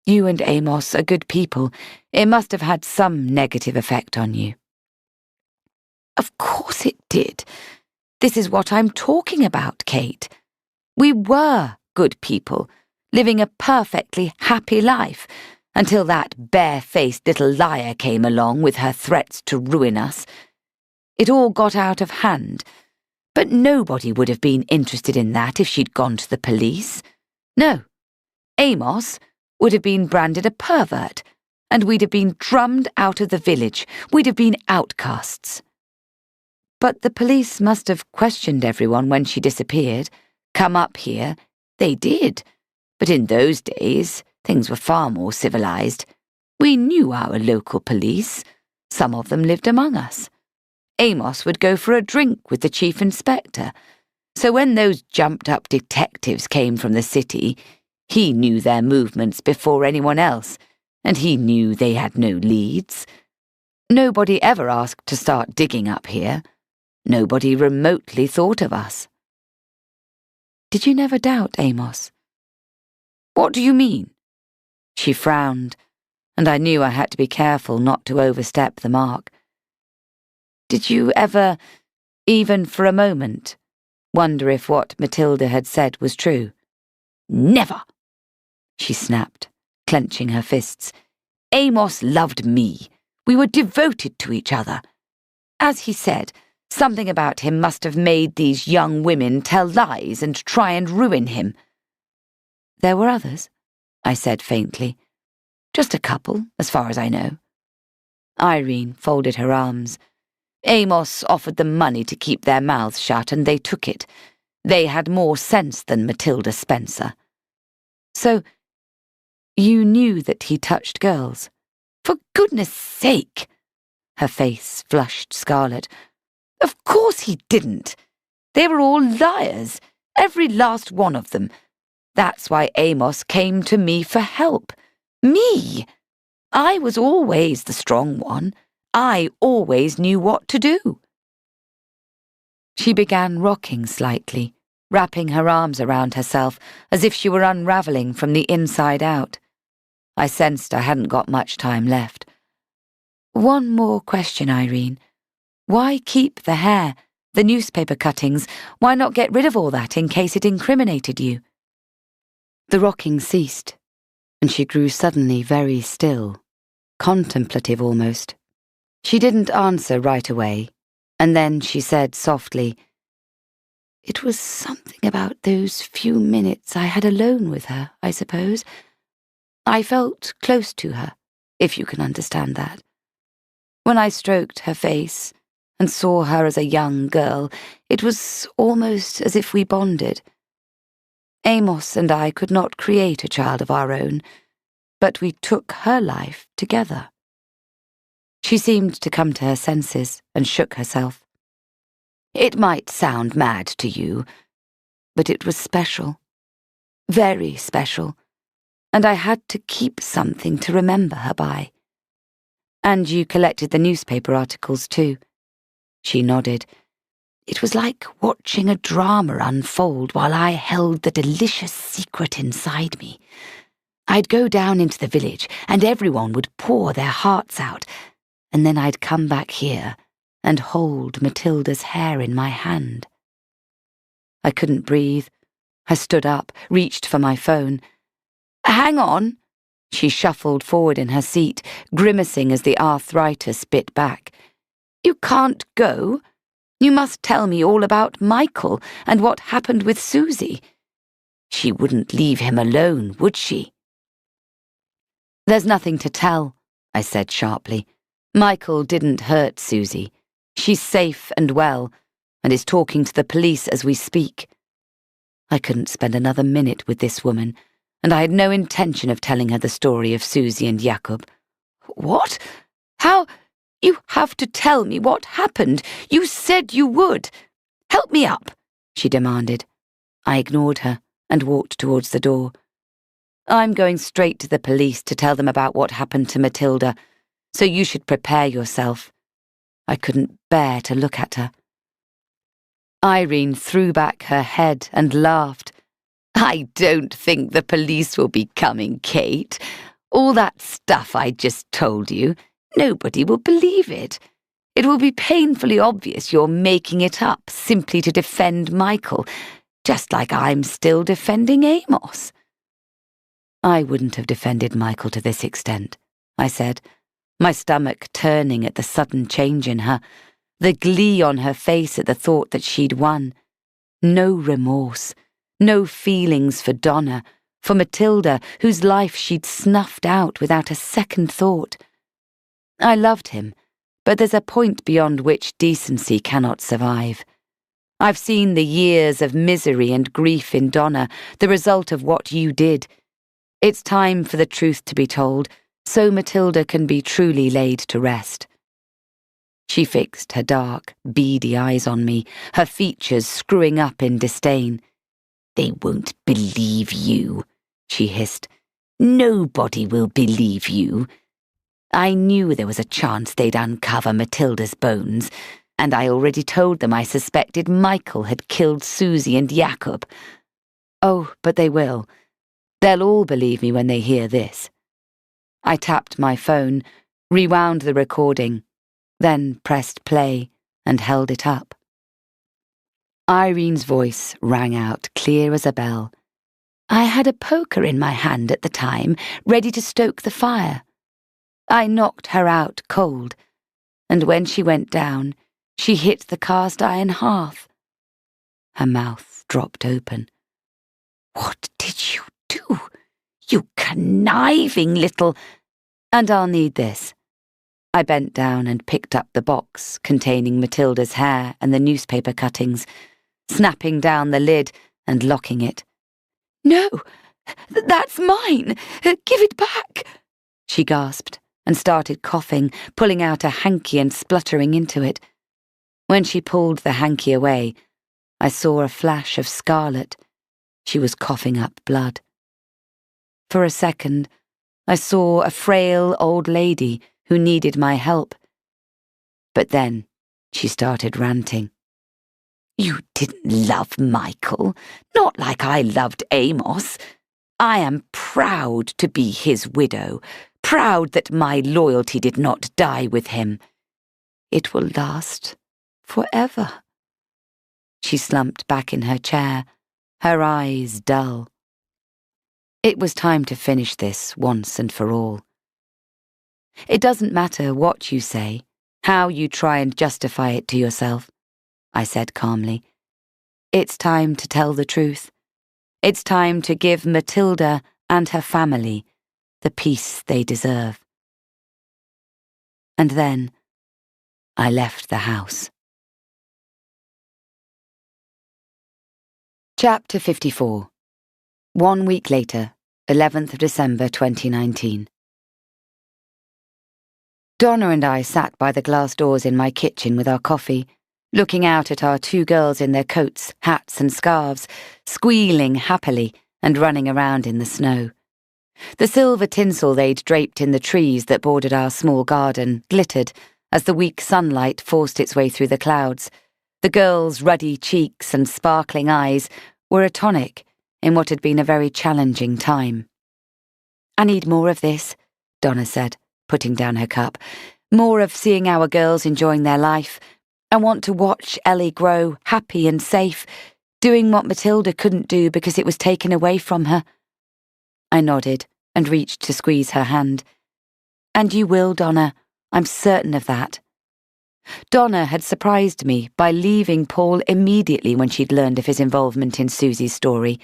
You and Amos are good people. It must have had some negative effect on you. Of course it did. This is what I'm talking about, Kate. We were good people, living a perfectly happy life, until that bare-faced little liar came along with her threats to ruin us. It all got out of hand, but nobody would have been interested in that if she'd gone to the police. No, Amos would have been branded a pervert, and we'd have been drummed out of the village. We'd have been outcasts. But the police must have questioned everyone when she disappeared. Come up here. They did. But in those days, things were far more civilized. We knew our local police. Some of them lived among us. Amos would go for a drink with the chief inspector. So when those jumped-up detectives came from the city, he knew their movements before anyone else, and he knew they had no leads. Nobody ever asked to start digging up here. Nobody remotely thought of us. Did you never doubt Amos? What do you mean? She frowned, and I knew I had to be careful not to overstep the mark. Did you ever, even for a moment, wonder if what Matilda had said was true? Never, she snapped, clenching her fists. Amos loved me. We were devoted to each other. As he said, something about him must have made these young women tell lies and try and ruin him. There were others, I said faintly. Just a couple, as far as I know. Irene folded her arms. Amos offered them money to keep their mouths shut, and they took it. They had more sense than Matilda Spencer. So, you knew that he touched girls? For goodness sake! Her face flushed scarlet. Of course he didn't. They were all liars, every last one of them. That's why Amos came to me for help. Me! I was always the strong one. I always knew what to do. She began rocking slightly, wrapping her arms around herself as if she were unravelling from the inside out. I sensed I hadn't got much time left. One more question, Irene. Why keep the hair, the newspaper cuttings? Why not get rid of all that in case it incriminated you? The rocking ceased, and she grew suddenly very still, contemplative almost. She didn't answer right away, and then she said softly, "It was something about those few minutes I had alone with her, I suppose. I felt close to her, if you can understand that. When I stroked her face and saw her as a young girl, it was almost as if we bonded. Amos and I could not create a child of our own, but we took her life together." She seemed to come to her senses and shook herself. "It might sound mad to you, but it was special, very special, and I had to keep something to remember her by." "And you collected the newspaper articles too?" She nodded. "It was like watching a drama unfold while I held the delicious secret inside me. I'd go down into the village and everyone would pour their hearts out, and then I'd come back here and hold Matilda's hair in my hand." I couldn't breathe. I stood up, reached for my phone. "Hang on." She shuffled forward in her seat, grimacing as the arthritis bit back. "You can't go. You must tell me all about Michael and what happened with Susie. She wouldn't leave him alone, would she?" "There's nothing to tell," I said sharply. "Michael didn't hurt Susie. She's safe and well, and is talking to the police as we speak." I couldn't spend another minute with this woman, and I had no intention of telling her the story of Susie and Jakob. "What? How? You have to tell me what happened. You said you would. Help me up," she demanded. I ignored her and walked towards the door. "I'm going straight to the police to tell them about what happened to Matilda, so you should prepare yourself." I couldn't bear to look at her. Irene threw back her head and laughed. "I don't think the police will be coming, Kate. All that stuff I just told you, nobody will believe it. It will be painfully obvious you're making it up simply to defend Michael, just like I'm still defending Amos." "I wouldn't have defended Michael to this extent," I said, my stomach turning at the sudden change in her, the glee on her face at the thought that she'd won. No remorse, no feelings for Donna, for Matilda, whose life she'd snuffed out without a second thought. I loved him, but there's a point beyond which decency cannot survive. I've seen the years of misery and grief in Donna, the result of what you did. It's time for the truth to be told, so Matilda can be truly laid to rest." She fixed her dark, beady eyes on me, her features screwing up in disdain. "They won't believe you," she hissed. "Nobody will believe you. I knew there was a chance they'd uncover Matilda's bones, and I already told them I suspected Michael had killed Susie and Jacob." "Oh, but they will. They'll all believe me when they hear this." I tapped my phone, rewound the recording, then pressed play and held it up. Irene's voice rang out clear as a bell. "I had a poker in my hand at the time, ready to stoke the fire. I knocked her out cold, and when she went down, she hit the cast-iron hearth." Her mouth dropped open. "What did you do? You conniving little—" "And I'll need this." I bent down and picked up the box containing Matilda's hair and the newspaper cuttings, snapping down the lid and locking it. "No, that's mine. Give it back," she gasped and started coughing, pulling out a hanky and spluttering into it. When she pulled the hanky away, I saw a flash of scarlet. She was coughing up blood. For a second, I saw a frail old lady who needed my help. But then she started ranting. "You didn't love Michael, not like I loved Amos. I am proud to be his widow, proud that my loyalty did not die with him. It will last forever." She slumped back in her chair, her eyes dull. It was time to finish this once and for all. "It doesn't matter what you say, how you try and justify it to yourself," I said calmly. "It's time to tell the truth. It's time to give Matilda and her family the peace they deserve." And then I left the house. Chapter 54. 1 week later, 11th of December 2019. Donna and I sat by the glass doors in my kitchen with our coffee, looking out at our 2 girls in their coats, hats and scarves, squealing happily and running around in the snow. The silver tinsel they'd draped in the trees that bordered our small garden glittered as the weak sunlight forced its way through the clouds. The girls' ruddy cheeks and sparkling eyes were a tonic in what had been a very challenging time. "I need more of this," Donna said, putting down her cup. "More of seeing our girls enjoying their life. I want to watch Ellie grow happy and safe, doing what Matilda couldn't do because it was taken away from her." I nodded and reached to squeeze her hand. "And you will, Donna. I'm certain of that." Donna had surprised me by leaving Paul immediately when she'd learned of his involvement in Susie's story.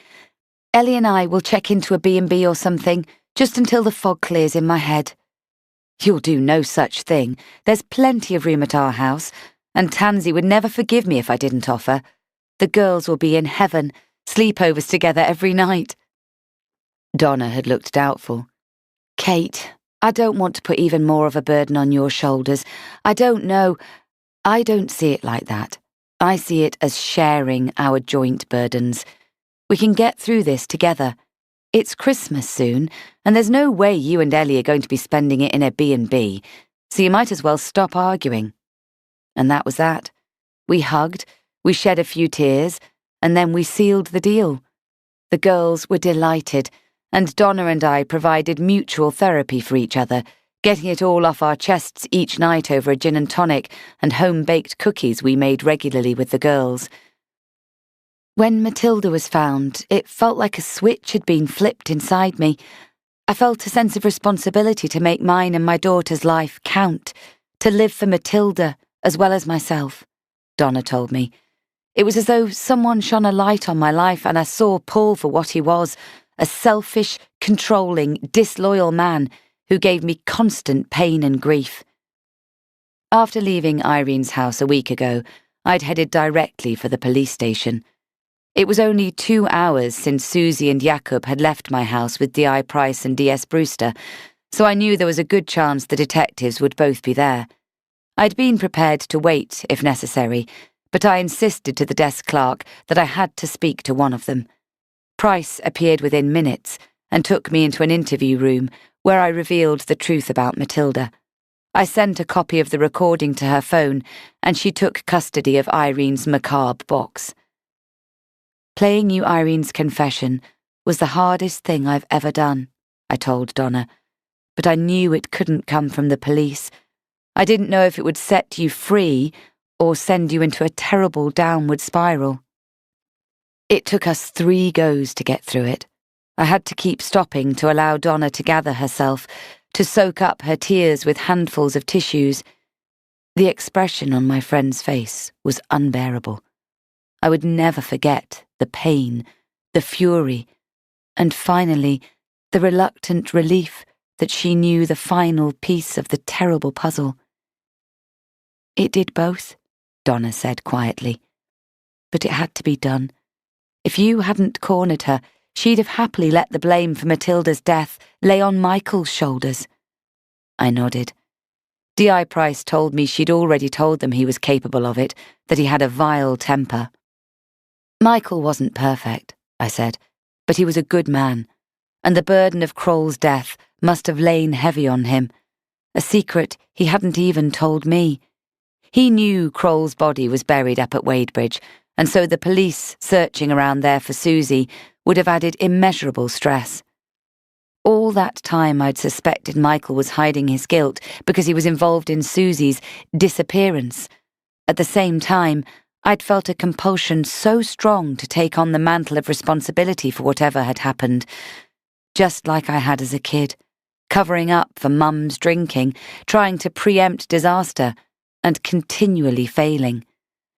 "Ellie and I will check into a B&B or something, just until the fog clears in my head." "You'll do no such thing. There's plenty of room at our house, and Tansy would never forgive me if I didn't offer. The girls will be in heaven, sleepovers together every night." Donna had looked doubtful. "Kate, I don't want to put even more of a burden on your shoulders. I don't know. I don't see it like that. I see it as sharing our joint burdens. We can get through this together. It's Christmas soon, and there's no way you and Ellie are going to be spending it in a B&B, so you might as well stop arguing." And that was that. We hugged, we shed a few tears, and then we sealed the deal. The girls were delighted, and Donna and I provided mutual therapy for each other, getting it all off our chests each night over a gin and tonic and home-baked cookies we made regularly with the girls. When Matilda was found, it felt like a switch had been flipped inside me. I felt a sense of responsibility to make mine and my daughter's life count, to live for Matilda as well as myself, Donna told me. It was as though someone shone a light on my life and I saw Paul for what he was, a selfish, controlling, disloyal man who gave me constant pain and grief. After leaving Irene's house a week ago, I'd headed directly for the police station. It was only 2 hours since Susie and Jacob had left my house with D.I. Price and D.S. Brewster, so I knew there was a good chance the detectives would both be there. I'd been prepared to wait if necessary, but I insisted to the desk clerk that I had to speak to one of them. Price appeared within minutes and took me into an interview room where I revealed the truth about Matilda. I sent a copy of the recording to her phone, and she took custody of Irene's macabre box. Playing you Irene's confession was the hardest thing I've ever done, I told Donna, but I knew it couldn't come from the police. I didn't know if it would set you free or send you into a terrible downward spiral. It took us 3 goes to get through it. I had to keep stopping to allow Donna to gather herself, to soak up her tears with handfuls of tissues. The expression on my friend's face was unbearable. I would never forget the pain, the fury, and finally the reluctant relief that she knew the final piece of the terrible puzzle. It did both, Donna said quietly. But it had to be done. If you hadn't cornered her, she'd have happily let the blame for Matilda's death lay on Michael's shoulders. I nodded. D.I. Price told me she'd already told them he was capable of it, that he had a vile temper. Michael wasn't perfect, I said, but he was a good man, and the burden of Kroll's death must have lain heavy on him, a secret he hadn't even told me. He knew Kroll's body was buried up at Wadebridge, and so the police searching around there for Susie would have added immeasurable stress. All that time I'd suspected Michael was hiding his guilt because he was involved in Susie's disappearance. At the same time, I'd felt a compulsion so strong to take on the mantle of responsibility for whatever had happened, just like I had as a kid, covering up for Mum's drinking, trying to preempt disaster, and continually failing,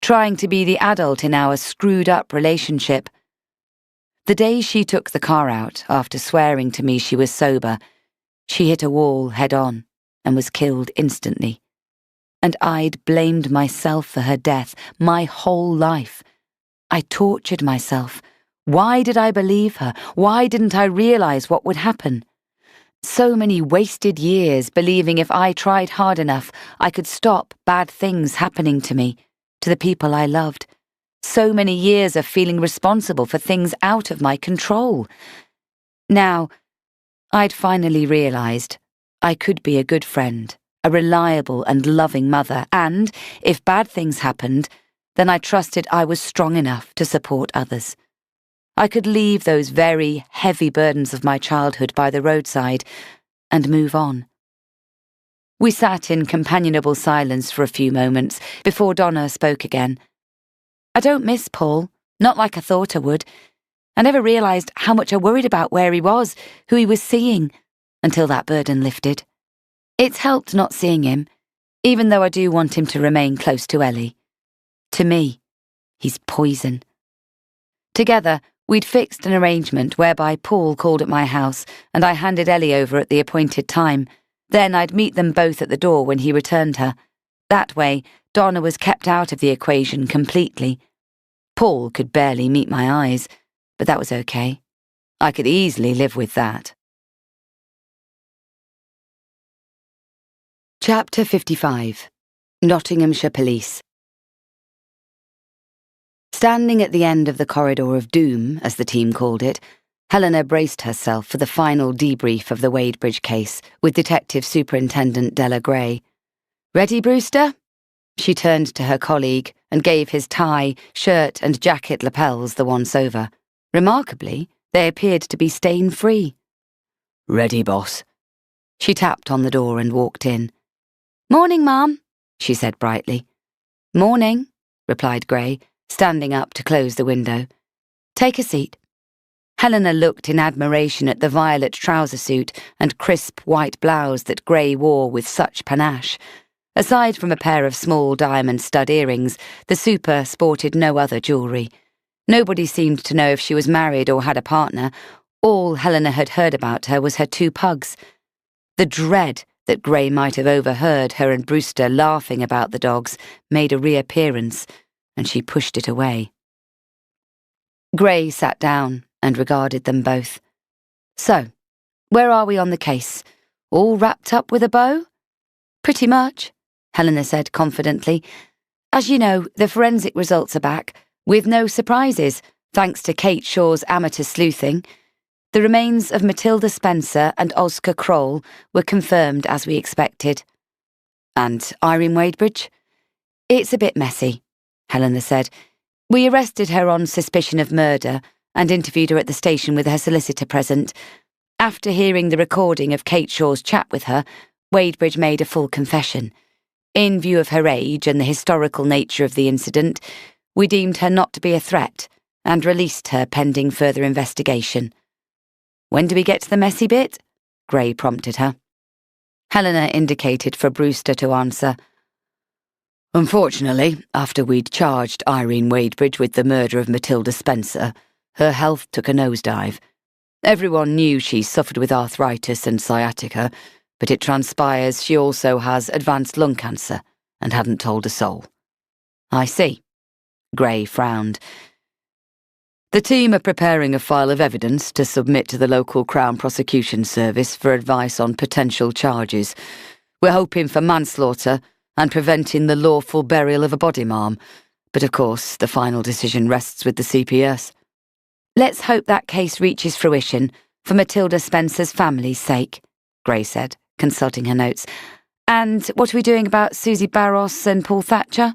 trying to be the adult in our screwed-up relationship. The day she took the car out, after swearing to me she was sober, she hit a wall head-on and was killed instantly. And I'd blamed myself for her death my whole life. I tortured myself. Why did I believe her? Why didn't I realize what would happen? So many wasted years believing if I tried hard enough, I could stop bad things happening to me, to the people I loved. So many years of feeling responsible for things out of my control. Now, I'd finally realized I could be a good friend, a reliable and loving mother, and, if bad things happened, then I trusted I was strong enough to support others. I could leave those very heavy burdens of my childhood by the roadside and move on. We sat in companionable silence for a few moments before Donna spoke again. I don't miss Paul, not like I thought I would. I never realised how much I worried about where he was, who he was seeing, until that burden lifted. It's helped not seeing him, even though I do want him to remain close to Ellie. To me, he's poison. Together, we'd fixed an arrangement whereby Paul called at my house and I handed Ellie over at the appointed time. Then I'd meet them both at the door when he returned her. That way, Donna was kept out of the equation completely. Paul could barely meet my eyes, but that was okay. I could easily live with that. Chapter 55. Nottinghamshire Police. Standing at the end of the corridor of doom, as the team called it, Helena braced herself for the final debrief of the Wadebridge case with Detective Superintendent Della Gray. "Ready, Brewster?" She turned to her colleague and gave his tie, shirt and jacket lapels the once-over. Remarkably, they appeared to be stain-free. "Ready, boss." She tapped on the door and walked in. "Morning, Ma'am," she said brightly. "Morning," replied Gray, standing up to close the window. "Take a seat." Helena looked in admiration at the violet trouser suit and crisp white blouse that Gray wore with such panache. Aside from a pair of small diamond stud earrings, the super sported no other jewellery. Nobody seemed to know if she was married or had a partner. All Helena had heard about her was her 2 pugs. The dread that Gray might have overheard her and Brewster laughing about the dogs made a reappearance, and she pushed it away. Gray sat down and regarded them both. "So, where are we on the case? All wrapped up with a bow?" "Pretty much." Helena said confidently. As you know, the forensic results are back, with no surprises, thanks to Kate Shaw's amateur sleuthing. The remains of Matilda Spencer and Oscar Kroll were confirmed as we expected. And Irene Wadebridge? It's a bit messy, Helena said. We arrested her on suspicion of murder and interviewed her at the station with her solicitor present. After hearing the recording of Kate Shaw's chat with her, Wadebridge made a full confession. In view of her age and the historical nature of the incident, we deemed her not to be a threat and released her pending further investigation. When do we get to the messy bit? Gray prompted her. Helena indicated for Brewster to answer. Unfortunately, after we'd charged Irene Wadebridge with the murder of Matilda Spencer, her health took a nosedive. Everyone knew she suffered with arthritis and sciatica, but it transpires she also has advanced lung cancer and hadn't told a soul. I see. Gray frowned. The team are preparing a file of evidence to submit to the local Crown Prosecution Service for advice on potential charges. We're hoping for manslaughter and preventing the lawful burial of a body, ma'am. But of course, the final decision rests with the CPS. Let's hope that case reaches fruition for Matilda Spencer's family's sake, Gray said, consulting her notes. And what are we doing about Susie Barros and Paul Thatcher?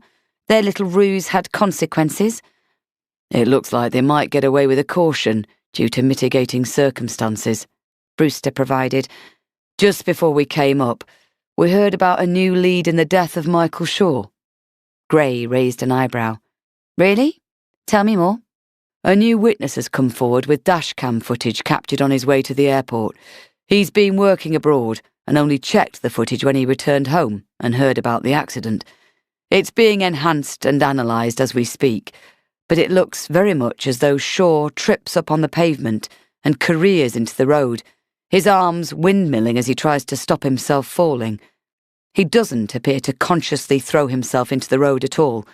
Their little ruse had consequences. It looks like they might get away with a caution due to mitigating circumstances, Brewster provided. Just before we came up, we heard about a new lead in the death of Michael Shaw. Gray raised an eyebrow. Really? Tell me more. A new witness has come forward with dashcam footage captured on his way to the airport. He's been working abroad and only checked the footage when he returned home and heard about the accident. It's being enhanced and analysed as we speak, but it looks very much as though Shaw trips up on the pavement and careers into the road, his arms windmilling as he tries to stop himself falling. He doesn't appear to consciously throw himself into the road at all,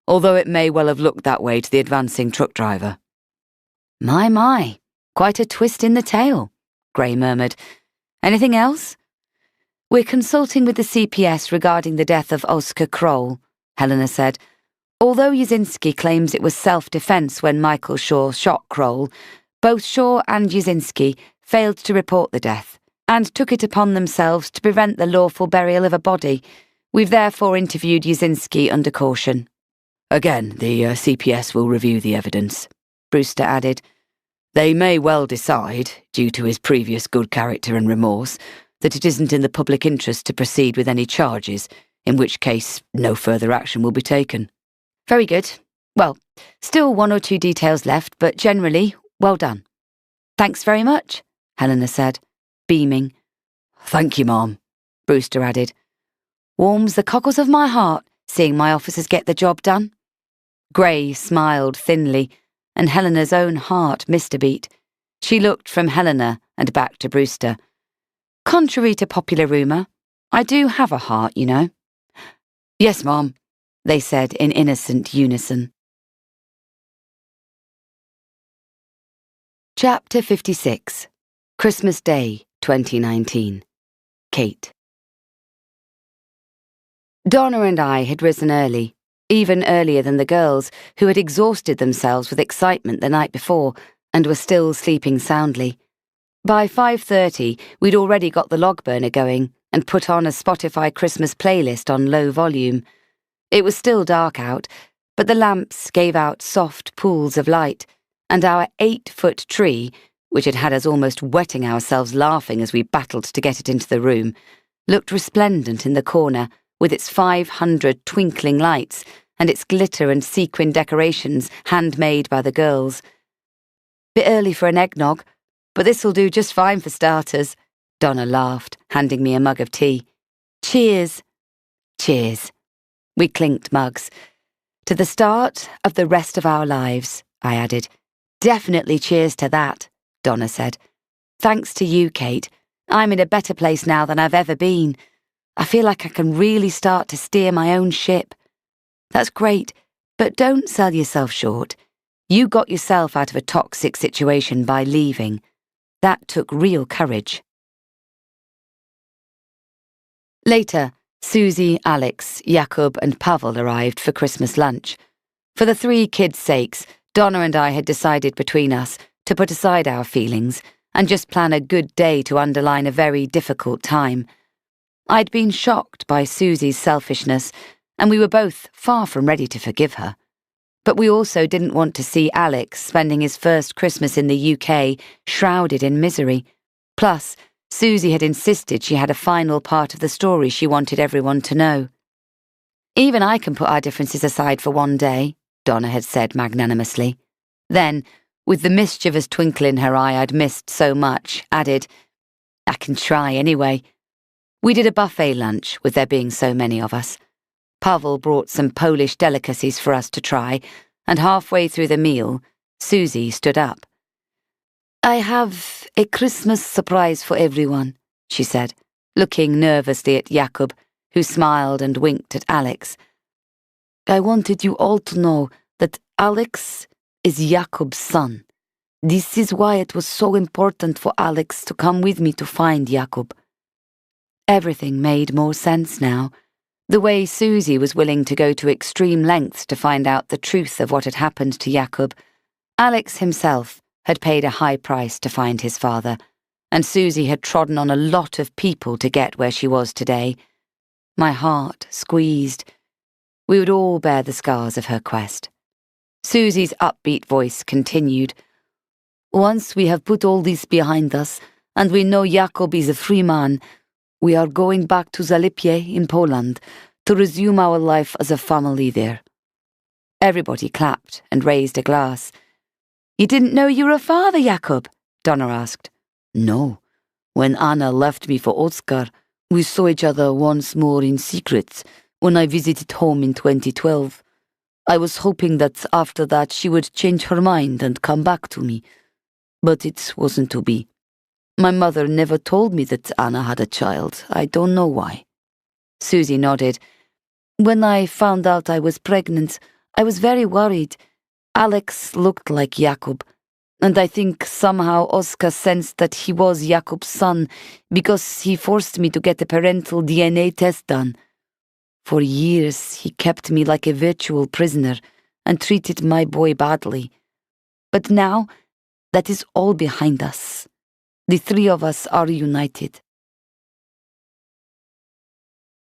although it may well have looked that way to the advancing truck driver. My, quite a twist in the tale, Gray murmured. Anything else? We're consulting with the CPS regarding the death of Oscar Kroll, Helena said. Although Yazinski claims it was self-defence when Michael Shaw shot Kroll, both Shaw and Yazinski failed to report the death and took it upon themselves to prevent the lawful burial of a body. We've therefore interviewed Yazinski under caution. Again, the CPS will review the evidence, Brewster added. They may well decide, due to his previous good character and remorse, that it isn't in the public interest to proceed with any charges, in which case no further action will be taken. Very good. Well, still one or two details left, but generally, well done. Thanks very much, Helena said, beaming. Thank you, ma'am, Brewster added. Warms the cockles of my heart, seeing my officers get the job done. Gray smiled thinly, and Helena's own heart missed a beat. She looked from Helena and back to Brewster. Contrary to popular rumour, I do have a heart, you know. Yes, ma'am, they said in innocent unison. Chapter 56. Christmas Day, 2019. Kate. Donna and I had risen early, even earlier than the girls, who had exhausted themselves with excitement the night before and were still sleeping soundly. By 5:30, we'd already got the log burner going and put on a Spotify Christmas playlist on low volume. It was still dark out, but the lamps gave out soft pools of light, and our 8-foot tree, which had had us almost wetting ourselves laughing as we battled to get it into the room, looked resplendent in the corner with its 500 twinkling lights and its glitter and sequin decorations handmade by the girls. Bit early for an eggnog, but this'll do just fine for starters, Donna laughed, handing me a mug of tea. Cheers. Cheers. We clinked mugs. To the start of the rest of our lives, I added. Definitely cheers to that, Donna said. Thanks to you, Kate. I'm in a better place now than I've ever been. I feel like I can really start to steer my own ship. That's great, but don't sell yourself short. You got yourself out of a toxic situation by leaving. That took real courage. Later, Susie, Alex, Jakob and Pavel arrived for Christmas lunch. For the 3 kids' sakes, Donna and I had decided between us to put aside our feelings and just plan a good day to underline a very difficult time. I'd been shocked by Susie's selfishness, and we were both far from ready to forgive her. But we also didn't want to see Alex spending his first Christmas in the UK shrouded in misery. Plus, Susie had insisted she had a final part of the story she wanted everyone to know. "Even I can put our differences aside for one day," Donna had said magnanimously. Then, with the mischievous twinkle in her eye I'd missed so much, added, "I can try anyway." We did a buffet lunch, with there being so many of us. Pavel brought some Polish delicacies for us to try, and halfway through the meal, Susie stood up. "I have a Christmas surprise for everyone," she said, looking nervously at Jakob, who smiled and winked at Alex. "I wanted you all to know that Alex is Jakob's son. This is why it was so important for Alex to come with me to find Jakob." Everything made more sense now. The way Susie was willing to go to extreme lengths to find out the truth of what had happened to Jakob. Alex himself had paid a high price to find his father, and Susie had trodden on a lot of people to get where she was today. My heart squeezed. We would all bear the scars of her quest. Susie's upbeat voice continued. "Once we have put all this behind us, and we know Jakob is a free man, we are going back to Zalipie in Poland to resume our life as a family there." Everybody clapped and raised a glass. "You didn't know you were a father, Jakob?" Donna asked. "No. When Anna left me for Oskar, we saw each other once more in secret when I visited home in 2012. I was hoping that after that she would change her mind and come back to me. But it wasn't to be. My mother never told me that Anna had a child. I don't know why." Susie nodded. "When I found out I was pregnant, I was very worried. Alex looked like Jakob, and I think somehow Oskar sensed that he was Jakob's son because he forced me to get a parental DNA test done. For years he kept me like a virtual prisoner and treated my boy badly. But now that is all behind us. The 3 of us are united."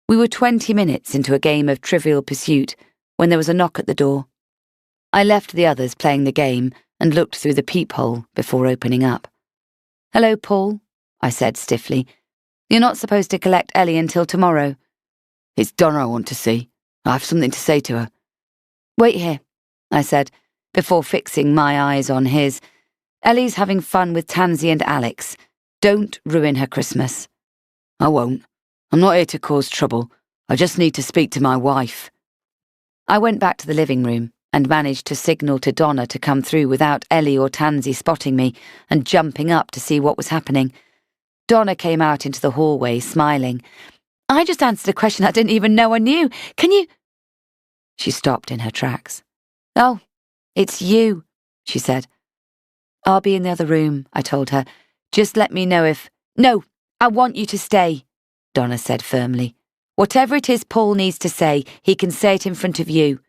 We were 20 minutes into a game of Trivial Pursuit when there was a knock at the door. I left the others playing the game and looked through the peephole before opening up. "Hello, Paul," I said stiffly. "You're not supposed to collect Ellie until tomorrow." "It's Donna I want to see. I have something to say to her." "Wait here," I said, before fixing my eyes on his. "Ellie's having fun with Tansy and Alex. Don't ruin her Christmas." "I won't. I'm not here to cause trouble. I just need to speak to my wife." I went back to the living room and managed to signal to Donna to come through without Ellie or Tansy spotting me and jumping up to see what was happening. Donna came out into the hallway, smiling. "I just answered a question I didn't even know I knew. Can you—" She stopped in her tracks. "Oh, it's you," she said. "I'll be in the other room," I told her. "Just let me know if—" "No, I want you to stay," Donna said firmly. "Whatever it is Paul needs to say, he can say it in front of you."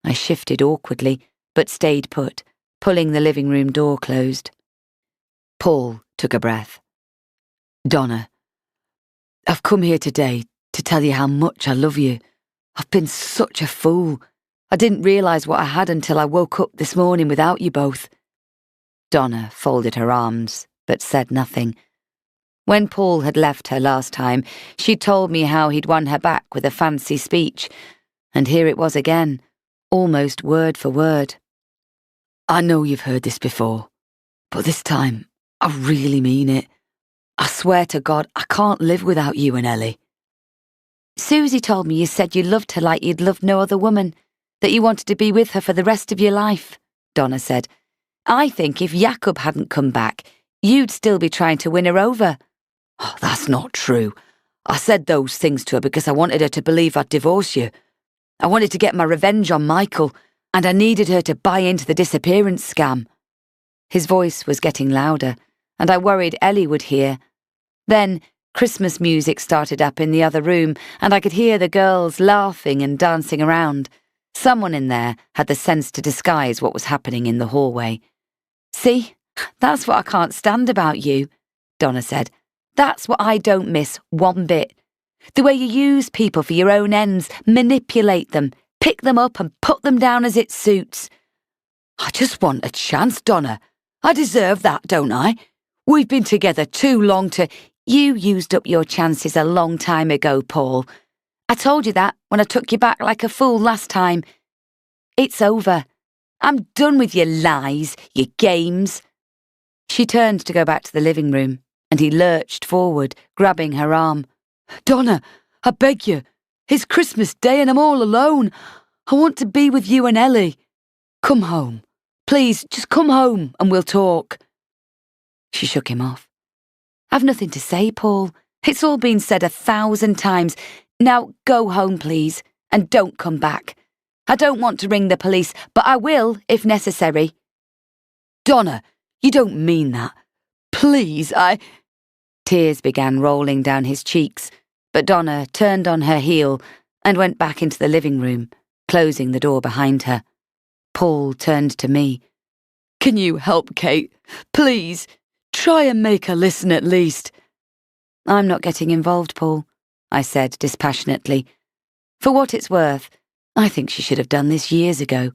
I shifted awkwardly, but stayed put, pulling the living room door closed. Paul took a breath. "Donna, I've come here today to tell you how much I love you. I've been such a fool. I didn't realise what I had until I woke up this morning without you both." Donna folded her arms, but said nothing. When Paul had left her last time, she told me how he'd won her back with a fancy speech, and here it was again, almost word for word. "I know you've heard this before, but this time, I really mean it. I swear to God, I can't live without you and Ellie." "Susie told me you said you loved her like you'd loved no other woman, that you wanted to be with her for the rest of your life," Donna said. "I think if Jakob hadn't come back, you'd still be trying to win her over." "Oh, that's not true. I said those things to her because I wanted her to believe I'd divorce you. I wanted to get my revenge on Michael, and I needed her to buy into the disappearance scam." His voice was getting louder, and I worried Ellie would hear. Then, Christmas music started up in the other room, and I could hear the girls laughing and dancing around. Someone in there had the sense to disguise what was happening in the hallway. "See, that's what I can't stand about you," Donna said. "That's what I don't miss one bit. The way you use people for your own ends, manipulate them, pick them up and put them down as it suits." "I just want a chance, Donna. I deserve that, don't I? We've been together too long to—" "You used up your chances a long time ago, Paul. I told you that when I took you back like a fool last time. It's over. I'm done with your lies, your games." She turned to go back to the living room, and he lurched forward, grabbing her arm. "Donna, I beg you. It's Christmas Day and I'm all alone. I want to be with you and Ellie. Come home. Please, just come home and we'll talk." She shook him off. "I've nothing to say, Paul. It's all been said 1,000 times. Now go home, please, and don't come back. I don't want to ring the police, but I will if necessary." "Donna, you don't mean that. Please, Tears began rolling down his cheeks, but Donna turned on her heel and went back into the living room, closing the door behind her. Paul turned to me. "Can you help Kate? Please, try and make her listen at least." "I'm not getting involved, Paul," I said dispassionately. "For what it's worth, I think she should have done this years ago.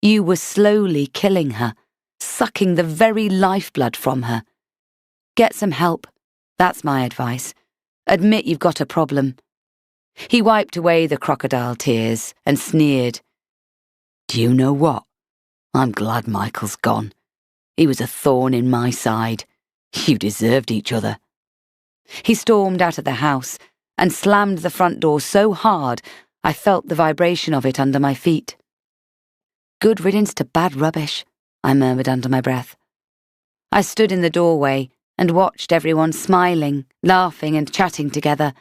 You were slowly killing her, sucking the very lifeblood from her. Get some help. That's my advice. Admit you've got a problem." He wiped away the crocodile tears and sneered. "Do you know what? I'm glad Michael's gone. He was a thorn in my side. You deserved each other." He stormed out of the house and slammed the front door so hard I felt the vibration of it under my feet. "Good riddance to bad rubbish," I murmured under my breath. I stood in the doorway and watched everyone smiling, laughing and chatting together.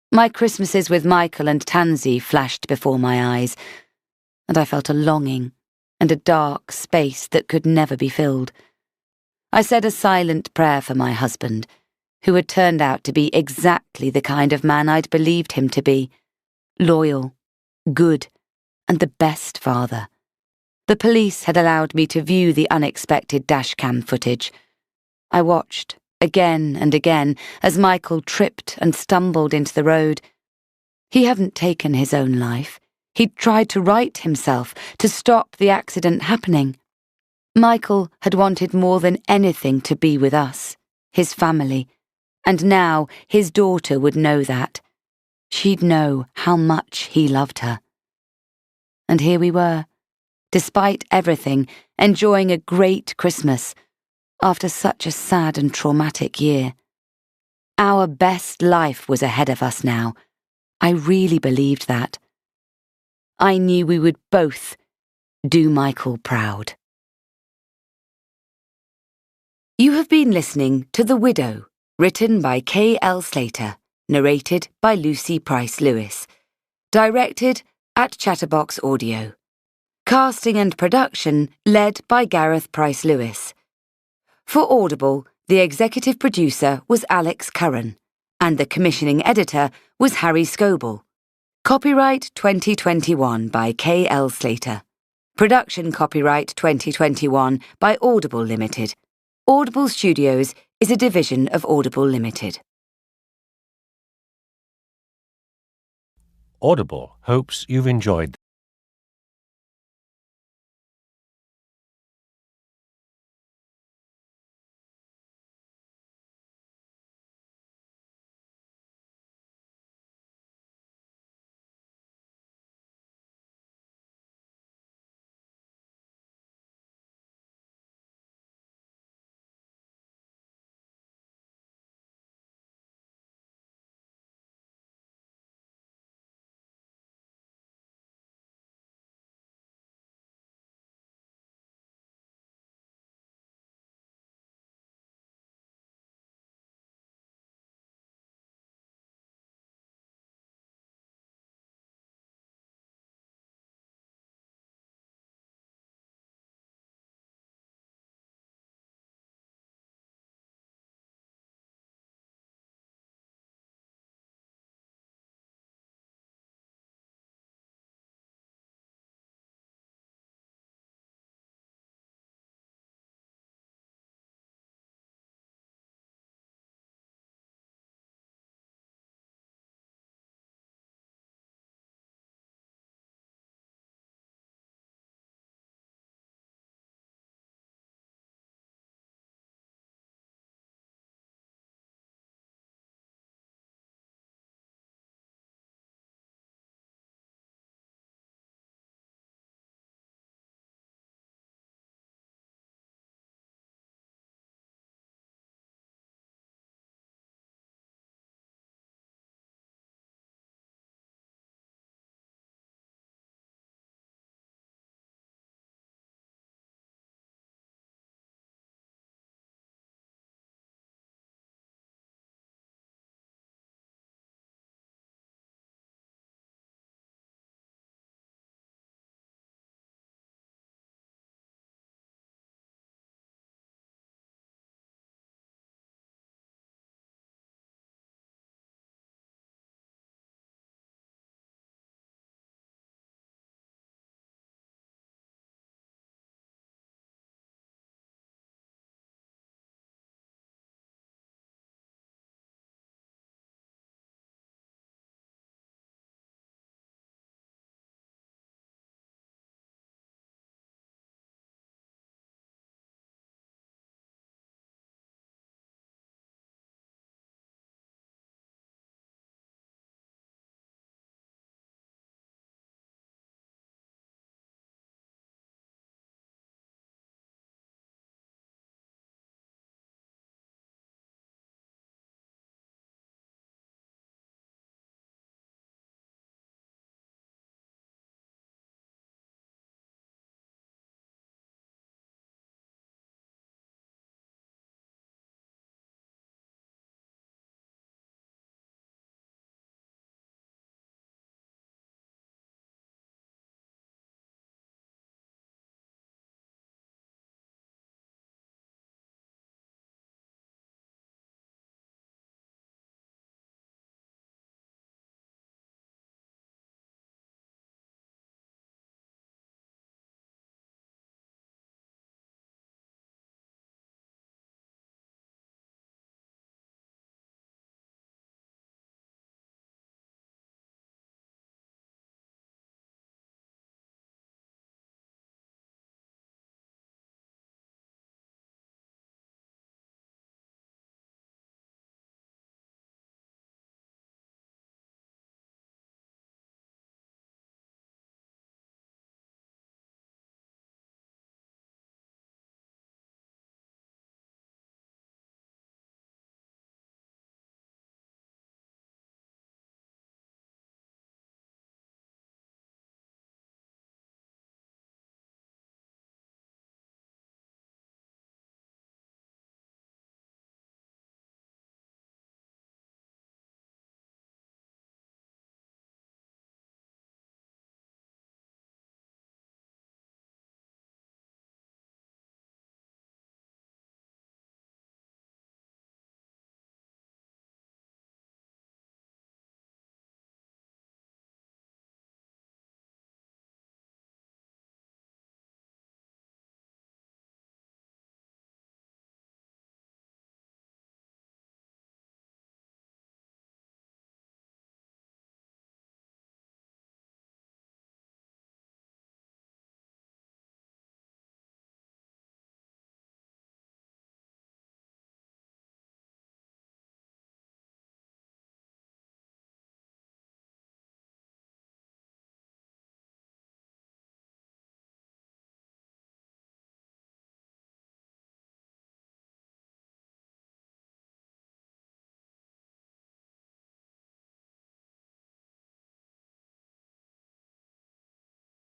My Christmases with Michael and Tansy flashed before my eyes, and I felt a longing and a dark space that could never be filled. I said a silent prayer for my husband, who had turned out to be exactly the kind of man I'd believed him to be: loyal, good, and the best father. The police had allowed me to view the unexpected dashcam footage. I watched, again and again, as Michael tripped and stumbled into the road. He hadn't taken his own life. He'd tried to right himself, to stop the accident happening. Michael had wanted more than anything to be with us, his family, and now his daughter would know that. She'd know how much he loved her. And here we were, despite everything, enjoying a great Christmas, after such a sad and traumatic year. Our best life was ahead of us now. I really believed that. I knew we would both do Michael proud. You have been listening to The Widow, written by K.L. Slater, narrated by Lucy Price Lewis, directed at Chatterbox Audio. Casting and production led by Gareth Price Lewis. For Audible, the executive producer was Alex Curran, and the commissioning editor was Harry Scoble. Copyright 2021 by K.L. Slater. Production copyright 2021 by Audible Limited. Audible Studios is a division of Audible Limited. Audible hopes you've enjoyed